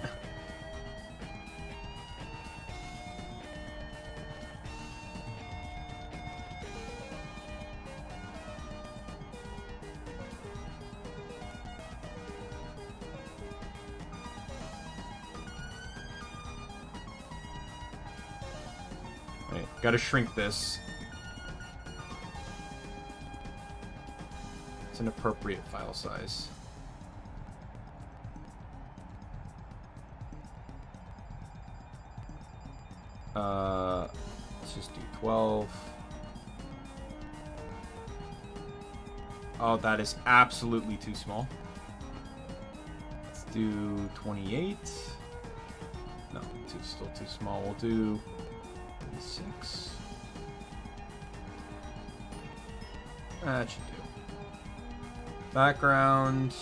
Gotta shrink this. It's an appropriate file size. Let's just do 12. Oh, that is absolutely too small. Let's do 28. No, still too small. We'll do 6. That should do. Background.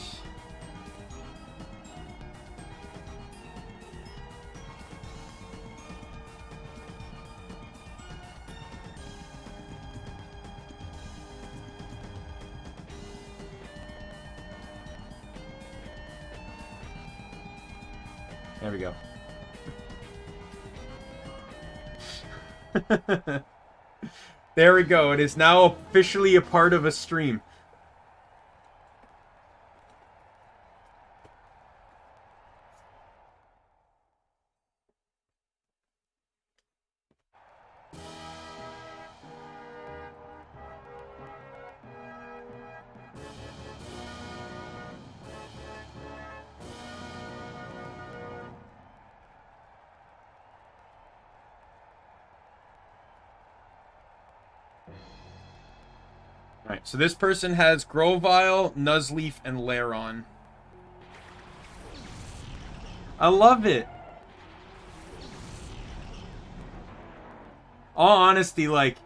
There we go. There we go. It is now officially a part of a stream. Alright, so this person has Grovyle, Nuzleaf, and Lairon. I love it. All honesty, like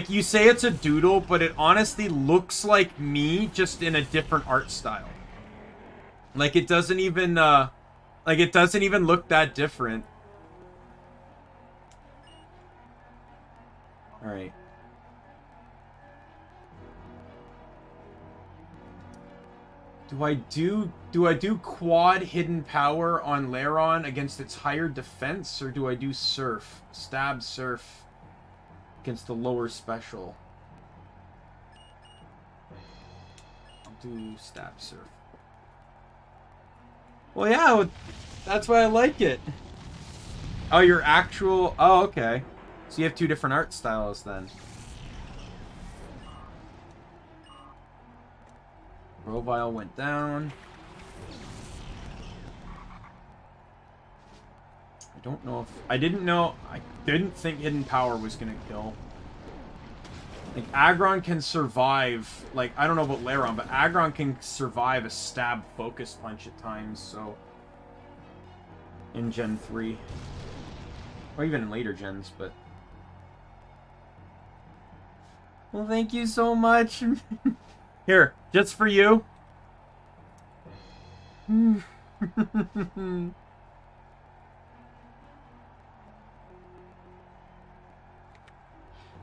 you say it's a doodle, but it honestly looks like me, just in a different art style. Like it doesn't even look that different. Alright. Do I do quad hidden power on Lairon against its higher defense, or do I do surf? Stab surf against the lower special. I'll do stab surf. Well, yeah, that's why I like it. Oh, your actual... Oh, okay. So you have two different art styles then. Grovyle went down. I don't know if... I didn't think Hidden Power was going to kill. Like, Aggron can survive... Like, I don't know about Lairon, but Aggron can survive a stab focus punch at times, so... In Gen 3. Or even in later gens, but... Well, thank you so much. Here, just for you.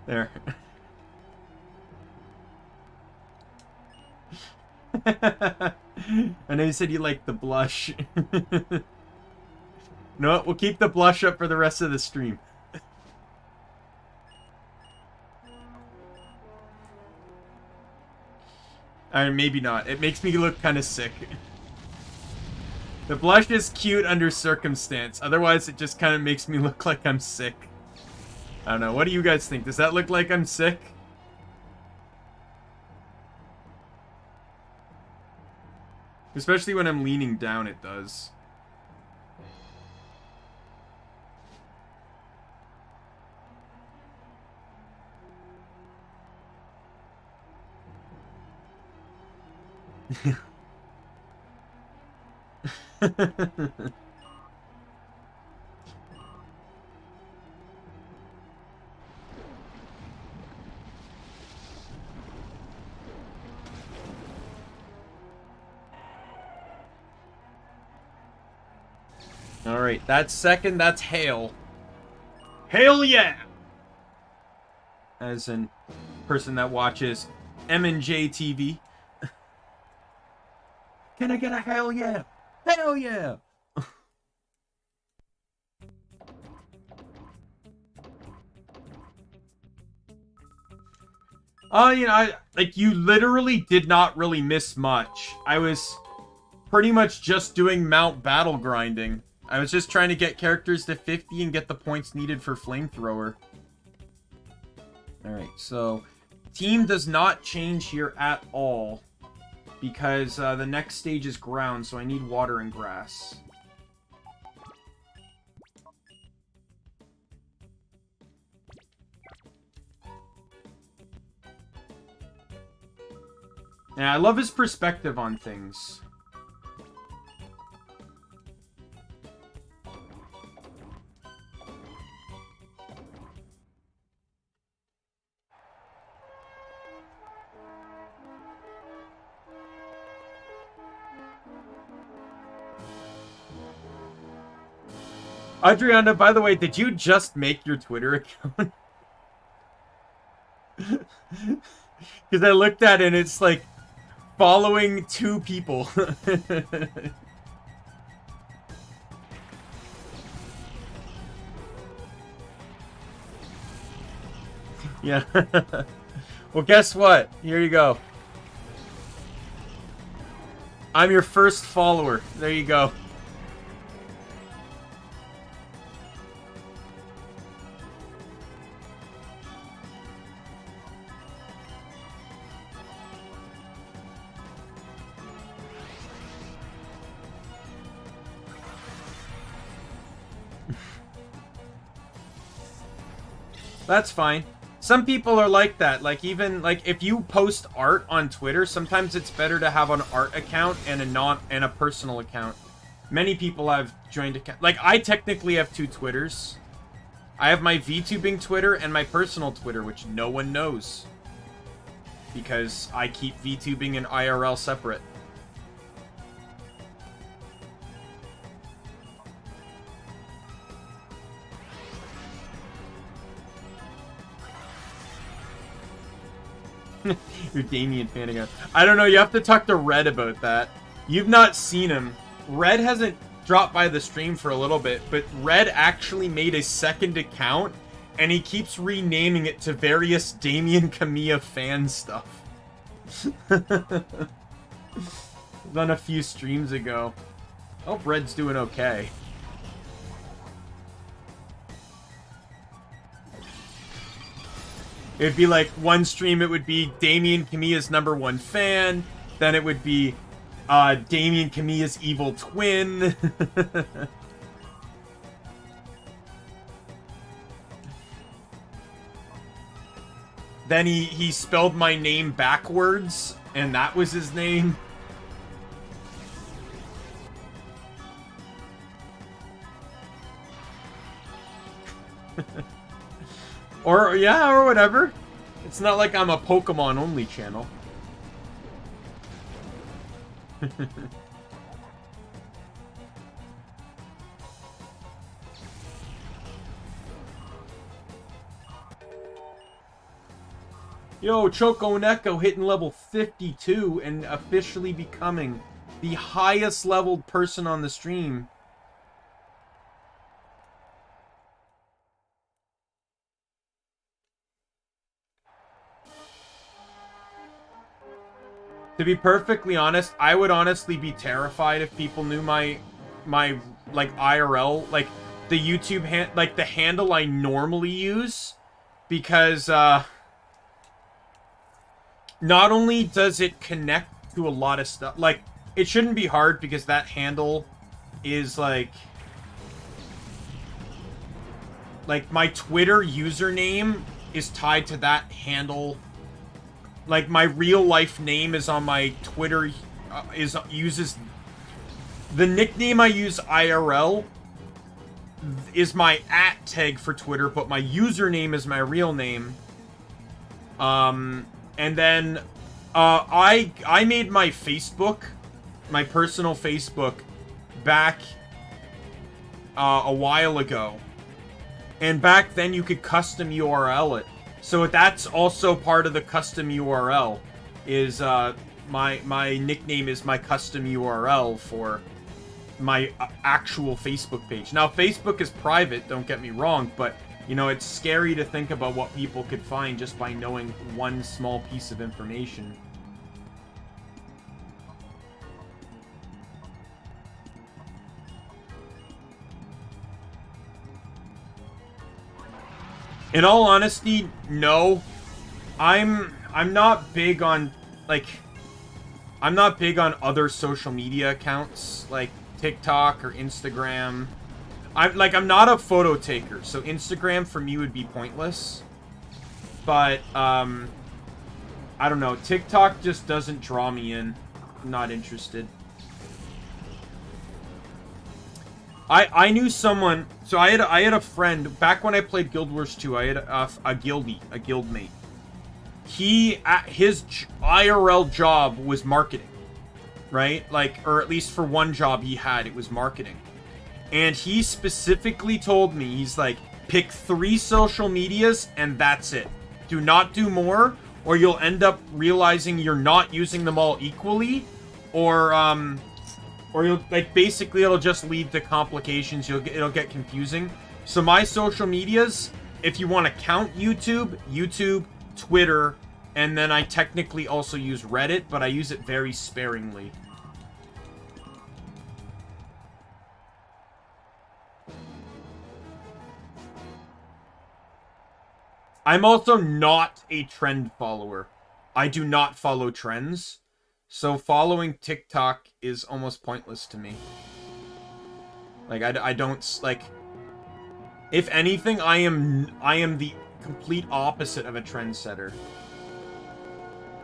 There. I know you said you liked the blush. No, we'll keep the blush up for the rest of the stream. I mean, maybe not. It makes me look kind of sick. The blush is cute under circumstance. Otherwise, it just kind of makes me look like I'm sick. I don't know. What do you guys think? Does that look like I'm sick? Especially when I'm leaning down, it does. Alright, that's second, that's hail. Hail yeah! As in person that watches M&J TV. Can I get a hell yeah? Hell yeah! Oh, you know, you literally did not really miss much. I was pretty much just doing mount battle grinding. I was just trying to get characters to 50 and get the points needed for Flamethrower. Alright, so team does not change here at all. Because the next stage is ground, so I need water and grass. Yeah, I love his perspective on things. Adriana, by the way, did you just make your Twitter account? Because I looked at it and it's like following 2 people. Yeah. Well, guess what? Here you go. I'm your first follower. There you go. That's fine. Some people are like that. Like, even, like, if you post art on Twitter, sometimes it's better to have an art account and a personal account. Many people have joined account. Like, I technically have 2 Twitters. I have my VTubing Twitter and my personal Twitter, which no one knows. Because I keep VTubing and IRL separate. You're Daimien fan again. I don't know, you have to talk to Red about that. You've not seen him. Red hasn't dropped by the stream for a little bit, but Red actually made a second account, and he keeps renaming it to various Daimien Kamiya fan stuff. Done a few streams ago. Hope Red's doing okay. It'd be like, one stream it would be Daimien Kamiya's #1 fan, then it would be Daimien Kamiya's evil twin. Then he spelled my name backwards, and that was his name. Or, yeah, or whatever. It's not like I'm a Pokemon-only channel. Yo, Choco Neko hitting level 52 and officially becoming the highest leveled person on the stream. To be perfectly honest, I would honestly be terrified if people knew my like IRL, like the YouTube like the handle I normally use, because not only does it connect to a lot of stuff, like it shouldn't be hard because that handle is like my Twitter username is tied to that handle. Like, my real-life name is on my Twitter, uses... The nickname I use IRL is my @ tag for Twitter, but my username is my real name. And then, I made my Facebook, my personal Facebook, back, a while ago. And back then, you could custom URL it. So that's also part of the custom URL, is my nickname is my custom URL for my actual Facebook page. Now, Facebook is private, don't get me wrong, but, you know, it's scary to think about what people could find just by knowing one small piece of information. In all honesty, no. I'm not big on, like, I'm not big on other social media accounts, like TikTok or Instagram. I'm not a photo taker, so Instagram for me would be pointless. But, I don't know, TikTok just doesn't draw me in. I'm not interested. I knew someone, so I had a friend, back when I played Guild Wars 2, I had a guildmate. His IRL job was marketing, right? Like, or at least for one job he had, it was marketing. And he specifically told me, he's like, pick 3 social medias and that's it. Do not do more, or you'll end up realizing you're not using them all equally, or you'll, like, basically it'll just lead to complications. It'll get confusing. So my social medias, if you want to count YouTube, Twitter, and then I technically also use Reddit, but I use it very sparingly. I'm also not a trend follower. I do not follow trends. So following TikTok is almost pointless to me. Like, I don't, like... If anything, I am the complete opposite of a trendsetter.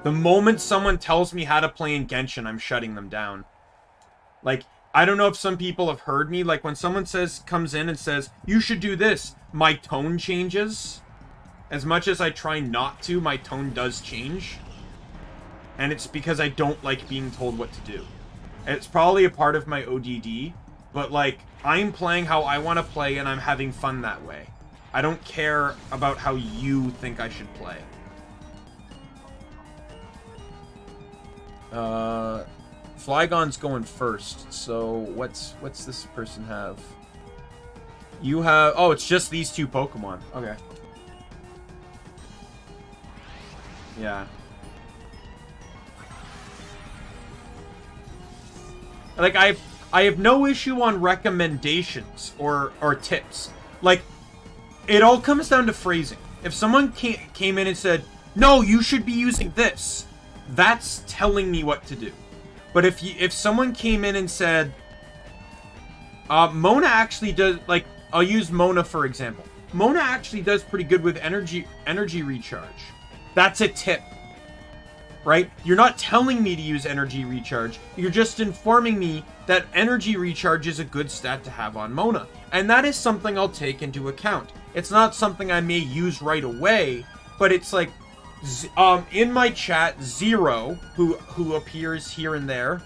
The moment someone tells me how to play in Genshin, I'm shutting them down. Like, I don't know if some people have heard me. Like, when someone comes in and says, you should do this, my tone changes. As much as I try not to, my tone does change. And it's because I don't like being told what to do. It's probably a part of my ODD, but, like, I'm playing how I want to play, and I'm having fun that way. I don't care about how you think I should play. Flygon's going first, so what's this person have? You have... Oh, it's just these two Pokemon. Okay. Yeah. Like, I have no issue on recommendations or tips. Like, it all comes down to phrasing. If someone came in and said, no, you should be using this, that's telling me what to do. But if someone came in and said, Mona actually does, like, I'll use Mona for example. Mona actually does pretty good with energy recharge. That's a tip. Right? You're not telling me to use energy recharge. You're just informing me that energy recharge is a good stat to have on Mona. And that is something I'll take into account. It's not something I may use right away, but it's like, in my chat, Zero, who appears here and there,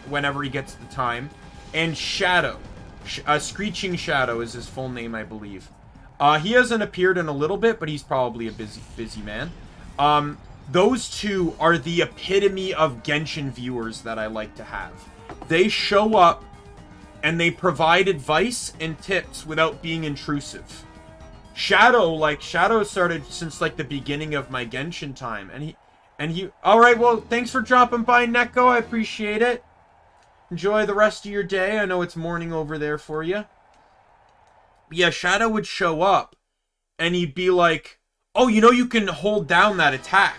whenever he gets the time, and Shadow. Screeching Shadow is his full name, I believe. He hasn't appeared in a little bit, but he's probably a busy man. Those two are the epitome of Genshin viewers that I like to have. They show up, and they provide advice and tips without being intrusive. Shadow started since, like, the beginning of my Genshin time, and he... Alright, well, thanks for dropping by, Neko, I appreciate it. Enjoy the rest of your day, I know it's morning over there for you. But yeah, Shadow would show up, and he'd be like, oh, you know you can hold down that attack.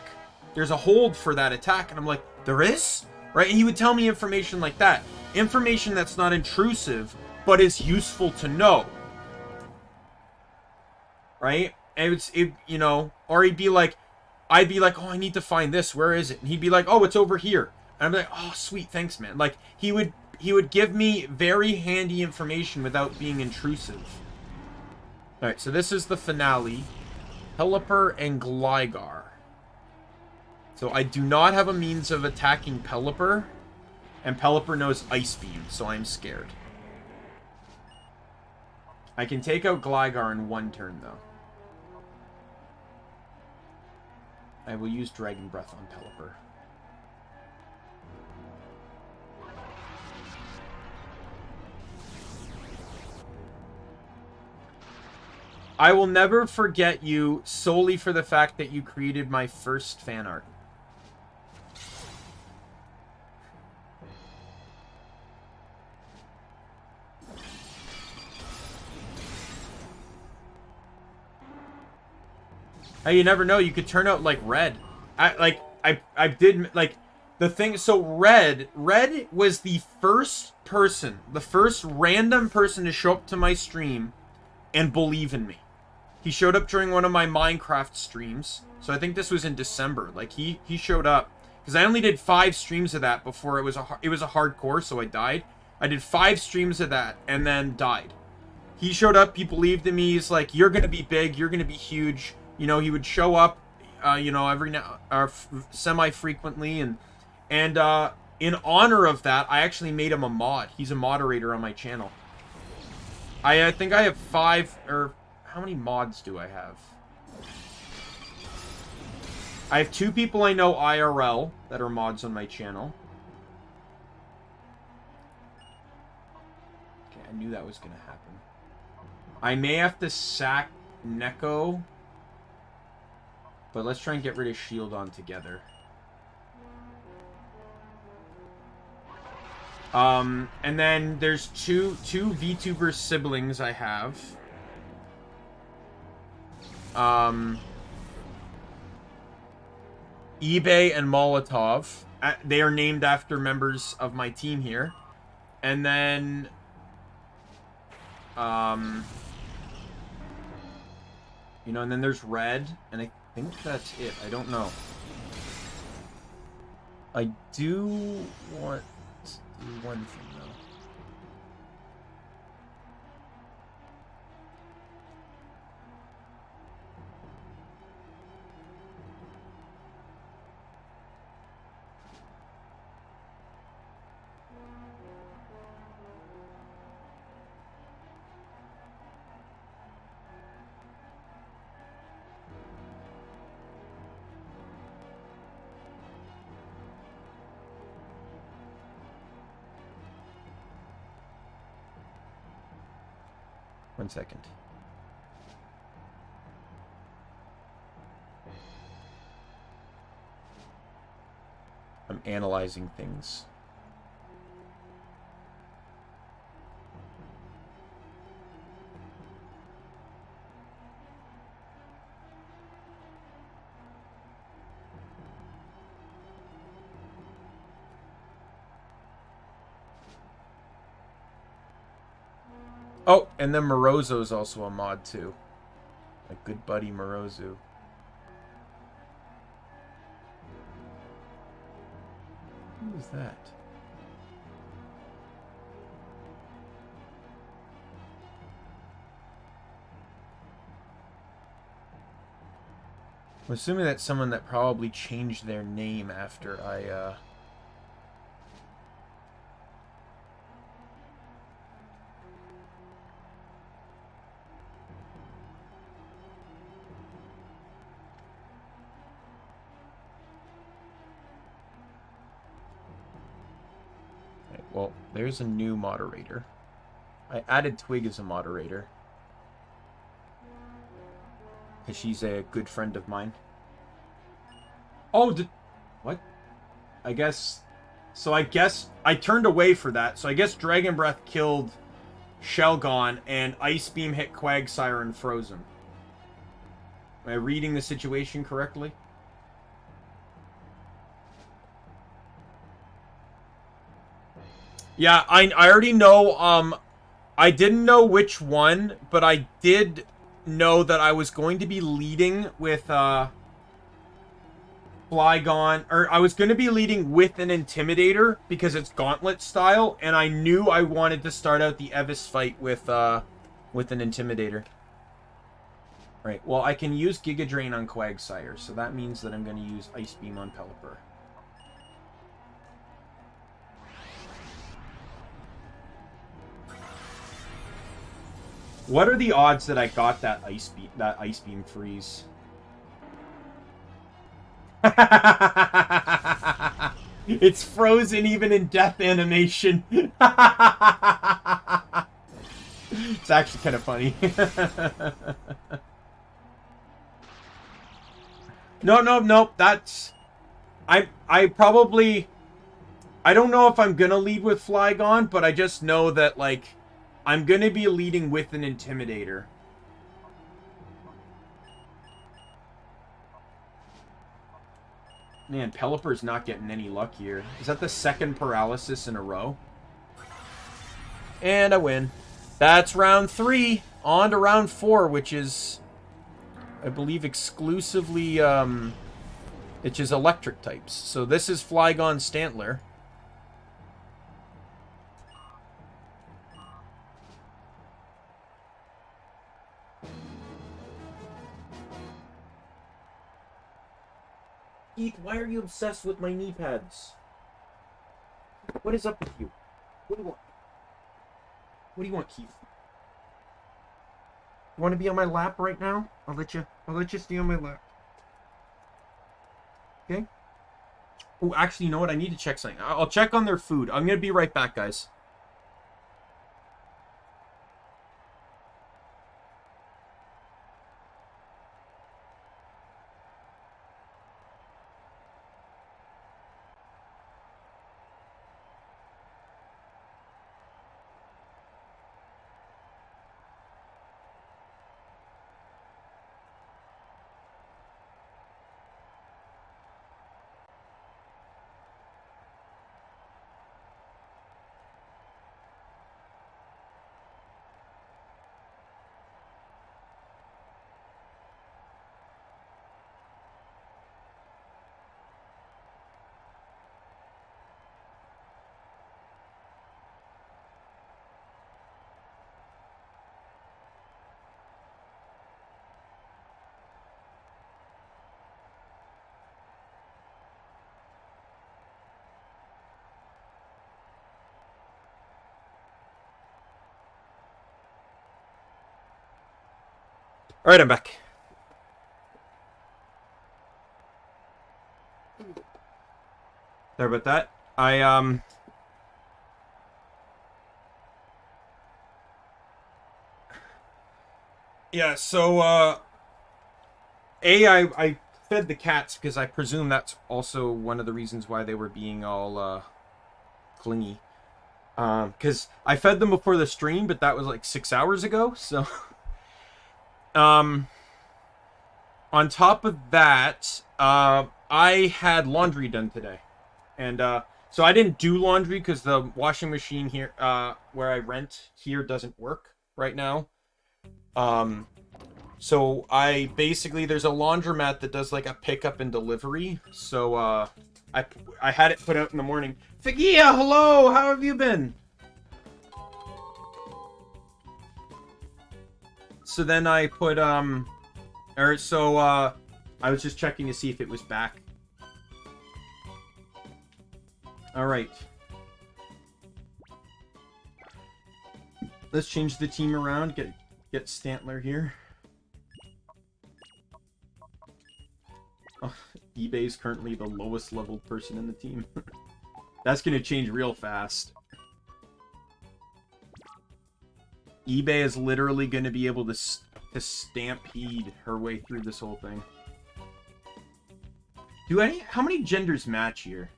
There's a hold for that attack. And I'm like, there is? Right? And he would tell me information like that. Information that's not intrusive, but is useful to know. Right? And you know, or he'd be like, I'd be like, oh, I need to find this. Where is it? And he'd be like, oh, it's over here. And I'd be like, oh, sweet, thanks, man. Like, he would give me very handy information without being intrusive. Alright, so this is the finale. Pelipper and Gligar. So I do not have a means of attacking Pelipper, and Pelipper knows Ice Beam, so I'm scared. I can take out Gligar in one turn, though. I will use Dragon Breath on Pelipper. I will never forget you solely for the fact that you created my first fan art. Hey, you never know. You could turn out like Red. I did, like, the thing. So Red was the first person, the first random person to show up to my stream and believe in me. He showed up during one of my Minecraft streams. So I think this was in December. Like, he showed up because I only did 5 streams of that before it was a hardcore, so I died. I did 5 streams of that and then died. He showed up. He believed in me. He's like, you're gonna be big. You're gonna be huge. You know, he would show up, you know, every now, semi-frequently, and in honor of that, I actually made him a mod. He's a moderator on my channel. I think I have 5, or how many mods do I have? I have 2 people I know IRL that are mods on my channel. Okay, I knew that was gonna happen. I may have to sack Neko. But let's try and get rid of Shieldon together. And then there's two VTuber siblings I have. eBay and Molotov. They are named after members of my team here. And then you know, and then there's Red, and I think that's it. I don't know. I do want to do one thing though. One second. I'm analyzing things. Oh, and then Morozo is also a mod too. My good buddy Morozo. Who is that? I'm assuming that's someone that probably changed their name after I, Well, there's a new moderator. I added Twig as a moderator. Because she's a good friend of mine. Oh, what? I guess... So I guess... I turned away for that. So I guess Dragon Breath killed Shelgon and Ice Beam hit Quagsire and froze him. Am I reading the situation correctly? Yeah, I already know, I didn't know which one, but I did know that I was going to be leading with, Flygon, or I was going to be leading with an Intimidator, because it's Gauntlet style, and I knew I wanted to start out the Evis fight with an Intimidator. Right, well, I can use Giga Drain on Quagsire, so that means that I'm going to use Ice Beam on Pelipper. What are the odds that I got that Ice Beam freeze? It's frozen even in death animation. It's actually kind of funny. No. That's... I probably... I don't know if I'm gonna lead with Flygon, but I just know that, like... I'm going to be leading with an Intimidator. Man, Pelipper's not getting any luck here. Is that the second paralysis in a row? And I win. That's round 3. On to round 4, which is, I believe, exclusively, which is electric types. So this is Flygon Stantler. Keith, why are you obsessed with my knee pads? What is up with you? What do you want? What do you want, Keith? You want to be on my lap right now? I'll let you stay on my lap. Okay? Oh, actually, you know what? I need to check something. I'll check on their food. I'm going to be right back, guys. All right, I'm back. Sorry about that. Yeah, so I fed the cats because I presume that's also one of the reasons why they were being all clingy. Because I fed them before the stream, but that was like 6 hours ago. So, on top of that, I had laundry done today, and so I didn't do laundry because the washing machine here, where I rent here, doesn't work right now. So I basically, there's a laundromat that does like a pickup and delivery. So I had it put out in the morning. Figia, hello, how have you been? So then I put I was just checking to see if it was back. All right. Let's change the team around. Get Stantler here. Oh, eBay is currently the lowest leveled person in the team. That's gonna change real fast. eBay is literally gonna be able to stampede her way through this whole thing. How many genders match here?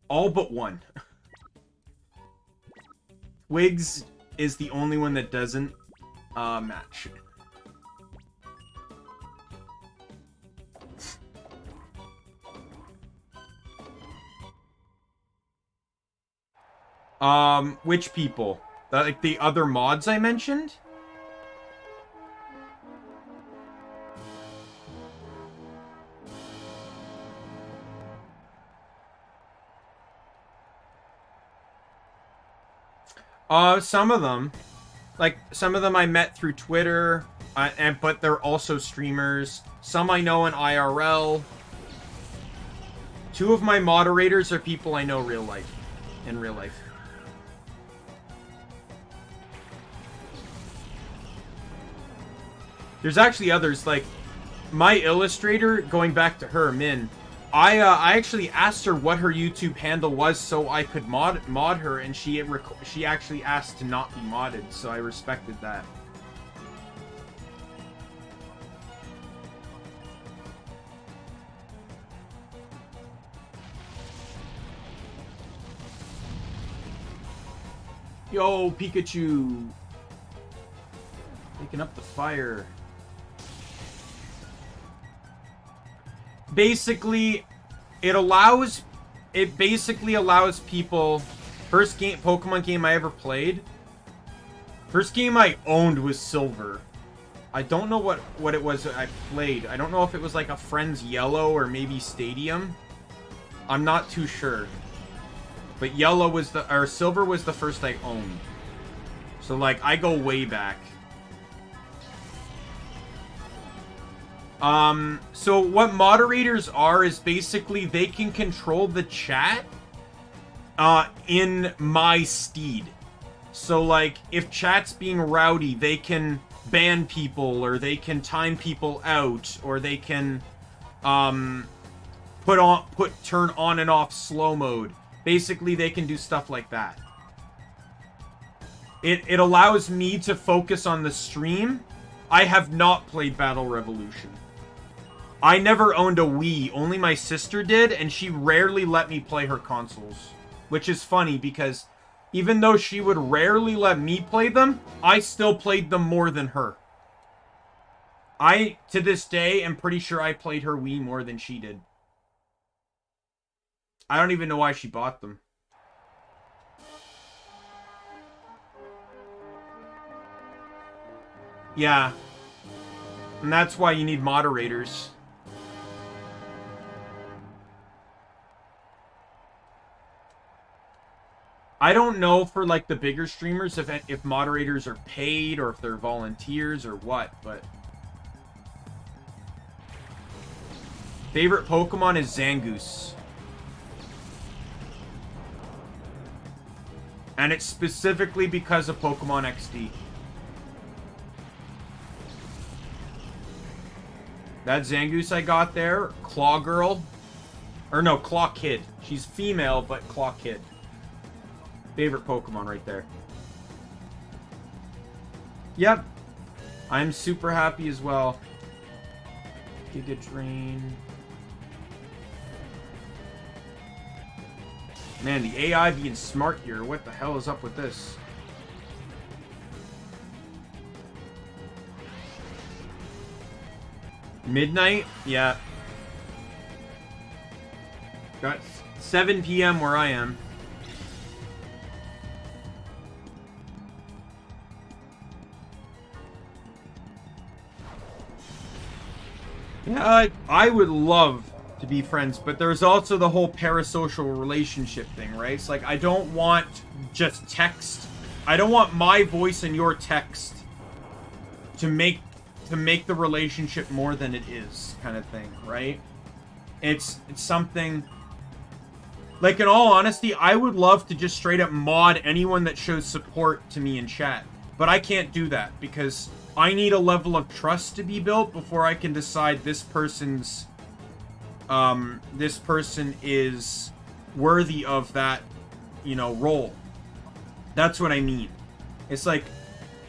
All but one. Twigs is the only one that doesn't match. Which people? Like the other mods I mentioned? Some of them. Like, some of them I met through Twitter, but they're also streamers. Some I know in IRL. 2 of my moderators are people I know in real life. There's actually others, like my illustrator, going back to her, Min. I actually asked her what her YouTube handle was so I could mod her, and she actually asked to not be modded, so I respected that. Yo, Pikachu! Taking up the fire. Basically, it basically allows people... First Pokemon game I ever played. First game I owned was Silver. I don't know what it was that I played. I don't know if it was like a Friends Yellow or maybe Stadium. I'm not too sure. But Silver was the first I owned. So like, I go way back. So what moderators are is basically they can control the chat in my stead. So like, if chat's being rowdy, they can ban people, or they can time people out, or they can turn on and off slow mode. Basically, they can do stuff like that. It allows me to focus on the stream. I have not played Battle Revolution. I never owned a Wii, only my sister did, and she rarely let me play her consoles. Which is funny, because even though she would rarely let me play them, I still played them more than her. I, to this day, am pretty sure I played her Wii more than she did. I don't even know why she bought them. Yeah. And that's why you need moderators. I don't know for like the bigger streamers if moderators are paid or if they're volunteers or what, but favorite Pokemon is Zangoose. And it's specifically because of Pokemon XD. That Zangoose I got there, Claw Girl. Or no, Claw Kid. She's female, but Claw Kid. Favorite Pokemon right there. Yep. I'm super happy as well. Gigadrain. Man, the AI being smart here. What the hell is up with this? Midnight? Yeah. Got 7 p.m. where I am. Yeah, I would love to be friends, but there's also the whole parasocial relationship thing, right? It's like, I don't want just text. I don't want my voice and your text to make the relationship more than it is, kind of thing, right? It's something... Like, in all honesty, I would love to just straight up mod anyone that shows support to me in chat. But I can't do that, because I need a level of trust to be built before I can decide this person is worthy of that, you know, role. That's what I mean. It's like,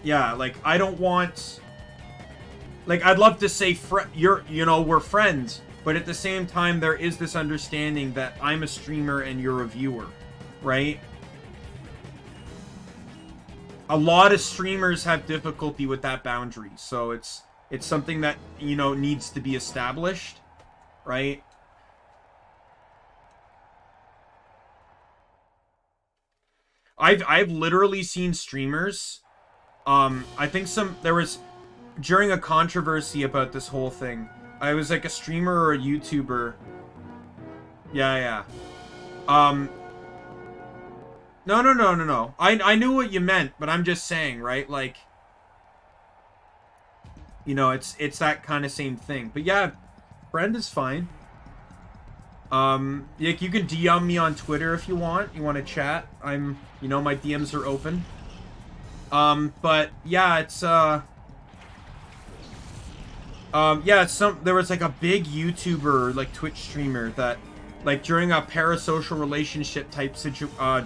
yeah, like, I don't want... Like, I'd love to say, we're friends, but at the same time, there is this understanding that I'm a streamer and you're a viewer, right? A lot of streamers have difficulty with that boundary, so it's something that, you know, needs to be established, right? I've literally seen streamers, I think there was, during a controversy about this whole thing, I was like a streamer or a YouTuber. Yeah. No. I knew what you meant, but I'm just saying, right? Like, you know, it's that kind of same thing. But yeah, friend is fine. Like, you can DM me on Twitter if you want. You want to chat? You know, my DMs are open. But yeah, it's there was like a big YouTuber, like Twitch streamer that, like, during a parasocial relationship type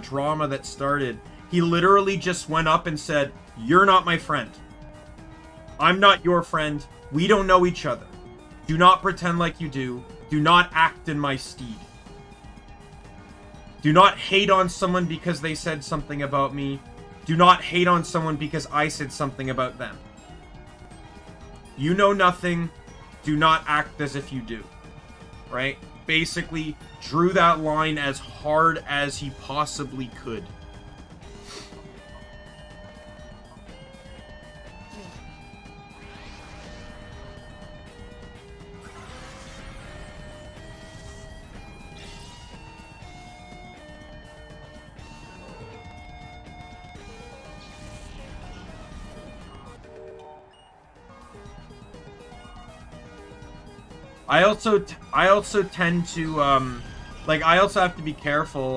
drama that started, he literally just went up and said, "You're not my friend. I'm not your friend. We don't know each other. Do not pretend like you do. Do not act in my stead. Do not hate on someone because they said something about me. Do not hate on someone because I said something about them. You know nothing. Do not act as if you do." Right? Basically, drew that line as hard as he possibly could. I also tend to, like, I also have to be careful,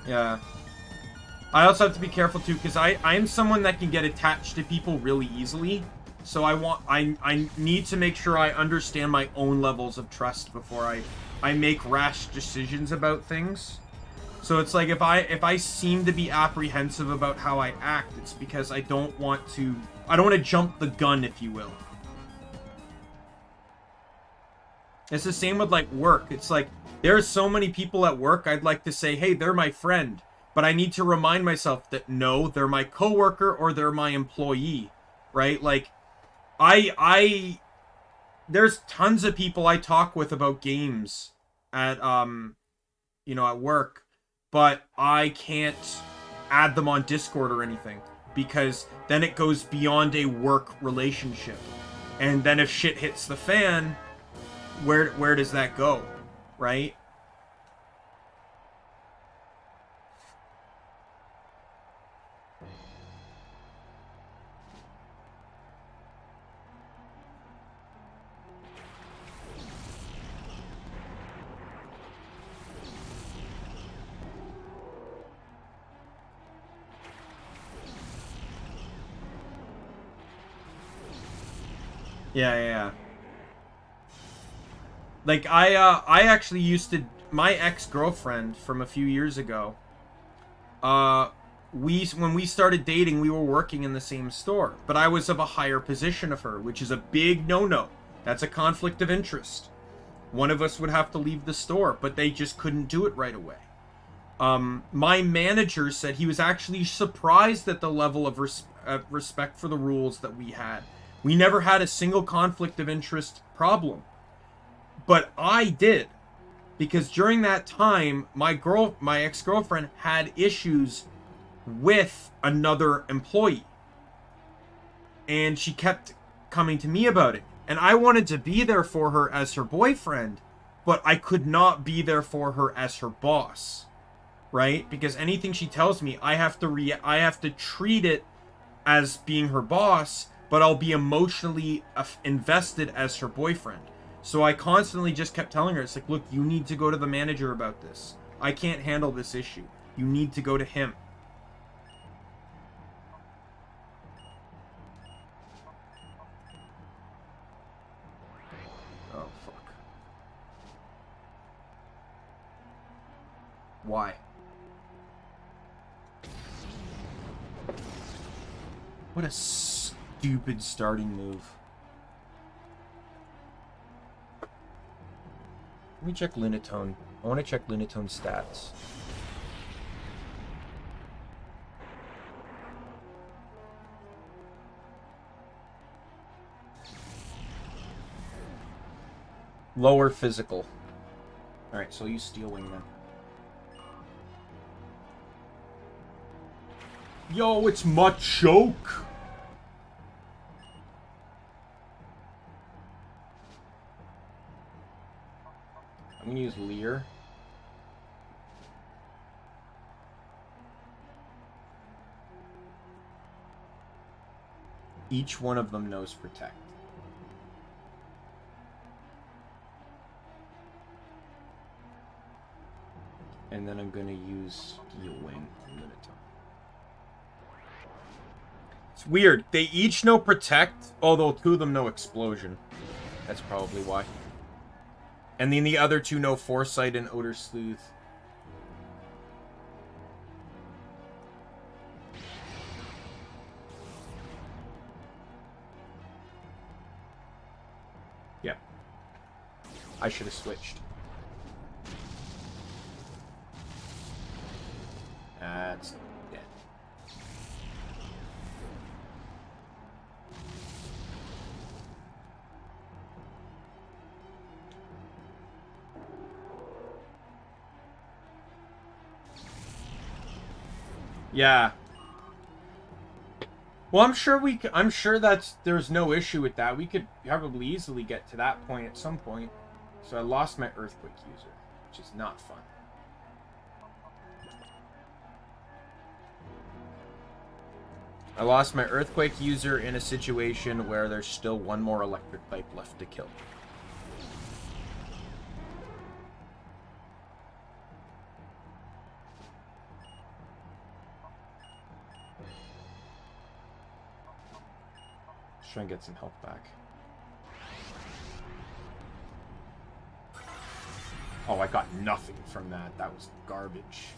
yeah. I also have to be careful, too, because I am someone that can get attached to people really easily. So I need to make sure I understand my own levels of trust before I make rash decisions about things. So it's like, if I seem to be apprehensive about how I act, it's because I don't want to jump the gun, if you will. It's the same with, like, work. It's like, there's so many people at work I'd like to say, hey, they're my friend. But I need to remind myself that, no, they're my coworker or they're my employee, right? Like, there's tons of people I talk with about games at, you know, at work. But I can't add them on Discord or anything, because then it goes beyond a work relationship. And then if shit hits the fan... Where does that go, right? Yeah, yeah, yeah. Like, I actually used to... My ex-girlfriend from a few years ago, when we started dating, we were working in the same store. But I was of a higher position of her, which is a big no-no. That's a conflict of interest. One of us would have to leave the store, but they just couldn't do it right away. My manager said he was actually surprised at the level of respect for the rules that we had. We never had a single conflict of interest problem. But I did. Because during that time, my ex-girlfriend had issues with another employee. And she kept coming to me about it. And I wanted to be there for her as her boyfriend, but I could not be there for her as her boss. Right? Because anything she tells me, I have to treat it as being her boss, but I'll be emotionally invested as her boyfriend. So I constantly just kept telling her, it's like, look, you need to go to the manager about this. I can't handle this issue. You need to go to him. Oh, fuck. Why? What a stupid starting move. Let me check Lunatone. I want to check Lunatone's stats. Lower physical. Alright, so you Steel Wing then. Yo, it's Machoke! I'm gonna use Leer. Each one of them knows Protect. And then I'm gonna use Steel Wing on Lunatone. It's weird. They each know Protect, although two of them know Explosion. That's probably why. And then the other two know Foresight and Odor Sleuth. Yeah. I should have switched. That's dead. Yeah. Well, I'm sure there's no issue with that. We could probably easily get to that point at some point. So I lost my Earthquake user, which is not fun. I lost my Earthquake user in a situation where there's still one more Electric type left to kill. Let's try and get some health back. Oh, I got nothing from that. That was garbage.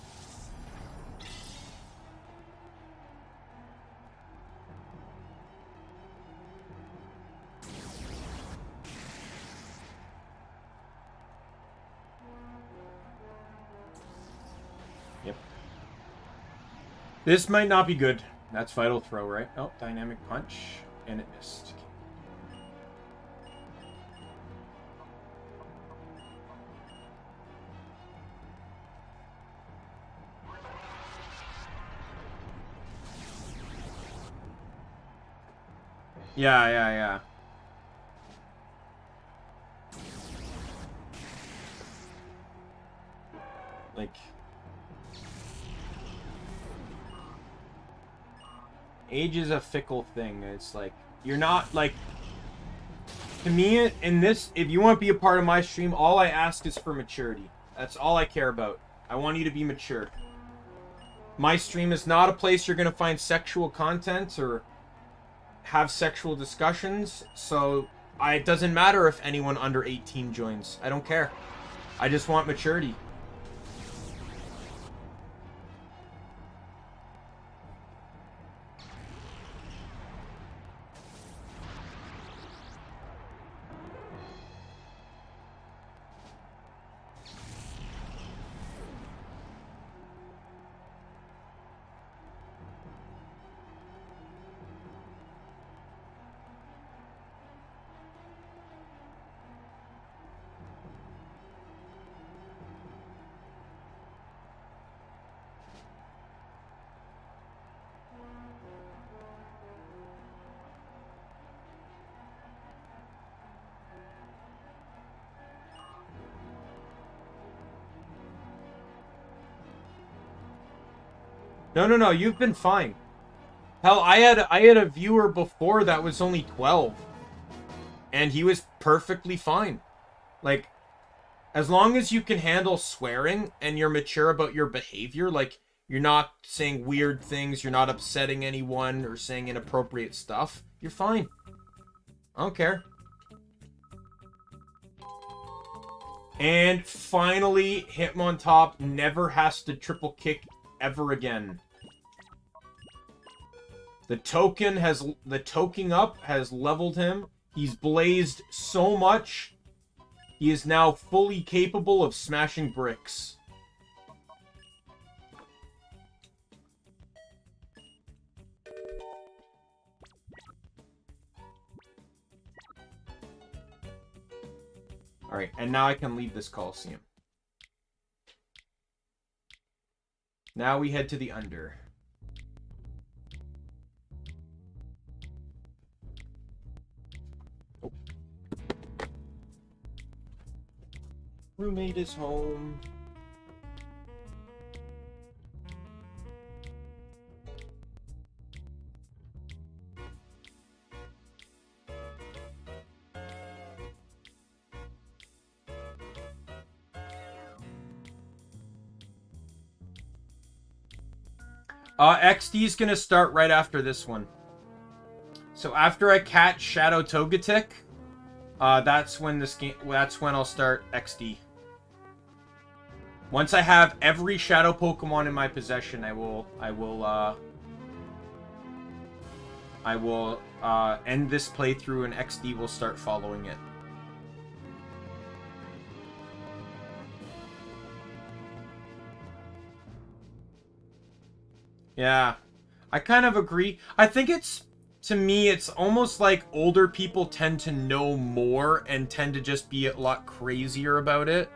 Yep. This might not be good. That's Vital Throw, right? Oh, Dynamic Punch. And it missed. Yeah. Like... Age is a fickle thing. It's like, you're not, like... To me, in this, if you want to be a part of my stream, all I ask is for maturity. That's all I care about. I want you to be mature. My stream is not a place you're going to find sexual content or have sexual discussions, so It doesn't matter if anyone under 18 joins. I don't care. I just want maturity. No. You've been fine. Hell, I had a viewer before that was only 12. And he was perfectly fine. Like, as long as you can handle swearing and you're mature about your behavior, like, you're not saying weird things, you're not upsetting anyone or saying inappropriate stuff, you're fine. I don't care. And finally, Hitmontop never has to triple kick ever again. The toking up has leveled him. He's blazed so much. He is now fully capable of smashing bricks. Alright, and now I can leave this Colosseum. Now we head to the under. Oh. Roommate is home. XD is gonna start right after this one. So after I catch Shadow Togetic, that's when this game. That's when I'll start XD. Once I have every Shadow Pokemon in my possession, I will end this playthrough, and XD will start following it. Yeah, I kind of agree. I think to me, it's almost like older people tend to know more and tend to just be a lot crazier about it.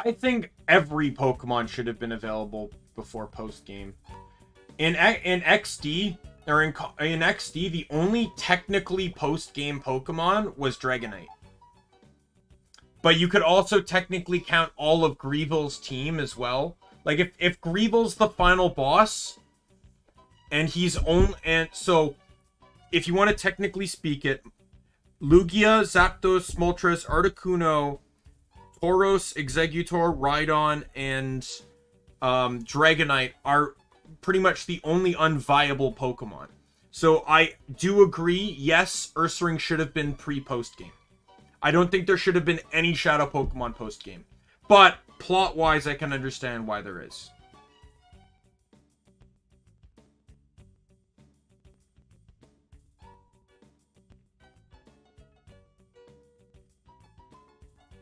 I think every Pokemon should have been available before post-game. In XD, or in XD, the only technically post-game Pokemon was Dragonite. But you could also technically count all of Greevil's team as well. Like, if Greevil's the final boss, and so, if you want to technically speak it, Lugia, Zapdos, Moltres, Articuno, Tauros, Exeggutor, Rhydon, and Dragonite are pretty much the only unviable Pokemon. So I do agree, yes, Ursaring should have been pre-post game. I don't think there should have been any Shadow Pokemon post game. But plot-wise, I can understand why there is.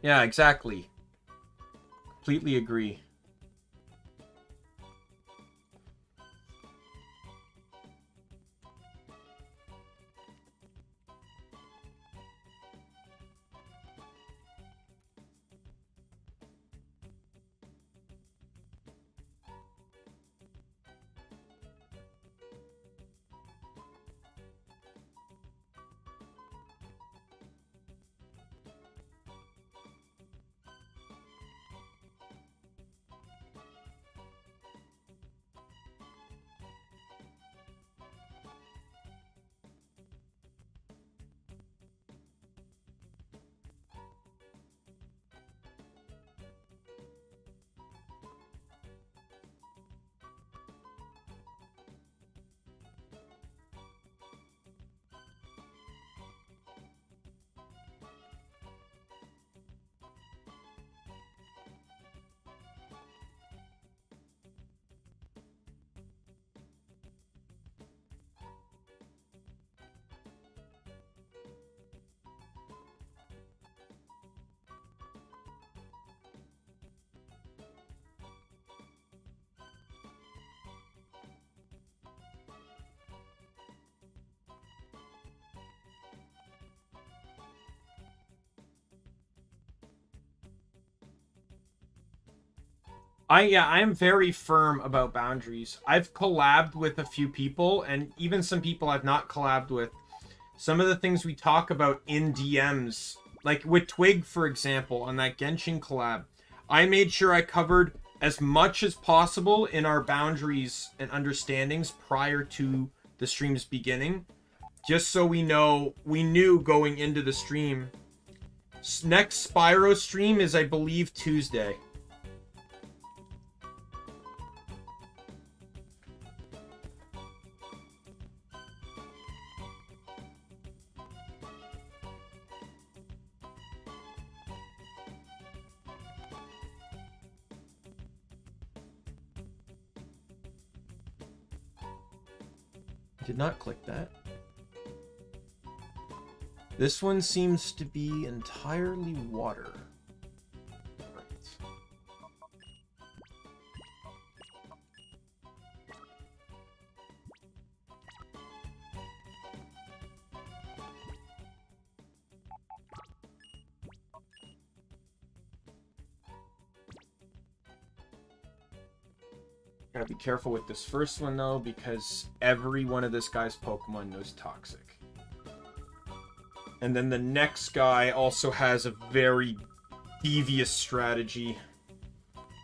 Yeah, exactly. Completely agree. I'm very firm about boundaries. I've collabed with a few people, and even some people I've not collabed with. Some of the things we talk about in DMs, like with Twig, for example, on that Genshin collab, I made sure I covered as much as possible in our boundaries and understandings prior to the stream's beginning, just so we knew going into the stream. Next Spyro stream is, I believe, Tuesday. Did not click that. This one seems to be entirely water. Right. Gotta be careful with this first one, though, because every one of this guy's Pokemon knows Toxic. And then the next guy also has a very devious strategy.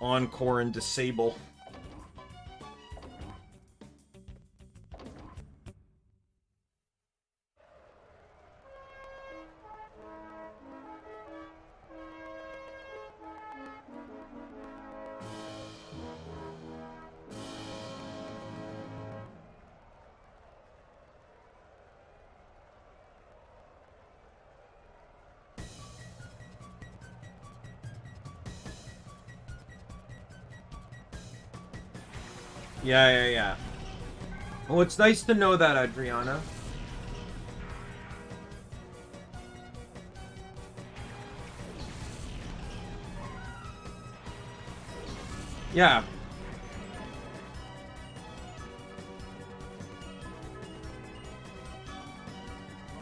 Encore and Disable. Yeah. Well, it's nice to know that, Adriana. Yeah.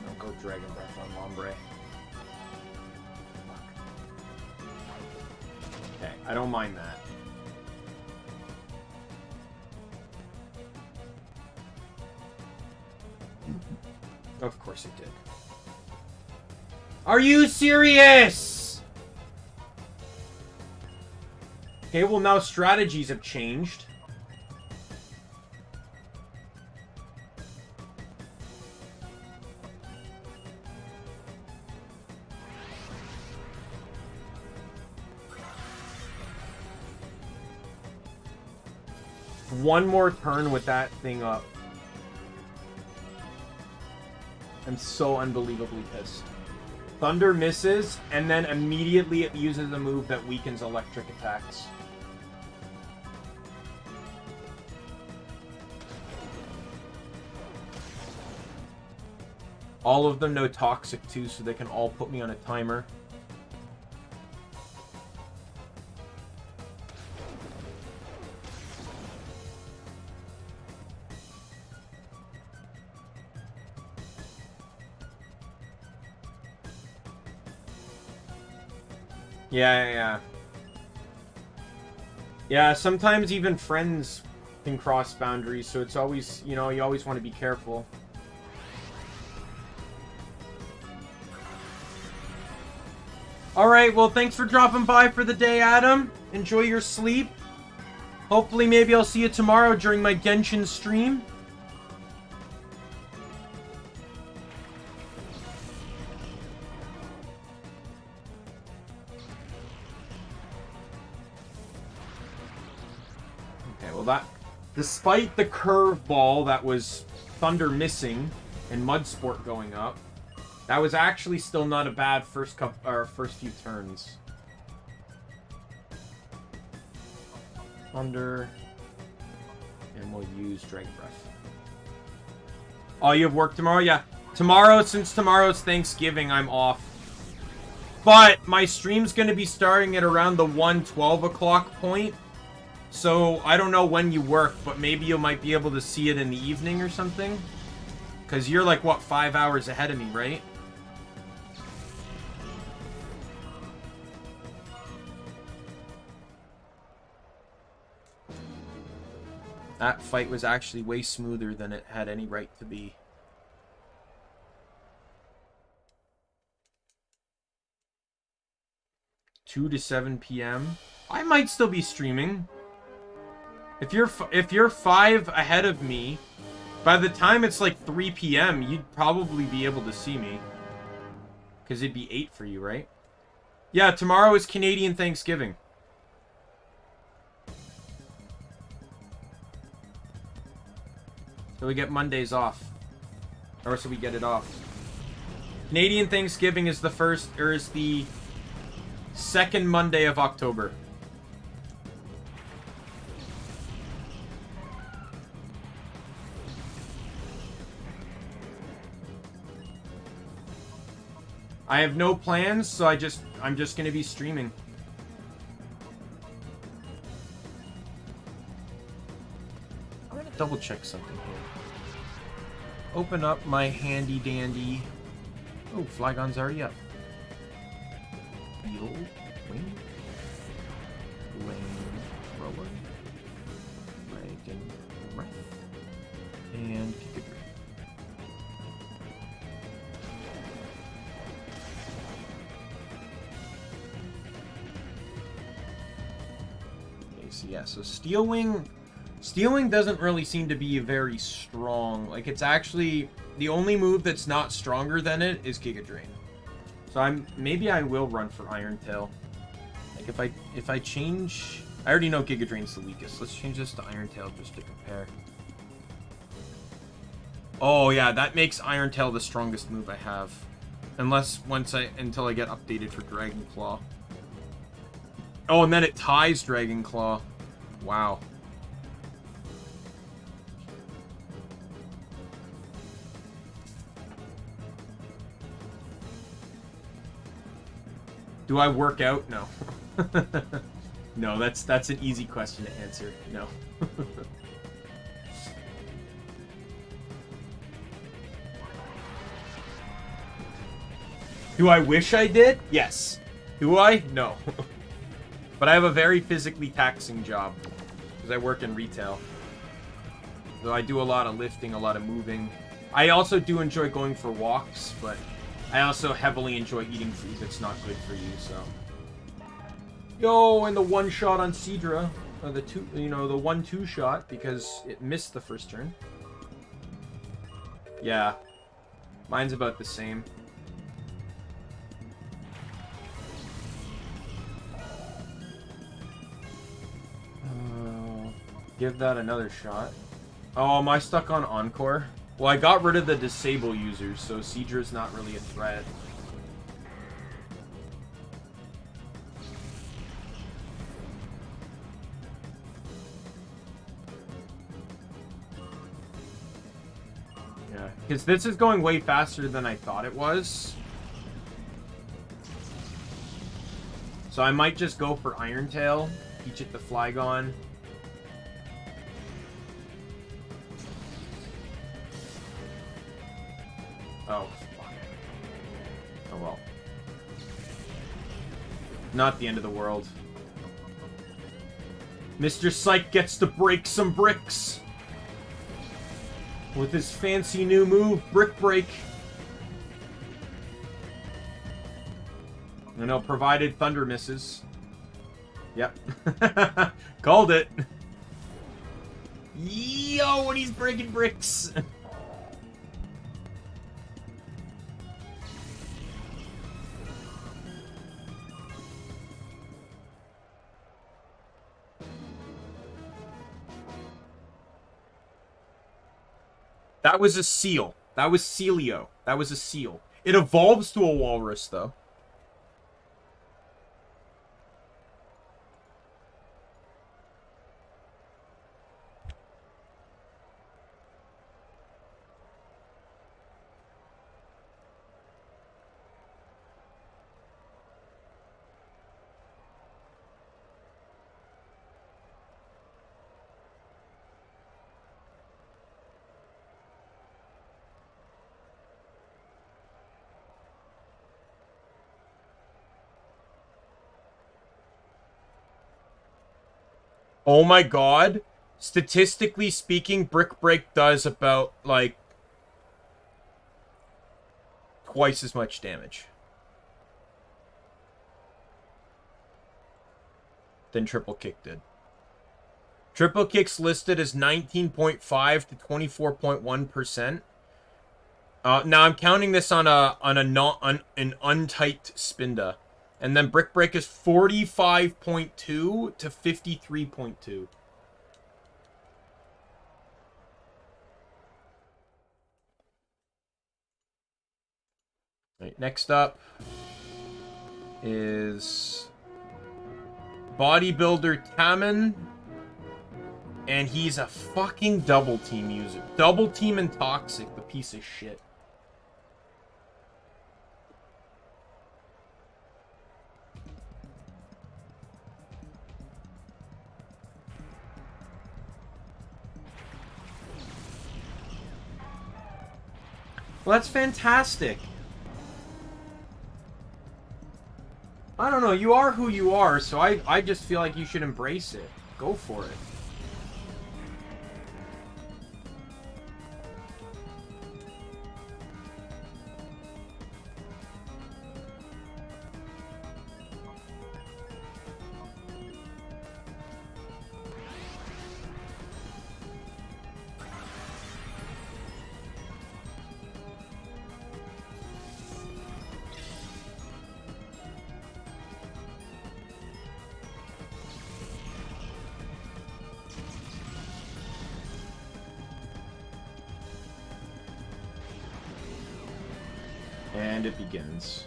I'll go Dragon Breath on Lombre. Okay, I don't mind that. Of course it did. Are you serious? Okay, well now strategies have changed. One more turn with that thing up. I'm so unbelievably pissed. Thunder misses, and then immediately it uses a move that weakens electric attacks. All of them know Toxic too, so they can all put me on a timer. Yeah. Yeah, sometimes even friends can cross boundaries, so it's always, you know, you always want to be careful. Alright, well, thanks for dropping by for the day, Adam. Enjoy your sleep. Hopefully, maybe I'll see you tomorrow during my Genshin stream. Okay, well that... Despite the curveball that was Thunder missing and Mudsport going up, that was actually still not a bad first few turns. Thunder, and we'll use Dragon Breath. Oh, you have work tomorrow? Yeah. Tomorrow, since tomorrow's Thanksgiving, I'm off. But my stream's going to be starting at around the 12 o'clock point. So, I don't know when you work, but maybe you might be able to see it in the evening or something. Because you're like, what, 5 hours ahead of me, right? That fight was actually way smoother than it had any right to be. (2 to 7 p.m.) I might still be streaming. If you're 5 ahead of me, by the time it's like 3 p.m., you'd probably be able to see me. Because it'd be 8 for you, right? Yeah, tomorrow is Canadian Thanksgiving. So we get Mondays off. Or so we get it off. Canadian Thanksgiving is the the second Monday of October. I have no plans, so I'm just gonna be streaming. I'm gonna double check something here. Open up my handy dandy. Oh, Flygon's already up. Field, wing, roller, dragon, breath, and Gigadrain. Okay, so yeah, so Steel Wing doesn't really seem to be very strong. Like, it's actually the only move that's not stronger than it is Gigadrain. So maybe I will run for Iron Tail. Like if I change, I already know Gigadrain's the weakest. Let's change this to Iron Tail just to compare. Oh yeah, that makes Iron Tail the strongest move I have. Until I get updated for Dragon Claw. Oh, and then it ties Dragon Claw. Wow. Do I work out? No. No, that's an easy question to answer. No. Do I wish I did? Yes. Do I? No. But I have a very physically taxing job because I work in retail. So I do a lot of lifting, a lot of moving. I also do enjoy going for walks, but I also heavily enjoy eating food that's not good for you, so. Yo, and the one shot on Seadra, or the 1-2 shot, because it missed the first turn. Yeah. Mine's about the same. Give that another shot. Oh, am I stuck on Encore? Well, I got rid of the disable users, so Seadra's not really a threat. Yeah, because this is going way faster than I thought it was. So I might just go for Iron Tail, teach it the Flygon. Oh, fuck. Oh, well. Not the end of the world. Mr. Psych gets to break some bricks. With his fancy new move, Brick Break. You know, provided Thunder misses. Yep. Called it. Yo, when he's breaking bricks. That was a seal. That was Celio. That was a seal. It evolves to a walrus, though. Oh my god. Statistically speaking, Brick Break does about, like, twice as much damage than Triple Kick did. Triple Kick's listed as 19.5 to 24.1%. Now I'm counting this on an untyped Spinda. And then Brick Break is 45.2 to 53.2. Right, next up is Bodybuilder Taman. And he's a fucking double team user. Double team and Toxic, the piece of shit. Well, that's fantastic. I don't know, you are who you are, so I just feel like you should embrace it. Go for it. And it begins.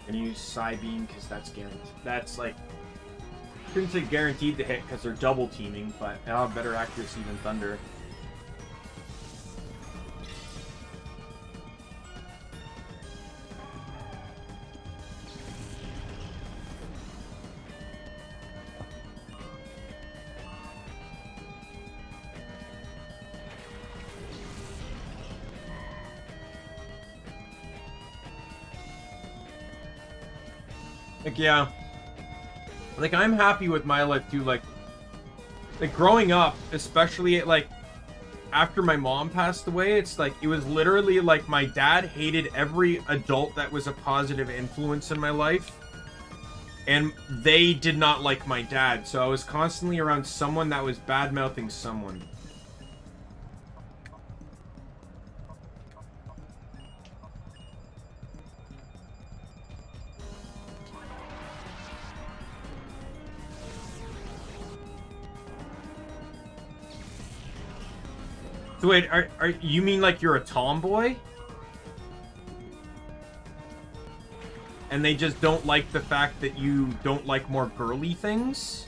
And use Psybeam because that's guaranteed. That's like, I shouldn't say guaranteed to hit because they're double teaming, but they'll have better accuracy than Thunder. Like, yeah. Like, I'm happy with my life, too. Like, growing up, especially, like, after my mom passed away, it's like, it was literally, like, my dad hated every adult that was a positive influence in my life. And they did not like my dad, so I was constantly around someone that was bad-mouthing someone. So wait, are you mean like you're a tomboy? And they just don't like the fact that you don't like more girly things?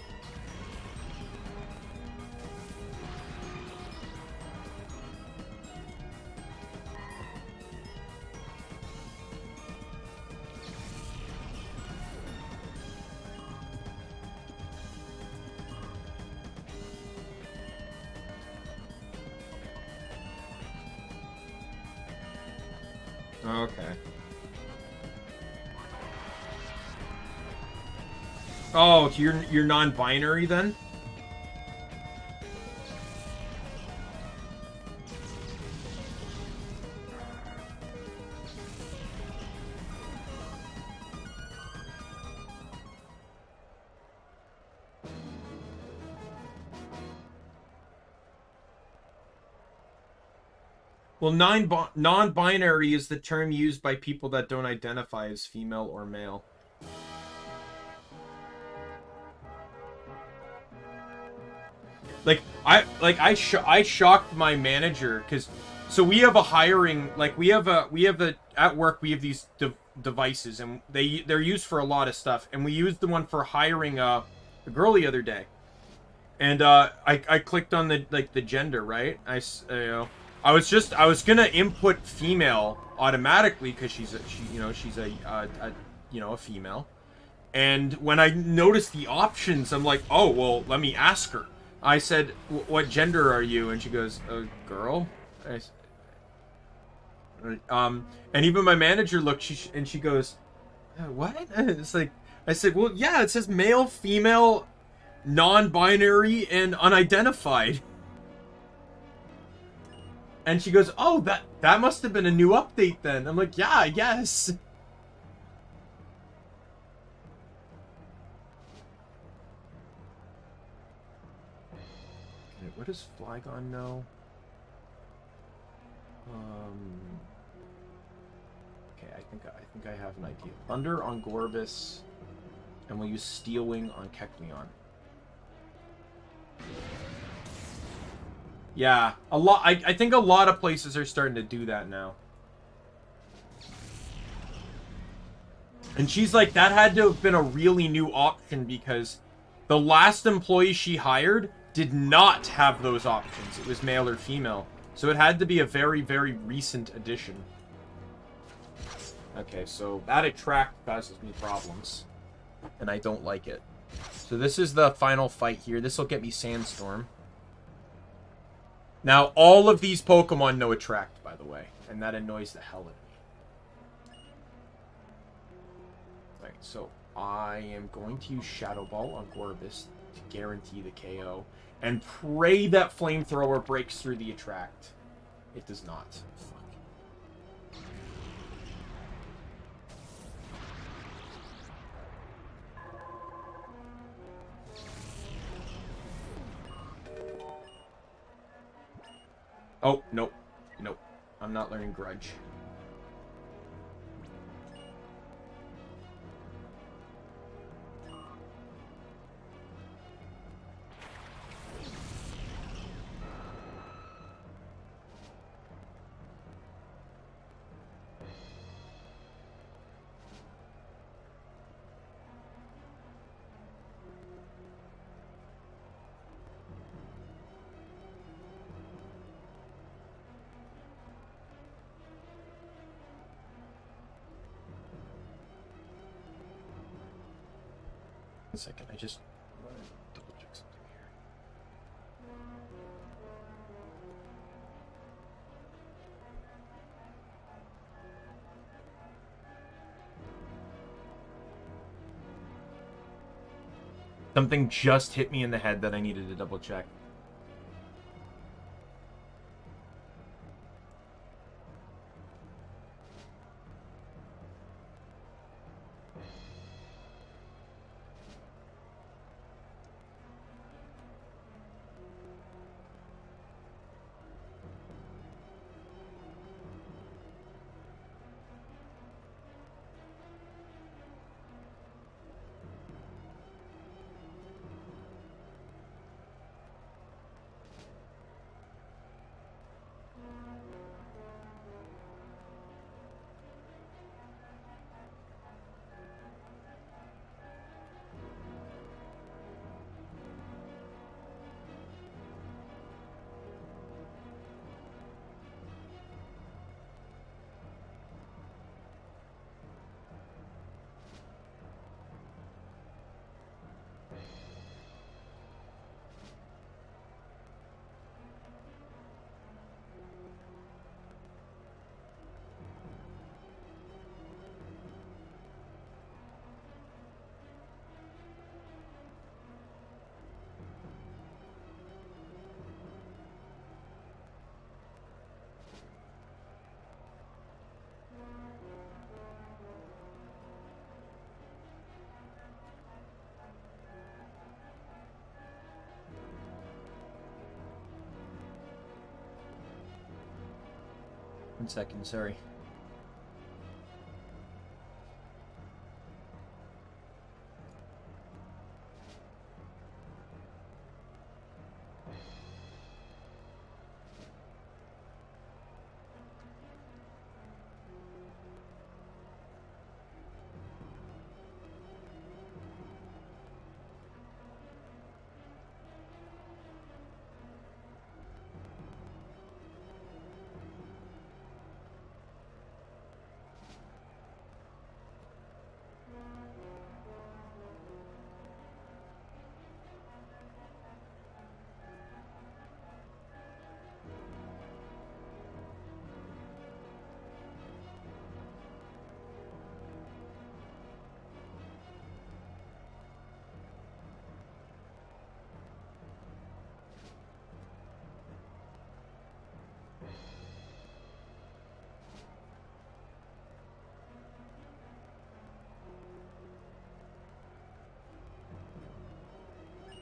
Okay. Oh, so you're non-binary then? Well, non-binary is the term used by people that don't identify as female or male. Like I shocked my manager because so we have a hiring we have a at work we have these devices and they're used for a lot of stuff, and we used the one for hiring a girl the other day. And I clicked on the gender, right? I was gonna input female automatically because she's a female. And when I noticed the options, I'm like, oh well, let me ask her. I said, what gender are you? And she goes, a girl. And even my manager looked, and she goes, what? It's like, I said, well, yeah, it says male, female, non-binary, and unidentified. And she goes, oh, that must have been a new update then. I'm like, yeah, I guess. Okay, what does Flygon know? Okay, I think I have an idea. Thunder on Gorbis, and we'll use Steel Wing on Kecleon. Yeah, a lot. I think a lot of places are starting to do that now. And she's like, that had to have been a really new option because the last employee she hired did not have those options. It was male or female. So it had to be a very, very recent addition. Okay, so that attract causes me problems. And I don't like it. So this is the final fight here. This will get me Sandstorm. Now, all of these Pokemon know attract, by the way. And that annoys the hell out of me. Alright, so I am going to use Shadow Ball on Gorbis to guarantee the KO. And pray that Flamethrower breaks through the attract. It does not. Fuck. Oh, nope. Nope. I'm not learning Grudge. A second, I just want to double check something here. Something just hit me in the head that I needed to double check. 1 second, sorry.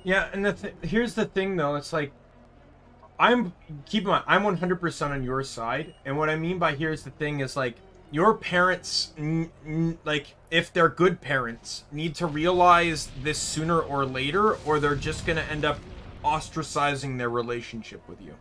Yeah, and here's the thing, though. It's like, keep in mind, I'm 100% on your side. And what I mean by here's the thing is, like, your parents, like, if they're good parents, need to realize this sooner or later, or they're just going to end up ostracizing their relationship with you.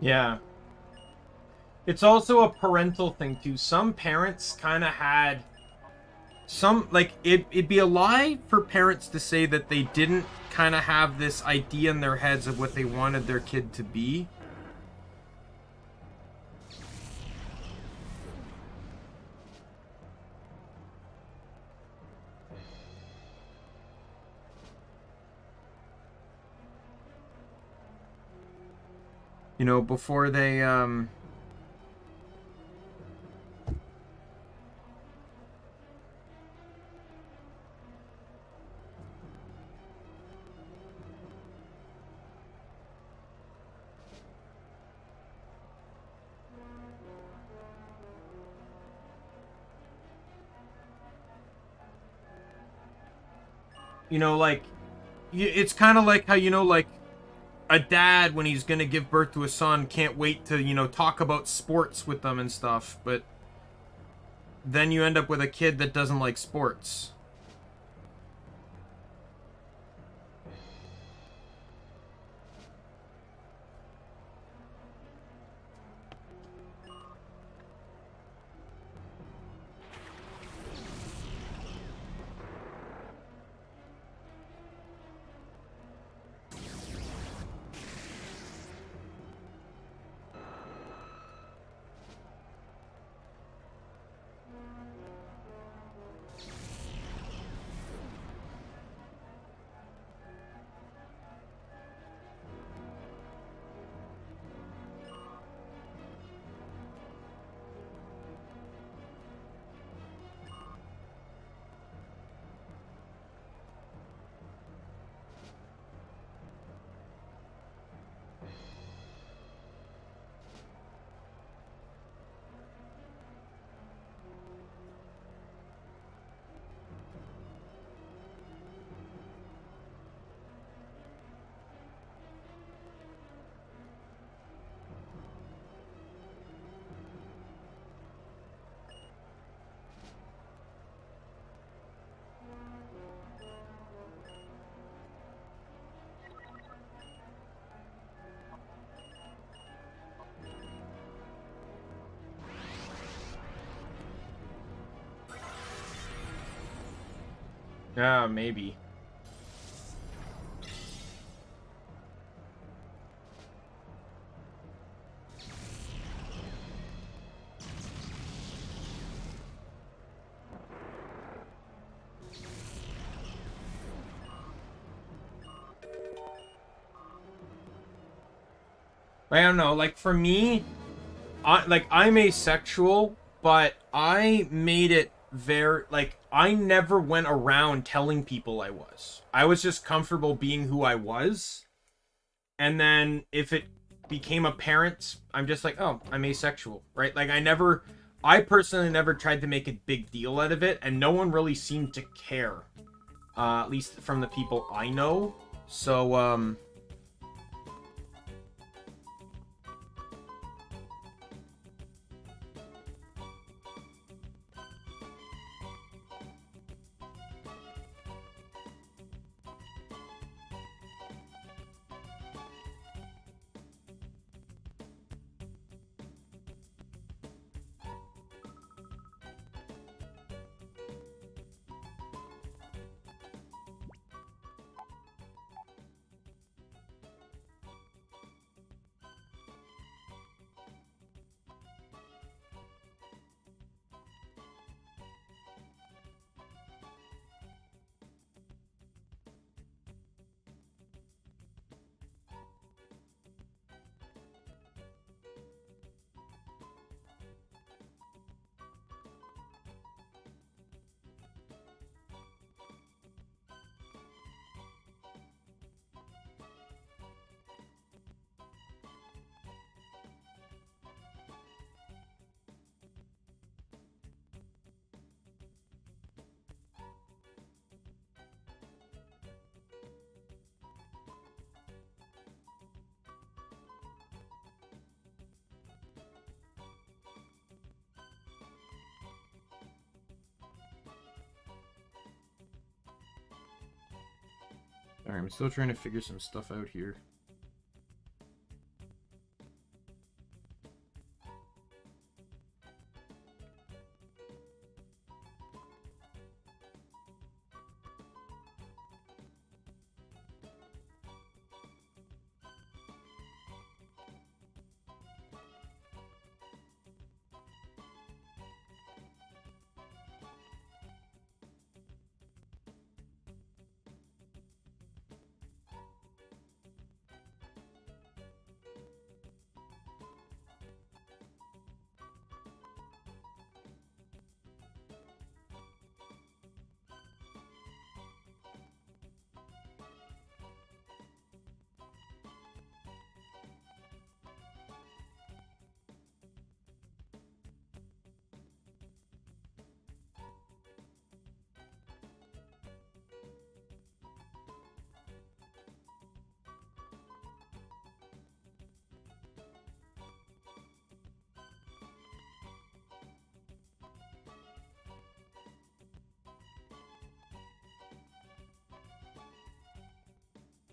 Yeah. It's also a parental thing, too. Some parents kind of had like, it'd be a lie for parents to say that they didn't kind of have this idea in their heads of what they wanted their kid to be. You know, before they, you know, like, it's kind of like how, you know, like, a dad, when he's gonna give birth to a son, can't wait to, you know, talk about sports with them and stuff, but then you end up with a kid that doesn't like sports. Yeah, maybe. I don't know, like, for me, I'm asexual, but I made it very, like, I never went around telling people I was. I was just comfortable being who I was, and then if it became apparent, I'm just like, oh, I'm asexual, right? Like, I personally never tried to make a big deal out of it, and no one really seemed to care, at least from the people I know. So, alright, I'm still trying to figure some stuff out here.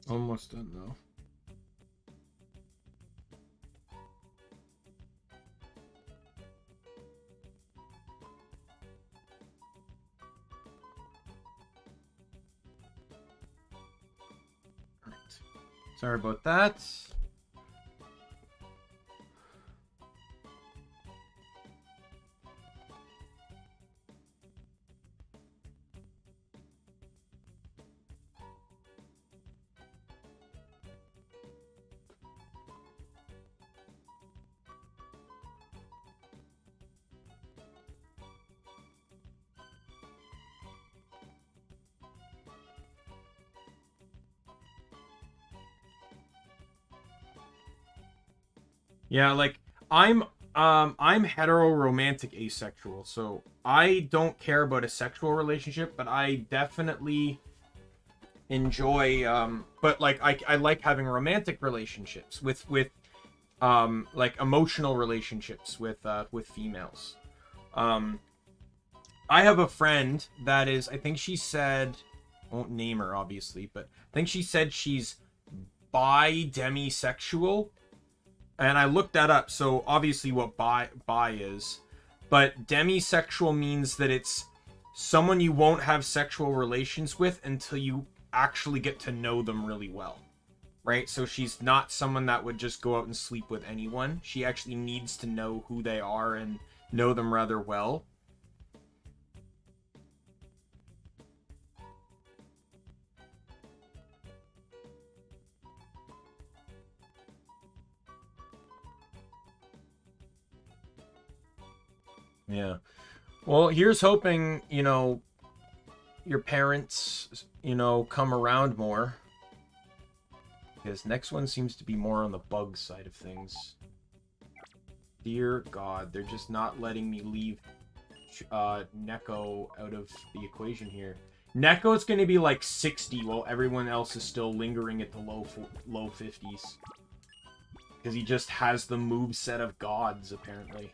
Almost done, though. Alright. Sorry about that. Yeah, like I'm hetero-romantic asexual, so I don't care about a sexual relationship, but I definitely enjoy but like I like having romantic relationships with like emotional relationships with females. Um I have a friend that is, I think she said, I won't name her obviously, but I think she said she's demisexual. And I looked that up, so obviously what bi is, but demisexual means that it's someone you won't have sexual relations with until you actually get to know them really well. Right? So she's not someone that would just go out and sleep with anyone. She actually needs to know who they are and know them rather well. Yeah. Well, here's hoping, you know, your parents, you know, come around more. This next one seems to be more on the bug side of things. Dear God, they're just not letting me leave Neko out of the equation here. Neko's going to be like 60 while everyone else is still lingering at the low 50s. Because he just has the moveset of gods, apparently.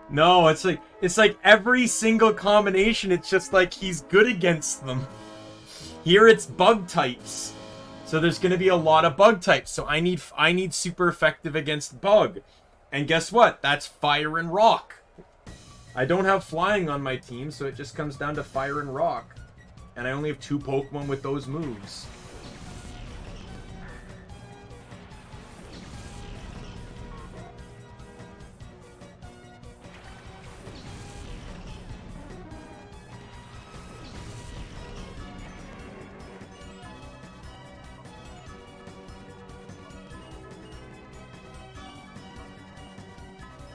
No, it's like every single combination, it's just like he's good against them. Here it's bug types. So there's going to be a lot of bug types. So I need super effective against bug. And guess what? That's fire and rock. I don't have flying on my team, so it just comes down to fire and rock. And I only have 2 Pokemon with those moves.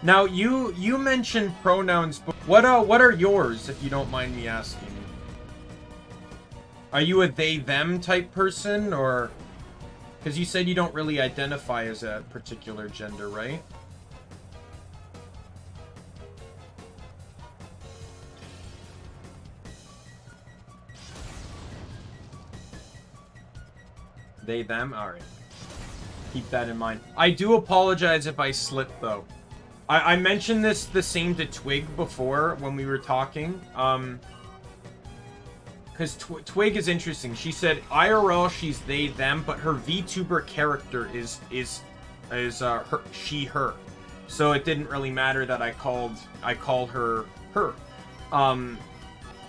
Now, you mentioned pronouns, but what are yours, if you don't mind me asking? Are you a they/them type person, or... Because you said you don't really identify as a particular gender, right? They/them? Alright. Keep that in mind. I do apologize if I slip, though. I mentioned the same to Twig before when we were talking. Because Twig is interesting. She said IRL she's they/them, but her VTuber character is her, she her. So it didn't really matter that I called her her.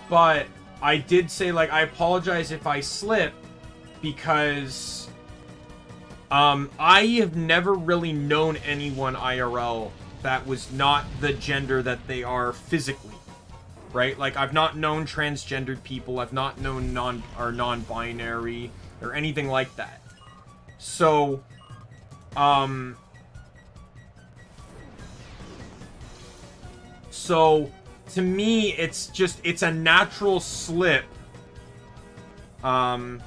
But I did say, like, I apologize if I slip, because I have never really known anyone IRL that was not the gender that they are physically, right? Like, I've not known transgendered people, I've not known non-binary, or anything like that. So, to me, it's a natural slip. Oh,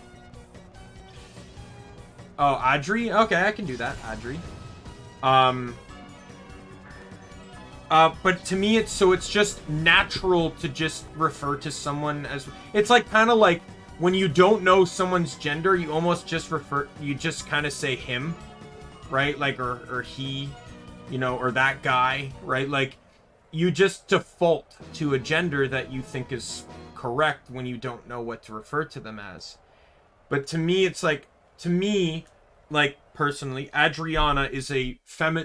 Adri? Okay, I can do that, Adri. But to me, it's just natural to just refer to someone as... It's like, kind of like, when you don't know someone's gender, you almost just you just kind of say him, right? Like, or he, you know, or that guy, right? Like, you just default to a gender that you think is correct when you don't know what to refer to them as. But to me, it's like, personally, Adriana is a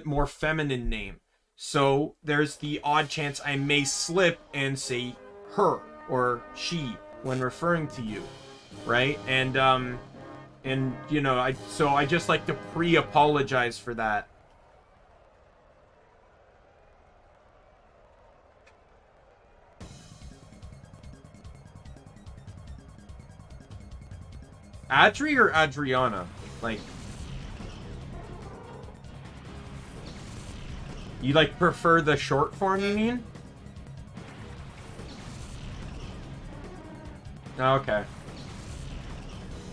more feminine name. So there's the odd chance I may slip and say her or she when referring to you, right? And you know, I just like to pre-apologize for that. Adri or Adriana? Like, you, like, prefer the short form, you mean? Okay.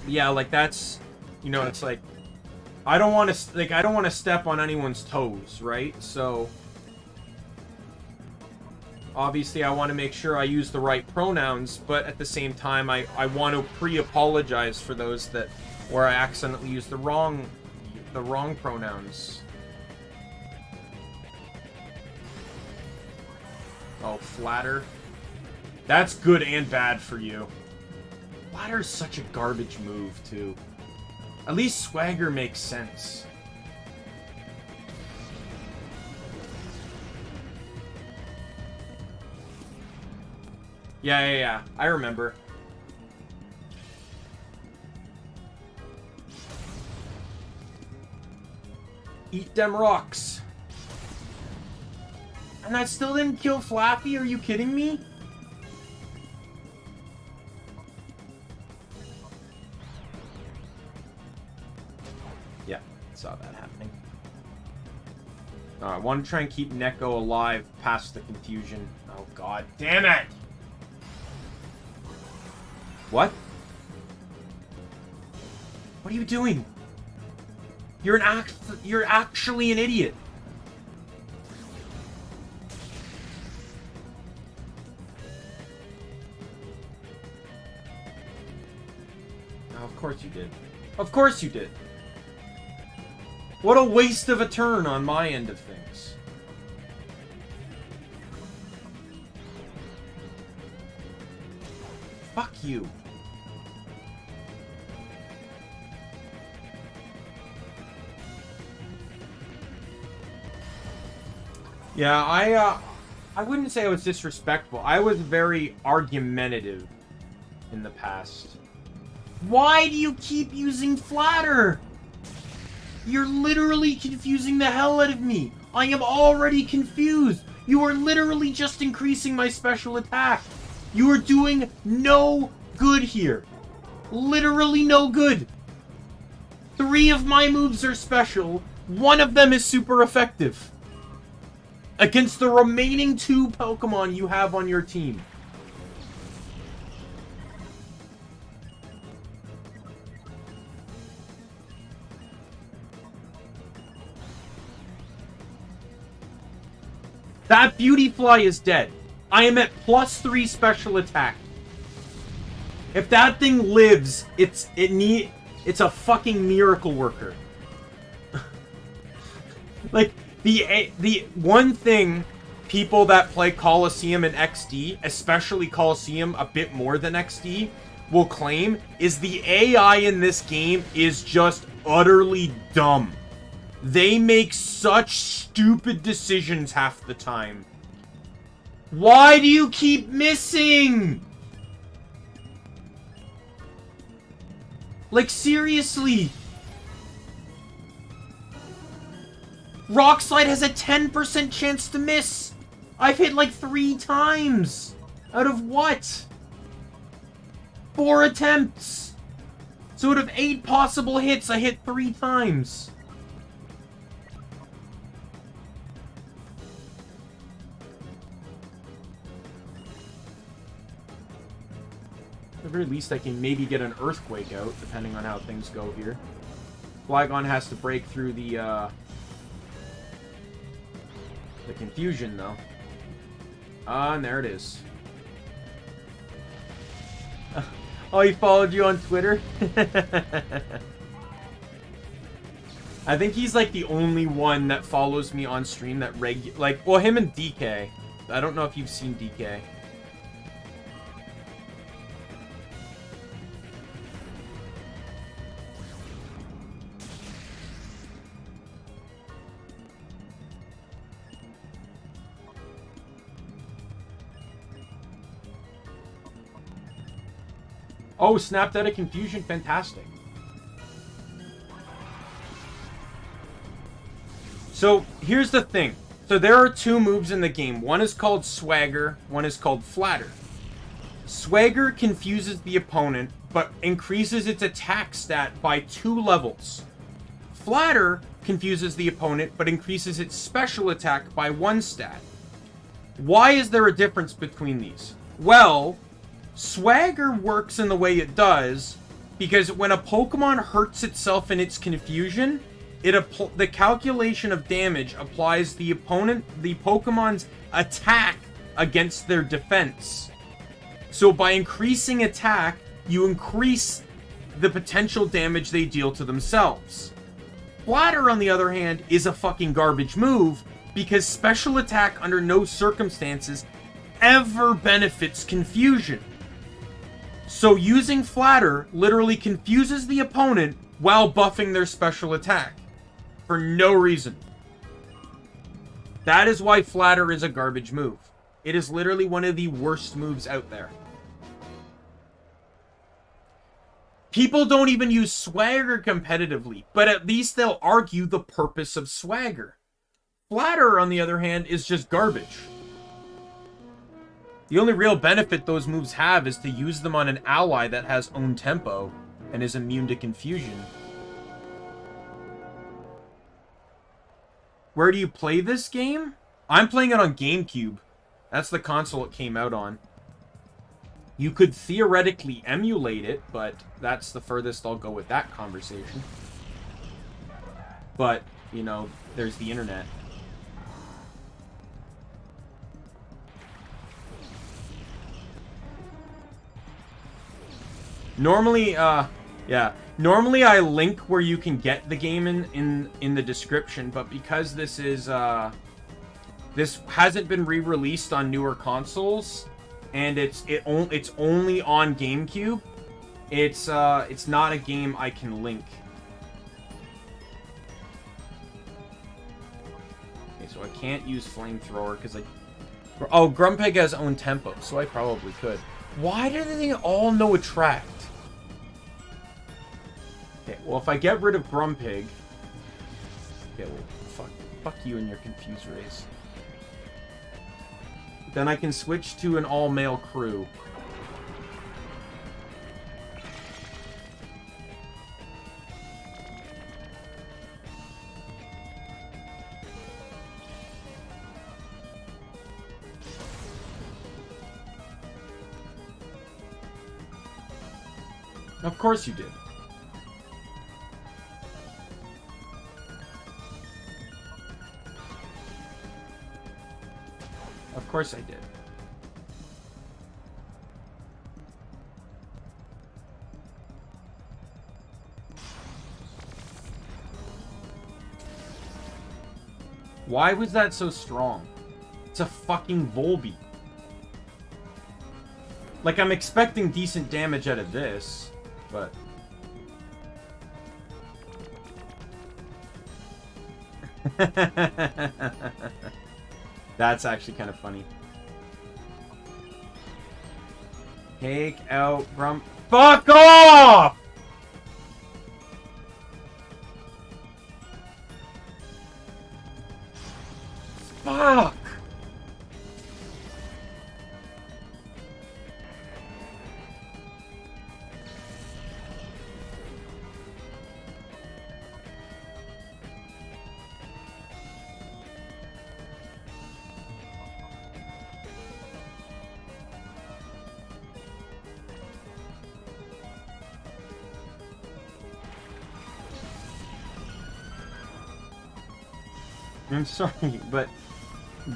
Yeah, like, that's, you know, it's like, I don't want to step on anyone's toes, right? So, obviously, I want to make sure I use the right pronouns, but at the same time, I want to pre-apologize for those where I accidentally use the wrong pronouns. Oh, Flatter. That's good and bad for you. Flatter's such a garbage move, too. At least Swagger makes sense. Yeah. I remember. Eat them rocks. And I still didn't kill Flappy? Are you kidding me? Yeah, saw that happening. I want to try and keep Neko alive past the confusion. Oh, god damn it! What? What are you doing? You're actually an idiot. Oh, of course you did. Of course you did. What a waste of a turn on my end of things. Fuck you. Yeah, I wouldn't say I was disrespectful. I was very argumentative in the past. Why do you keep using Flatter? You're literally confusing the hell out of me. I am already confused. You are literally just increasing my special attack. You are doing no good here. Literally no good. 3 of my moves are special. 1 of them is super effective. Against the remaining 2 Pokemon you have on your team. That Beautyfly is dead. I am at +3 special attack. If that thing lives, it's a fucking miracle worker. Like, the one thing people that play Colosseum and XD, especially Colosseum a bit more than XD, will claim is the AI in this game is just utterly dumb. They make such stupid decisions half the time. Why do you keep missing? Like, seriously. Rock Slide has a 10% chance to miss. I've hit like 3 times. Out of what? 4 attempts. So out of 8 possible hits, I hit 3 times. At the very least, I can maybe get an Earthquake out, depending on how things go here. Flygon has to break through the confusion, though. And there it is. Oh, he followed you on Twitter? I think he's, like, the only one that follows me on stream that like, well, him and DK. I don't know if you've seen DK. Oh, snapped out of confusion. Fantastic. So, here's the thing. So, there are 2 moves in the game. One is called Swagger. One is called Flatter. Swagger confuses the opponent, but increases its attack stat by 2 levels. Flatter confuses the opponent, but increases its special attack by 1 stat. Why is there a difference between these? Well, Swagger works in the way it does because when a Pokemon hurts itself in its confusion, the calculation of damage applies the Pokemon's attack against their defense. So by increasing attack, you increase the potential damage they deal to themselves. Flatter, on the other hand, is a fucking garbage move because special attack under no circumstances ever benefits confusion. So using Flatter literally confuses the opponent while buffing their special attack. For no reason. That is why Flatter is a garbage move. It is literally one of the worst moves out there. People don't even use Swagger competitively, but at least they'll argue the purpose of Swagger. Flatter, on the other hand, is just garbage. The only real benefit those moves have is to use them on an ally that has own tempo and is immune to confusion. Where do you play this game? I'm playing it on Gamecube. That's the console it came out on. You could theoretically emulate it, but that's the furthest I'll go with that conversation. But, you know, there's the internet. Normally, Normally I link where you can get the game in the description, but because this is, this hasn't been re-released on newer consoles, and it's only on GameCube, it's not a game I can link. Okay, so I can't use Flamethrower, because oh, Grumpig has own tempo, so I probably could. Why do they all know Attract? Okay, well, if I get rid of Grumpig... Okay, well, fuck you and your Confuse Rays. Then I can switch to an all-male crew. Of course you did. Of course I did. Why was that so strong? It's a fucking Volbeat. Like, I'm expecting decent damage out of this, but... That's actually kind of funny. Take out Grump. Fuck off! Fuck! I'm sorry, but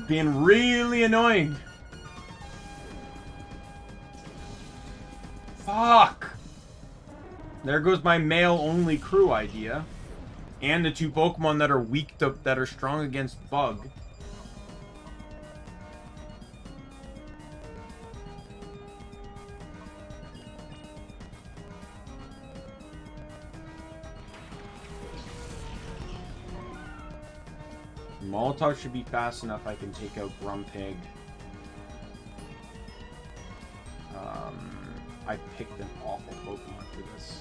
being really annoying. Fuck! There goes my male-only crew idea. And the two Pokemon that are weak to, that are strong against Bug. Molotov should be fast enough I can take out Grumpig. I picked an awful Pokemon for this.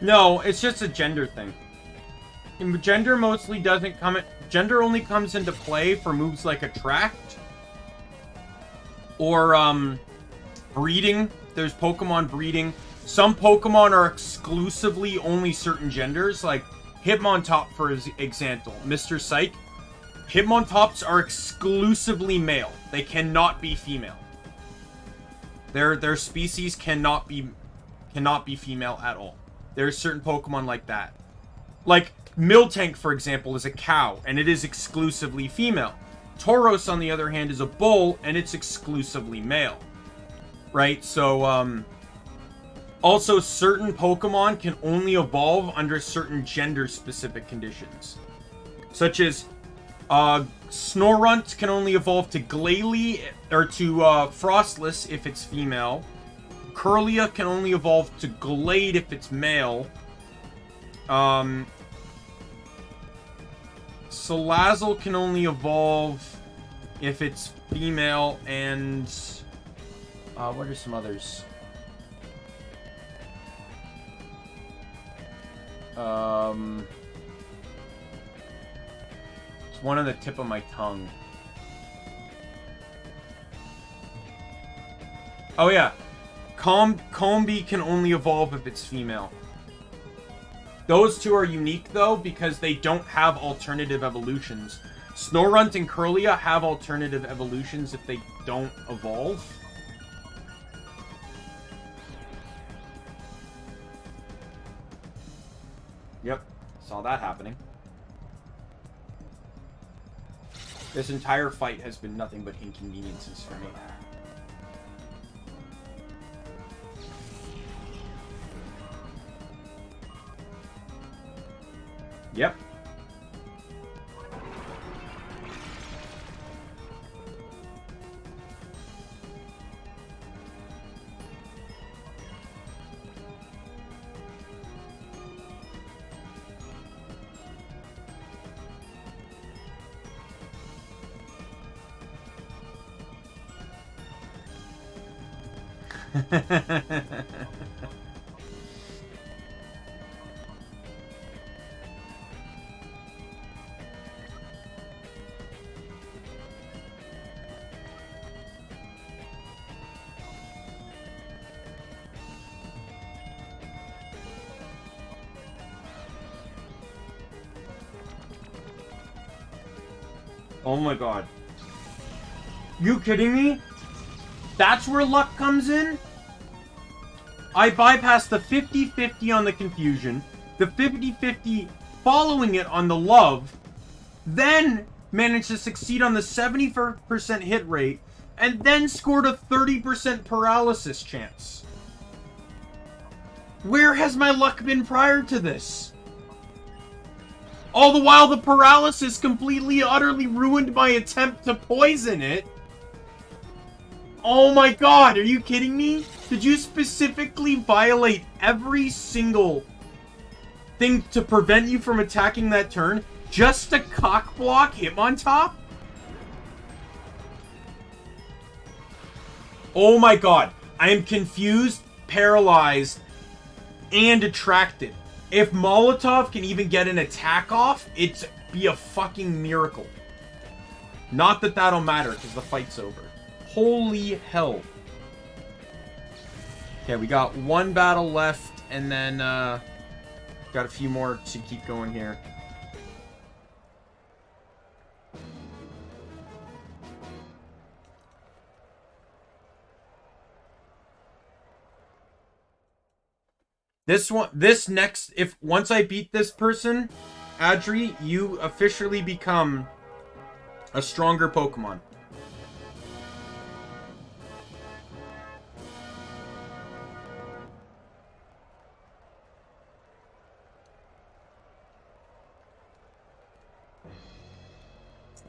No, it's just a gender thing. And gender mostly doesn't come... Gender only comes into play for moves like Attract. Or, breeding. There's Pokemon breeding. Some Pokemon are exclusively only certain genders. Like, Hitmontop, for example. Mr. Psyche. Hitmontops are exclusively male. They cannot be female. Their species cannot be female at all. There's certain Pokemon like that. Like, Miltank, for example, is a cow, and it is exclusively female. Tauros, on the other hand, is a bull, and it's exclusively male. Right? So, also, certain Pokemon can only evolve under certain gender-specific conditions. Such as, Snorunt can only evolve to Glalie, or to, Frostless if it's female. Curlia can only evolve to Glade if it's male. Salazzle can only evolve if it's female, and... what are some others? It's one on the tip of my tongue. Oh yeah. Combee can only evolve if it's female. Those two are unique, though, because they don't have alternative evolutions. Snorunt and Curlia have alternative evolutions if they don't evolve. Yep, saw that happening. This entire fight has been nothing but inconveniences for me. Yep. Oh my god. You kidding me? That's where luck comes in? I bypassed the 50-50 on the confusion, the 50-50 following it on the love, then managed to succeed on the 70% hit rate, and then scored a 30% paralysis chance. Where has my luck been prior to this? All the while the paralysis completely, utterly ruined my attempt to poison it. Oh my god, are you kidding me? Did you specifically violate every single thing to prevent you from attacking that turn just to cock block Hitmontop? Oh my god, I am confused, paralyzed, and attracted. If Molotov can even get an attack off, it'd be a fucking miracle. Not that that'll matter, because the fight's over. Holy hell. Okay, we got one battle left, and then, got a few more to keep going here. Once I beat this person, Adri, you officially become a stronger Pokemon.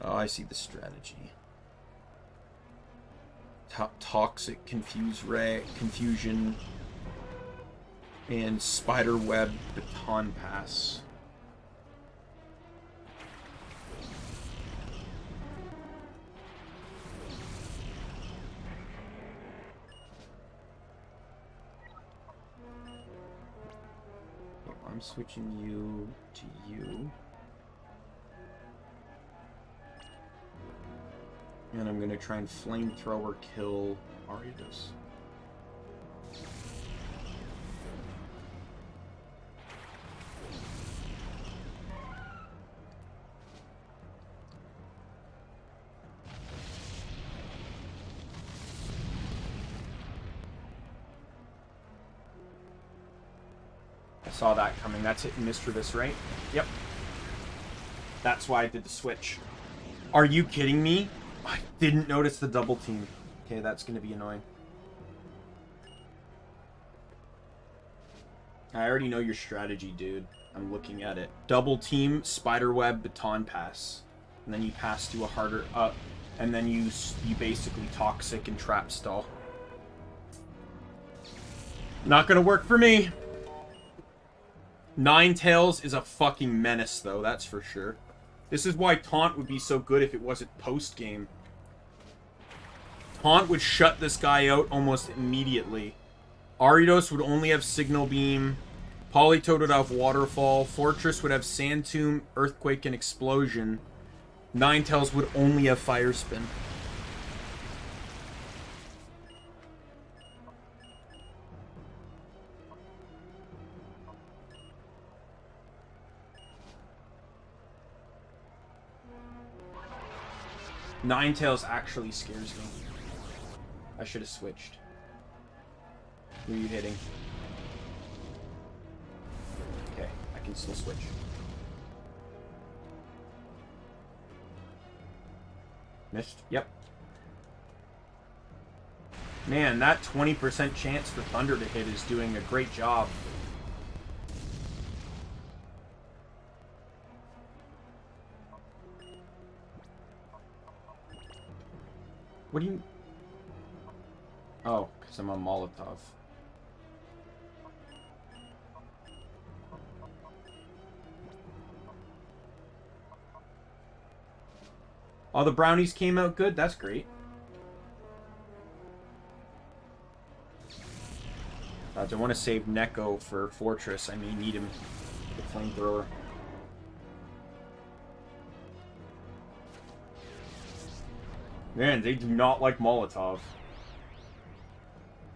Oh, I see the strategy. Toxic, confusion, and spiderweb baton pass. I'm switching you to you. And I'm gonna try and flamethrower kill Ariados. saw that coming. That's hitting Mischievous, right? Yep. That's why I did the switch. Are you kidding me? I didn't notice the double team. Okay, that's going to be annoying. I already know your strategy, dude. I'm looking at it. Double team, spiderweb, baton pass. And then you pass to a harder up. And then you basically toxic and trap stall. Not gonna work for me. Ninetales is a fucking menace, though. That's for sure. This is why Taunt would be so good if it wasn't post-game. Taunt would shut this guy out almost immediately. Aridos would only have Signal Beam. Politoed would have Waterfall. Fortress would have Sand Tomb, Earthquake, and Explosion. Ninetales would only have Fire Spin. Ninetales actually scares me. I should have switched. Who are you hitting? Okay, I can still switch. Missed? Yep. Man, that 20% chance for Thunder to hit is doing a great job. What do you... Oh, because I'm on Molotov. All the brownies came out good? That's great. I want to save Neko for Fortress. I may need him. The flamethrower. Man, they do not like Molotov.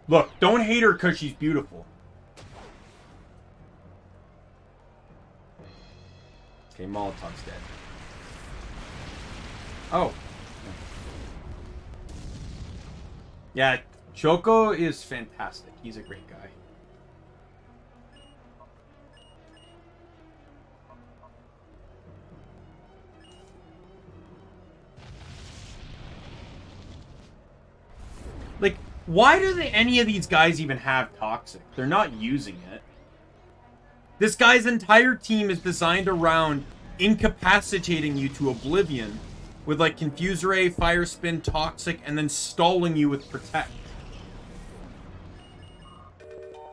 Look, don't hate her because she's beautiful. Okay, Molotov's dead. Oh. Yeah, Choco is fantastic. He's a great guy. Like, why do any of these guys even have Toxic? They're not using it. This guy's entire team is designed around incapacitating you to oblivion with, like, Confuse Ray, Fire Spin, Toxic, and then stalling you with Protect.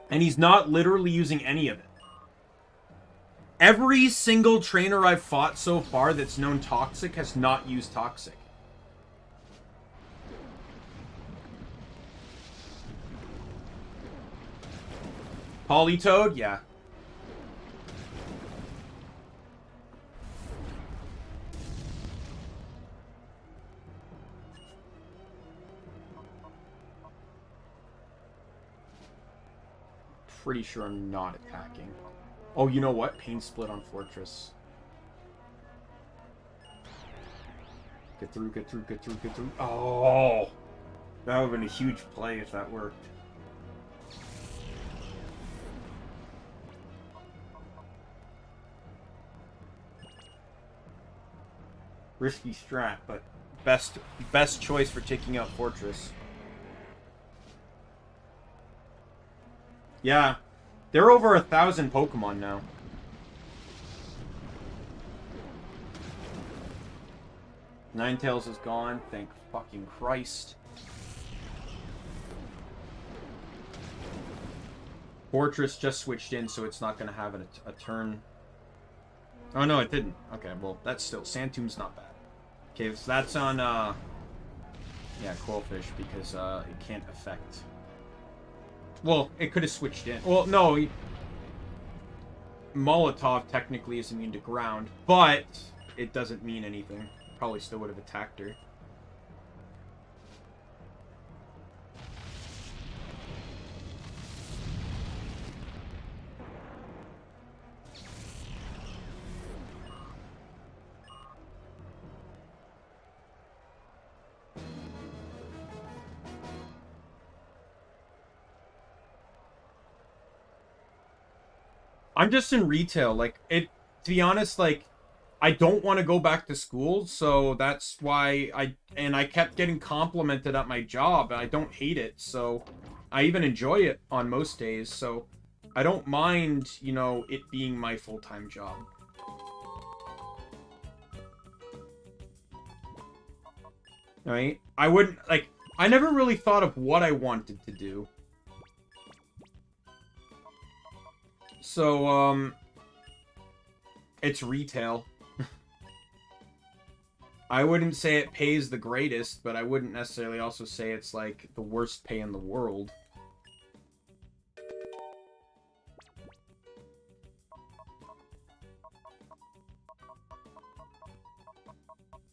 And he's not literally using any of it. Every single trainer I've fought so far that's known Toxic has not used Toxic. Politoed? Yeah. Pretty sure I'm not attacking. Oh, you know what? Pain Split on Fortress. Get through, get through, get through, get through. Oh! That would have been a huge play if that worked. Risky strat, but best choice for taking out Fortress. Yeah, they're over 1,000 Pokemon now. Ninetales is gone, thank fucking Christ. Fortress just switched in, so it's not going to have a turn. Oh no, it didn't. Okay, well, that's still... Sand Tomb's not bad. Okay, so that's on, yeah, Quillfish, because, it can't affect... Well, it could have switched in. Well, no. Molotov technically is immune to ground, but it doesn't mean anything. Probably still would have attacked her. I'm just in retail. Like it, to be honest, like I don't want to go back to school, so that's why I kept getting complimented at my job, and I don't hate it, so I even enjoy it on most days, so I don't mind, you know, it being my full-time job. Right? I wouldn't, like, I never really thought of what I wanted to do. So, it's retail. I wouldn't say it pays the greatest, but I wouldn't necessarily also say it's, like, the worst pay in the world.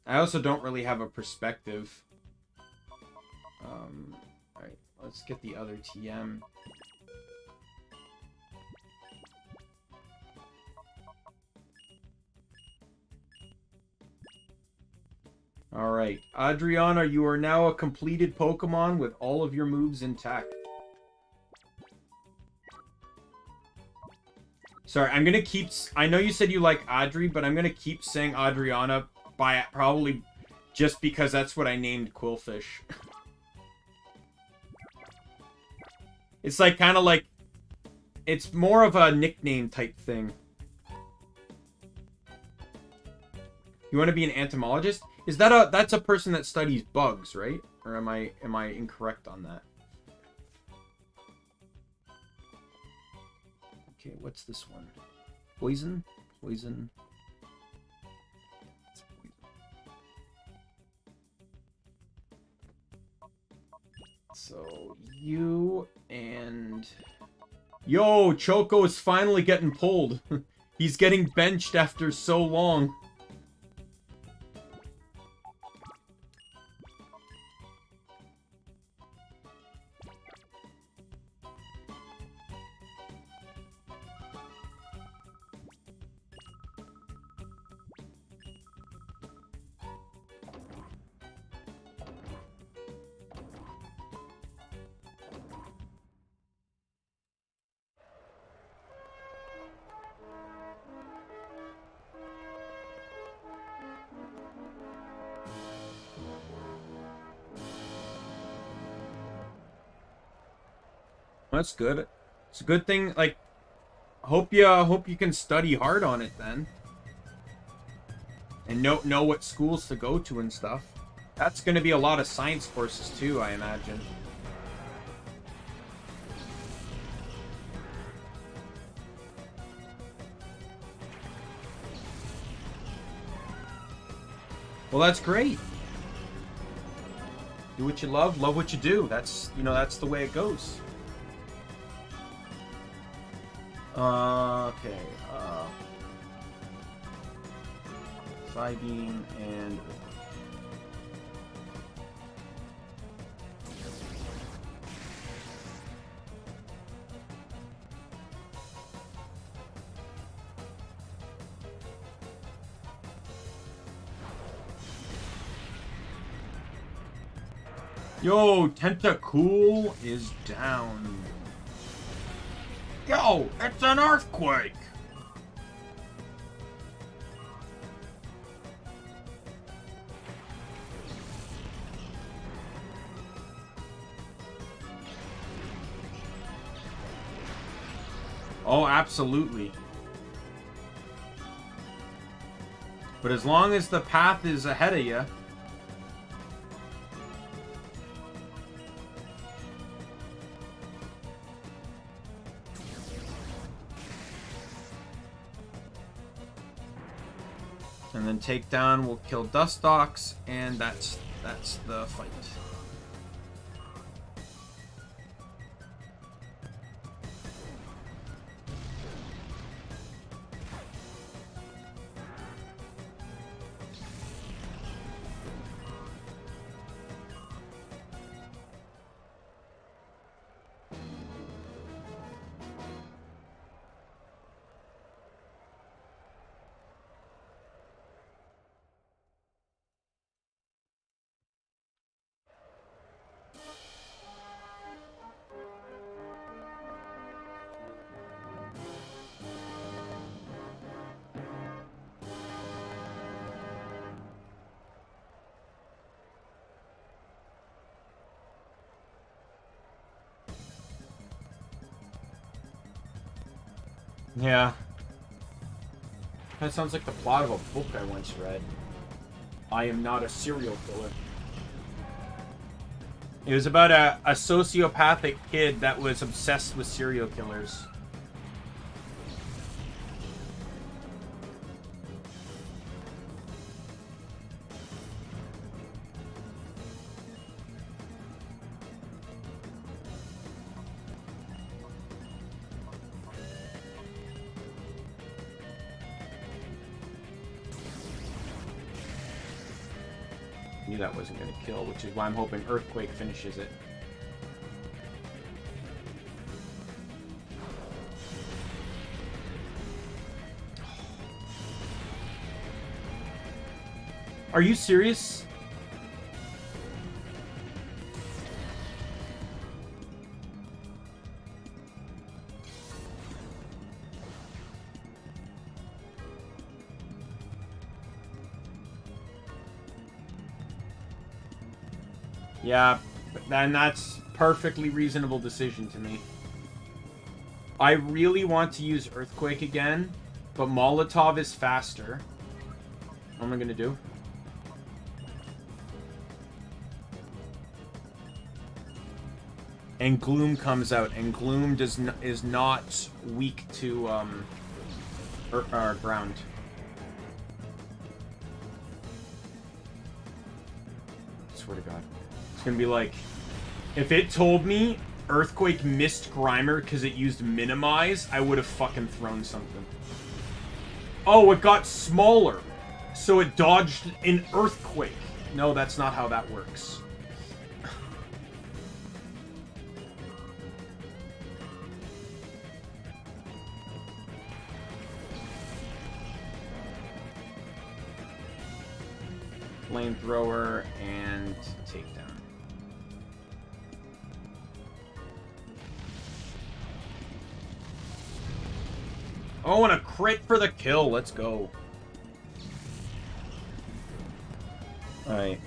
I also don't really have a perspective. Alright, let's get the other TM. Alright, Adriana, you are now a completed Pokemon with all of your moves intact. Sorry, I'm gonna keep... I know you said you like Adri, but I'm gonna keep saying Adriana by probably just because that's what I named Quillfish. It's like kind of like... It's more of a nickname type thing. You want to be an entomologist? Is that a... That's a person that studies bugs, right? Or am I incorrect on that? Okay, what's this one? Poison? Poison. So, you and... Yo, Choco is finally getting pulled. He's getting benched after so long. That's good. It's a good thing. Like, hope you can study hard on it then, and know what schools to go to and stuff. That's going to be a lot of science courses too, I imagine. Well, that's great. Do what you love what you do. That's, you know, that's the way it goes. Okay. Psybeam and... Yo, Tentacool is down. Yo, it's an earthquake! Oh, absolutely. But as long as the path is ahead of you... And then takedown will kill Dustox, and that's the fight. Yeah. That sounds like the plot of a book I once read. I Am Not a Serial Killer. It was about a sociopathic kid that was obsessed with serial killers. Knew that wasn't going to kill, which is why I'm hoping Earthquake finishes it. Are you serious? Yeah, then that's perfectly reasonable decision to me. I really want to use Earthquake again, but Molotov is faster. What am I gonna do? And Gloom comes out, and Gloom is not weak to ground. I swear to God. It's gonna be like, if it told me Earthquake missed Grimer because it used Minimize, I would have fucking thrown something. Oh, it got smaller, so it dodged an Earthquake. No, that's not how that works. Flamethrower and takedown. Oh, and a crit for the kill. Let's go. Alright.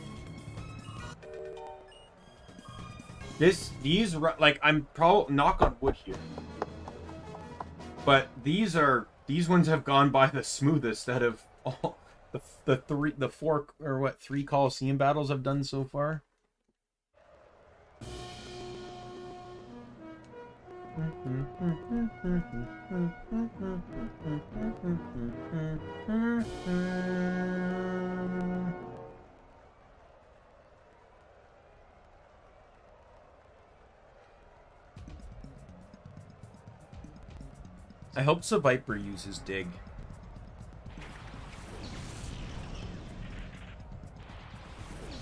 These, like, I'm probably, knock on wood here. But these ones have gone by the smoothest out of all the four, or what, 3 Colosseum battles I've done so far. I hope the Viper uses Dig.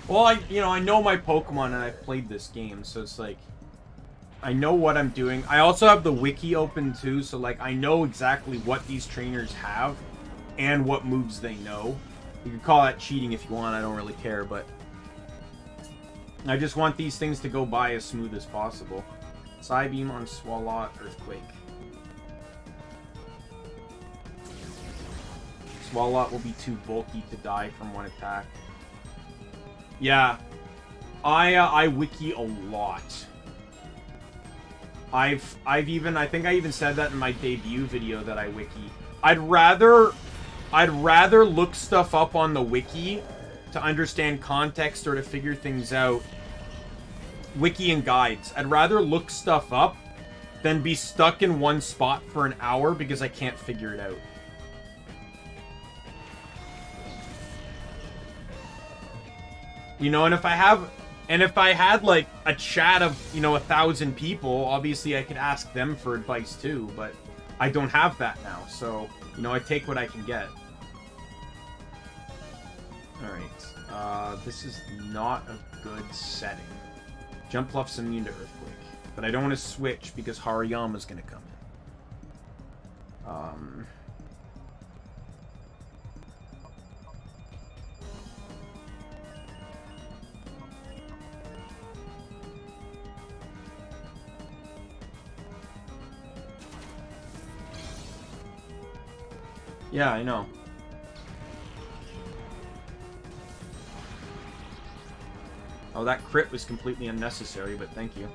Well, I know my Pokemon and I've played this game, so it's like, I know what I'm doing. I also have the wiki open too, so like I know exactly what these trainers have and what moves they know. You can call that cheating if you want, I don't really care, but I just want these things to go by as smooth as possible. Psybeam on Swalot, Earthquake. Swalot will be too bulky to die from one attack. Yeah, I wiki a lot. I think I even said that in my debut video that I wiki. I'd rather look stuff up on the wiki to understand context or to figure things out. Wiki and guides. I'd rather look stuff up than be stuck in one spot for an hour because I can't figure it out. You know, and if I had like a chat of, 1,000 people, obviously I could ask them for advice too, but I don't have that now, so, I take what I can get. Alright, this is not a good setting. Jump Fluff's immune to Earthquake, but I don't want to switch because Hariyama's gonna come in. Yeah, I know. Oh, that crit was completely unnecessary, but thank you.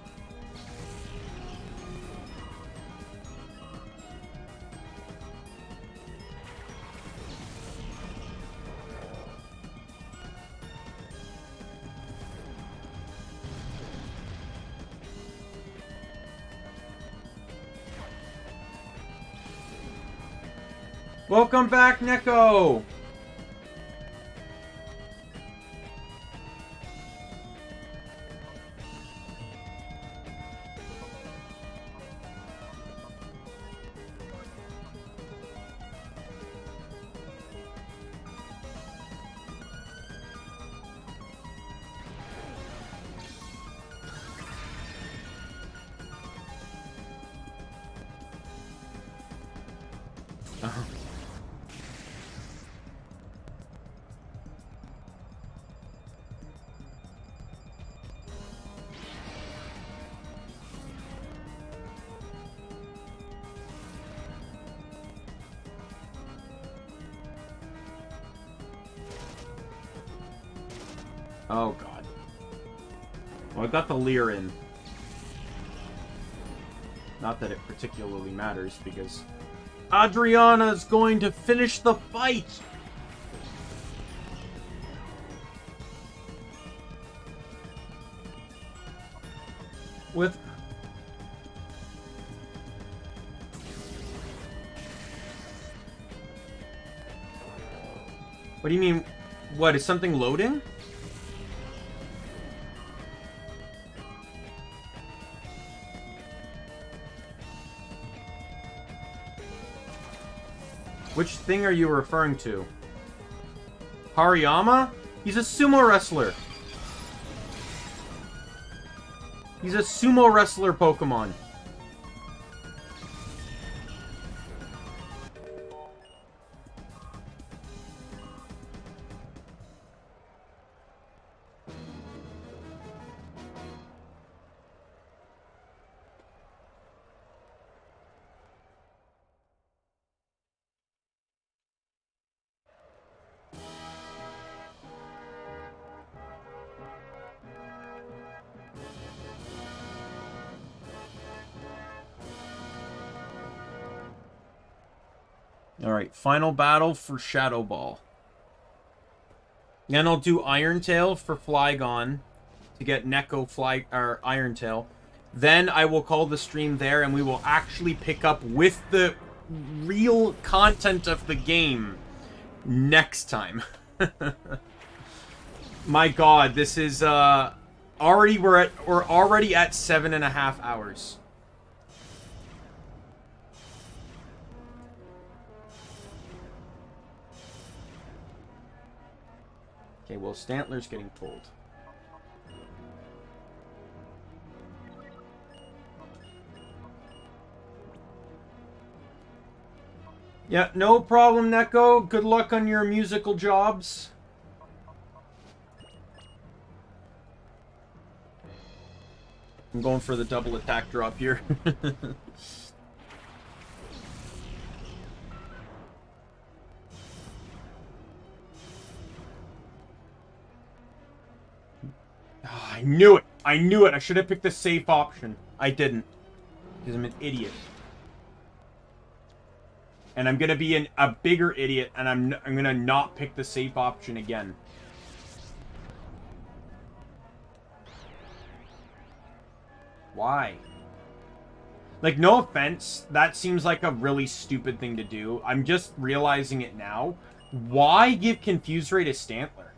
Welcome back, Neko! Oh, God. Well, I got the Leer in. Not that it particularly matters, because Adriana's going to finish the fight! With... What do you mean? What, is something loading? Which thing are you referring to? Hariyama? He's a sumo wrestler. He's a sumo wrestler Pokemon. Alright, final battle for Shadow Ball. Then I'll do Iron Tail for Flygon to get Neko Iron Tail. Then I will call the stream there and we will actually pick up with the real content of the game next time. My God, this is we're already at 7.5 hours. Okay, well, Stantler's getting pulled. Yeah, no problem, Neko. Good luck on your musical jobs. I'm going for the double attack drop here. Oh, I knew it! I knew it! I should have picked the safe option. I didn't. Because I'm an idiot. And I'm gonna be a bigger idiot, and I'm gonna not pick the safe option again. Why? Like, no offense, that seems like a really stupid thing to do. I'm just realizing it now. Why give Confuse Ray to Stantler?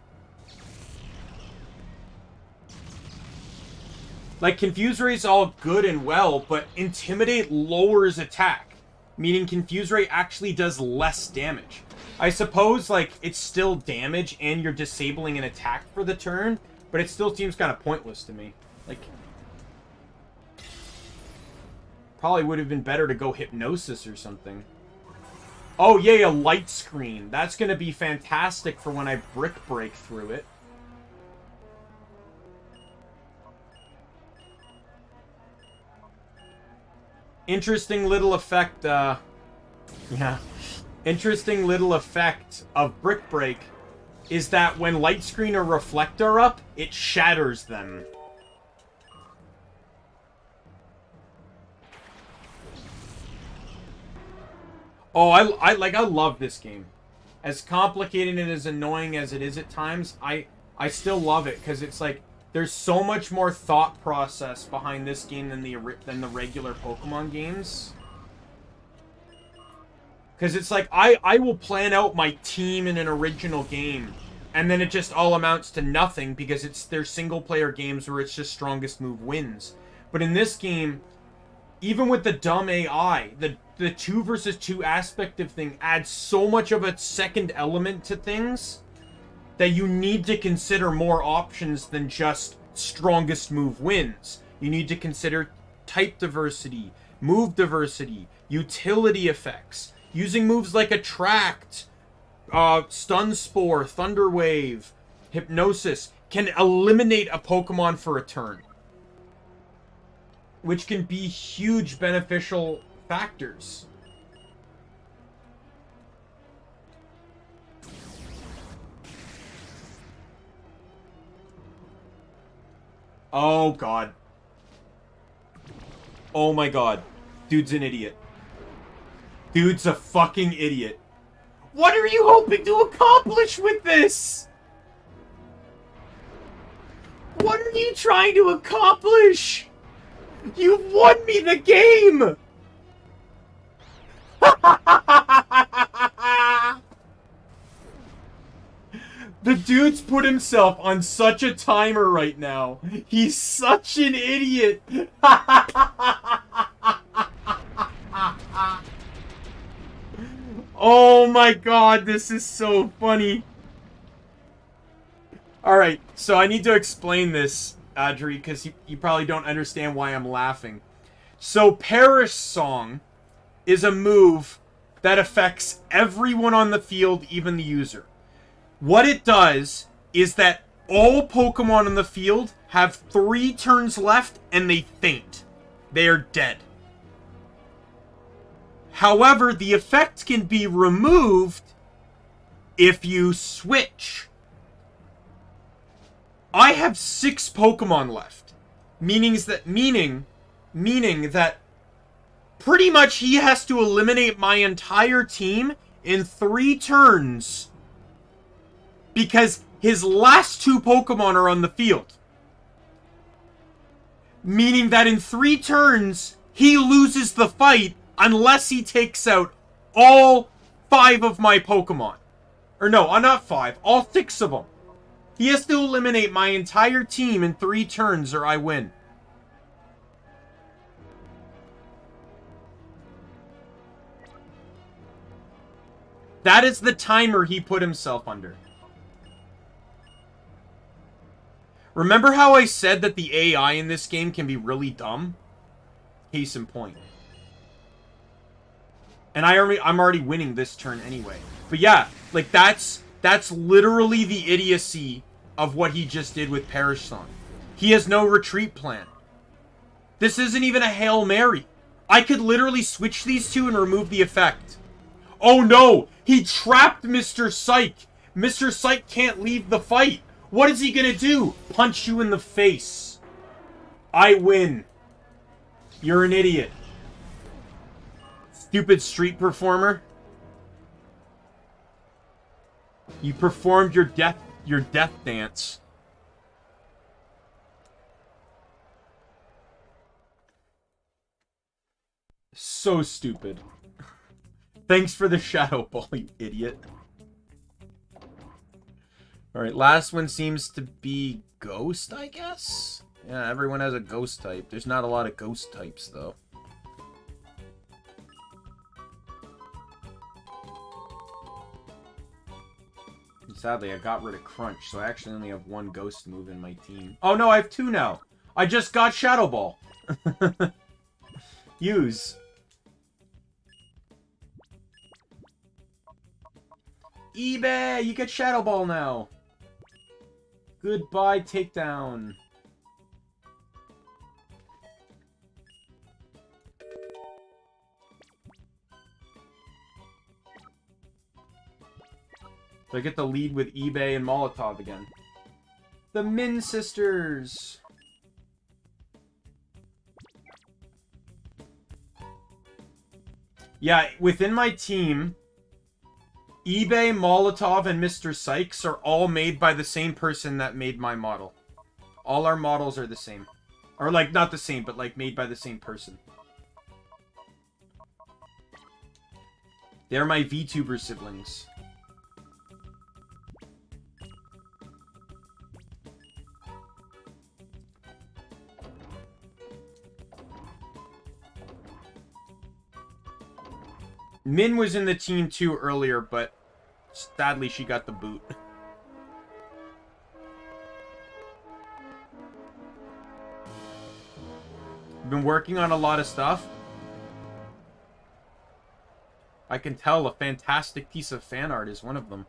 Like, Confuse Ray's all good and well, but Intimidate lowers attack. Meaning Confuse Ray actually does less damage. I suppose, like, it's still damage and you're disabling an attack for the turn, but it still seems kind of pointless to me. Like, probably would have been better to go Hypnosis or something. Oh, yay, a light screen. That's going to be fantastic for when I Brick Break through it. Interesting little effect, yeah. Interesting little effect of Brick Break is that when Light Screen or Reflect are up, it shatters them. Oh, I love this game. As complicated and as annoying as it is at times, I still love it, because it's like, there's so much more thought process behind this game than the regular Pokemon games. Because it's like, I will plan out my team in an original game, and then it just all amounts to nothing because they're single-player games where it's just strongest move wins. But in this game, even with the dumb AI, the 2 versus 2 aspect of thing adds so much of a second element to things that you need to consider more options than just strongest move wins. You need to consider type diversity, move diversity, utility effects. Using moves like Attract, Stun Spore, Thunder Wave, Hypnosis can eliminate a Pokemon for a turn, which can be huge beneficial factors. Oh god. Oh my god. Dude's an idiot. Dude's a fucking idiot. What are you hoping to accomplish with this? What are you trying to accomplish? You've won me the game! The dude's put himself on such a timer right now. He's such an idiot. Oh my god, this is so funny. Alright, so I need to explain this, Adri, because you probably don't understand why I'm laughing. So, Perish Song is a move that affects everyone on the field, even the user. What it does is that all Pokemon on the field have 3 turns left and they faint. They are dead. However, the effect can be removed if you switch. I have 6 Pokemon left, meaning that pretty much he has to eliminate my entire team in 3 turns because his last 2 Pokemon are on the field. Meaning that in 3 turns, he loses the fight unless he takes out all 5 of my Pokemon. Or no, not 5, all 6 of them. He has to eliminate my entire team in 3 turns or I win. That is the timer he put himself under. Remember how I said that the AI in this game can be really dumb? Case in point. And I'm already winning this turn anyway. But yeah, like that's literally the idiocy of what he just did with Perish Song. He has no retreat plan. This isn't even a Hail Mary. I could literally switch these 2 and remove the effect. Oh no! He trapped Mr. Psyche! Mr. Psyche can't leave the fight! What is he gonna do? Punch you in the face. I win. You're an idiot. Stupid street performer. You performed your death dance. So stupid. Thanks for the shadow ball, you idiot. Alright, last one seems to be Ghost, I guess? Yeah, everyone has a Ghost type. There's not a lot of Ghost types, though. Sadly, I got rid of Crunch, so I actually only have 1 Ghost move in my team. Oh no, I have 2 now! I just got Shadow Ball! Use. eBay! You get Shadow Ball now! Goodbye, Takedown. So I get the lead with eBay and Molotov again. The Min Sisters! Yeah, within my team, eBay, Molotov, and Mr. Sykes are all made by the same person that made my model. All our models are the same. Or, like, not the same, but, like, made by the same person. They're my VTuber siblings. Min was in the team too earlier, but sadly she got the boot. Been working on a lot of stuff. I can tell a fantastic piece of fan art is one of them.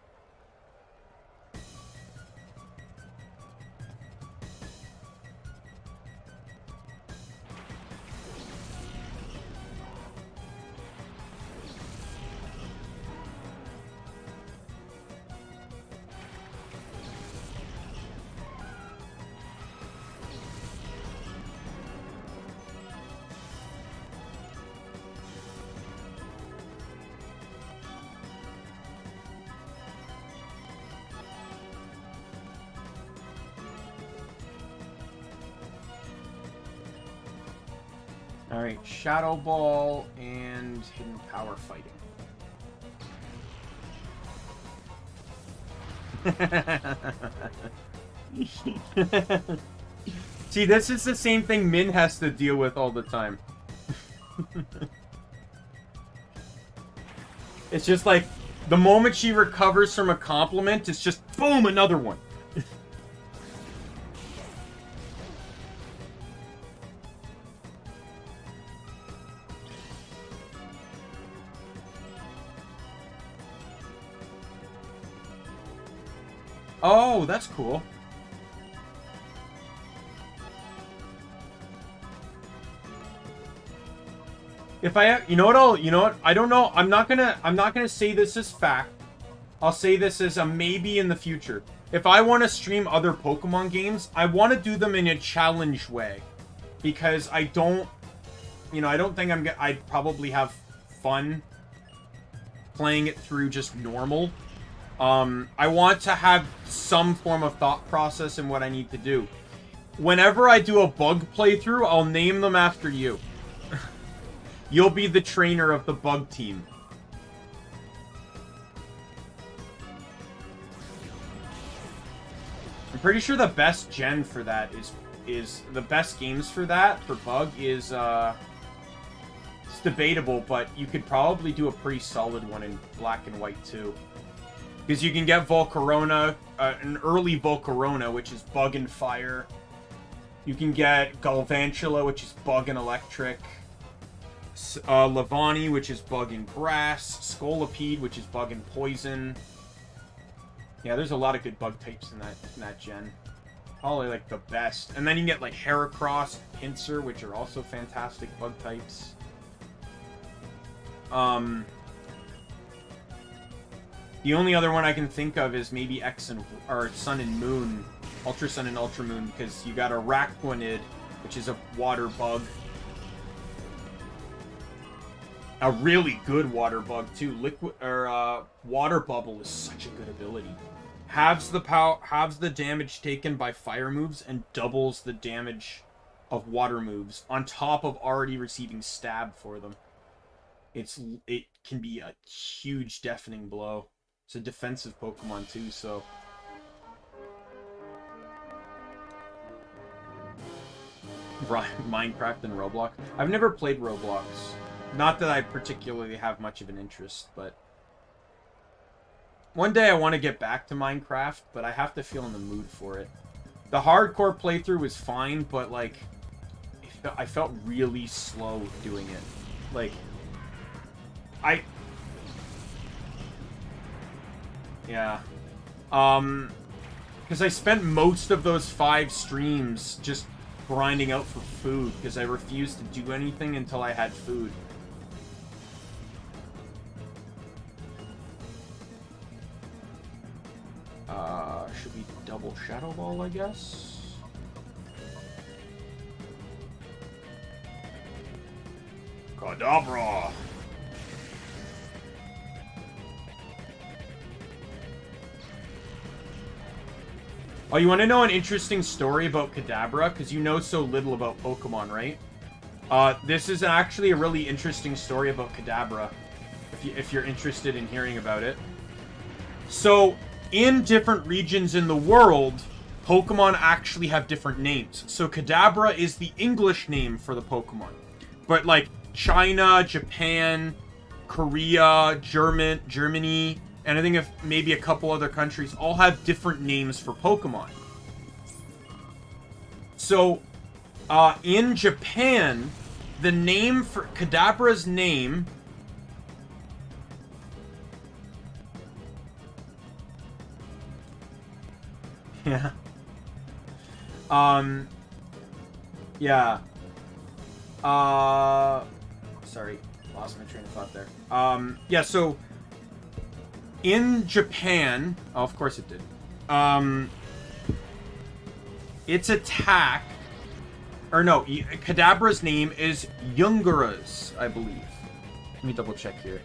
Alright, Shadow Ball and Hidden Power fighting. See, this is the same thing Min has to deal with all the time. It's just like, the moment she recovers from a compliment, it's just, boom, another one. Oh, that's cool. If I, you know what, I don't know. I'm not gonna say this as fact. I'll say this as a maybe in the future. If I want to stream other Pokemon games, I want to do them in a challenge way. Because I don't think I'd probably have fun playing it through just normal. I want to have some form of thought process in what I need to do. Whenever I do a bug playthrough, I'll name them after you. You'll be the trainer of the bug team. I'm pretty sure the best gen for that is the best games for that, for bug, is, it's debatable, but you could probably do a pretty solid one in black and white too. Because you can get Volcarona, an early Volcarona, which is bug and fire. You can get Galvantula, which is bug and electric. Lavani, which is bug and grass. Scolipede, which is bug and poison. Yeah, there's a lot of good bug types in that gen. Probably like the best. And then you can get like Heracross, Pinsir, which are also fantastic bug types. The only other one I can think of is maybe Sun and Moon, Ultra Sun and Ultra Moon, because you got a Araquanid, which is a water bug. A really good water bug too. Water Bubble is such a good ability. Halves the damage taken by fire moves and doubles the damage of water moves on top of already receiving stab for them. It can be a huge deafening blow. It's a defensive Pokemon too, so... Minecraft and Roblox. I've never played Roblox. Not that I particularly have much of an interest, but... One day I want to get back to Minecraft, but I have to feel in the mood for it. The hardcore playthrough was fine, but, like... I felt really slow doing it. Like... Yeah. Because I spent most of those 5 streams just grinding out for food, because I refused to do anything until I had food. Should we double Shadow Ball, I guess? Kadabra! Oh, you want to know an interesting story about Kadabra? Because you know so little about Pokemon, right? This is actually a really interesting story about Kadabra. if you're interested in hearing about it. So, in different regions in the world, Pokemon actually have different names. So Kadabra is the English name for the Pokemon. But like China, Japan, Korea, Germany, and I think if maybe a couple other countries all have different names for Pokemon. So in Japan, the name for Kadabra's name yeah. Yeah. Sorry, lost my train of thought there. Yeah, so in Japan, oh, of course it did. Its attack, or no, Kadabra's name is Yungura's, I believe. Let me double check here.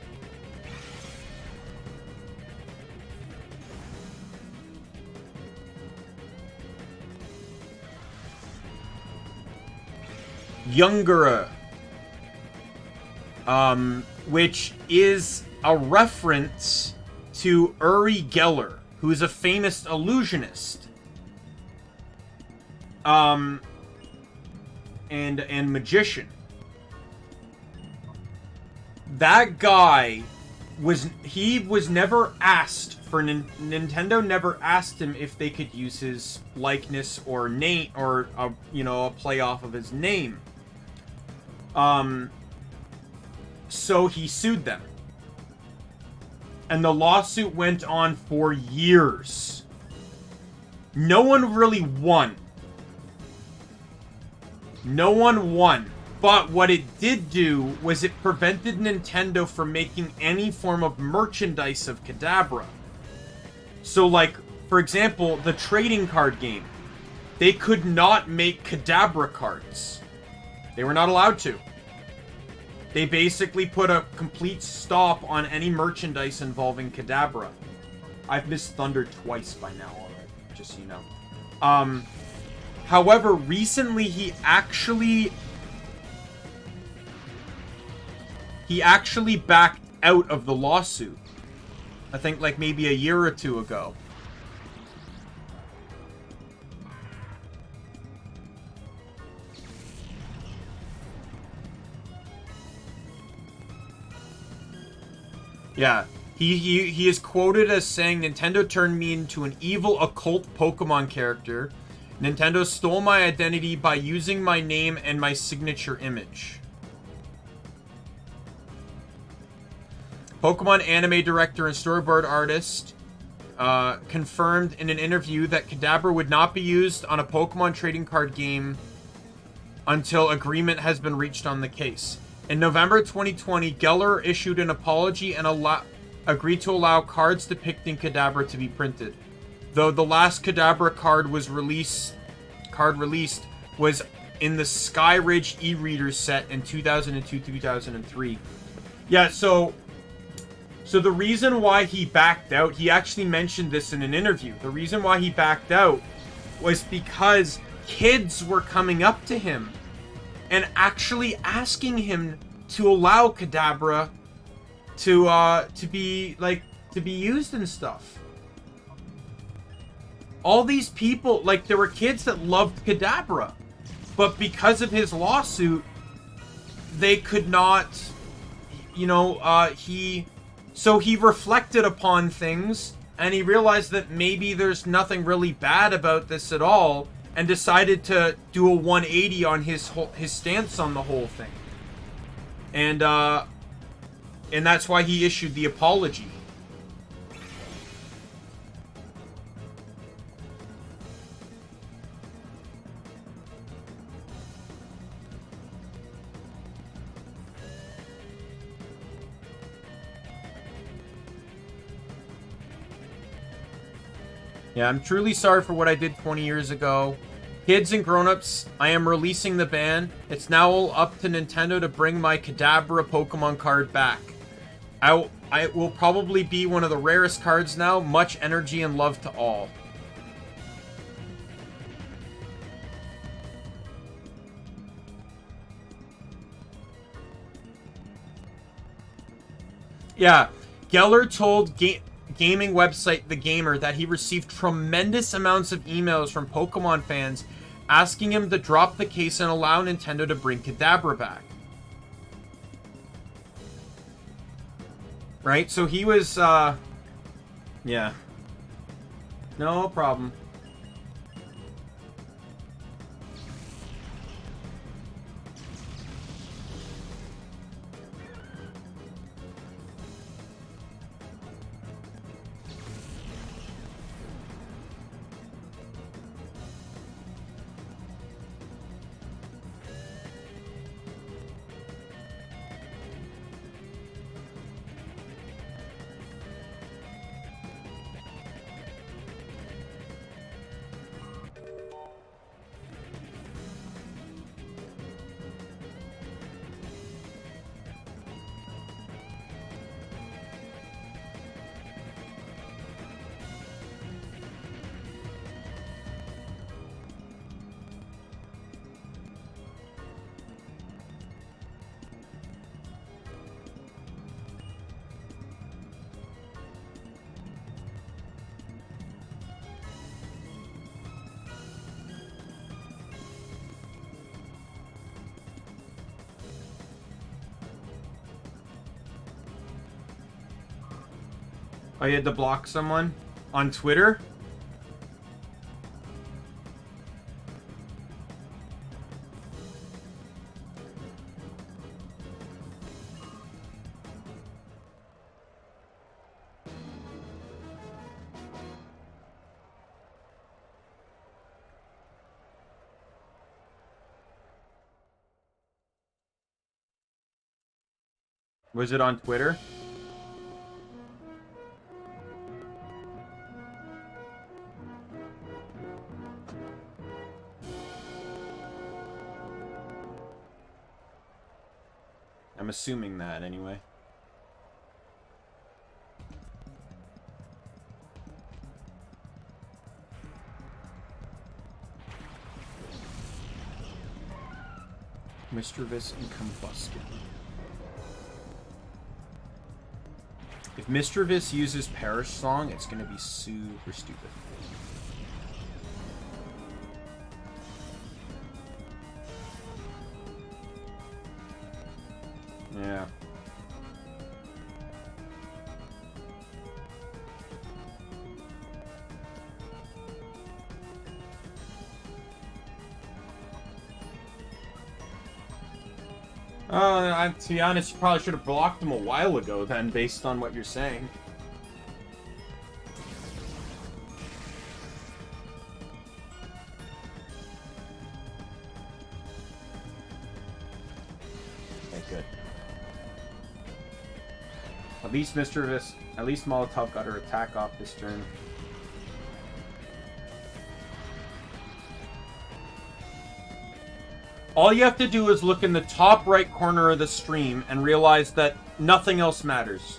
Yungura, which is a reference to Uri Geller, who is a famous illusionist, and magician. That guy was never asked for Nintendo never asked him if they could use his likeness or name or a play off of his name. So he sued them. And the lawsuit went on for years. No one really won. No one won. But what it did do was it prevented Nintendo from making any form of merchandise of Kadabra. So, like, for example, the trading card game. They could not make Kadabra cards. They were not allowed to. They basically put a complete stop on any merchandise involving Kadabra. I've missed Thunder twice by now already, just so you know. However, recently he actually backed out of the lawsuit. I think like maybe a year or two ago. Yeah, he is quoted as saying, "Nintendo turned me into an evil occult Pokemon character. Nintendo stole my identity by using my name and my signature image." Pokemon anime director and storyboard artist confirmed in an interview that Kadabra would not be used on a Pokemon trading card game until agreement has been reached on the case. In November 2020, Geller issued an apology and agreed to allow cards depicting Kadabra to be printed. Though the last Kadabra card released was in the Sky Ridge e-reader set in 2002-2003. Yeah, so the reason why he backed out, he actually mentioned this in an interview. The reason why he backed out was because kids were coming up to him and actually asking him to allow Kadabra to be used and stuff. All these people, like, there were kids that loved Kadabra, but because of his lawsuit, they could not, so he reflected upon things and he realized that maybe there's nothing really bad about this at all, and decided to do a 180 on his stance on the whole thing. And that's why he issued the apology. Yeah, I'm truly sorry for what I did 20 years ago. Kids and grown-ups, I am releasing the ban. It's now all up to Nintendo to bring my Kadabra Pokemon card back. I will probably be one of the rarest cards now. Much energy and love to all. Yeah. Geller told gaming website The Gamer that he received tremendous amounts of emails from Pokemon fans asking him to drop the case and allow Nintendo to bring Kadabra back. Right? So he was, yeah. No problem. Oh, you had to block someone on Twitter? Was it on Twitter? I'm assuming that, anyway. Mischievous and Combustion. If Mischievous uses Perish Song, it's gonna be super stupid. Yeah. To be honest, you probably should have blocked him a while ago then, based on what you're saying. Okay, good. At least Mischievous, at least Molotov got her attack off this turn. All you have to do is look in the top right corner of the stream and realize that nothing else matters.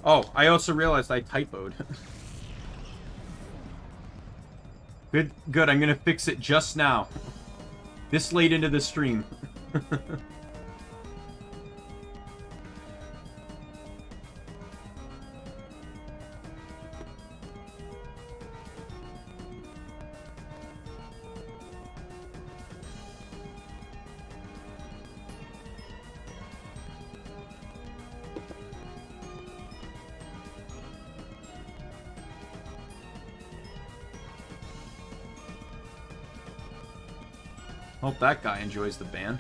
Oh, I also realized I typoed. Good, I'm gonna fix it just now. This late into the stream. Hope that guy enjoys the band.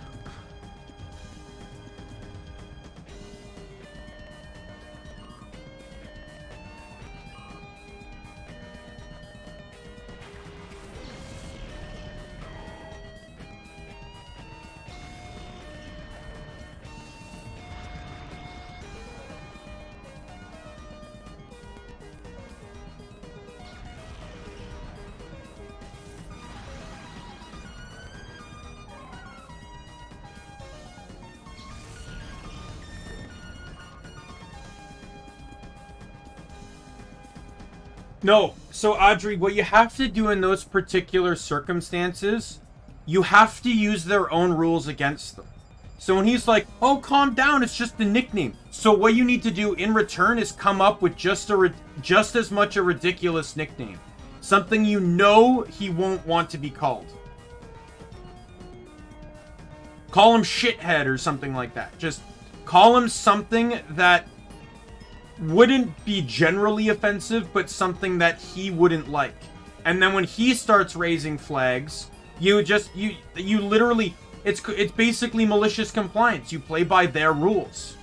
No, so Audrey, what you have to do in those particular circumstances, you have to use their own rules against them. So when he's like, oh, calm down, it's just a nickname. So what you need to do in return is come up with just as much a ridiculous nickname. Something you know he won't want to be called. Call him shithead or something like that. Just call him something that wouldn't be generally offensive, but something that he wouldn't like. And then when he starts raising flags, you literally, it's basically malicious compliance. You play by their rules.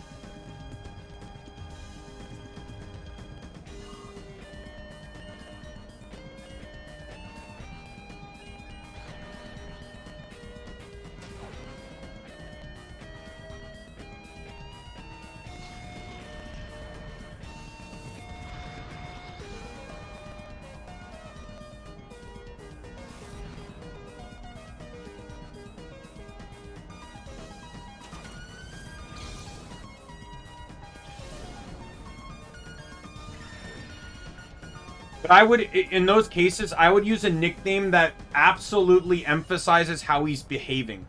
But I would, in those cases, I would use a nickname that absolutely emphasizes how he's behaving.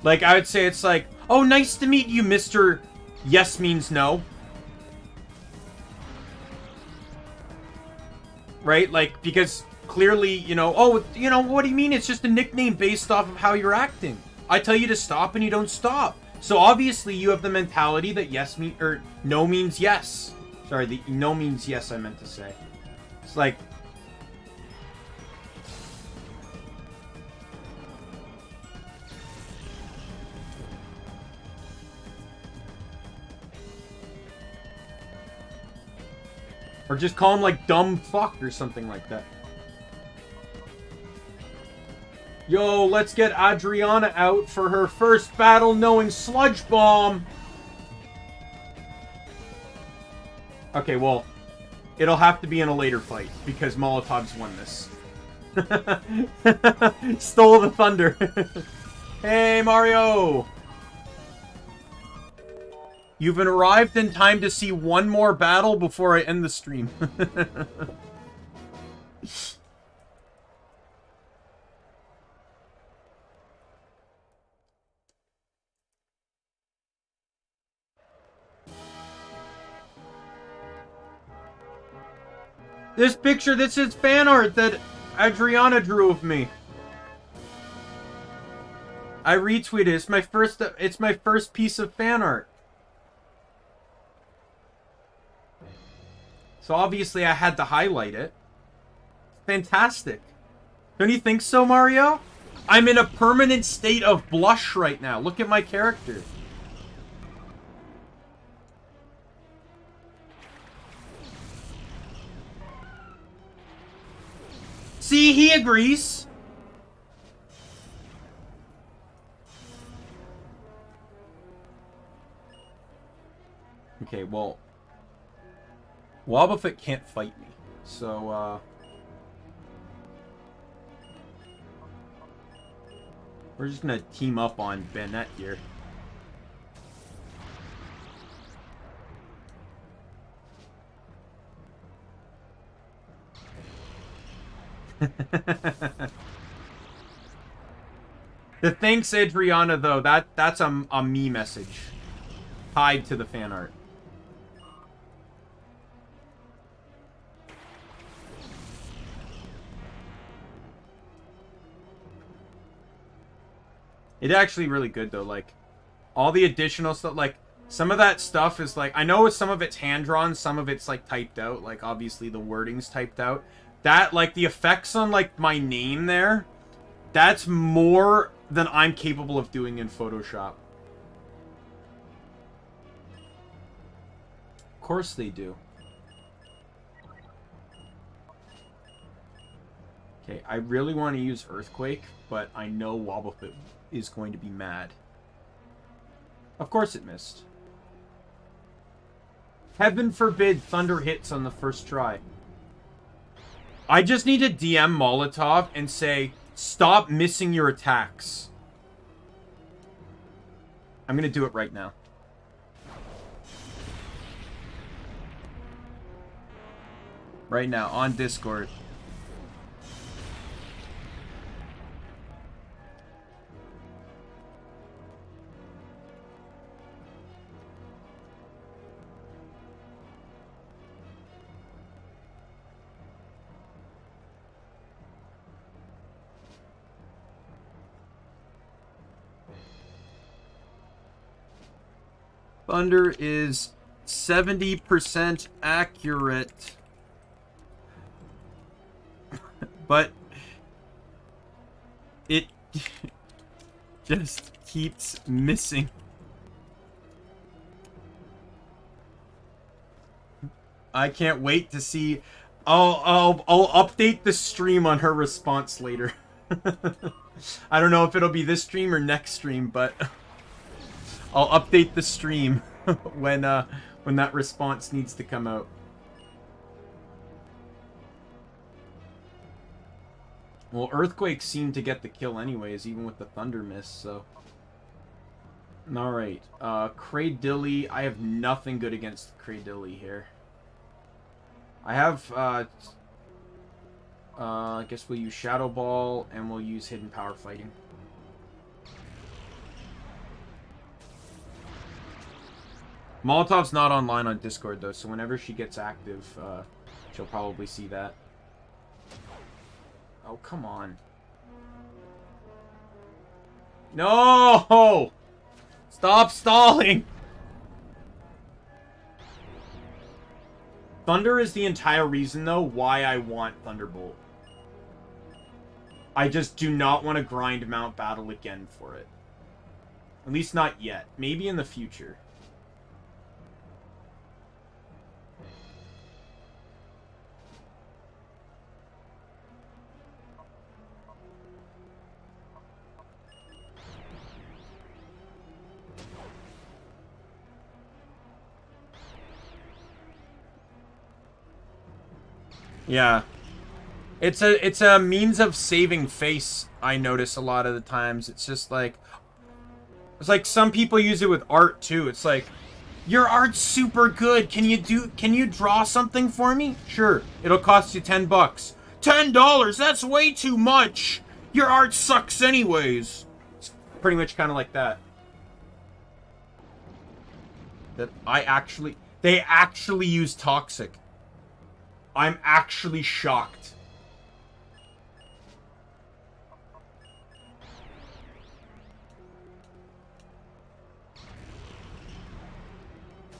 Like, I would say it's like, oh, nice to meet you, Mr. Yes means no. Right? Like, because clearly, you know, oh, you know, what do you mean? It's just a nickname based off of how you're acting. I tell you to stop and you don't stop. So obviously you have the mentality that yes mean or no means yes. Sorry, the no means yes I meant to say. It's like or just call him like dumb fuck or something like that. Yo, let's get Adriana out for her first battle knowing Sludge Bomb. Okay, well, it'll have to be in a later fight because Molotov's won this. Stole the thunder. Hey, Mario. You've arrived in time to see one more battle before I end the stream. This picture, this is fan art that Adriana drew of me. I retweeted it. It's my first piece of fan art. So obviously I had to highlight it. Fantastic. Don't you think so, Mario? I'm in a permanent state of blush right now. Look at my character. See, he agrees. Okay, well, Wobbuffet can't fight me, so, we're just gonna team up on Bennett here. The thanks, Adriana, though, that's a me message tied to the fan art. It's actually really good, though. Like, all the additional stuff, like, some of that stuff is, like, I know some of it's hand-drawn, some of it's, like, typed out. Like, obviously, the wording's typed out. That, like, the effects on, like, my name there, that's more than I'm capable of doing in Photoshop. Of course they do. Okay, I really want to use Earthquake, but I know Wobbuffet is going to be mad. Of course it missed. Heaven forbid Thunder hits on the first try. I just need to DM Molotov and say, stop missing your attacks. I'm gonna do it right now. Right now, on Discord. Thunder is 70% accurate. But it just keeps missing. I can't wait to see. I'll update the stream on her response later. I don't know if it'll be this stream or next stream, but I'll update the stream when that response needs to come out. Well, Earthquake seemed to get the kill anyways, even with the Thunder miss, so... Alright, Cradilly. I have nothing good against Cradilly here. I have, I guess we'll use Shadow Ball, and we'll use Hidden Power Fighting. Molotov's not online on Discord, though, so whenever she gets active, she'll probably see that. Oh, come on. No! Stop stalling! Thunder is the entire reason, though, why I want Thunderbolt. I just do not want to grind Mount Battle again for it. At least not yet. Maybe in the future. Yeah. It's a means of saving face, I notice a lot of the times. It's just like... It's like some people use it with art, too. It's like, your art's super good. Can you draw something for me? Sure. It'll cost you $10. $10? That's way too much! Your art sucks anyways. It's pretty much kind of like that. They actually use Toxic. I'm actually shocked.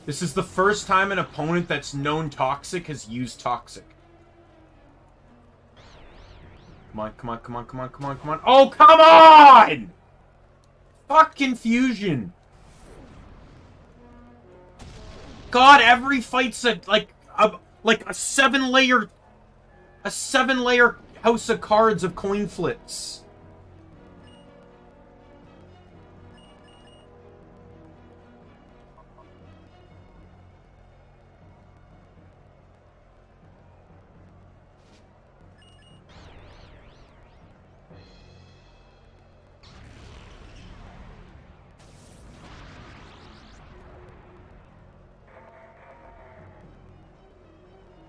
This is the first time an opponent that's known Toxic has used Toxic. Come on, come on, come on, come on, come on, come on. Oh, come on! Fuck Confusion. God, every fight's like a 7-layer house of cards of coin flips.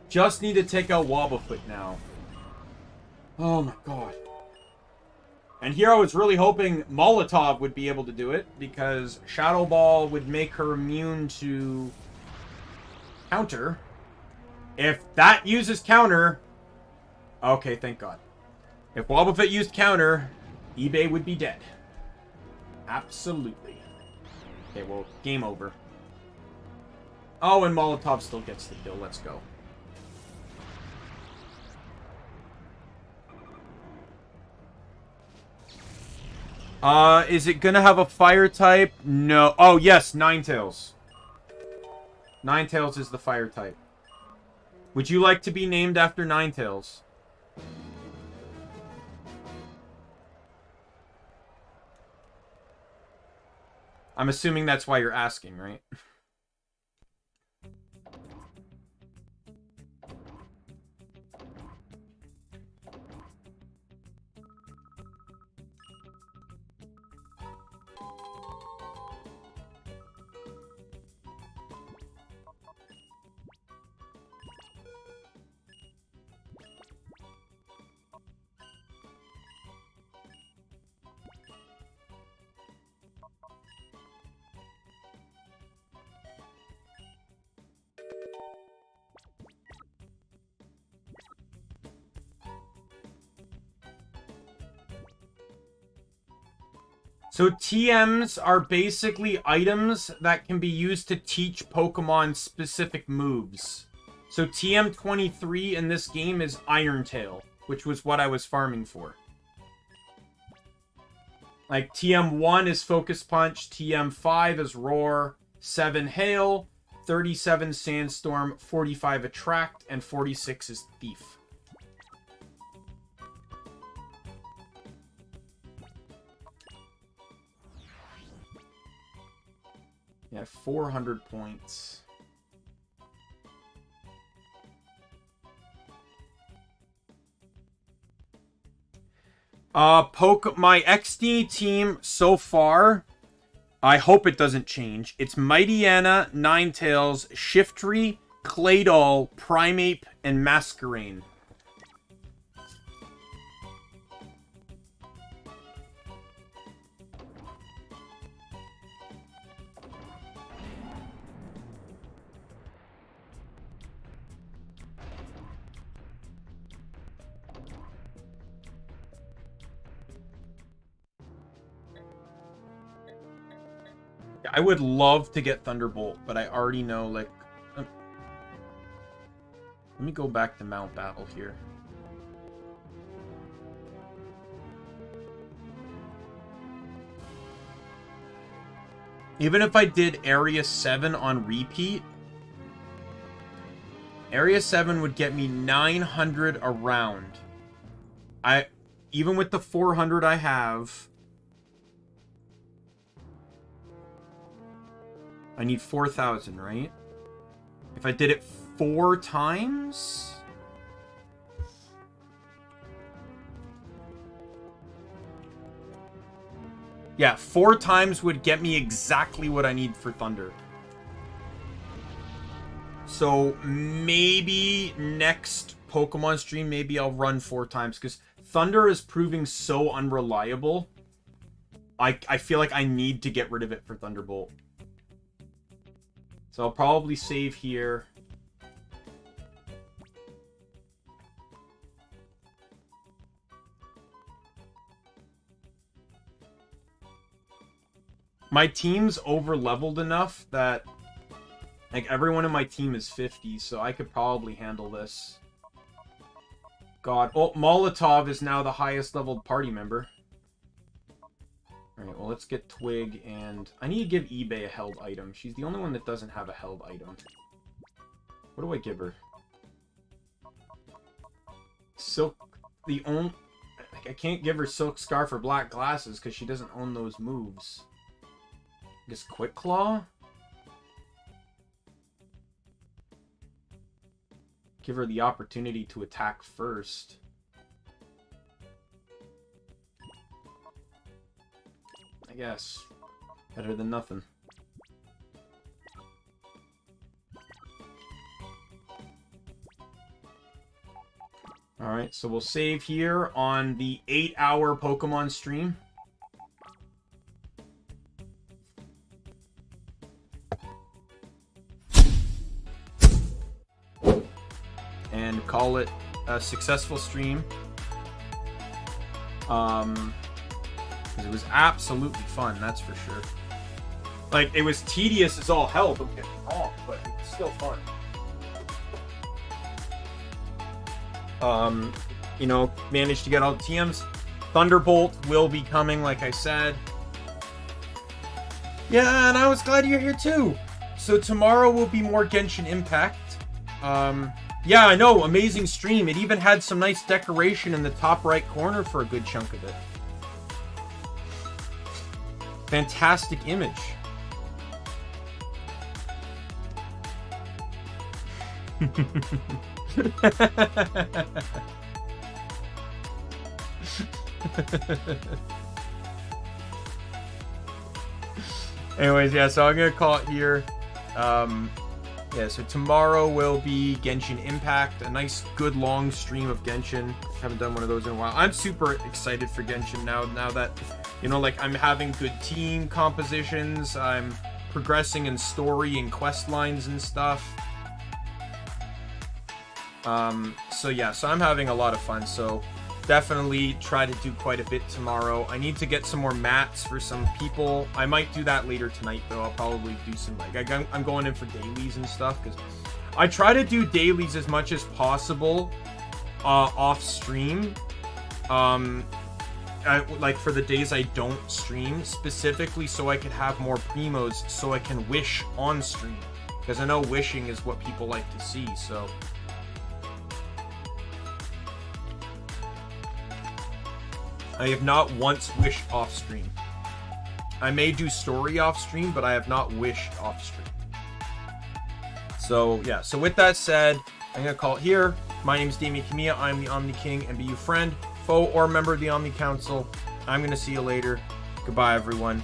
Just need to take out Wobblefoot now. Oh my god. And here I was really hoping Molotov would be able to do it, because Shadow Ball would make her immune to counter. If that uses counter... Okay, thank god. If Wobblefoot used counter, eBay would be dead. Absolutely. Okay, well, game over. Oh, and Molotov still gets the kill. Let's go. Is it gonna have a fire type? No. Oh, yes, Ninetales. Ninetales is the fire type. Would you like to be named after Ninetales? I'm assuming that's why you're asking, right? So TMs are basically items that can be used to teach Pokemon specific moves. So TM23 in this game is Iron Tail, which was what I was farming for. Like TM1 is Focus Punch, TM5 is Roar, 7 Hail, 37 Sandstorm, 45 Attract, and 46 is Thief. Yeah, 400 points. My XD team so far, I hope it doesn't change. It's Mightyena, Ninetales, Shiftry, Claydol, Primeape, and Masquerain. I would love to get Thunderbolt, but I already know, like... let me go back to Mount Battle here. Even if I did Area 7 on repeat, Area 7 would get me 900 a round. Even with the 400 I have... I need 4,000, right? If I did it 4 times... yeah, 4 times would get me exactly what I need for Thunder. So maybe next Pokemon stream, maybe I'll run 4 times. Because Thunder is proving so unreliable. I feel like I need to get rid of it for Thunderbolt. So I'll probably save here. My team's over-leveled enough that... like, everyone in my team is 50, so I could probably handle this. God. Oh, Molotov is now the highest leveled party member. Alright, well, let's get Twig, and... I need to give eBay a held item. She's the only one that doesn't have a held item. What do I give her? Silk... the only... like, I can't give her Silk Scarf or Black Glasses, because she doesn't own those moves. I guess Quick Claw? Give her the opportunity to attack first. I guess. Better than nothing. Alright, so we'll save here on the 8-hour Pokemon stream. And call it a successful stream. It was absolutely fun, that's for sure. Like, it was tedious as all hell, don't get me wrong, but it was still fun. You know, managed to get all the TMs. Thunderbolt will be coming, like I said. Yeah, and I was glad you're here too. So tomorrow will be more Genshin Impact. Yeah, I know, amazing stream. It even had some nice decoration in the top right corner for a good chunk of it. Fantastic image. Anyways, yeah, so I'm gonna call it here. Yeah, so tomorrow will be Genshin Impact, a nice, good, long stream of Genshin. Haven't done one of those in a while. I'm super excited for Genshin now that, you know, like, I'm having good team compositions, I'm progressing in story and quest lines and stuff. So yeah, so I'm having a lot of fun, so definitely try to do quite a bit tomorrow. I need to get some more mats for some people. I might do that later tonight, though. I'll probably do some, like, I'm going in for dailies and stuff, because I try to do dailies as much as possible off stream. Like for the days I don't stream, specifically so I can have more primos, so I can wish on stream, because I know wishing is what people like to see. So I have not once wished off stream. I may do story off stream, but I have not wished off stream. So yeah, so with that said, I'm gonna call it here. My name is Daimien Kamiya, I'm the Omni King, and be you friend, foe, or member of the Omni Council. I'm gonna see you later. Goodbye, everyone.